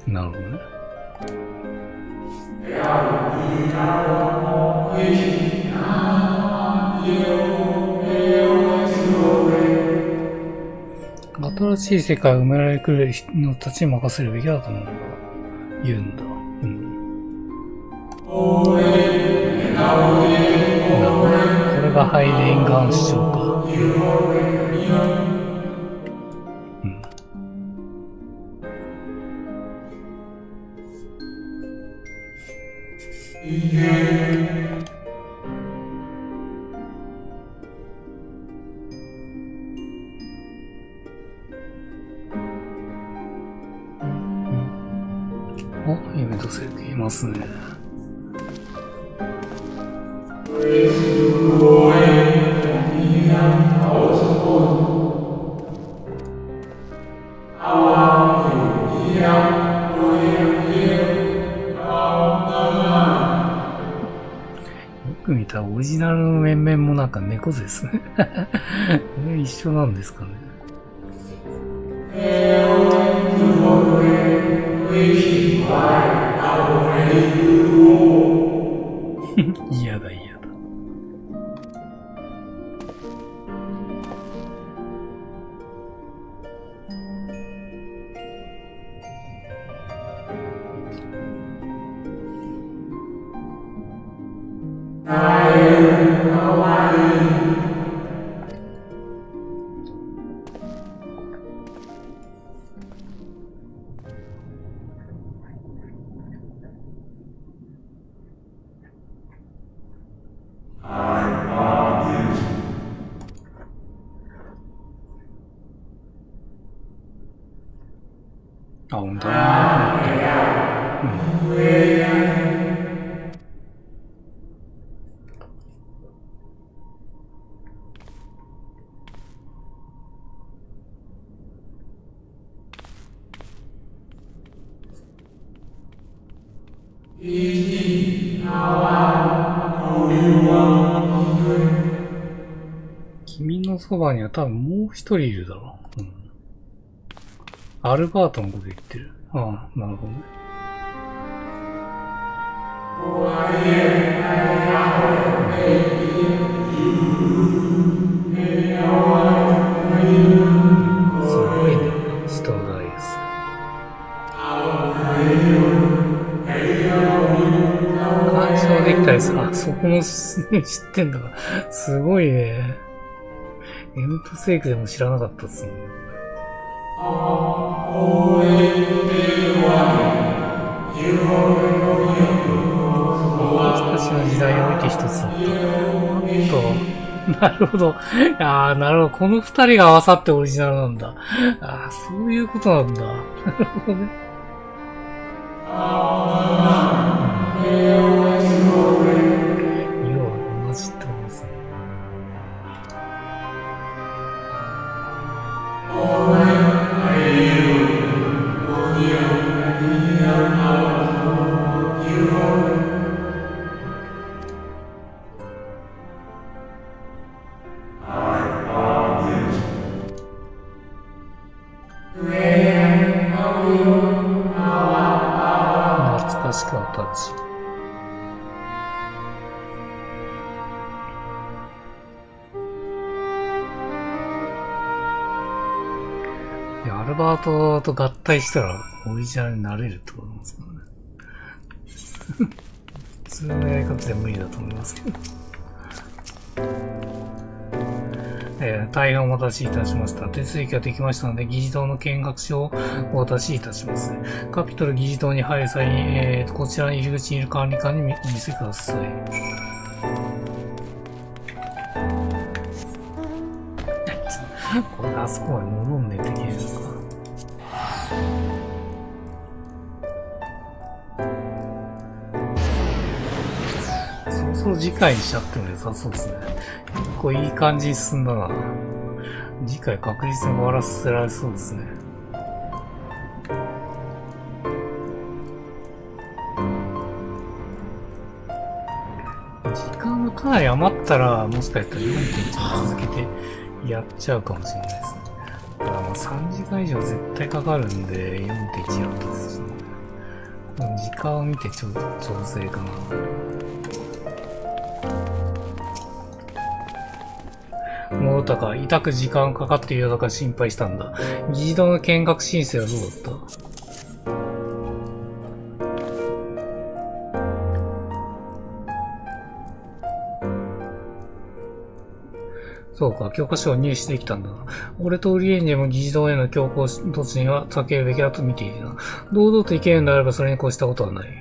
る。なるほどね。新しい世界を埋められてくれる人たちに任せるべきだと思うんだ。言うんだ。うん。これがハイレンガン主張か。お、夢とせていますね。よく見たらオリジナルの面々もなんか猫背ですね。一緒なんですかね。嫌だ嫌だ。あ、本当だ。君のそばには多分もう一人いるだろう。アルバートのこと言ってる。ああ、なるほどね。すごいね、ストーンダイス。干渉できたりする。あ、そこも知ってんだから。すごいね。エムトセイクでも知らなかったっすもんね。私の時代において一つだった。なるほど。ああ、なるほど。この二人が合わさってオリジナルなんだ。ああ、そういうことなんだ。なるほどね。アルバートと合体したらオリジナルになれるってことなんですかね。普通のやり方で無理だと思いますけど。大変お待たせいたしました。手続きができましたので、議事堂の見学書をお渡しいたします。カピトル議事堂に入る際に、こちらの入り口にいる管理官にお見せください。これあそこまで戻んねえといけないのか。そろそろ次回にしちゃっても良さそうですね。結構いい感じに進んだな。次回確実に終わらせられそうですね。時間がかなり余ったら、もしかしたら 4.1 続けてやっちゃうかもしれないですね。だからまあ3時間以上絶対かかるんで 4.1 やったとしても、時間を見て調整かな。もうたか、痛く時間かかっているようだから心配したんだ。議事堂の見学申請はどうだった？そうか、教科書を入手できたんだな。俺とウリエンジェも議事堂への強行突入は避けるべきだと見ているな。堂々といけるのであればそれに越したことはない。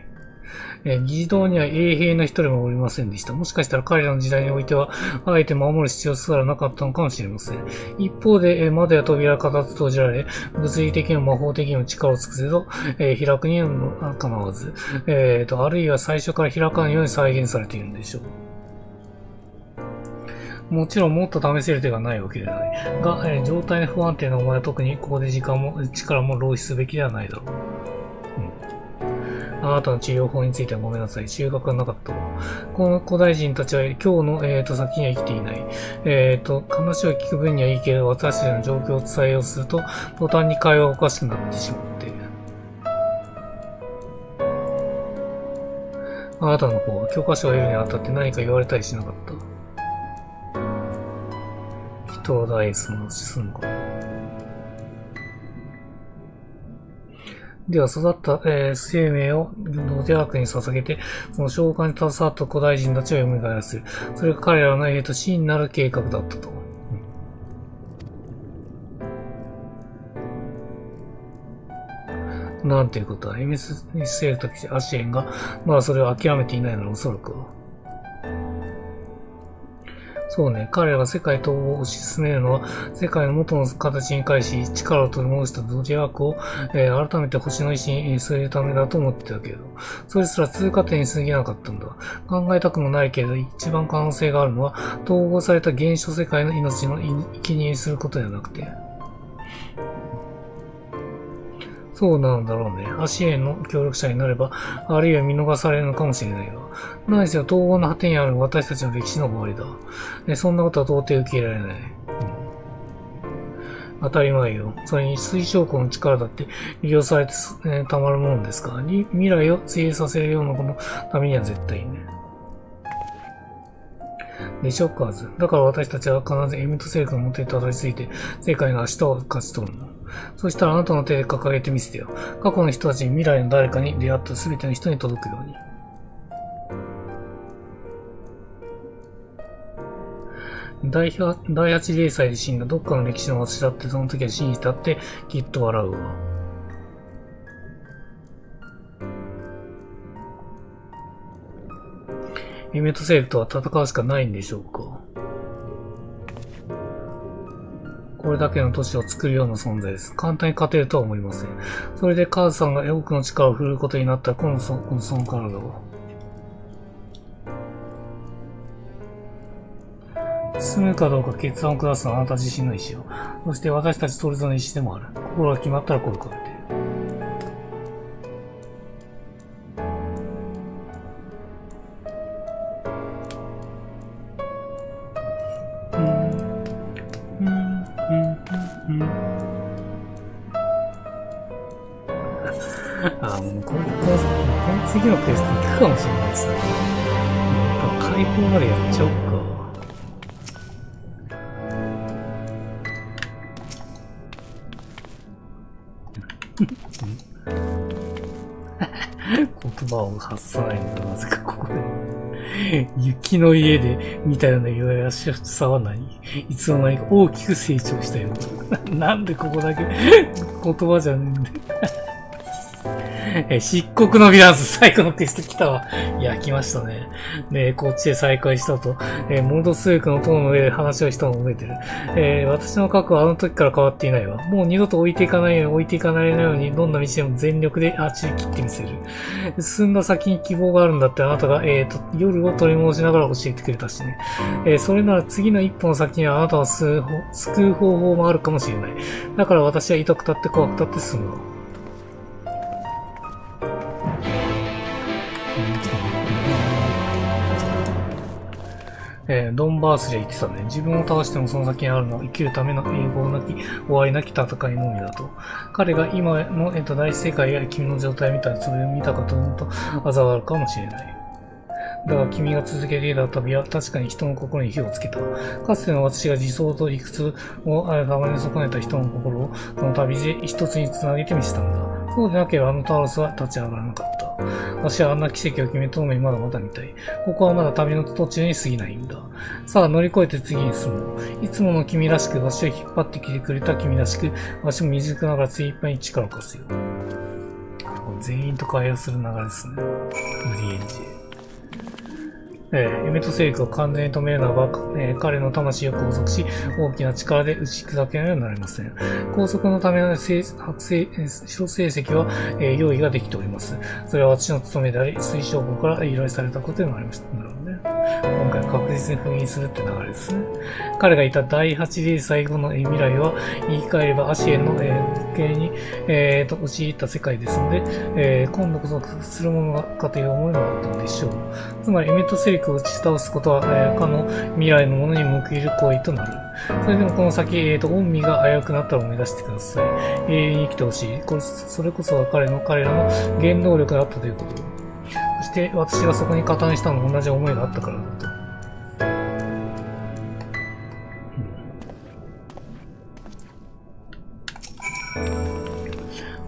議事堂には衛兵の一人もおりませんでした。もしかしたら彼らの時代においては、あえて守る必要すらなかったのかもしれません。一方で、窓や扉が形閉じられ、物理的にも魔法的にも力を尽くせど、開くには構わず、あるいは最初から開かないように再現されているんでしょう。もちろんもっと試せる手がないわけではない。が、状態の不安定なお前は特にここで時間も力も浪費すべきではないだろう。あなたの治療法についてはごめんなさい。収穫がなかったわ。この古代人たちは今日の、先には生きていない。話を聞く分にはいいけど、私たちの状況を伝えようとすると、途端に会話がおかしくなってしまって。あなたの方は教科書を得るにあたって何か言われたりしなかった。人を大事にするのか。では、育った、生命を土手悪に捧げて、その召喚に携わった古代人たちを蘇らせる。それが彼らの真になる計画だったと。なんていうことは、MSL とアシエンが、まだそれを諦めていないのはおそらくは。そうね、彼らが世界統合を推し進めるのは、世界の元の形に返し、力を取り戻したゾディアークを、改めて星の意志に据えるためだと思ってたけど、それすら通過点に過ぎなかったんだ。考えたくもないけれど、一番可能性があるのは、統合された原初世界の命の生贄にすることではなくて。そうなんだろうね。アシエンの協力者になれば、あるいは見逃されるのかもしれないが。何せよ統合の果てにある私たちの歴史の終わりだ。そんなことは到底受け入れられない。当たり前よ。それに水晶光の力だって利用されて、たまるものですから、未来を追影させるようなことのためには絶対ね。でしょ、カーズ。だから私たちは必ずエミットセルクの元にたどり着いて、世界の明日を勝ち取るの。そしたらあなたの手で掲げてみせてよ。過去の人たちに未来の誰かに出会った全ての人に届くように。第8零歳で死んだどっかの歴史の私だってその時は信じたってきっと笑うわ。エメットセルクとは戦うしかないんでしょうか。これだけの都市を作るような存在です。簡単に勝てるとは思いません。それでカーズさんが多くの力を振るうことになったら、この体を。進むかどうか決断を下すのはあなた自身の意志を。そして私たちそれぞれの意志でもある。心が決まったら声をかけて。この次のクエスト行くかもしれないですね。解放までやっちゃおうか。言葉を発さないのだ、なぜかここで。雪の家で見たような弱々しさは何？いつの間にか大きく成長したよ。なんでここだけ言葉じゃねえんだよ。漆黒のヴィランズ、最後のクエスト来たわ。いや、来ましたね。で、こっちで再会した後、モルドスークの塔の上で話をしたのを覚えてる。私の過去はあの時から変わっていないわ。もう二度と置いていかないように、置いていかないように、どんな道でも全力で走り切ってみせる。進んだ先に希望があるんだってあなたが、夜を取り戻しながら教えてくれたしね。それなら次の一歩の先にはあなたを救う方法もあるかもしれない。だから私は痛くたって怖くたって進むわ。ドンバースで言ってたね。自分を倒してもその先にあるのは生きるための永劫なき、終わりなき戦いのみだと。彼が今の、大世界や君の状態を見たらそれを見たかと思うと嘲笑うかもしれない。だが君が続けていた旅は確かに人の心に火をつけた。かつての私が自走と理屈をたまに損ねた人の心をこの旅で一つに繋げてみせたんだ。そうでなければあのタロスは立ち上がらなかった。私はあんな奇跡を決めとめまだまだ見たい。ここはまだ旅の途中に過ぎないんだ。さあ乗り越えて次に進もう。いつもの君らしく、私を引っ張ってきてくれた君らしく、私も未熟ながら精一杯に力を貸すよ。全員と会話する流れですね。無理エンジェ。エメトセリクを完全に止めるならば、彼の魂を拘束し、大きな力で打ち砕けないようになりません。拘束のための白成績は、用意ができております。それは私の務めであり、推奨校から依頼されたことになりました。なるほどね。今回は確実に封印するって流れですね。彼がいた第8例最後の未来は、言い換えればアシエンの無形に、陥った世界ですので、今度こそするものかという思いもあったのでしょう。つまり、エメトセリクを打ち倒すことは、かの未来のものに報いる行為となる。それでもこの先、恩義が危うくなったら思い出してください。永遠に生きてほしい。それこそが彼らの原動力だったということ。そして私がそこに加担したのも同じ思いがあったからだと。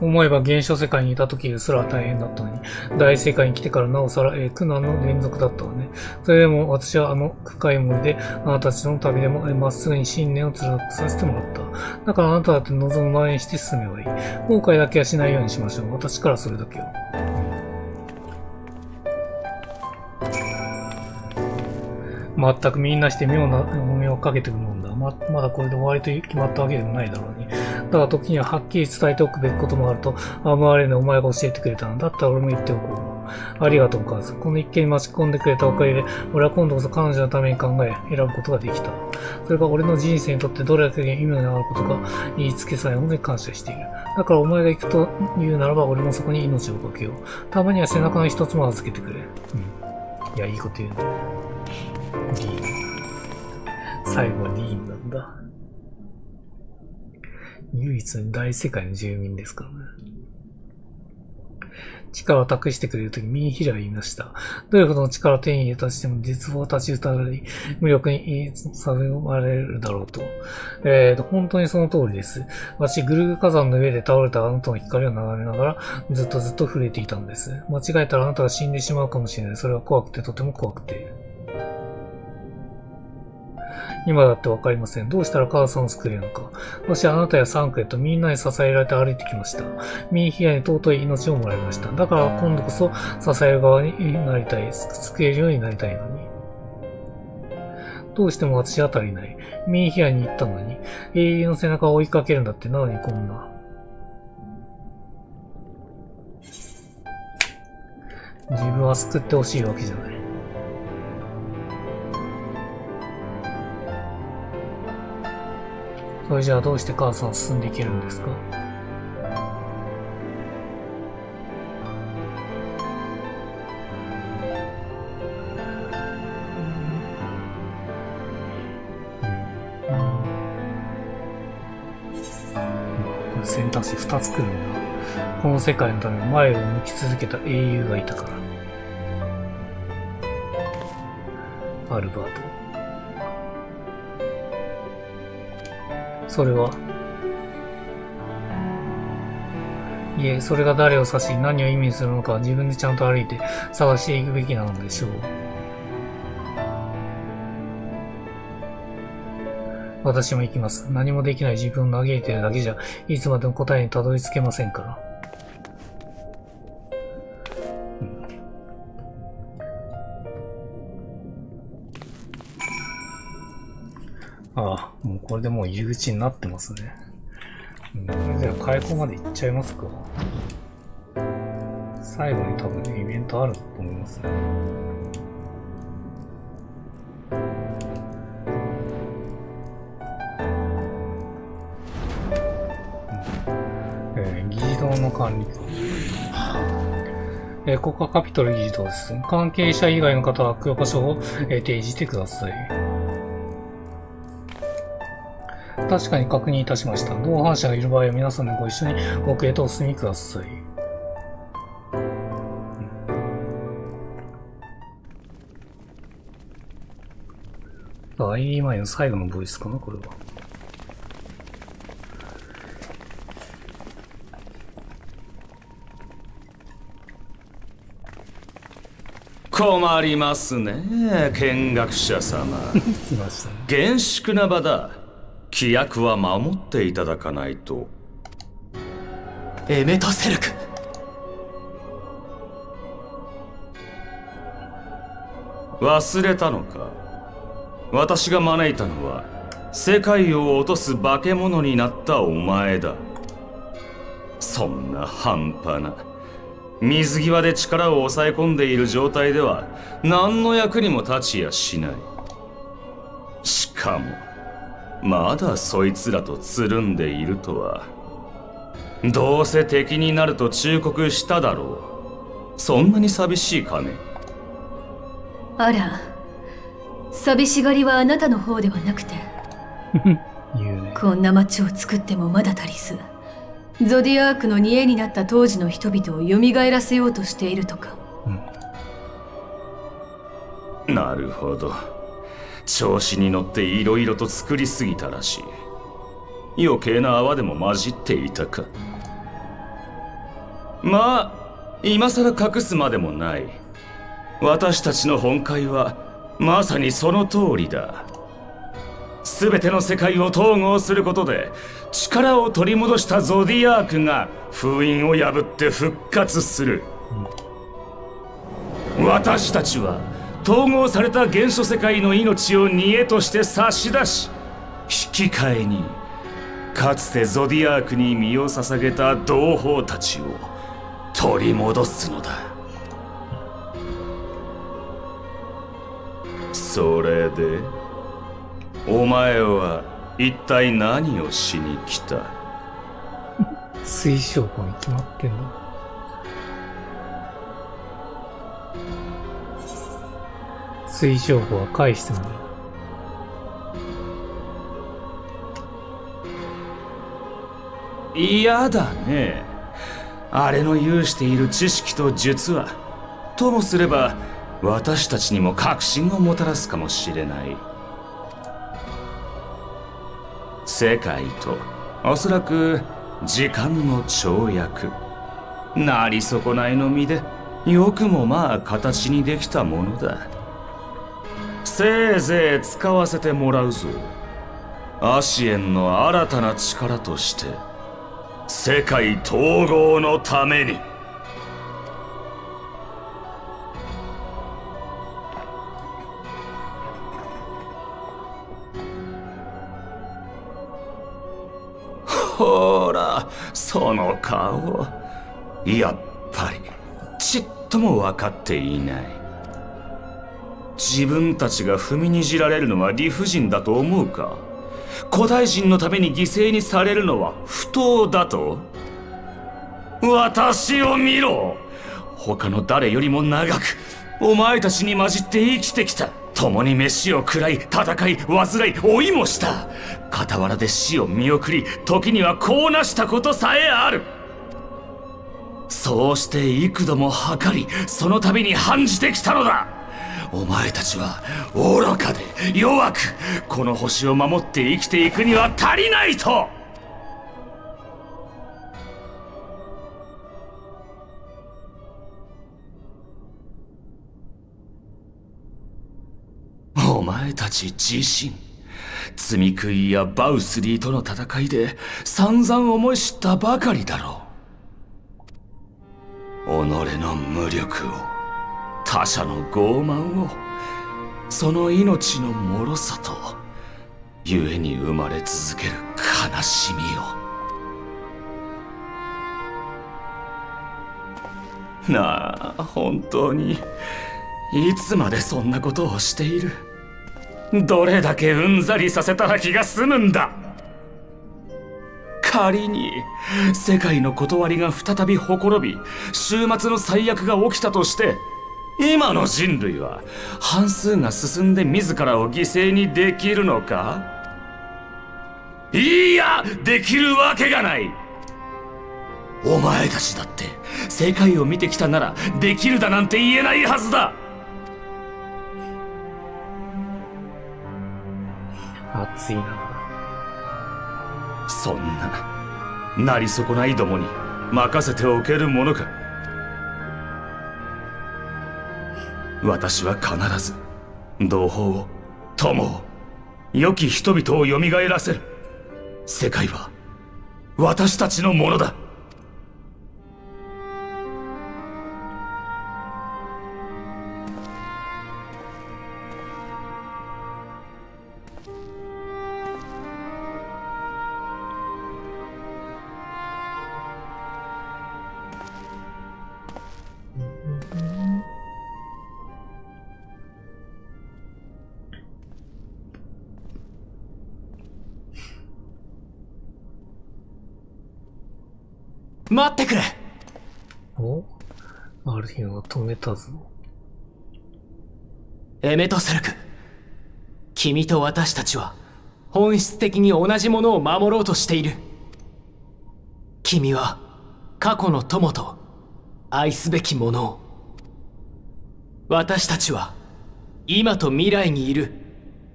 思えば現象世界にいた時ですら大変だったのに、大世界に来てからなおさら、苦難の連続だったわね。それでも私はあの深い森で、あなたたちの旅でもまっすぐに信念を貫くさせてもらった。だからあなただって望む前にして進めばいい。後悔だけはしないようにしましょう。私からそれだけを。全くみんなして妙な重みをかけてくるもんだ。まだこれで終わりと決まったわけでもないだろうに。だから時にははっきり伝えておくべきこともあると、あまれねお前が教えてくれたんだったら俺も言っておこう。ありがとう、お母さん。この一件に巻き込んでくれたおかげで、俺は今度こそ彼女のために考え、選ぶことができた。それが俺の人生にとってどれだけ意味のあることか、言いつけさえ本当に感謝している。だからお前が行くと言うならば、俺もそこに命をかけよう。たまには背中の一つも預けてくれ。いや、いいこと言うね。リーン。最後はリーンなんだ。唯一の大世界の住民ですからね。力を託してくれるとき、ミンヒラが言いました。どれほどの力を手に入れたとしても、絶望を立ち打たれ、無力にさまれるだろうと。本当にその通りです。私、グルグ火山の上で倒れたあなたの光を眺めながら、ずっと触れていたんです。間違えたらあなたが死んでしまうかもしれない。それは怖くて、とても怖くて。今だってわかりません。どうしたら母さんを救えるのか。私はあなたやサンクレとみんなに支えられて歩いてきました。ミンヒアに尊い命をもらいました。だから今度こそ支える側になりたい。救えるようになりたいのに。どうしても私は足りない。ミンヒアに行ったのに、英雄の背中を追いかけるんだってなのにこんな。自分は救ってほしいわけじゃない。それじゃあどうして母さん進んでいけるんですか？これ選択肢2つ来るんだ。この世界のため前を向き続けた英雄がいたから。アルバート。それはいえ、それが誰を指し、何を意味するのか、自分でちゃんと歩いて探していくべきなのでしょう。私も行きます。何もできない自分を嘆いているだけじゃ、いつまでも答えにたどり着けませんから。ああ、もうこれでもう入り口になってますね。じゃあ開口まで行っちゃいますか。最後に多分ね、イベントあると思いますね。議事堂の管理官。ここはカピトル議事堂です。関係者以外の方は場所を提示してください。確かに確認いたしました。同伴者がいる場合は皆さんでご一緒に奥へとお進みください。ID 前の最後のボイスかな、これは。困りますね、見学者様。来ましたね。厳粛な場だ。規約は守っていただかないと。エメトセルク。忘れたのか。私が招いたのは世界を落とす化け物になったお前だ。そんな半端な水際で力を抑え込んでいる状態では何の役にも立ちやしない。しかもまだそいつらとつるんでいるとは。どうせ敵になると忠告しただろう。そんなに寂しいかね。あら、寂しがりはあなたの方ではなくてこんな街を作ってもまだ足りず、ゾディアークの煮えになった当時の人々を蘇らせようとしているとか。なるほど。調子に乗っていろいろと作りすぎたらしい。余計な泡でも混じっていたか。まあ今さら隠すまでもない。私たちの本懐はまさにその通りだ。全ての世界を統合することで力を取り戻したゾディアークが封印を破って復活する。私たちは統合された原初世界の命を煮えとして差し出し、引き換えにかつてゾディアークに身を捧げた同胞たちを取り戻すのだ。それでお前は一体何をしに来た？水晶湖に決まってんの。水晶湖は返してもらう。嫌だね。あれの有している知識と術はともすれば私たちにも確信をもたらすかもしれない。世界とおそらく時間の跳躍、なり損ないの身でよくもまあ形にできたものだ。せいぜい使わせてもらうぞ。アシエンの新たな力として世界統合のために。ほら、その顔。やっぱりちっとも分かっていない。自分たちが踏みにじられるのは理不尽だと思うか？古代人のために犠牲にされるのは不当だと？私を見ろ。他の誰よりも長くお前たちに混じって生きてきた。共に飯を食らい、戦い、患い、老いもした。傍らで死を見送り、時には子をなしたことさえある。そうして幾度も計り、その度に反じてきたのだ。お前たちは愚かで弱く、この星を守って生きていくには足りないと。前たち自身、積み食いやバウスリーとの戦いで散々思い知ったばかりだろう。己の無力を、他者の傲慢を、その命の脆さと、故に生まれ続ける悲しみを。なあ、本当にいつまでそんなことをしている。どれだけうんざりさせたら気が済むんだ。仮に世界の断りが再びほころび、終末の最悪が起きたとして、今の人類は半数が進んで自らを犠牲にできるのか？いや、できるわけがない。お前たちだって世界を見てきたならできるだなんて言えないはずだ。熱いな。そんななり損ないどもに任せておけるものか。私は必ず同胞を、友を、良き人々をよみがえらせる。世界は私たちのものだ。待ってくれ。お、アルヒンは止めたぞ。エメトセルク、君と私たちは本質的に同じものを守ろうとしている。君は過去の友と愛すべきものを、私たちは今と未来にいる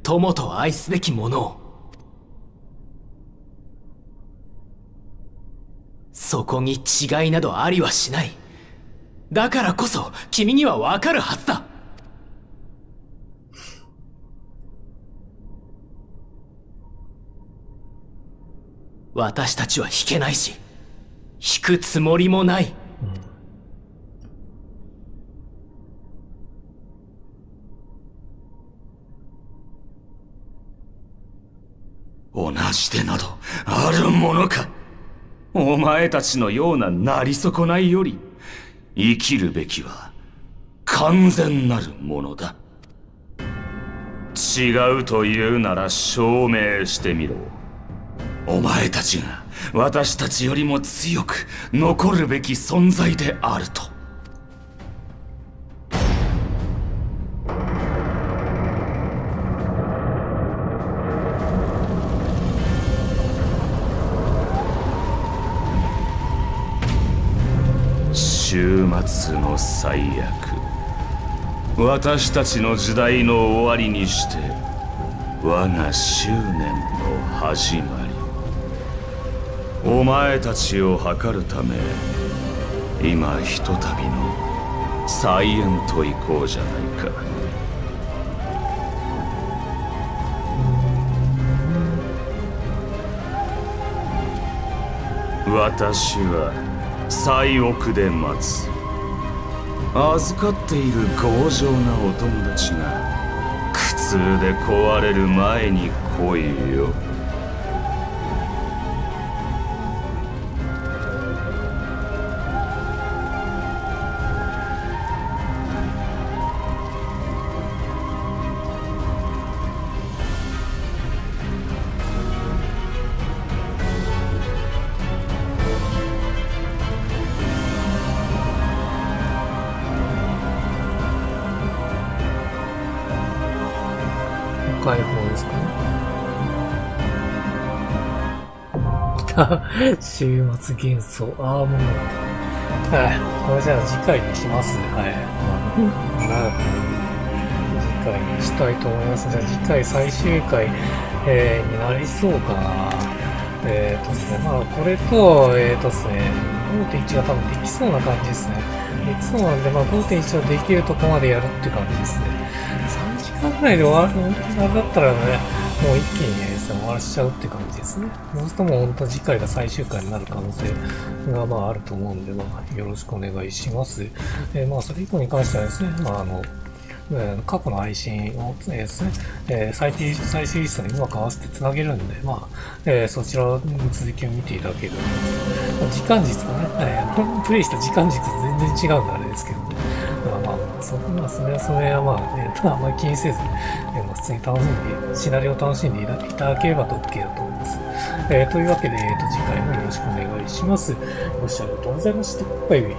友と愛すべきものを。そこに違いなどありはしない。だからこそ君にはわかるはずだ。私たちは引けないし、引くつもりもない。同じでなどあるものか。お前たちのようななり損ないより、生きるべきは完全なるものだ。違うというなら証明してみろ。お前たちが私たちよりも強く残るべき存在であると。終末の最悪、私たちの時代の終わりにして我が執念の始まり。お前たちを図るため、今ひとたびの再演と行こうじゃないか。私は最奥で待つ。預かっている強情なお友達が苦痛で壊れる前に来いよ。解放ですかね。来た。終末幻想。ああ、もう。はい。これじゃあ次回にします。はい。長く次回にしたいと思います。じゃあ次回最終回、になりそうかな。ですね。まあ、これと、ですね、5.1 が多分できそうな感じですね。できそうなんで、まあ、5.1 はできるとこまでやるって感じですね。3時間間ぐらいで終わる、なんだったらね、もう一気にね、終わらしちゃうって感じですね。そうするともう本当次回が最終回になる可能性がまああると思うんで、まあよろしくお願いします。まあそれ以降に関してはですね、まあ過去の配信をですね、最終リストにうまく合わせてつなげるんで、まあ、そちらの続きを見ていただけると、時間軸がね、プレイした時間軸と全然違うんであれですけどね。まあ、それはまあね、あんまり気にせず、普通に楽しんで、シナリオを楽しんでいただければ OK だと思います。というわけで、次回もよろしくお願いします。ご視聴ありがとうございました。バイバイ。